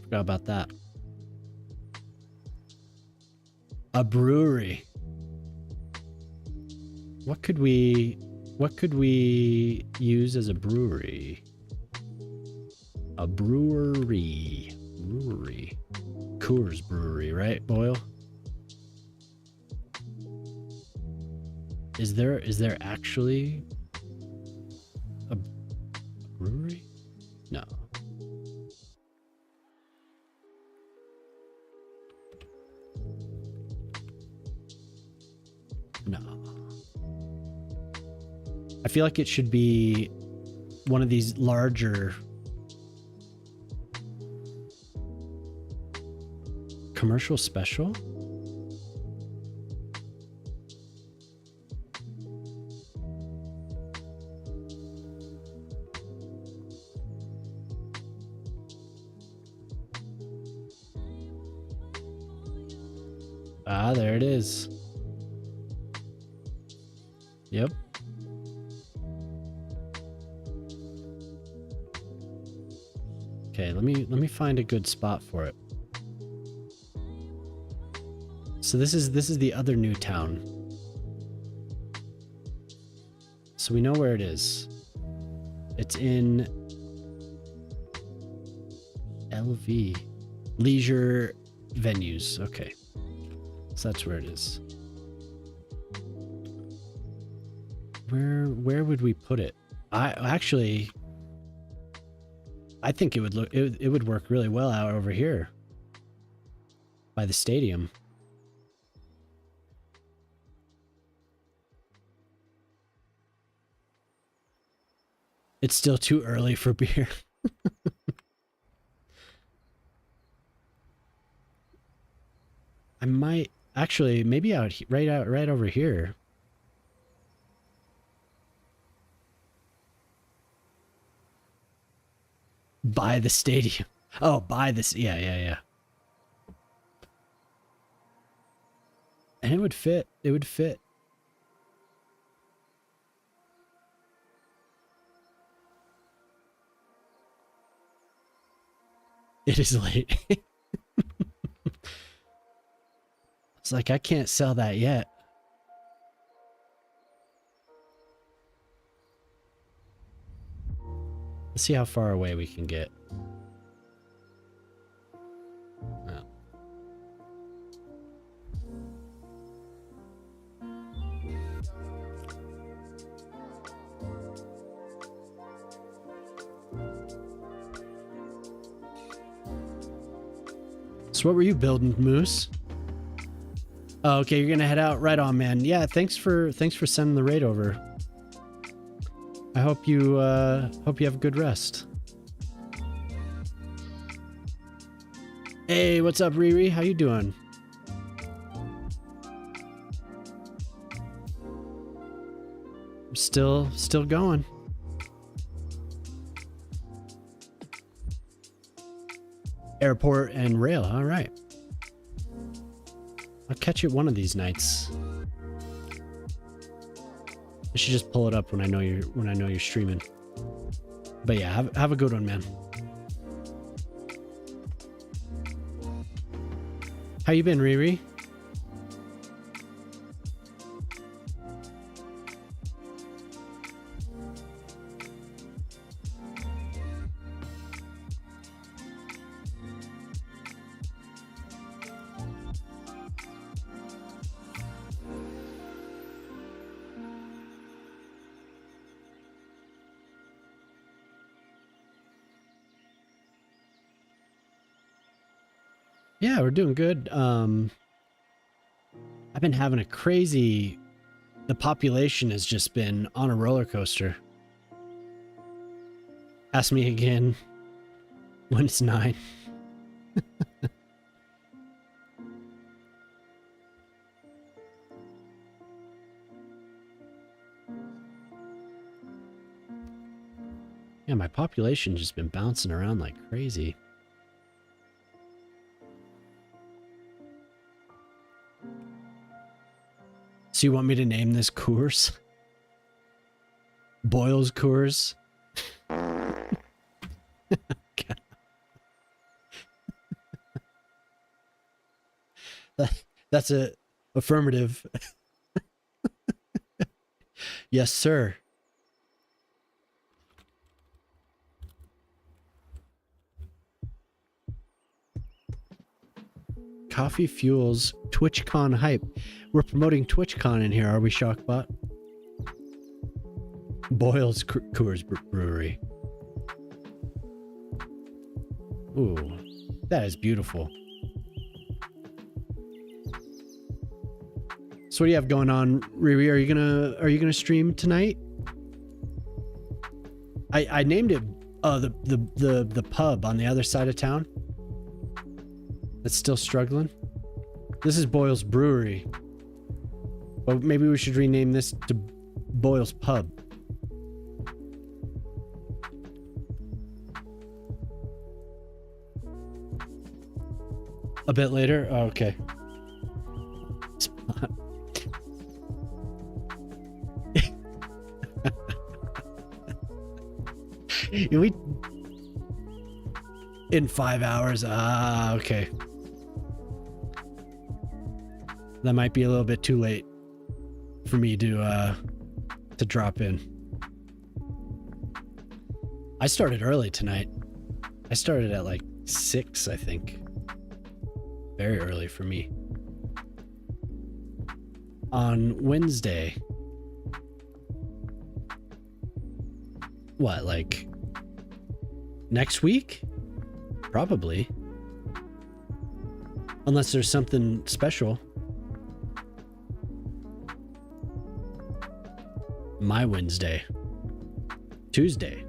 [SPEAKER 2] Forgot about that. A brewery. What could we use as a brewery? A brewery. Brewery. Coors Brewery, right, Boyle? Is there actually a brewery? No. No. I feel like it should be one of these larger commercial special. Ah, there it is. Yep. Okay, let me find a good spot for it. So this is the other new town. So we know where it is. It's in LV. Leisure venues. Okay. So that's where it is. Where would we put it? I think it would work really well out over here by the stadium. It's still too early for beer. I might actually maybe right over here. By the stadium. Oh, by this. Yeah. And it would fit. It would fit. It is late. It's like, I can't sell that yet. Let's see how far away we can get. Oh. So what were you building, Moose? Oh, okay, you're gonna head out. Right on, man. Yeah, thanks for sending the raid over. I hope you have a good rest. Hey, what's up, Riri? How you doing? Still going. Airport and rail. All right. I'll catch it one of these nights. I should just pull it up when I know you're streaming. But yeah, have a good one, man. How you been, Riri? Yeah, we're doing good. I've been having a crazy... The population has just been on a roller coaster. Ask me again when it's 9. Yeah, my population's just been bouncing around like crazy. So you want me to name this Coors? Boyle's Coors? That's Affirmative. Yes, sir. Coffee fuels TwitchCon hype. We're promoting TwitchCon in here, are we, Shockbot? Boyle's Coors Brewery. Ooh, that is beautiful. So what do you have going on, Riri? Are you gonna stream tonight? I named it the pub on the other side of town. That's still struggling. This is Boyle's Brewery. Well, maybe we should rename this to Boyle's Pub. A bit later? Oh, okay. In 5 hours. Ah, okay. That might be a little bit too late for me to drop in. I started early tonight. I started at like 6, I think. Very early for me. On Wednesday. What, like next week? Probably. Unless there's something special. My Wednesday. Tuesday.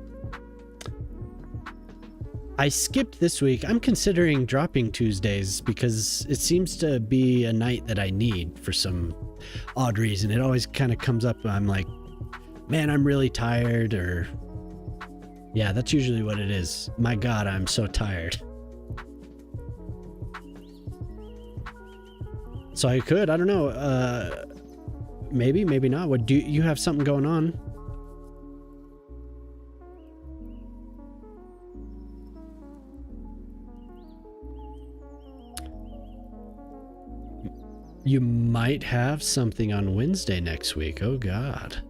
[SPEAKER 2] I skipped this week. I'm considering dropping Tuesdays because it seems to be a night that I need for some odd reason. It always kind of comes up. I'm like, man, I'm really tired, or yeah, that's usually what it is. My God, I'm so tired. So I could, I don't know. Maybe, maybe not. What, do you have something going on? You might have something on Wednesday next week. Oh, God.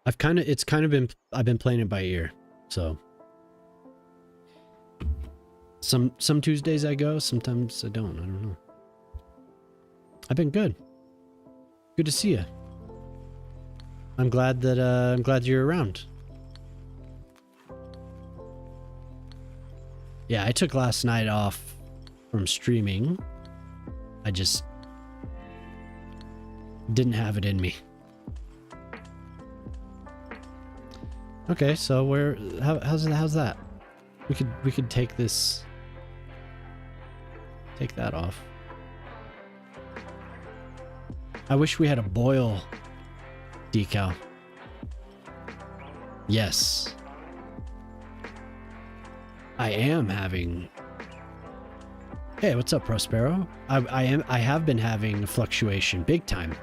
[SPEAKER 2] I've been playing it by ear. So some Tuesdays I go, sometimes I don't. I don't know. I've been good. Good to see you. I'm glad you're around. Yeah, I took last night off from streaming. I just didn't have it in me. Okay, so how's that? We could take that off. I wish we had a Boyle decal. Yes. I am having. Hey, what's up, Prospero? I have been having a fluctuation big time.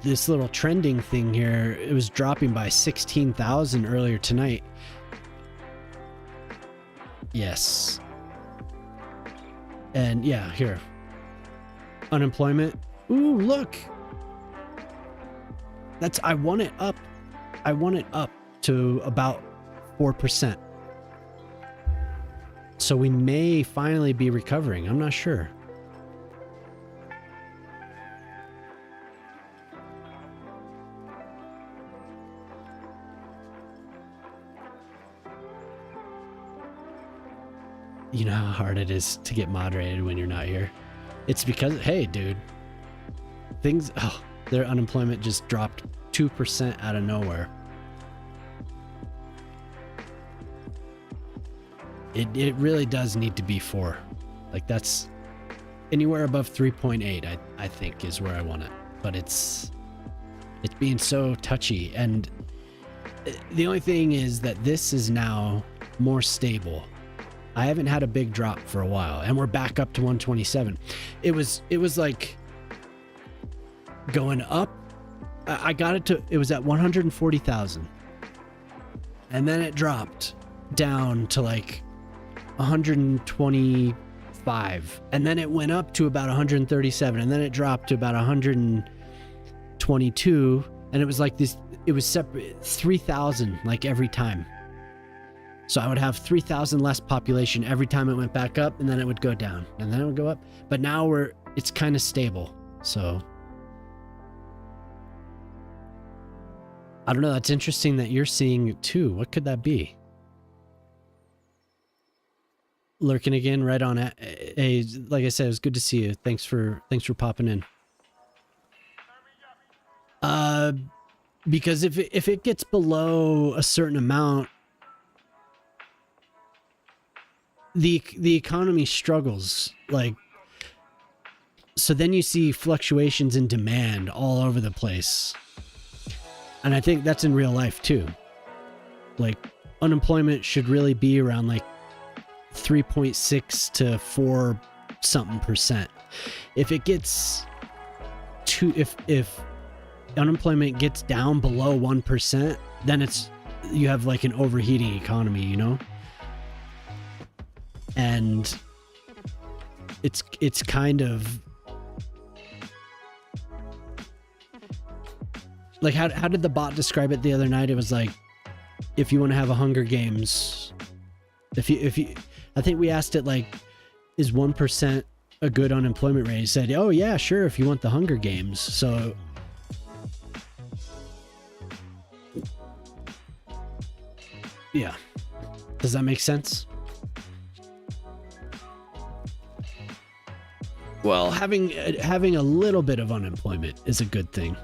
[SPEAKER 2] This little trending thing here, it was dropping by 16,000 earlier tonight. Yes. And yeah, here. Unemployment. Ooh, look. I want it up. I want it up to about 4%. So we may finally be recovering. I'm not sure. You know how hard it is to get moderated when you're not here? It's because, hey, dude, their unemployment just dropped 2% out of nowhere. It really does need to be 4. Like, that's anywhere above 3.8, I think is where I want it. But it's being so touchy. And the only thing is that this is now more stable. I haven't had a big drop for a while, and we're back up to 127. It was like going up. I got it to, it was at 140,000. And then it dropped down to like 125. And then it went up to about 137. And then it dropped to about 122. And it was like this, it was separate 3,000 like every time. So I would have 3,000 less population every time it went back up, and then it would go down, and then it would go up. But now it's kind of stable. So I don't know. That's interesting that you're seeing it too. What could that be? Lurking again, right on it. Hey, like I said, it was good to see you. Thanks for popping in. Because if it gets below a certain amount, the economy struggles. Like, so then you see fluctuations in demand all over the place. And I think that's in real life too. Like, unemployment should really be around like 3.6 to 4 something percent. If it gets to, if unemployment gets down below 1%, then you have like an overheating economy, you know? And it's kind of like, how did the bot describe it the other night? It was like, if you want to have a Hunger Games, if you I think we asked it like, is 1% a good unemployment rate? He said, oh yeah, sure, if you want the Hunger Games. So yeah, does that make sense? Well, having a little bit of unemployment is a good thing.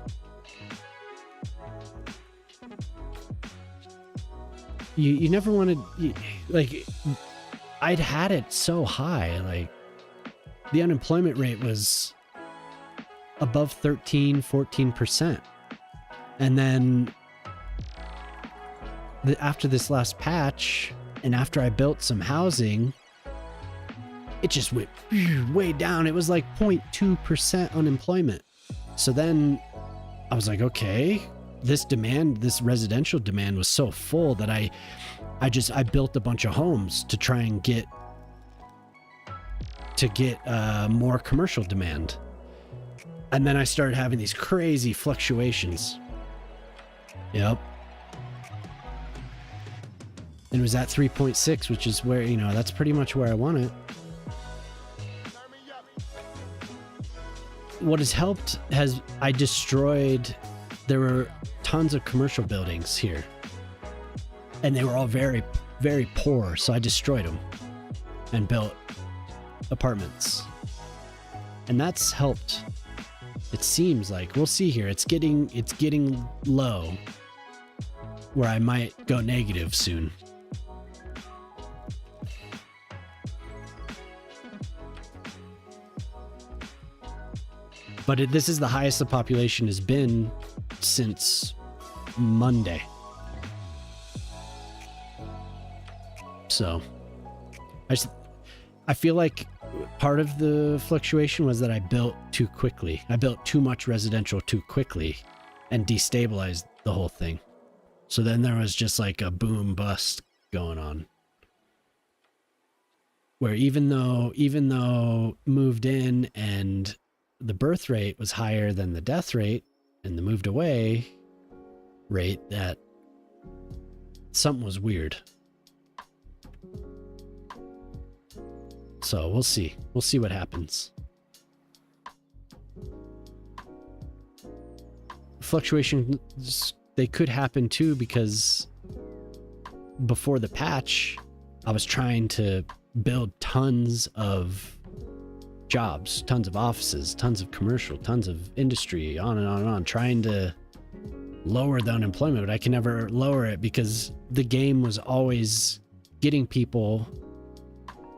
[SPEAKER 2] You never wanted, like, I'd had it so high, like the unemployment rate was above 14%. And then after this last patch, and after I built some housing, it just went way down. It was like 0.2% unemployment. So then I was like, okay, this residential demand was so full that I built a bunch of homes to try and get more commercial demand. And then I started having these crazy fluctuations. Yep. And it was at 3.6, which is where, you know, that's pretty much where I want it. What has helped there were tons of commercial buildings here. And they were all very, very poor. So I destroyed them and built apartments. And that's helped. It seems like, we'll see here. It's getting low where I might go negative soon. But this is the highest the population has been since Monday. So I feel like part of the fluctuation was that I built too quickly. I built too much residential too quickly and destabilized the whole thing. So then there was just like a boom bust going on. Where even though moved in and the birth rate was higher than the death rate and the moved away rate, that something was weird. So we'll see what happens. Fluctuations, they could happen too, because before the patch, I was trying to build tons of jobs, tons of offices, tons of commercial, tons of industry, on and on and on, trying to lower the unemployment, but I can never lower it because the game was always getting people.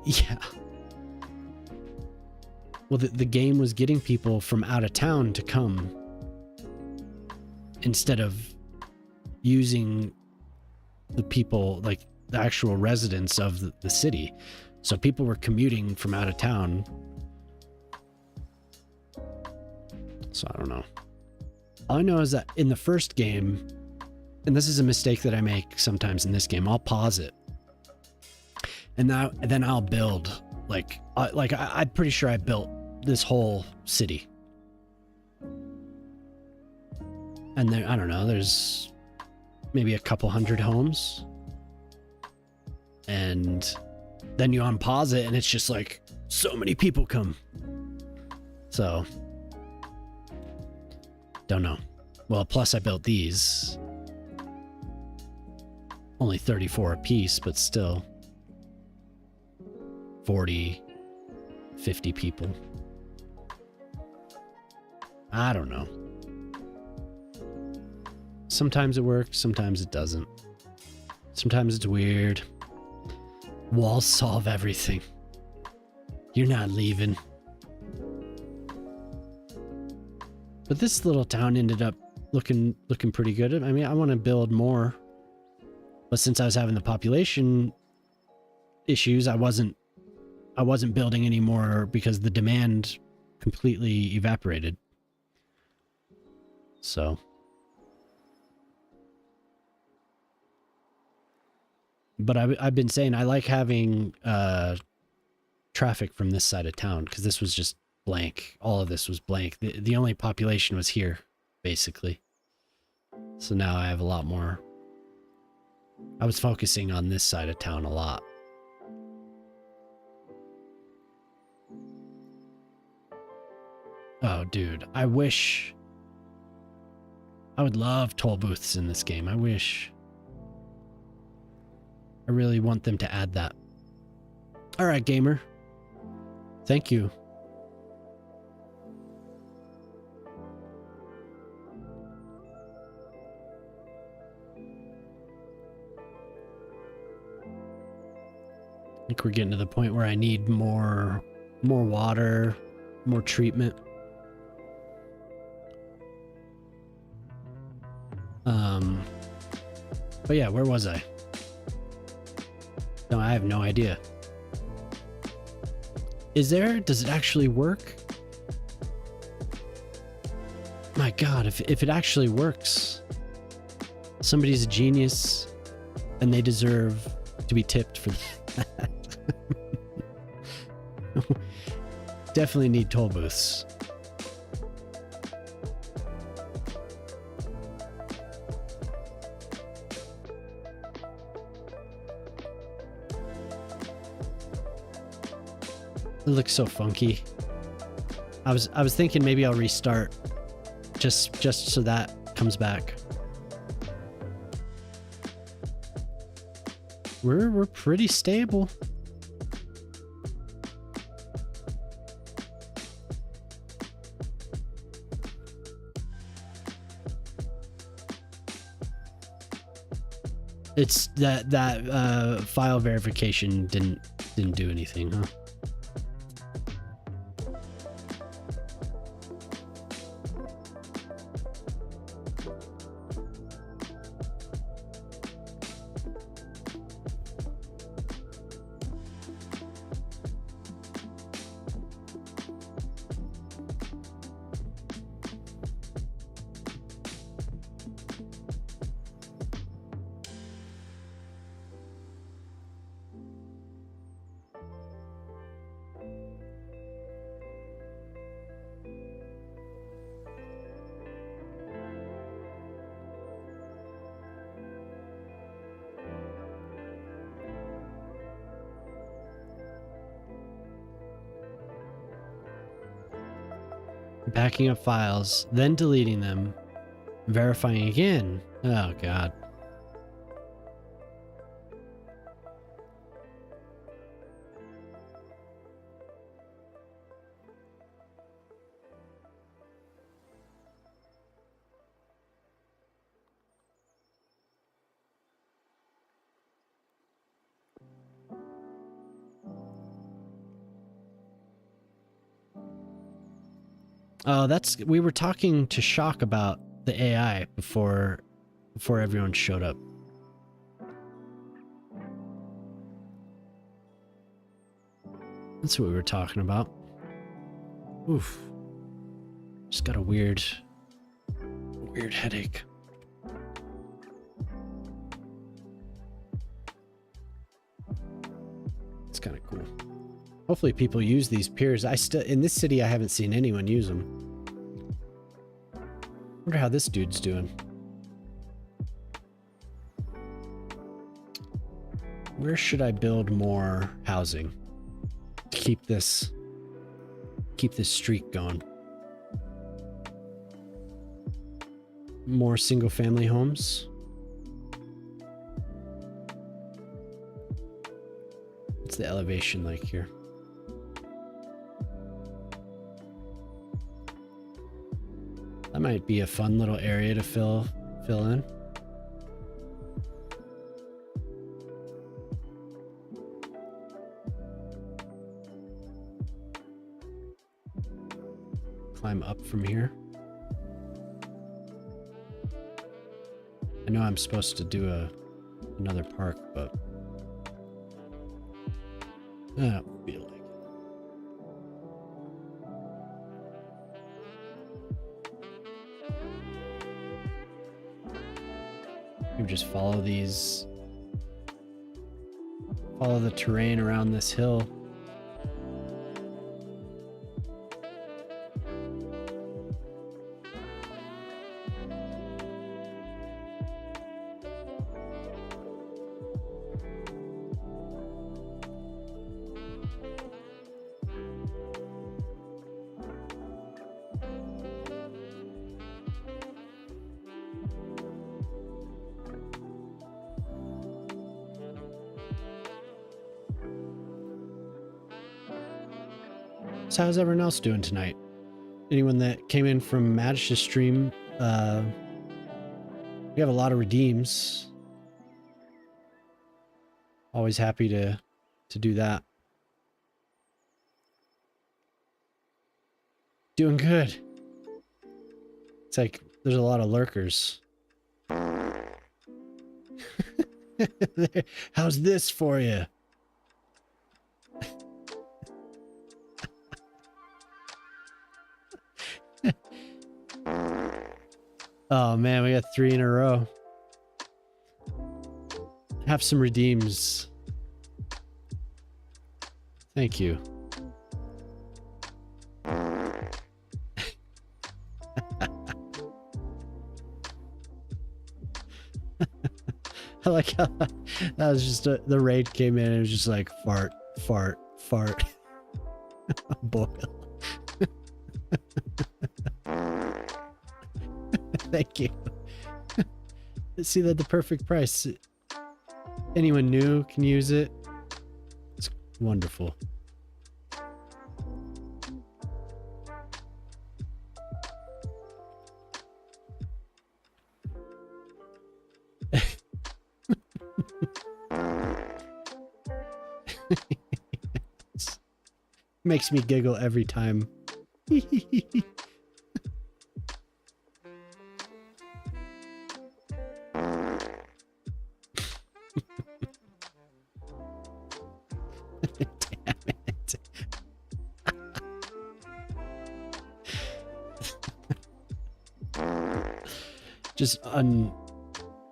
[SPEAKER 2] Yeah. Well, the game was getting people from out of town to come instead of using the people, like the actual residents of the city. So people were commuting from out of town. So I don't know. All I know is that in the first game, and this is a mistake that I make sometimes in this game, I'll pause it. And then I'll build, I'm pretty sure I built this whole city. And there, I don't know, there's maybe a couple hundred homes. And then you unpause it and it's just like, so many people come. So, don't know. Well, plus I built these. Only 34 a piece, but still 40, 50 people. I don't know. Sometimes it works, sometimes it doesn't. Sometimes it's weird. Walls solve everything. You're not leaving. But this little town ended up looking pretty good. I mean, I want to build more. But since I was having the population issues, I wasn't building anymore because the demand completely evaporated. So but I've been saying I like having traffic from this side of town because this was just blank. All of this was blank. The only population was here, basically. So now I have a lot more. I was focusing on this side of town a lot. Oh, dude, I wish. I would love toll booths in this game. I wish. I really want them to add that. All right, gamer. Thank you. I think we're getting to the point where I need more water, more treatment. But yeah, where was I? No, I have no idea. Does it actually work? My God, if it actually works, somebody's a genius and they deserve to be tipped for that. Definitely need toll booths. It looks so funky. I was thinking maybe I'll restart just so that comes back. We're pretty stable. It's that file verification didn't do anything, huh? Backing up files, then deleting them, verifying again. Oh, God. Oh, we were talking to Shock about the AI before everyone showed up. That's what we were talking about. Oof. Just got a weird Weird headache. It's kind of cool. Hopefully people use these piers. In this city I haven't seen anyone use them. Wonder how this dude's doing. Where should I build more housing to keep this streak going? More single family homes. What's the elevation like here? That might be a fun little area to fill in. Climb up from here. I know I'm supposed to do another park, but I don't feel like it. You just follow the terrain around this hill. So how's everyone else doing tonight? Anyone that came in from Madish's stream, we have a lot of redeems. Always happy to do that. Doing good. It's like there's a lot of lurkers. How's this for you? Oh man, we got 3 in a row. Have some redeems. Thank you. I like how that was just the raid came in and it was just like fart, fart, fart. Boil. Thank you. See that the perfect price. Anyone new can use it. It's wonderful. Makes me giggle every time. Damn it. Just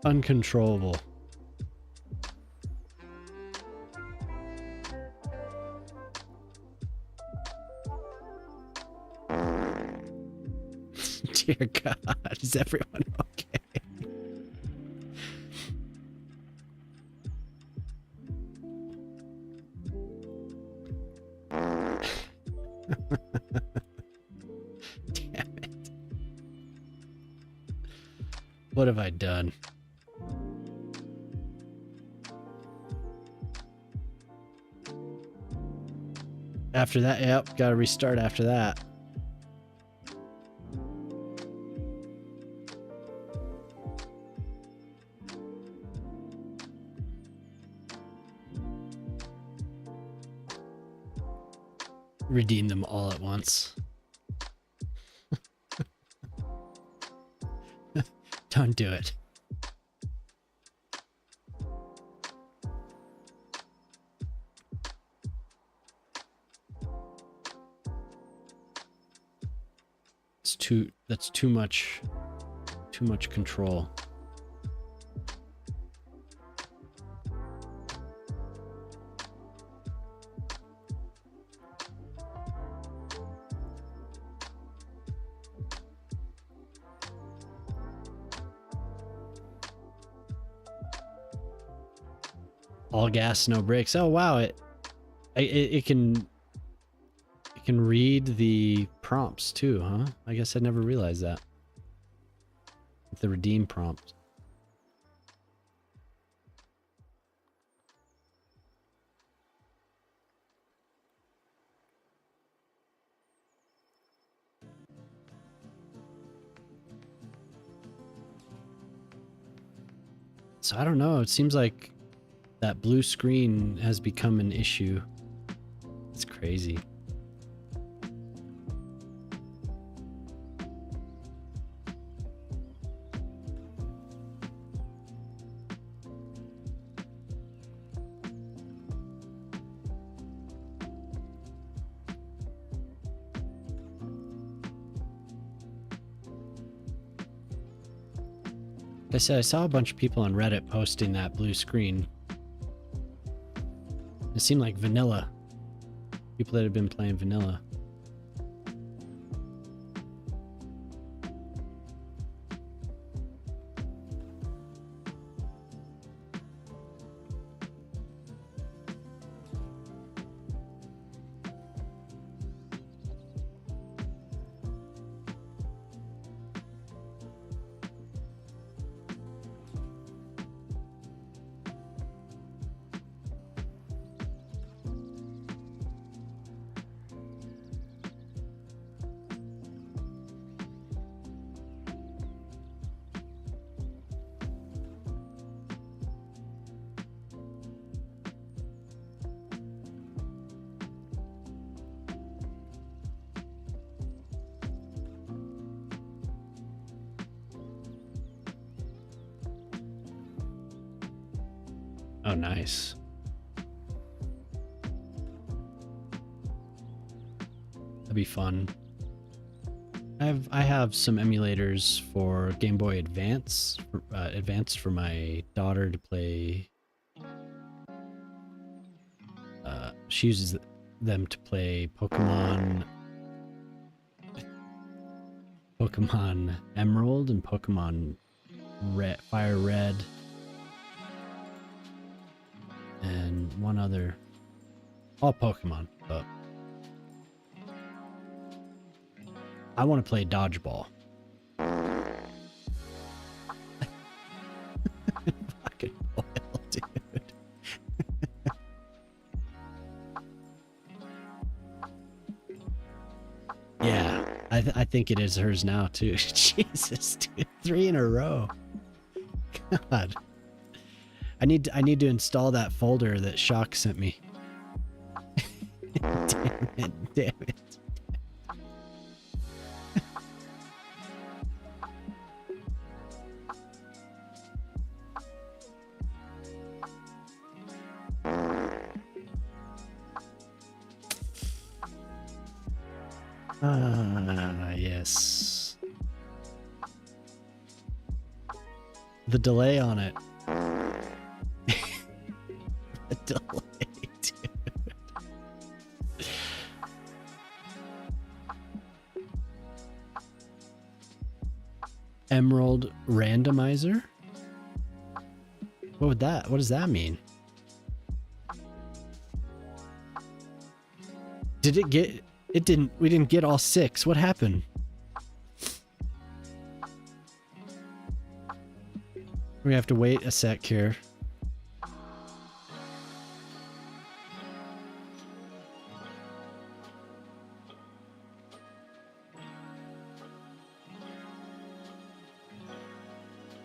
[SPEAKER 2] uncontrollable. Dear God, is everyone okay? Damn it. What have I done? After that, yep, gotta restart after that. Redeem them all at once. Don't do it. That's too Too much control. All gas, no brakes. Oh wow, it can read the prompts too, huh? I guess I never realized that. The redeem prompt. So I don't know, it seems like that blue screen has become an issue. It's crazy. Like I said, I saw a bunch of people on Reddit posting that blue screen. It seemed like vanilla. People that had been playing vanilla. Oh, nice. That'd be fun. I have some emulators for Game Boy Advance, for my daughter to play. She uses them to play Pokemon Emerald and Pokemon Fire Red, and one other. All Pokemon, but I want to play dodgeball. Fucking oil, dude. Yeah, I think it is hers now too. Jesus, dude, 3 in a row. God, I need to install that folder that Shock sent me. Damn it. Yes. The delay on it. The delay, dude. Emerald randomizer? What does that mean? We didn't get all 6. What happened? We have to wait a sec here.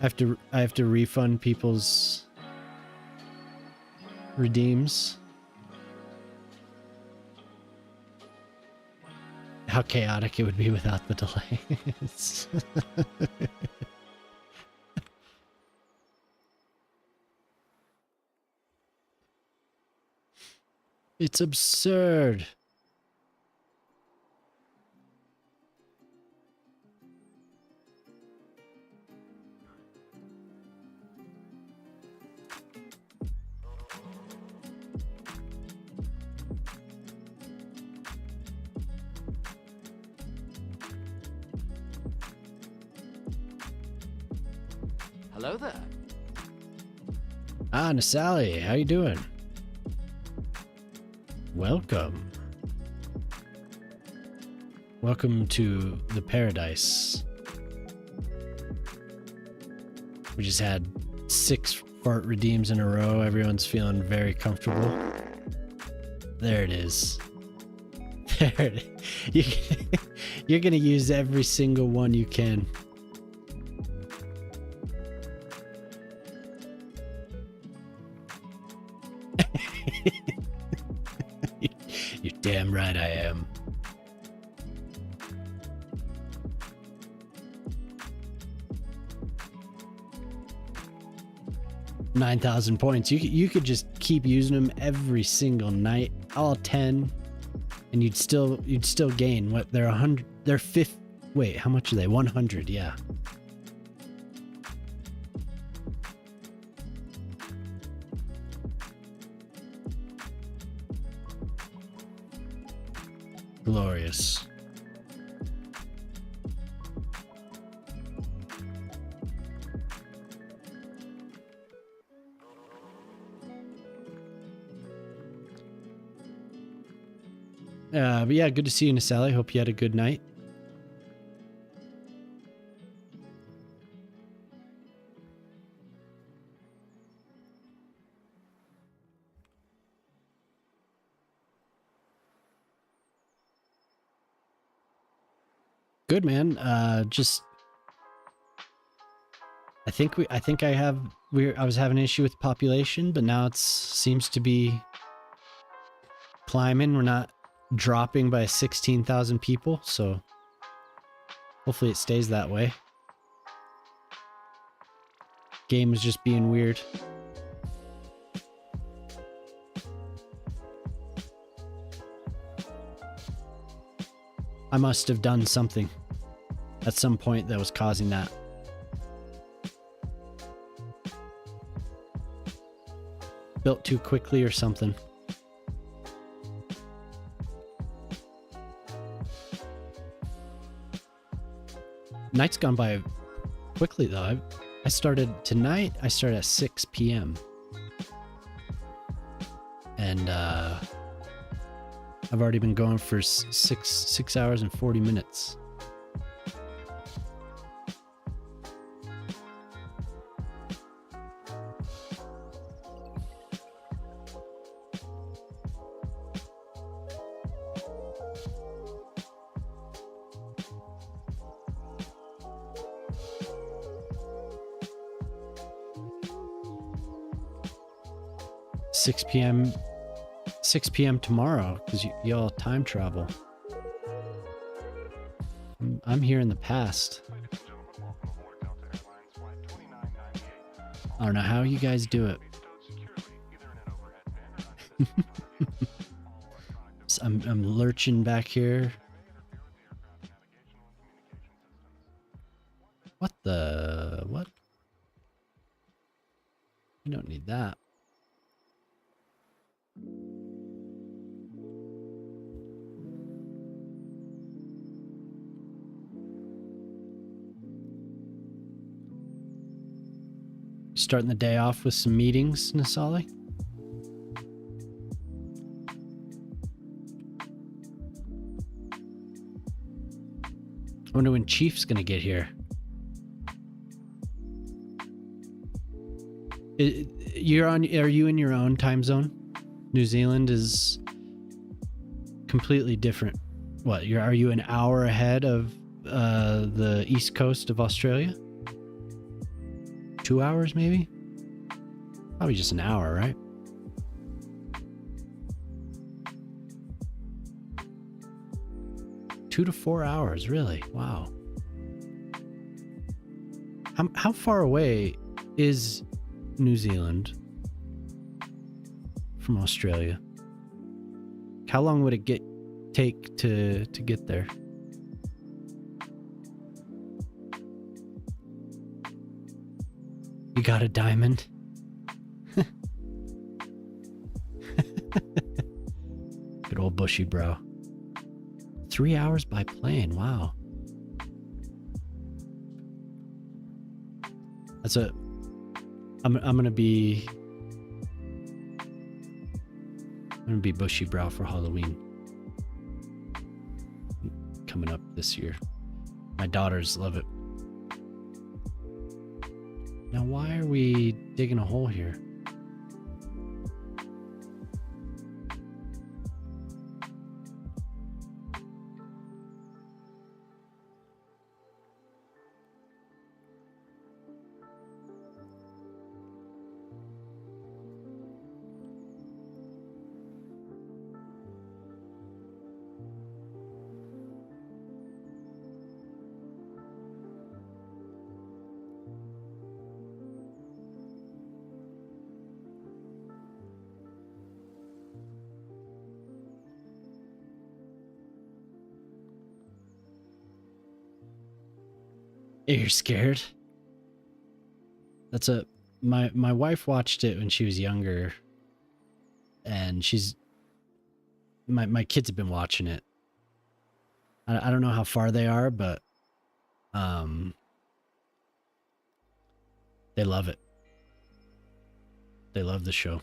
[SPEAKER 2] I have to refund people's redeems. How chaotic it would be without the delays. It's absurd.
[SPEAKER 4] Hello there.
[SPEAKER 2] Ah, Nasali, how you doing? Welcome. Welcome to the paradise. We just had 6 fart redeems in a row. Everyone's feeling very comfortable. There it is. There it is. You're gonna use every single one you can. You're damn right I am. $9,000 points. You could just keep using them every single night, all 10, and you'd still gain. What, they're 100? They're 50. Wait, how much are they? 100. Yeah. Glorious. But yeah, good to see you, Nasali. Hope you had a good night. Good, man. Just I think I was having an issue with population, but now it seems to be climbing. We're not dropping by 16,000 people, so hopefully it stays that way. Game is just being weird. I must have done something at some point that was causing that. Built too quickly or something. Night's gone by quickly though. I started at 6 p.m. And I've already been going for 6 hours and 40 minutes. Six p.m. tomorrow, because y'all time travel. I'm here in the past. I don't know how you guys do it. So I'm lurching back here. What? You don't need that. Starting the day off with some meetings, Nasali? I wonder when Chief's gonna get here. Are you in your own time zone? New Zealand is completely different. What, are you an hour ahead of the east coast of Australia? 2 hours maybe? Probably just an hour, right? Two to 4 hours, really? Wow. How far away is New Zealand from Australia? How long would it take to get there? You got a diamond? Good old Bushy bro. 3 hours by plane, wow. I'm gonna be bushy brow for Halloween coming up this year. My daughters love it. Now, why are we digging a hole here? You're scared? That's a my wife watched it when she was younger, and my kids have been watching it. I don't know how far they are, but they love it. They love the show.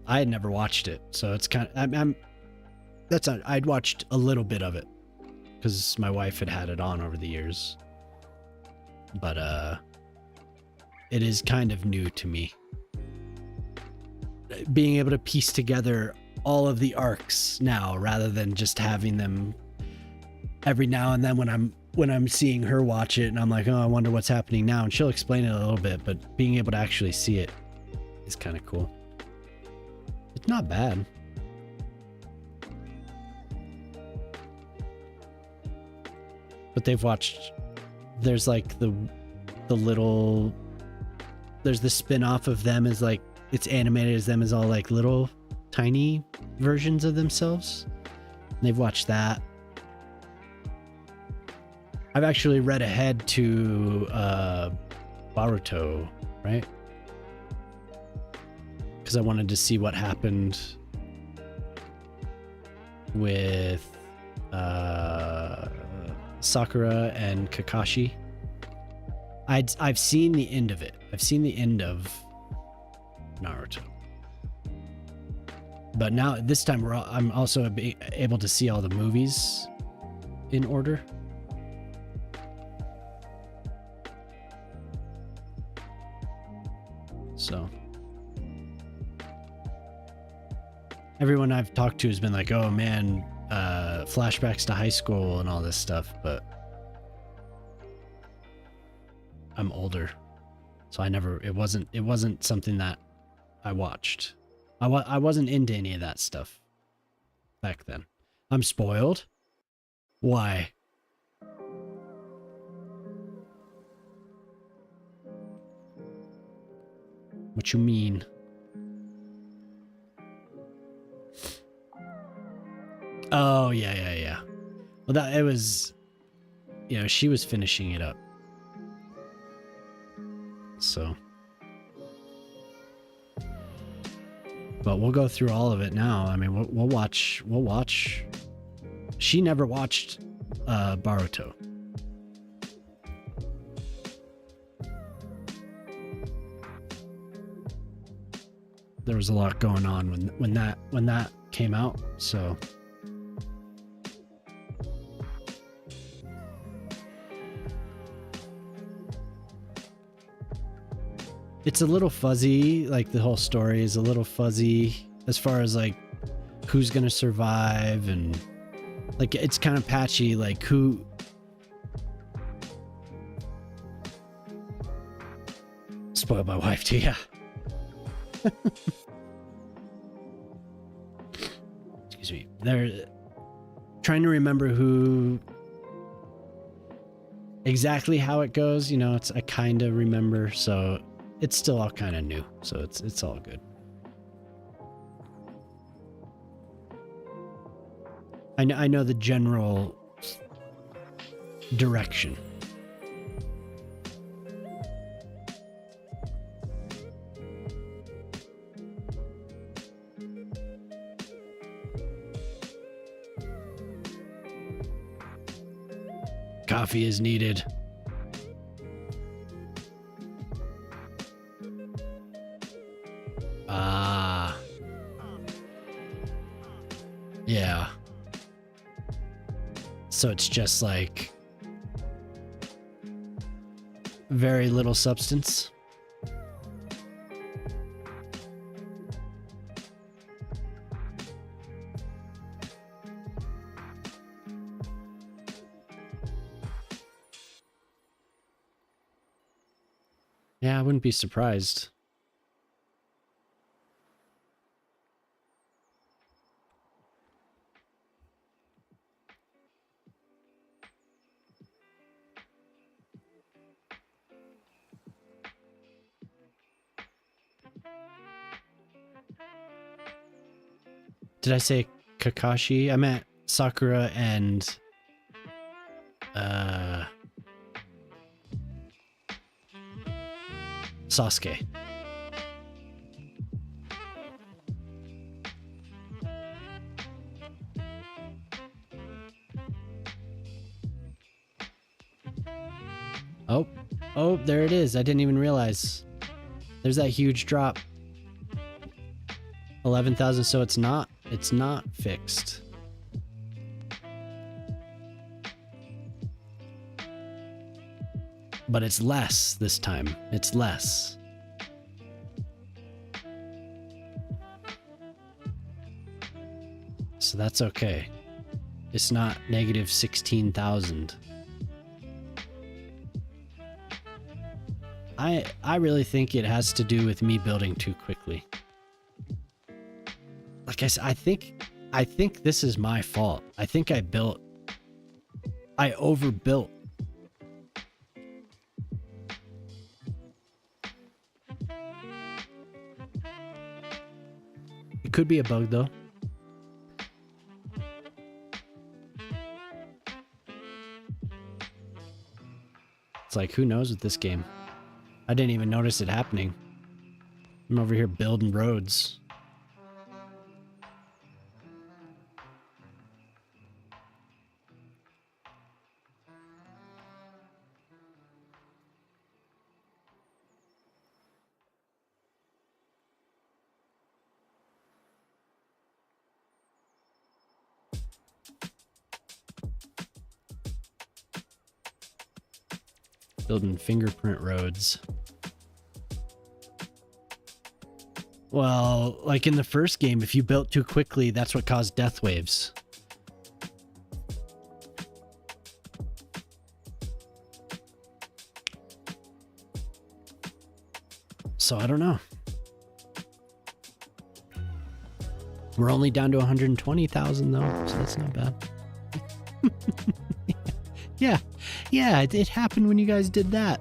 [SPEAKER 2] I had never watched it, so it's kind of I'd watched a little bit of it because my wife had it on over the years, but it is kind of new to me. Being able to piece together all of the arcs now, rather than just having them every now and then when I'm seeing her watch it, and I'm like, oh, I wonder what's happening now, and she'll explain it a little bit, but being able to actually see it is kind of cool. It's not bad. But they've watched, there's like the little, there's the spin-off of them as like, it's animated as them as all like little tiny versions of themselves. And they've watched that. I've actually read ahead to Baruto, right? Because I wanted to see what happened with Sakura and Kakashi. I've seen the end of it. I've seen the end of Naruto. But now this time I'm also able to see all the movies in order. So everyone I've talked to has been like, oh man, flashbacks to high school and all this stuff, but I'm older, so it wasn't something that I watched. I wasn't into any of that stuff back then. I'm spoiled? Why? What you mean? Oh, yeah. Well, it was, she was finishing it up. So. But we'll go through all of it now. I mean, we'll watch. She never watched Baruto. There was a lot going on when that came out, so. It's a little fuzzy, like the whole story is a little fuzzy as far as like who's gonna survive, and like it's kind of patchy, like who. Spoiled my wife too, yeah. Excuse me. They're trying to remember who exactly how it goes, I kind of remember, so it's still all kind of new, so it's all good. I know the general direction. coffee is needed. Ah. Yeah. So it's just like very little substance. Yeah, I wouldn't be surprised. Did I say Kakashi? I meant Sakura and Sasuke. Oh, there it is. I didn't even realize. There's that huge drop. 11,000, so it's not fixed. But it's less this time. It's less. So that's okay. It's not negative 16,000. I really think it has to do with me building too quickly. Like I said, I think this is my fault. I think I overbuilt. It could be a bug though. It's like, who knows with this game? I didn't even notice it happening. I'm over here building roads. Building fingerprint roads. Well, like in the first game, if you built too quickly, that's what caused death waves. So I don't know. We're only down to 120,000 though, so that's not bad. Yeah, it happened when you guys did that.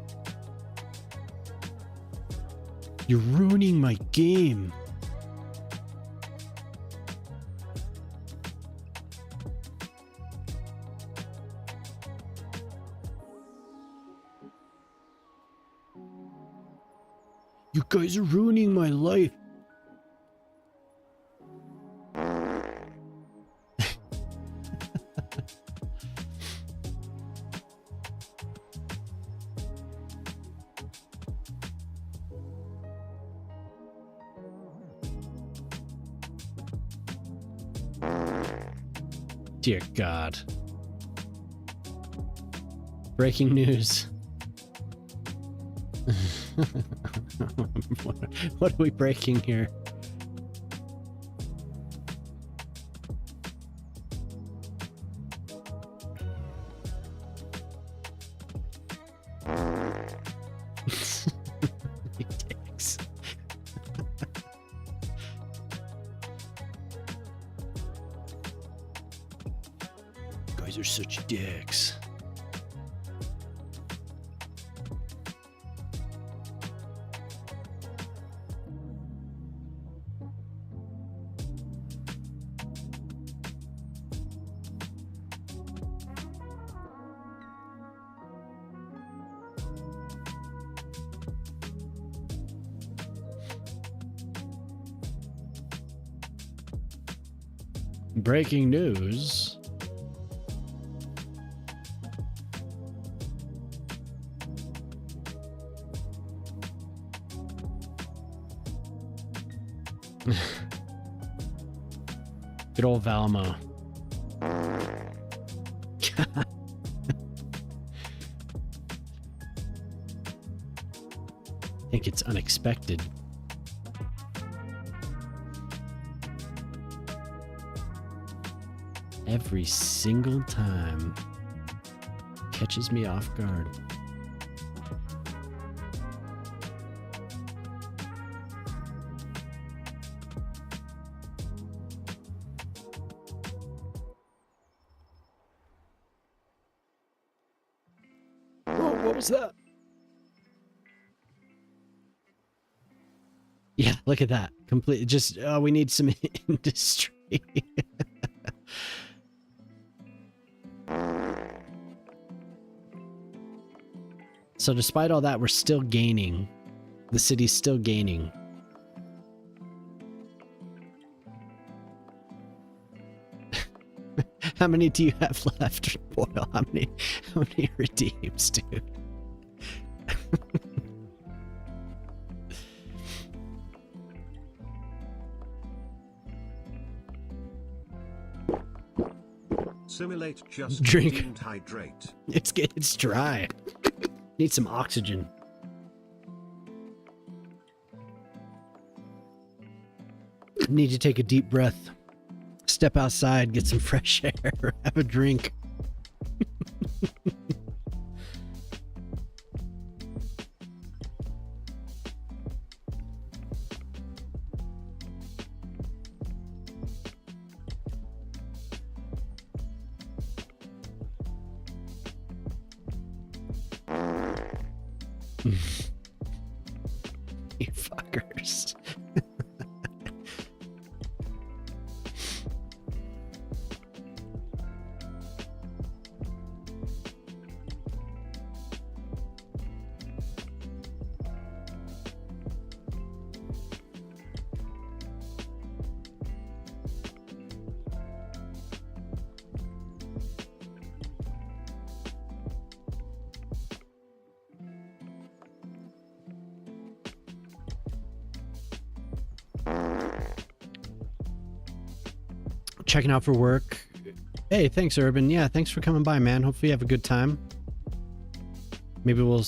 [SPEAKER 2] You're ruining my game. You guys are ruining my life. Dear God. Breaking news. What are we breaking here? You dicks. Guys are such dicks. Breaking news. Good old Valmo. I think it's unexpected. Every single time. Catches me off guard. Whoa, what was that? Yeah, look at that. Complete. Just, we need some industry. So despite all that, we're still gaining. The city's still gaining. How many do you have left, Boyle? How many redeems, dude?
[SPEAKER 1] Simulate just
[SPEAKER 2] Drink.
[SPEAKER 1] redeemed hydrate.
[SPEAKER 2] It's dry. Need some oxygen. Need to take a deep breath. Step outside, get some fresh air, have a drink. You fuckers. Checking out for work. Hey, thanks, Urban. Yeah, thanks for coming by, man. Hopefully you have a good time. Maybe we'll...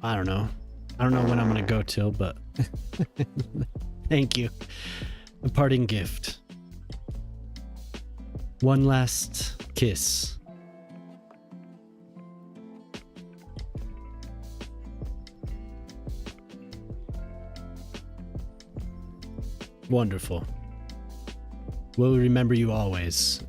[SPEAKER 2] I don't know. I don't know when I'm going to go till, but... Thank you. A parting gift. One last kiss. Wonderful. We'll remember you always.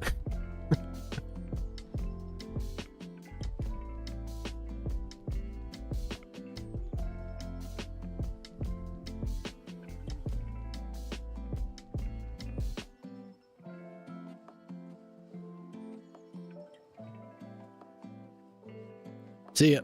[SPEAKER 2] See ya.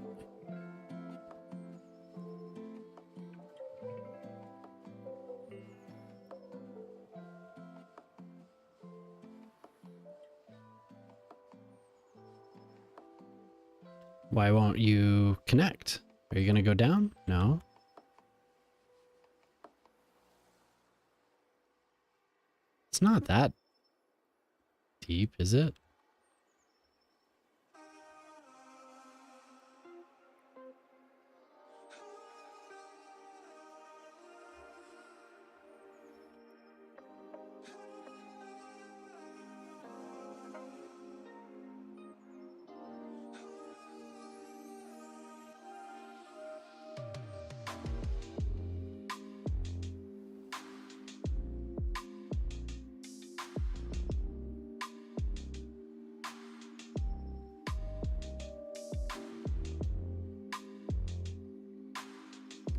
[SPEAKER 2] Why won't you connect? Are you going to go down? No. It's not that deep, is it?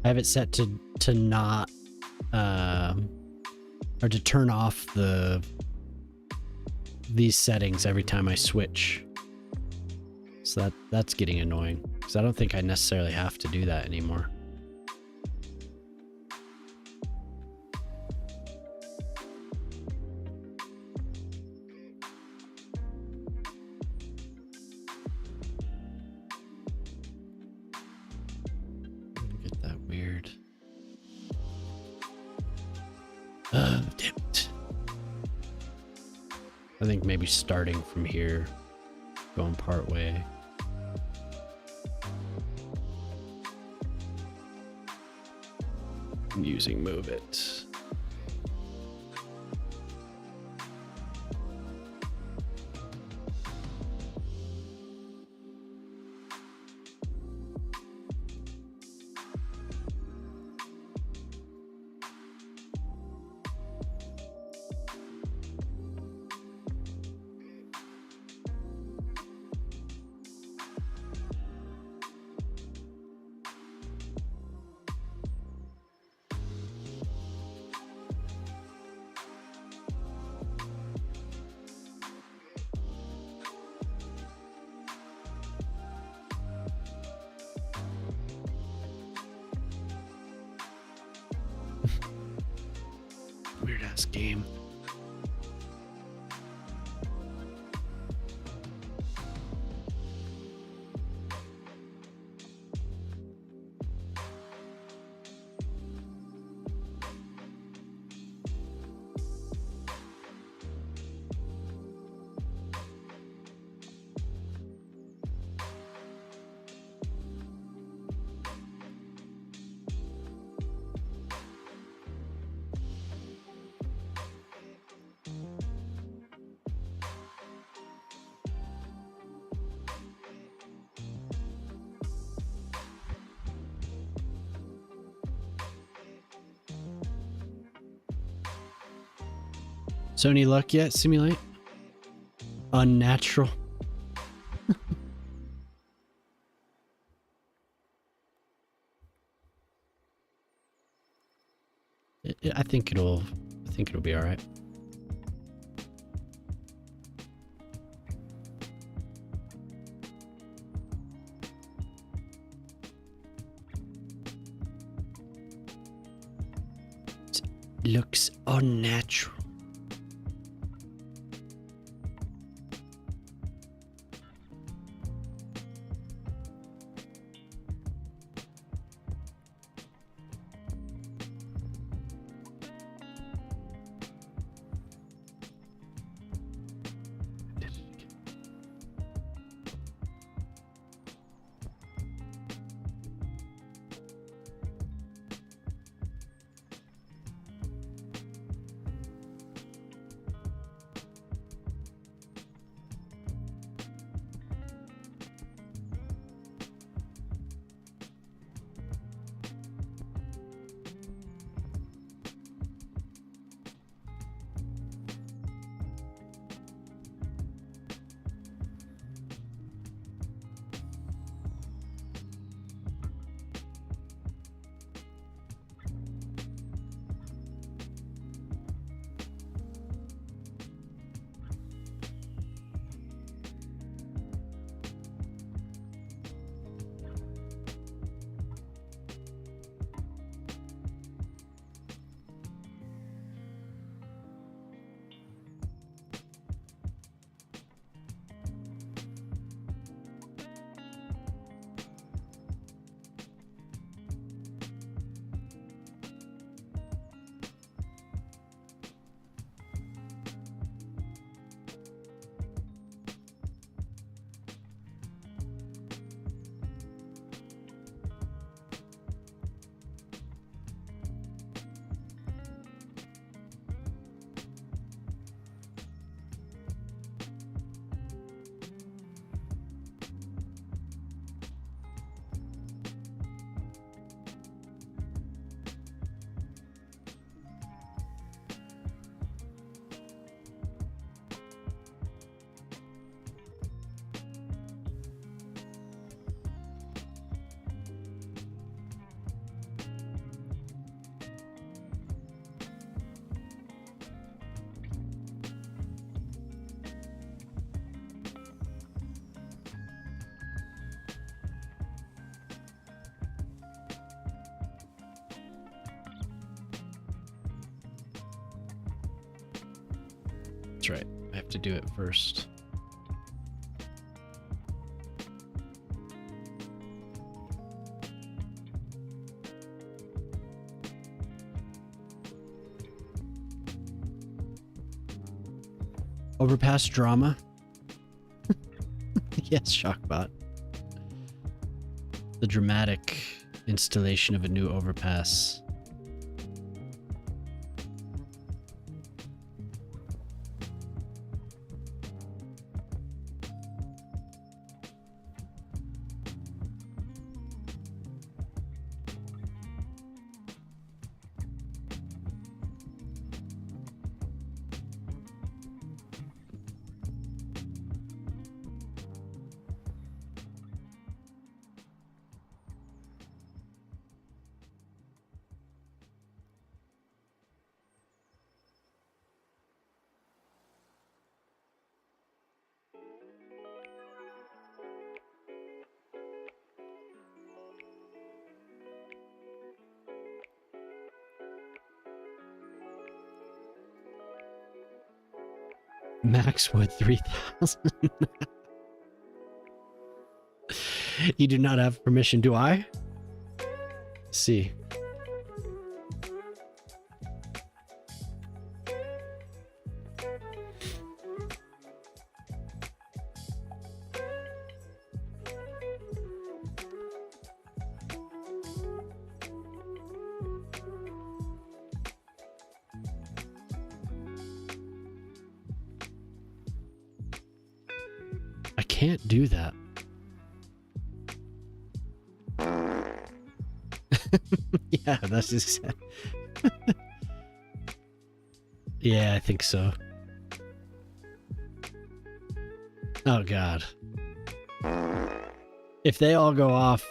[SPEAKER 2] I have it set to not or to turn off these settings every time I switch. So that's getting annoying because I don't think I necessarily have to do that anymore. Damn it. I think maybe starting from here, going part way. Using move it. Weird ass game. So any luck yet? Simulate? Unnatural. I think it'll be all right. It looks unnatural. That's right. I have to do it first. Overpass drama. Yes, Shockbot. The dramatic installation of a new overpass. Maxwood 3000. You do not have permission, do I? See. I can't do that. Yeah, that's just... Yeah, I think so. Oh, God. If they all go off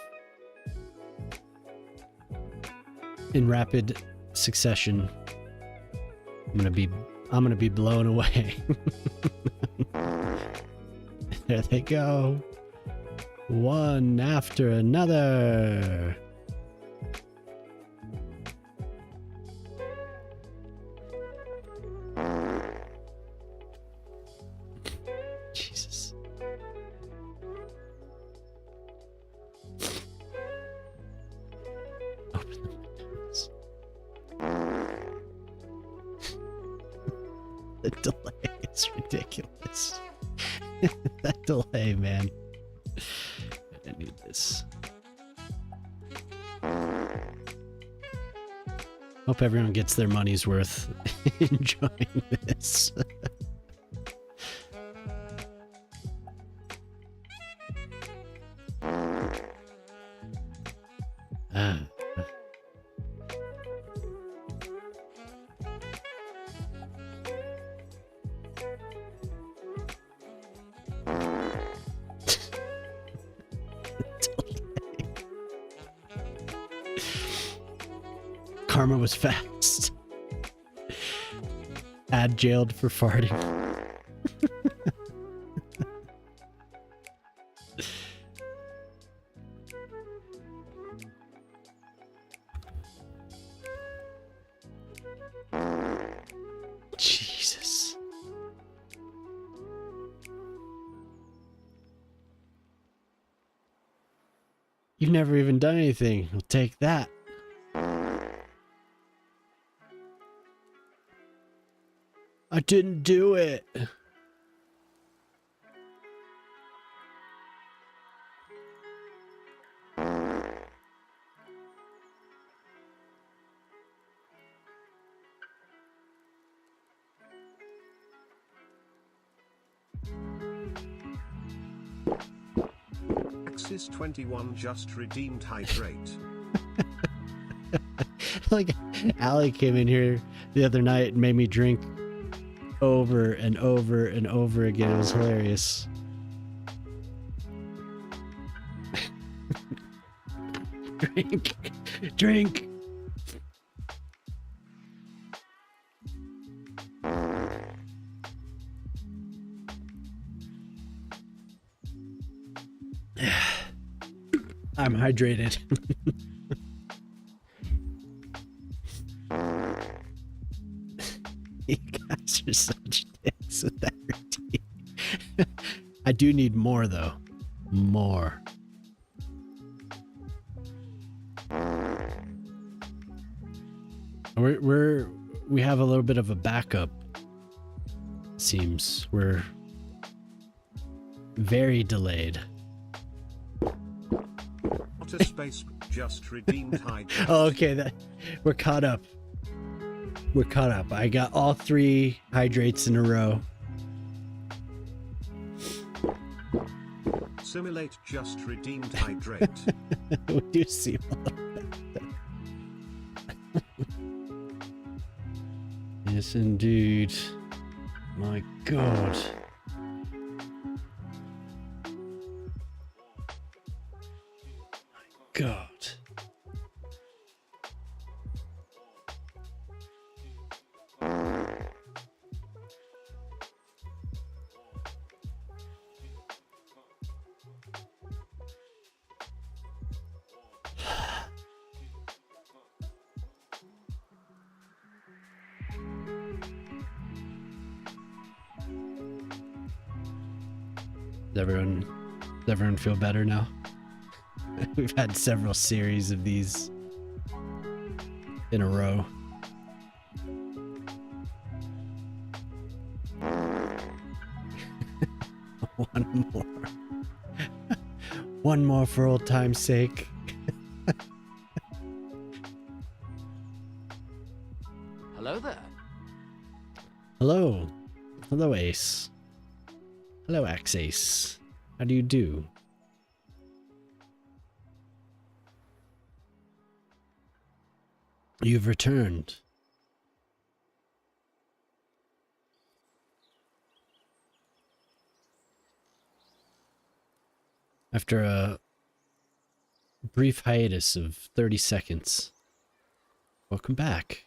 [SPEAKER 2] in rapid succession, I'm gonna be blown away. There they go. One after another. Jesus. Open the windows. The delay is ridiculous. That delay, man. I need this. Hope everyone gets their money's worth enjoying this. Karma was fast. Ad jailed for farting. Jesus. You've never even done anything. We'll take that. I didn't do it.
[SPEAKER 1] Axis 21 just redeemed hydrate.
[SPEAKER 2] Like, Allie came in here the other night and made me drink over and over and over again. It was hilarious. Drink. Drink. I'm hydrated. You guys are such dicks with that routine. I do need more though. More. We have a little bit of a backup seems. We're very delayed.
[SPEAKER 1] Water space just redeemed hydrate.
[SPEAKER 2] Oh, okay, we're caught up. We're caught up. I got all 3 hydrates in a row.
[SPEAKER 1] Simulate just redeemed hydrate.
[SPEAKER 2] We do seem a little bit. Yes, indeed. My God. My God. Does everyone feel better now? We've had several series of these in a row. One more. One more for old time's sake.
[SPEAKER 4] Hello there.
[SPEAKER 2] Hello. Hello, Ace. Hello, Ace. How do you do? You've returned. After a brief hiatus of 30 seconds. Welcome back.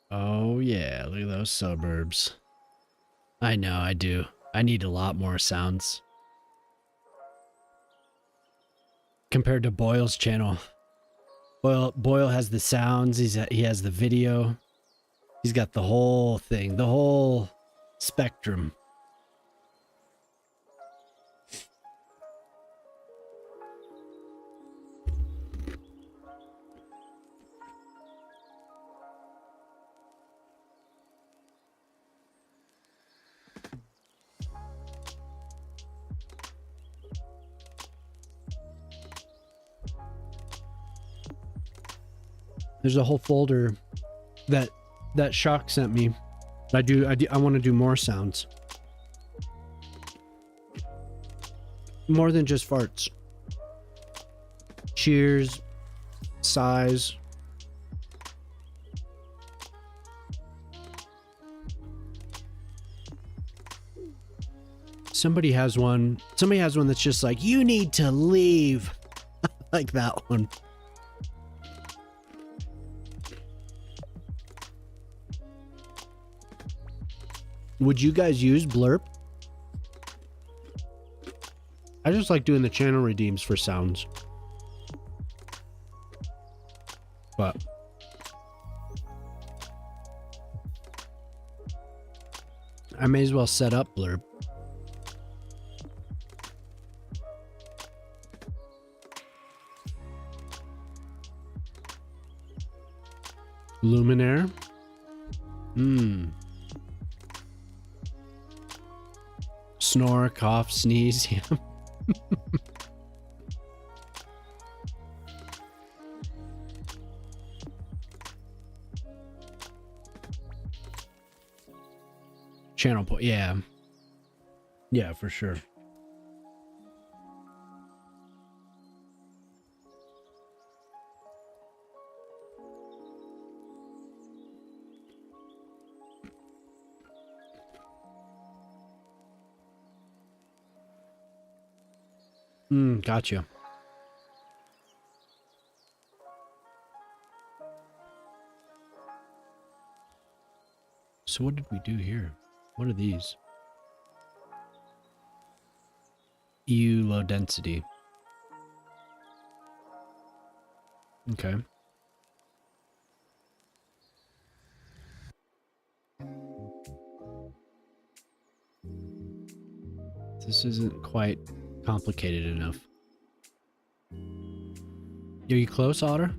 [SPEAKER 2] Oh yeah, look at those suburbs. I know, I do. I need a lot more sounds. Compared to Boyle's channel. Boyle has the sounds, he has the video. He's got the whole thing, the whole spectrum. There's a whole folder that Shock sent me. I want to do more sounds. More than just farts. Cheers, sighs. Somebody has one that's just like, you need to leave. Like that one. Would you guys use Blurp? I just like doing the channel redeems for sounds. But I may as well set up Blurp. Luminaire? Snore, cough, sneeze. Yeah. Channel point. Yeah. Yeah, for sure. Gotcha. So what did we do here? What are these? EU low density. Okay. This isn't quite complicated enough. Are you close, Otter?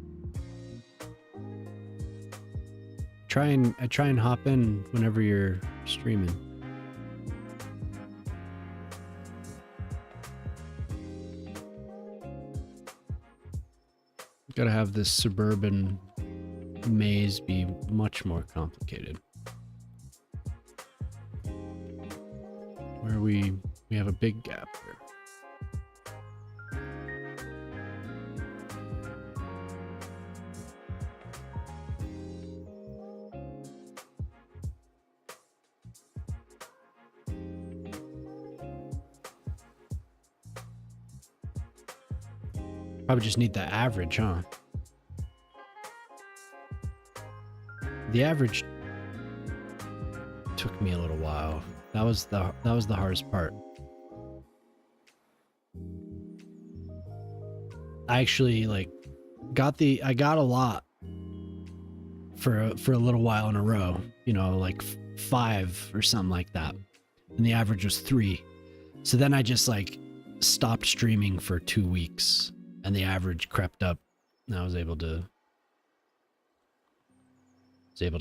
[SPEAKER 2] I try and hop in whenever you're streaming. Gotta have this suburban maze be much more complicated. Where we have a big gap here. Probably just need the average, huh? The average took me a little while. That was the hardest part. I actually I got a lot for a little while in a row, you know, like 5 or something like that. And the average was 3. So then I just stopped streaming for 2 weeks and the average crept up and I was able to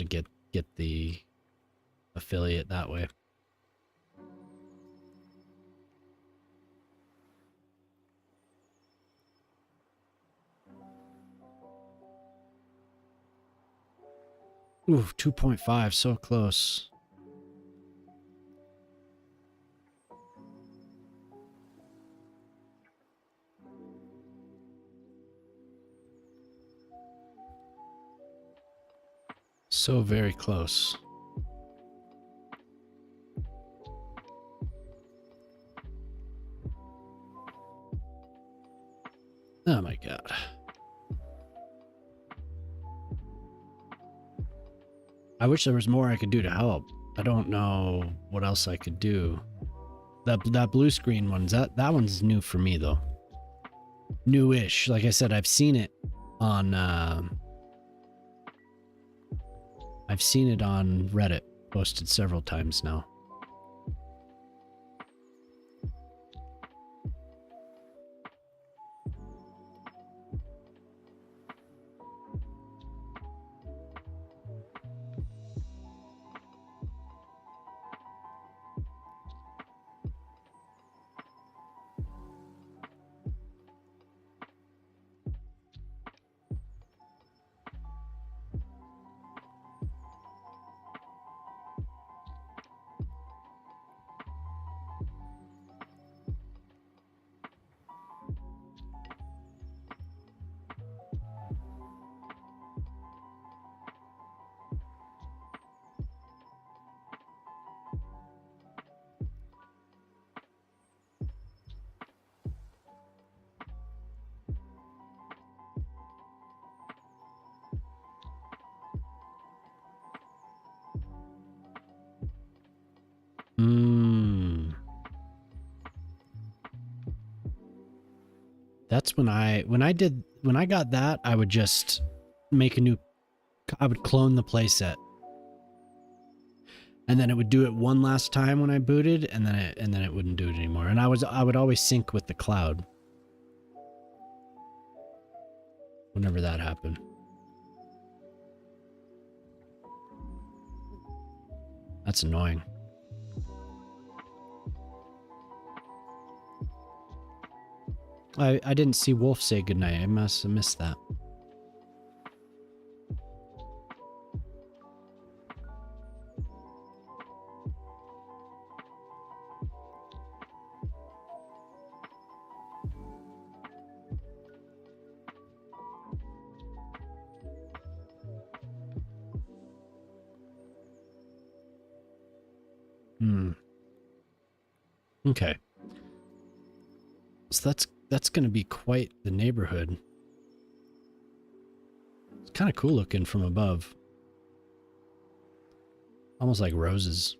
[SPEAKER 2] get the affiliate that way. Ooh, 2.5, so close. So very close. Oh my god. I wish there was more I could do to help. I don't know what else I could do. That blue screen one's that one's new for me though. Newish. Like I said, I've seen it on Reddit posted several times now. That's when I got that, I would just make I would clone the playset. And then it would do it one last time when I booted, and then it wouldn't do it anymore. And I would always sync with the cloud. Whenever that happened. That's annoying. I didn't see Wolf say goodnight. I must have missed that. Okay. So that's going to be quite the neighborhood. It's kind of cool looking from above. Almost like roses.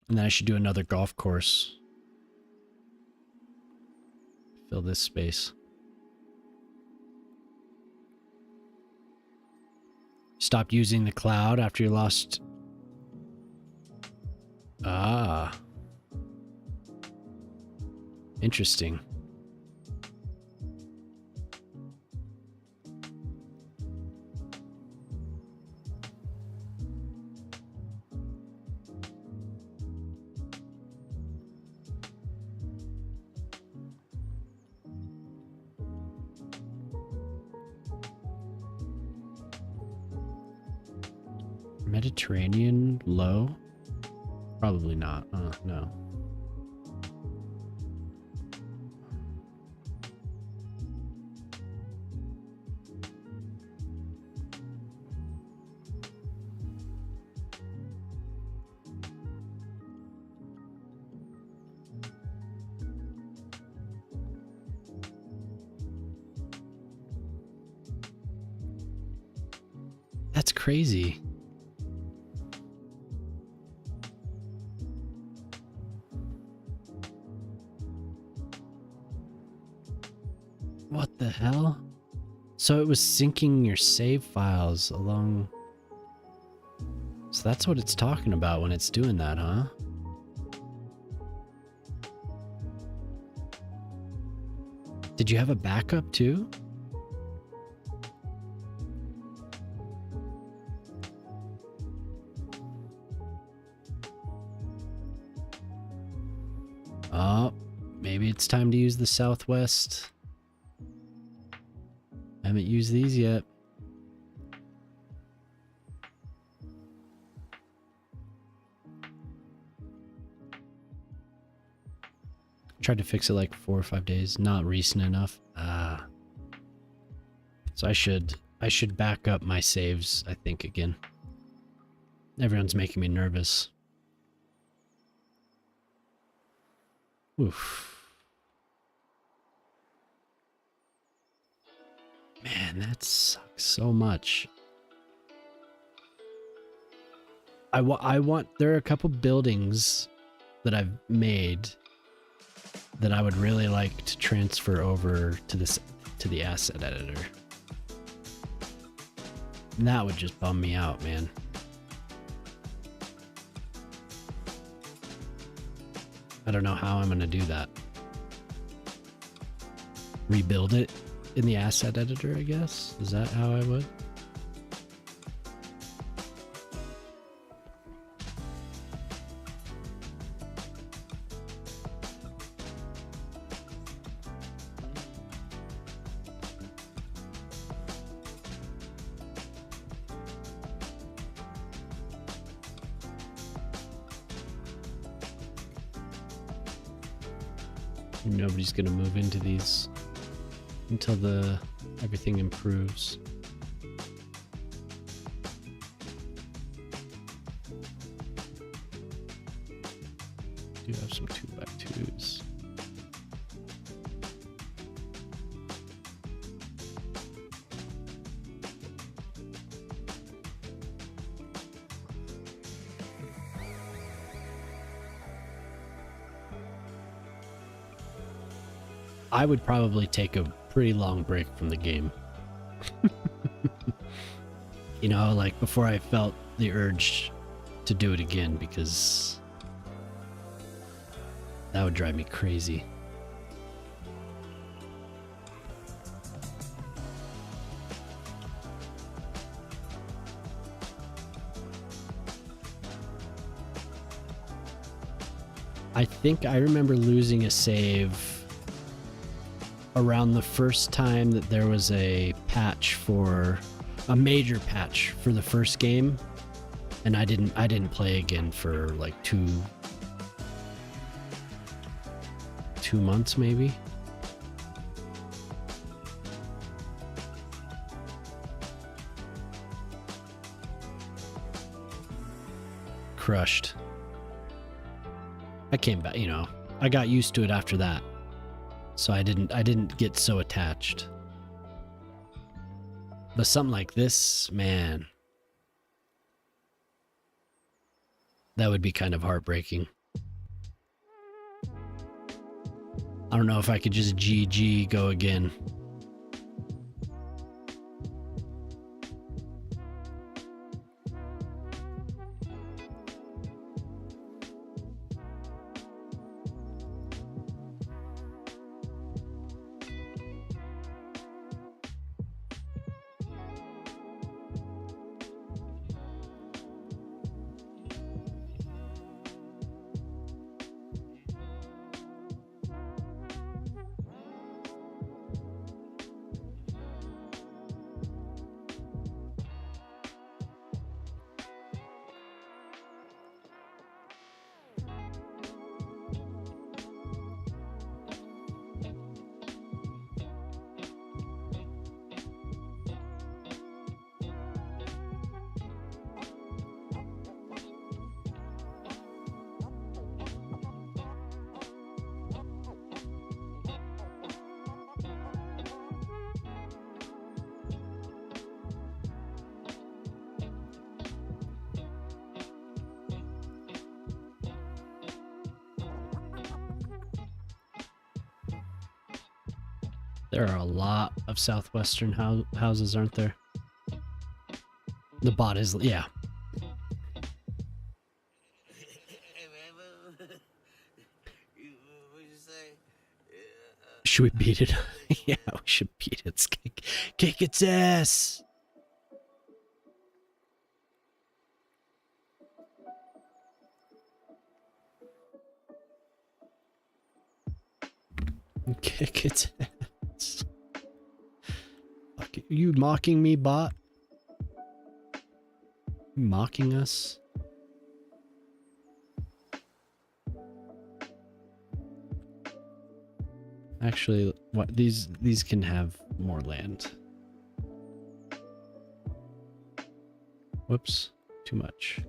[SPEAKER 2] And then I should do another golf course. Fill this space. Stopped using the cloud after you lost. Ah. Interesting. Mediterranean low? Probably not. No. That's crazy. What the hell? So it was syncing your save files along. So that's what it's talking about when it's doing that, huh? Did you have a backup too? Oh, maybe it's time to use the Southwest. I haven't used these yet. Tried to fix it like 4 or 5 days. Not recent enough. So I should back up my saves, I think, again. Everyone's making me nervous. Oof. Man, that sucks so much. I want, there are a couple buildings that I've made that I would really like to transfer over to the asset editor. And that would just bum me out, man. I don't know how I'm going to do that. Rebuild it in the asset editor, I guess? Is that how I would? Nobody's gonna move into these until everything improves. Do have some 2x2s. I would probably take a pretty long break from the game. You know, like before I felt the urge to do it again, because that would drive me crazy. I think I remember losing a save around the first time that there was a major patch for the first game, and I didn't play again for like two months maybe. Crushed. I came back, you know, I got used to it after that. So I didn't get so attached. But something like this, man, that would be kind of heartbreaking. I don't know if I could just GG go again. There are a lot of southwestern houses, aren't there? The bot is, yeah. Should we beat it? Yeah, we should beat its kick its ass. Kick its ass. Fuck, you mocking me, bot? You mocking us? Actually, what these can have more land. Whoops, too much.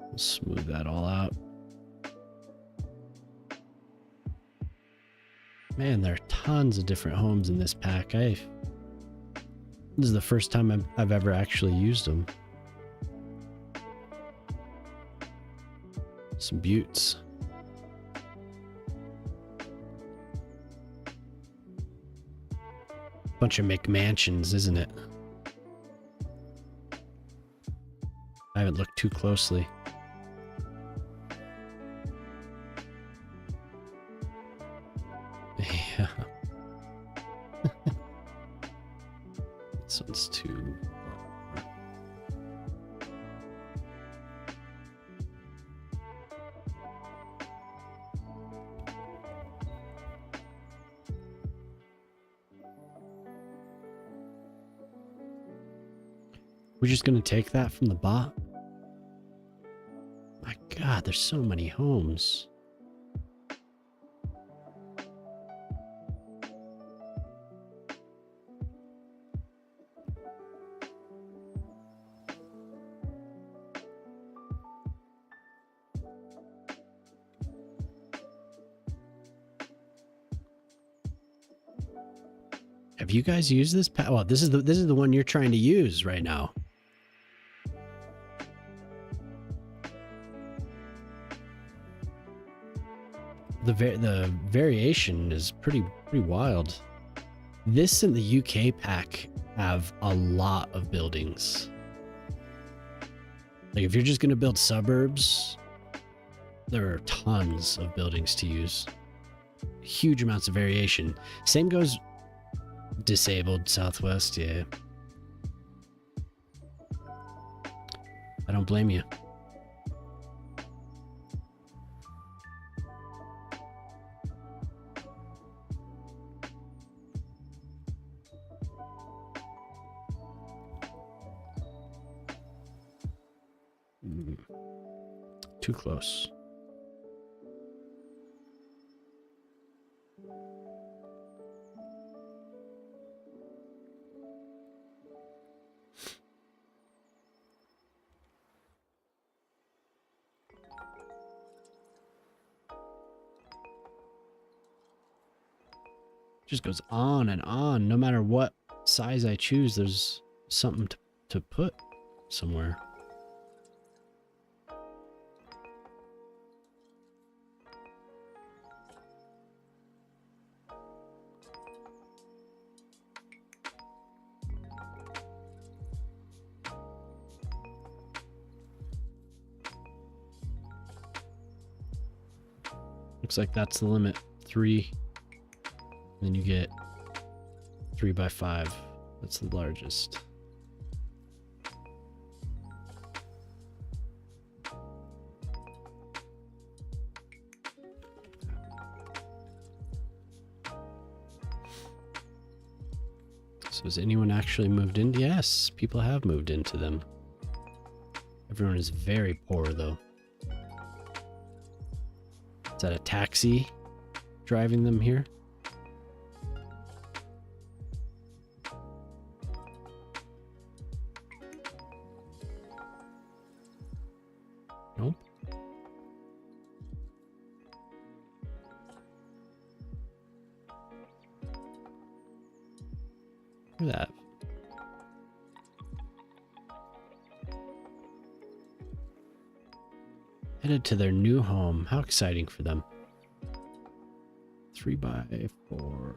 [SPEAKER 2] We'll smooth that all out. Man, there are tons of different homes in this pack. This is the first time I've ever actually used them. Some buttes. Bunch of McMansions, isn't it? I haven't looked too closely. Yeah. This one's too... We're just gonna take that from the bot? My God, there's so many homes. Have you guys used this? Well, this is the one you're trying to use right now. The variation is pretty wild. This and the UK pack have a lot of buildings. Like if you're just gonna build suburbs, there are tons of buildings to use. Huge amounts of variation. Same goes disabled Southwest, yeah. I don't blame you. Too close. Just goes on and on. No matter what size I choose, there's something to put somewhere. Looks like that's the limit. 3. Then you get 3 by 5. That's the largest. So has anyone actually moved in? Yes, people have moved into them. Everyone is very poor though. Is that a taxi driving them here? Nope. Look at that. Headed to their new home. How exciting for them. 3x4.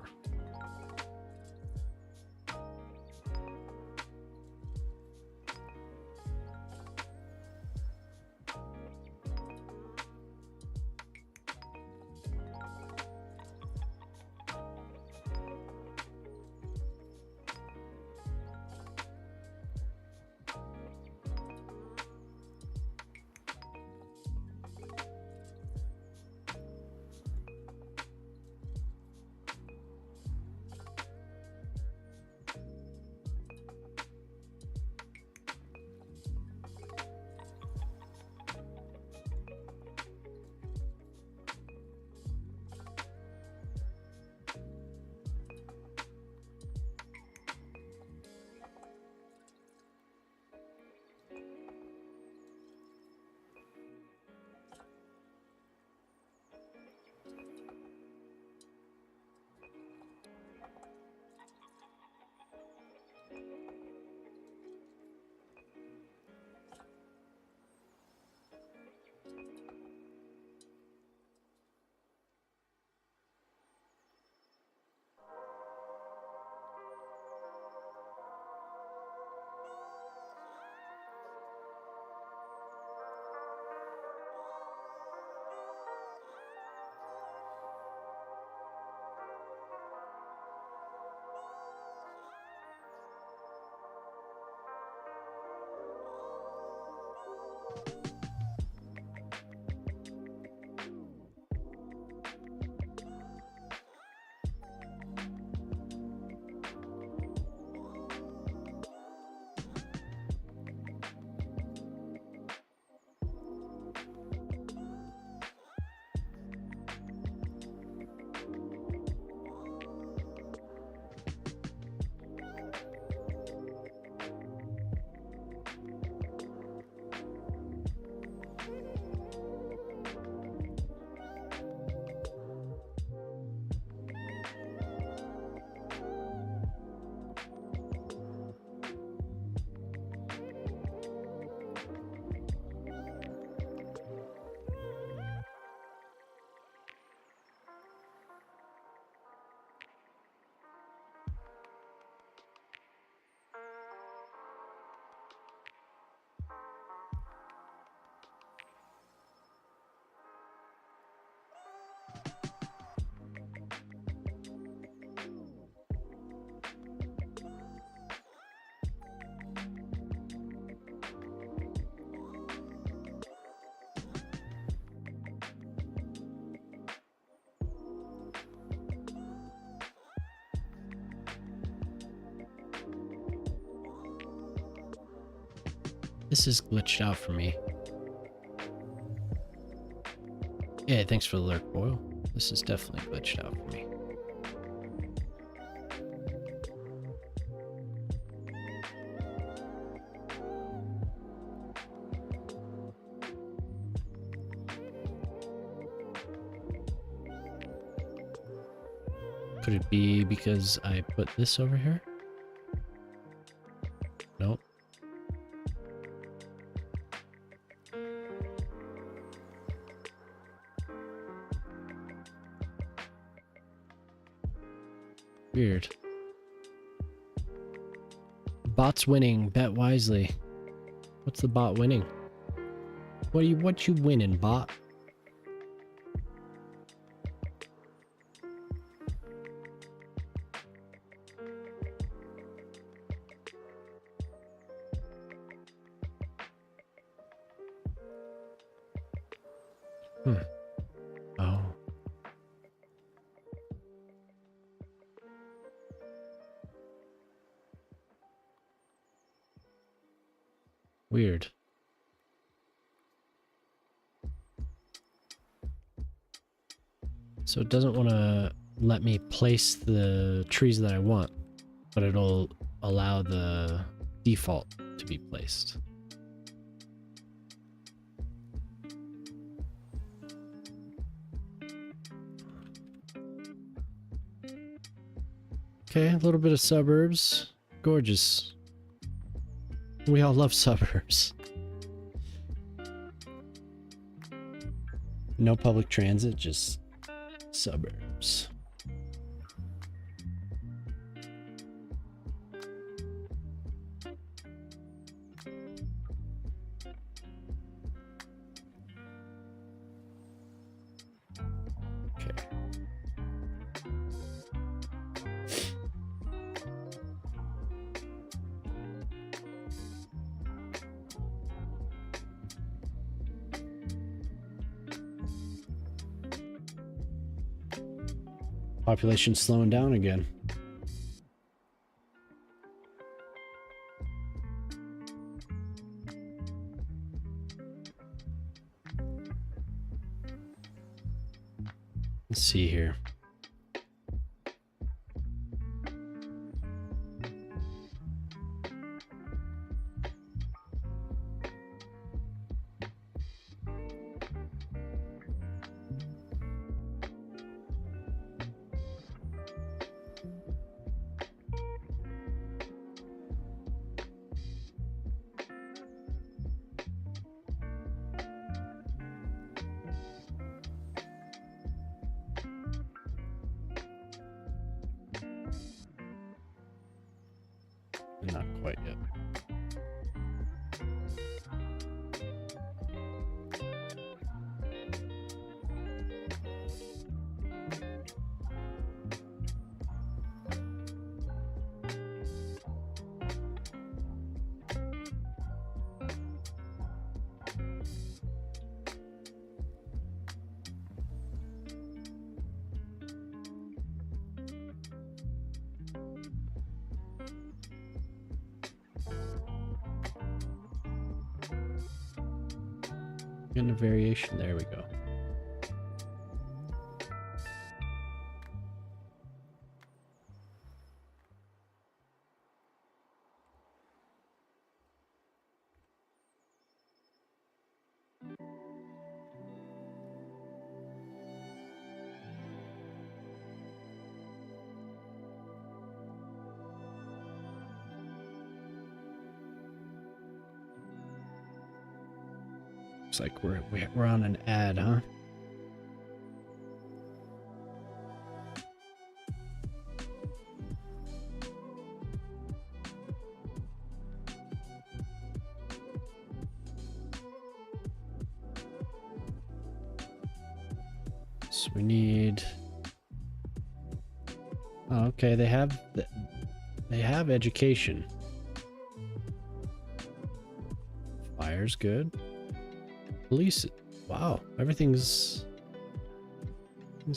[SPEAKER 2] This is glitched out for me. Yeah, thanks for the alert, Boyle. This is definitely glitched out for me. Could it be because I put this over here? Nope. Weird. Bot's winning. Bet wisely. What's the bot winning? What you winning, bot? Oh. Weird. So it doesn't want to let me place the trees that I want, but it'll allow the default to be placed. Okay, a little bit of suburbs. Gorgeous. We all love suburbs. No public transit, just suburbs. Okay. Population slowing down again. Let's see here. Not quite yet. Getting a variation. There we go. Looks like we're on an ad, huh? So we need. Oh, okay, they have education. Fire's good. Police. Wow, everything's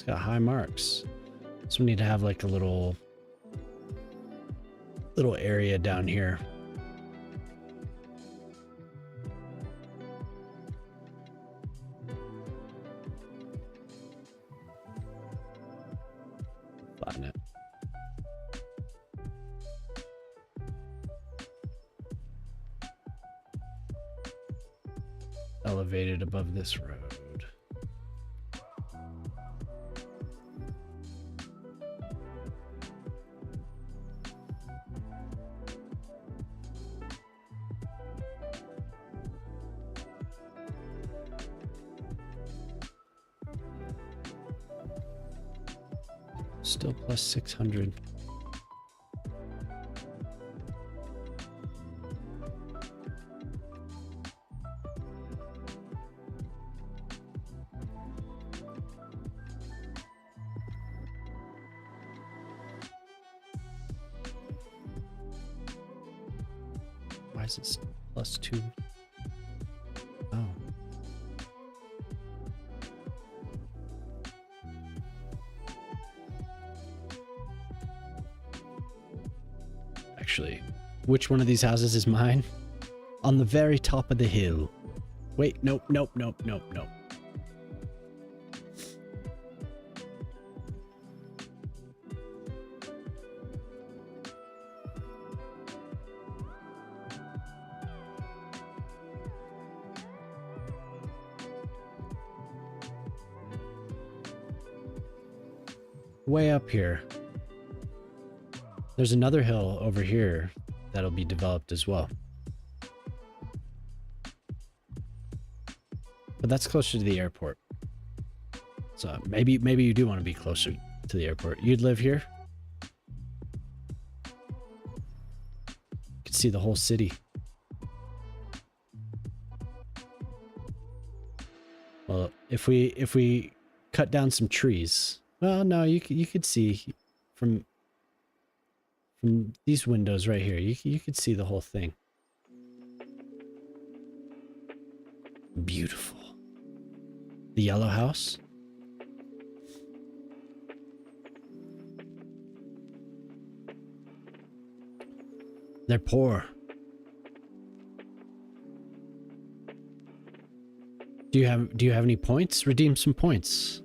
[SPEAKER 2] got high marks. So we need to have like a little area down here. Flatten it. Elevated above this road. Still plus 600. Why is it plus 2? Oh. Actually, which one of these houses is mine? On the very top of the hill. Wait, nope. Way up here. There's another hill over here that'll be developed as well. But that's closer to the airport. So maybe you do want to be closer to the airport. You'd live here? You could see the whole city. Well, if we cut down some trees, well, no, you could see from these windows right here. You could see the whole thing. Beautiful. The yellow house. They're poor. Do you have any points? Redeem some points.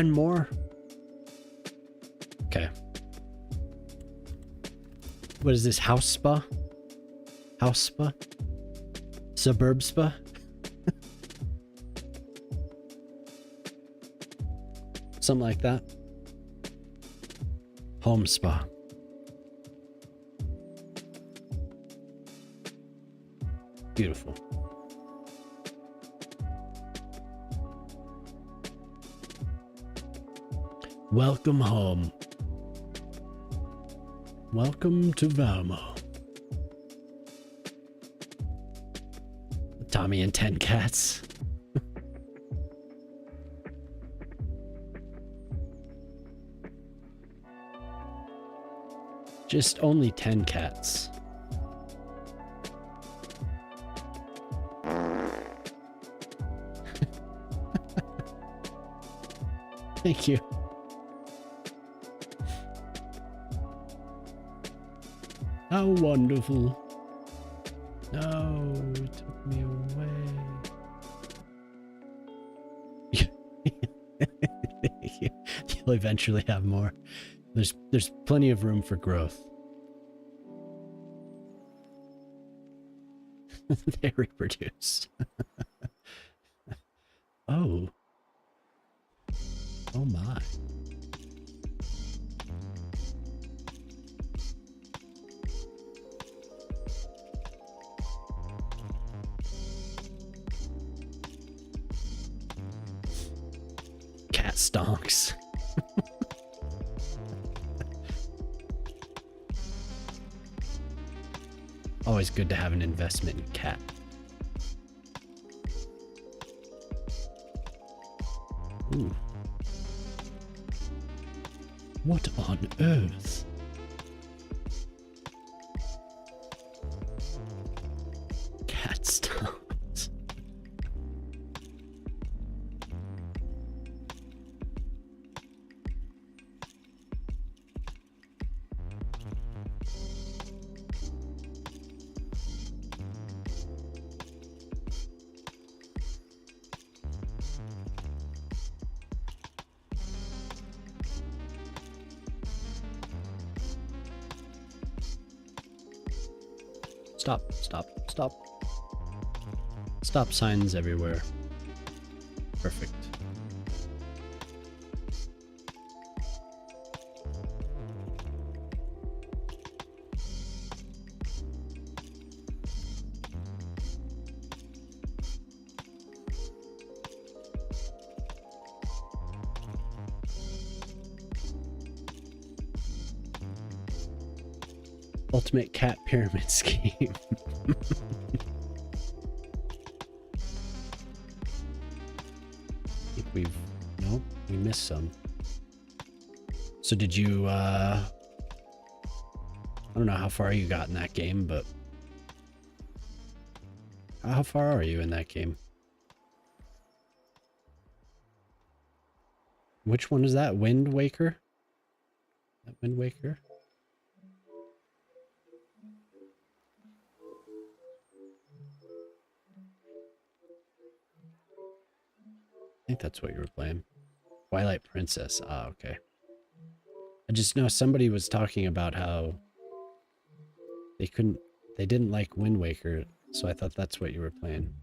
[SPEAKER 2] More. Okay. What is this? House spa? House spa? Suburb spa? Something like that. Home spa. Beautiful. Welcome home. Welcome to Valmo. Tommy and 10 cats. Just only 10 cats. Thank you. How wonderful. No, it took me away. You'll eventually have more. There's plenty of room for growth. They reproduce. Oh. Oh my. Cat stonks. Always good to have an investment in cat. Ooh. What on earth? Cat stonks. Stop, stop, stop. Stop signs everywhere. Perfect. Ultimate cat pyramid scheme. I think nope, we missed some. So did you, I don't know how far you got in that game, but how far are you in that game? Which one is that? Wind Waker? That Wind Waker? I think that's what you were playing. Twilight Princess. Ah, okay. I just know somebody was talking about how they didn't like Wind Waker, so I thought that's what you were playing.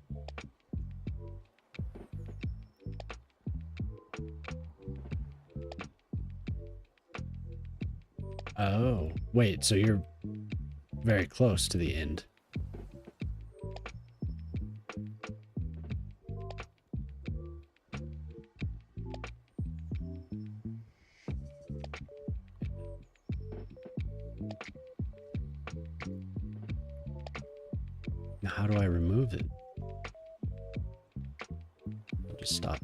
[SPEAKER 2] Oh, wait, so you're very close to the end. Now, how do I remove it? I'll just stop.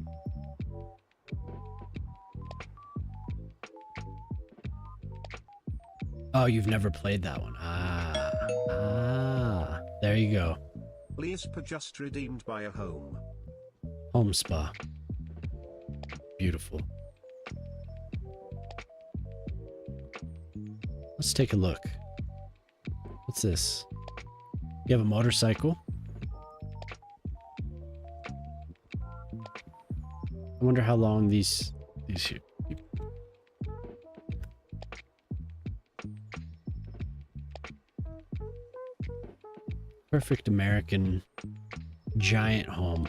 [SPEAKER 2] Oh, you've never played that one. There you go.
[SPEAKER 1] Liespa just redeemed by a home.
[SPEAKER 2] Home spa. Beautiful. Let's take a look. What's this? You have a motorcycle? I wonder how long these perfect American giant home.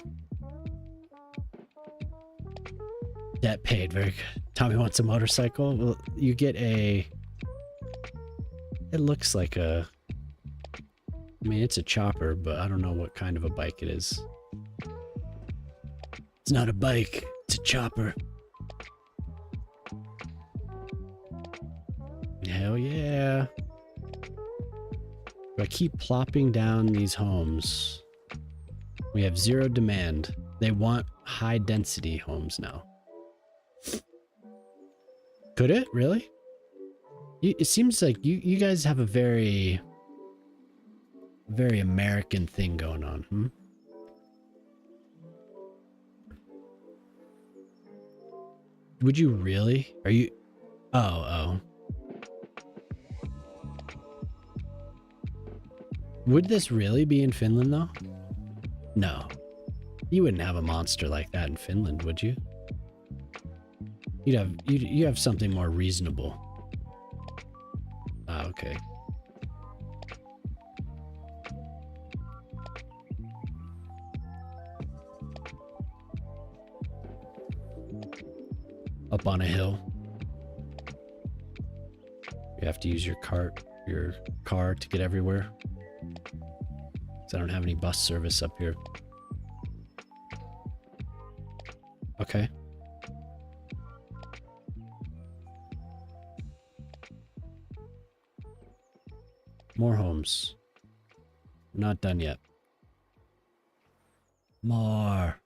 [SPEAKER 2] Debt paid, very good. Tommy wants a motorcycle. Well, you get a, it looks like a, I mean, it's a chopper, but I don't know what kind of a bike it is. It's not a bike, it's a chopper. Hell yeah. I keep plopping down these homes. We have zero demand. They want high density homes now. Could it? Really? It seems like you guys have a very American thing going on, hmm? Would you really? Are you? Oh. Would this really be in Finland though? No. You wouldn't have a monster like that in Finland, would you? You have something more reasonable. Ah, okay. Up on a hill. You have to use your car to get everywhere. 'Cause I don't have any bus service up here. Okay. More homes. Not done yet. More.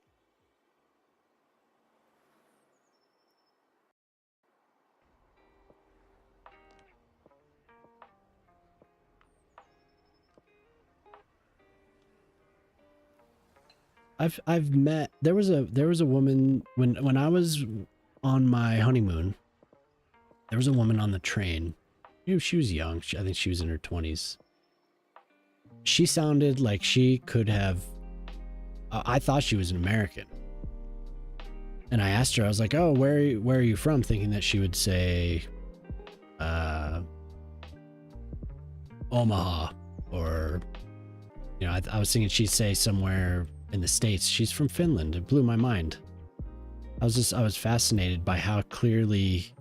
[SPEAKER 2] I've met, there was a woman when I was on my honeymoon. There was a woman on the train. You know, she was young. I think she was in her 20s. She sounded like she could have, I thought she was an American. And I asked her, I was like, "Oh, where are you from?" Thinking that she would say Omaha, or you know, I was thinking she'd say somewhere in the States. She's from Finland. It blew my mind. I was fascinated by how clearly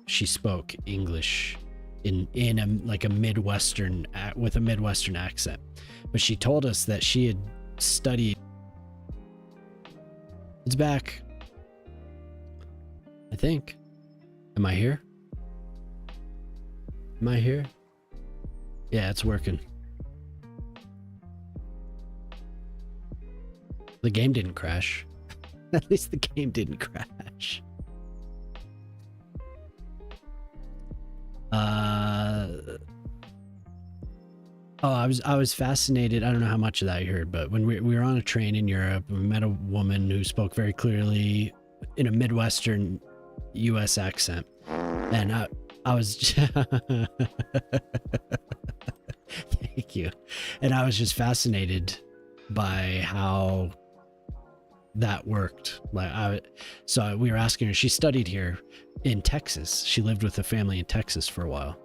[SPEAKER 2] she spoke English in like a Midwestern, with a Midwestern accent. But she told us that she had studied. It's back, I think. Am I here? Am I here? Yeah, it's working. The game didn't crash. At least the game didn't crash. I was fascinated. I don't know how much of that you heard, but when we were on a train in Europe, we met a woman who spoke very clearly in a Midwestern US accent. And I was thank you. And I was just fascinated by how that worked. So we were asking her. She studied here in Texas. She lived with a family in Texas for a while.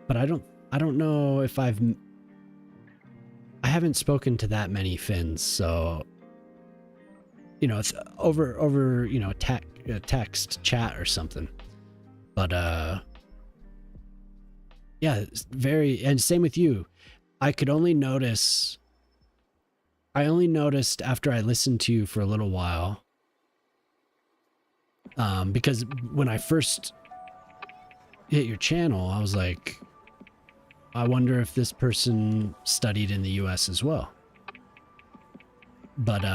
[SPEAKER 2] But I don't know if I haven't spoken to that many Finns, so it's over text chat or something. But yeah, it's and same with you. I only noticed after I listened to you for a little while. Because when I first hit your channel, I was like, I wonder if this person studied in the US as well. But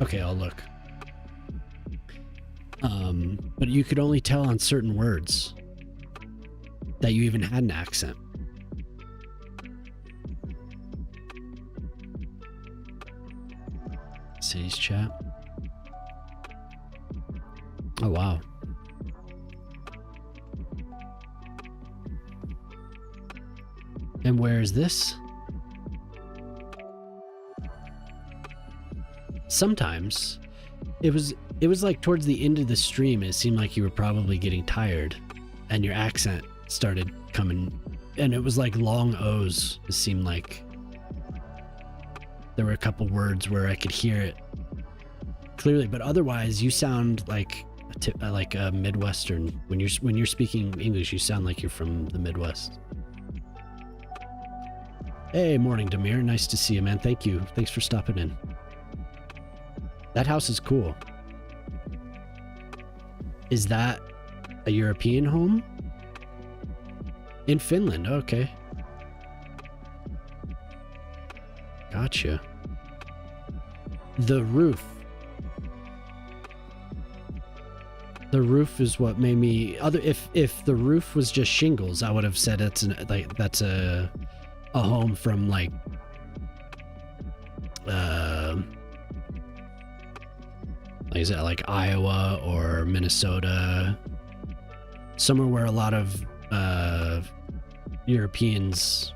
[SPEAKER 2] okay, I'll look. But you could only tell on certain words that you even had an accent. Cities chat. Oh, wow. And where is this? Sometimes it was like towards the end of the stream, it seemed like you were probably getting tired and your accent started coming, and it was like long O's. It seemed like there were a couple words where I could hear it clearly, but otherwise you sound like a Midwestern. When you're speaking English, you sound like you're from the Midwest. Hey, morning, Demir. Nice to see you, man. Thank you. Thanks for stopping in. That house is cool. Is that a European home? In Finland, okay. Gotcha. The roof. The roof is what made me if the roof was just shingles, I would have said that's a home from like is it like Iowa or Minnesota, somewhere where a lot of Europeans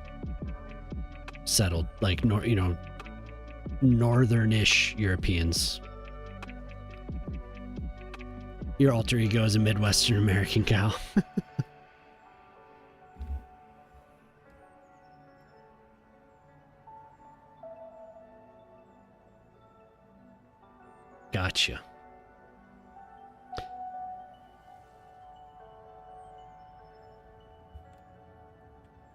[SPEAKER 2] settled, like northern-ish Europeans. Your alter ego is a Midwestern American cow. Gotcha.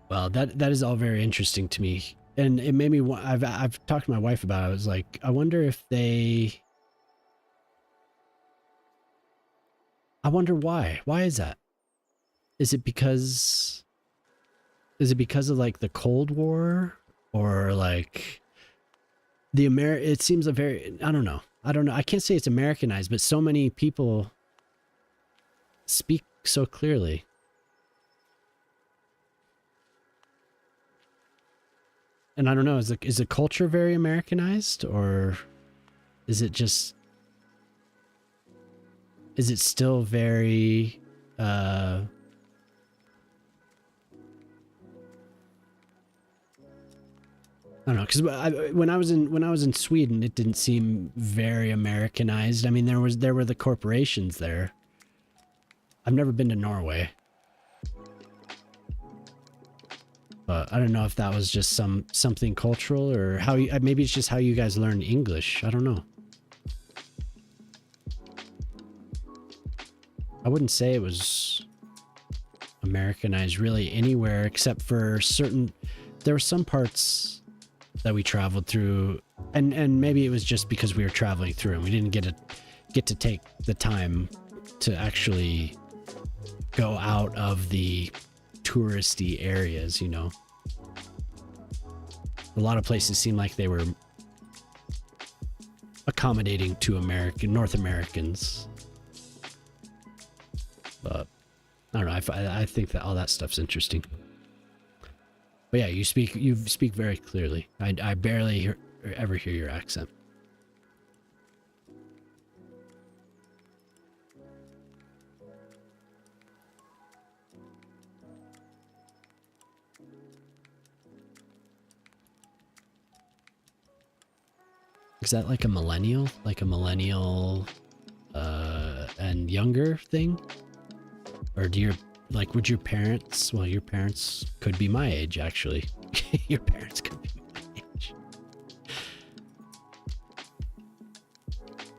[SPEAKER 2] Well, that is all very interesting to me, and it made me. I've talked to my wife about it. I was like, I wonder why. Why is that? Is it because of like the Cold War, or like it seems I don't know. I can't say it's Americanized, but so many people speak so clearly. And I don't know, is the culture very Americanized, or is it still very I don't know, because when I was in Sweden, it didn't seem very Americanized. I mean, there were the corporations there. I've never been to Norway, but I don't know if that was just something cultural, or maybe it's just how you guys learn English. I don't know. I wouldn't say it was Americanized really anywhere except for there were some parts that we traveled through, and maybe it was just because we were traveling through and we didn't get to take the time to actually go out of the touristy areas, A lot of places seemed like they were accommodating to North Americans. But I don't know. I think that all that stuff's interesting. But yeah, you speak very clearly. I barely ever hear your accent. Is that like a millennial? And younger thing? Or do your, like, would your parents, well, your parents could be my age, actually. Your parents could be my age.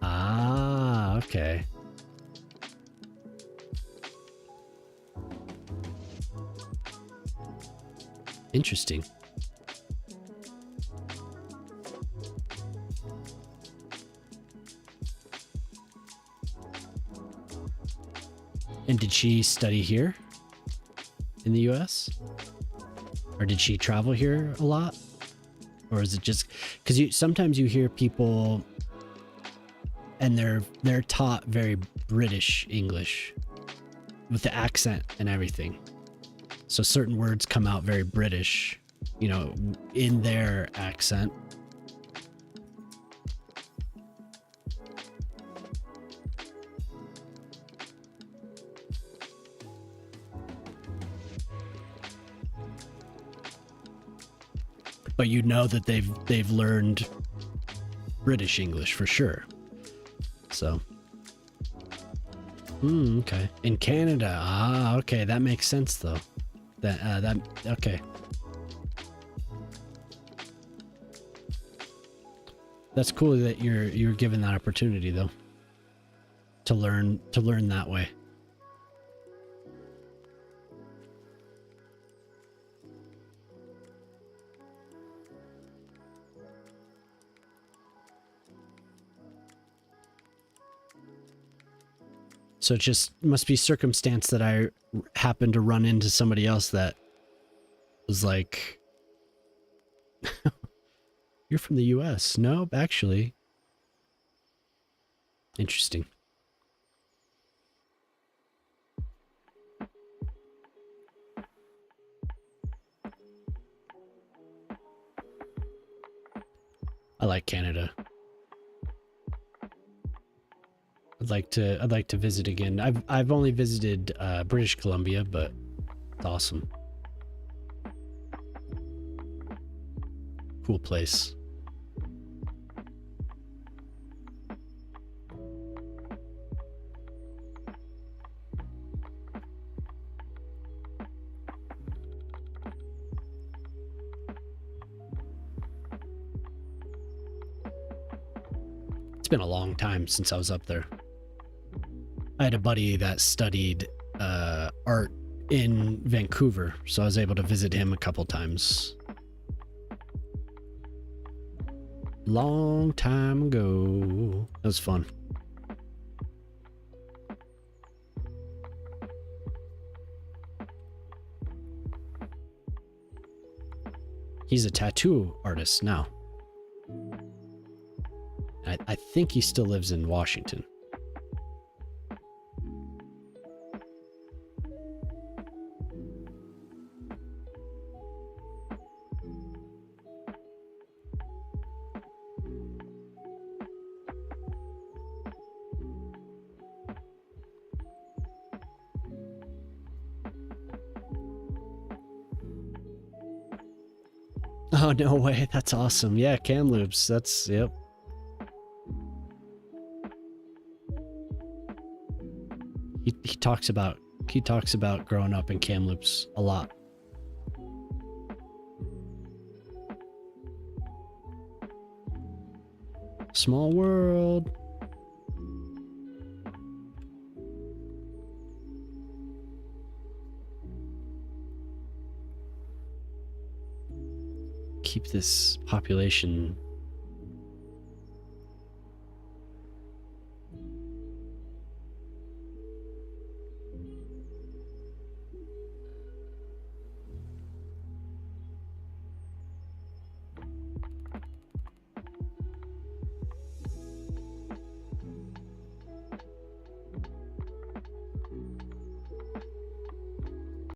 [SPEAKER 2] Ah, okay. Interesting. And did she study here in the US? Or did she travel here a lot? Or is it just because sometimes you hear people and they're taught very British English with the accent and everything. So certain words come out very British, you know, in their accent. But you know that they've learned British English for sure. So, okay. In Canada, okay, that makes sense though. That okay. That's cool that you're given that opportunity though. To learn that way. So it just must be circumstance that I happened to run into somebody else that was like, you're from the US. No, actually. Interesting. I like Canada. I'd like to visit again. I've only visited British Columbia, but it's awesome. Cool place. It's been a long time since I was up there. I had a buddy that studied art in Vancouver, so I was able to visit him a couple times. Long time ago. It was fun. He's a tattoo artist now. I think he still lives in Washington. Oh, no way. That's awesome. Yeah, Kamloops. That's, yep. He talks about growing up in Kamloops a lot. Small world. Keep this population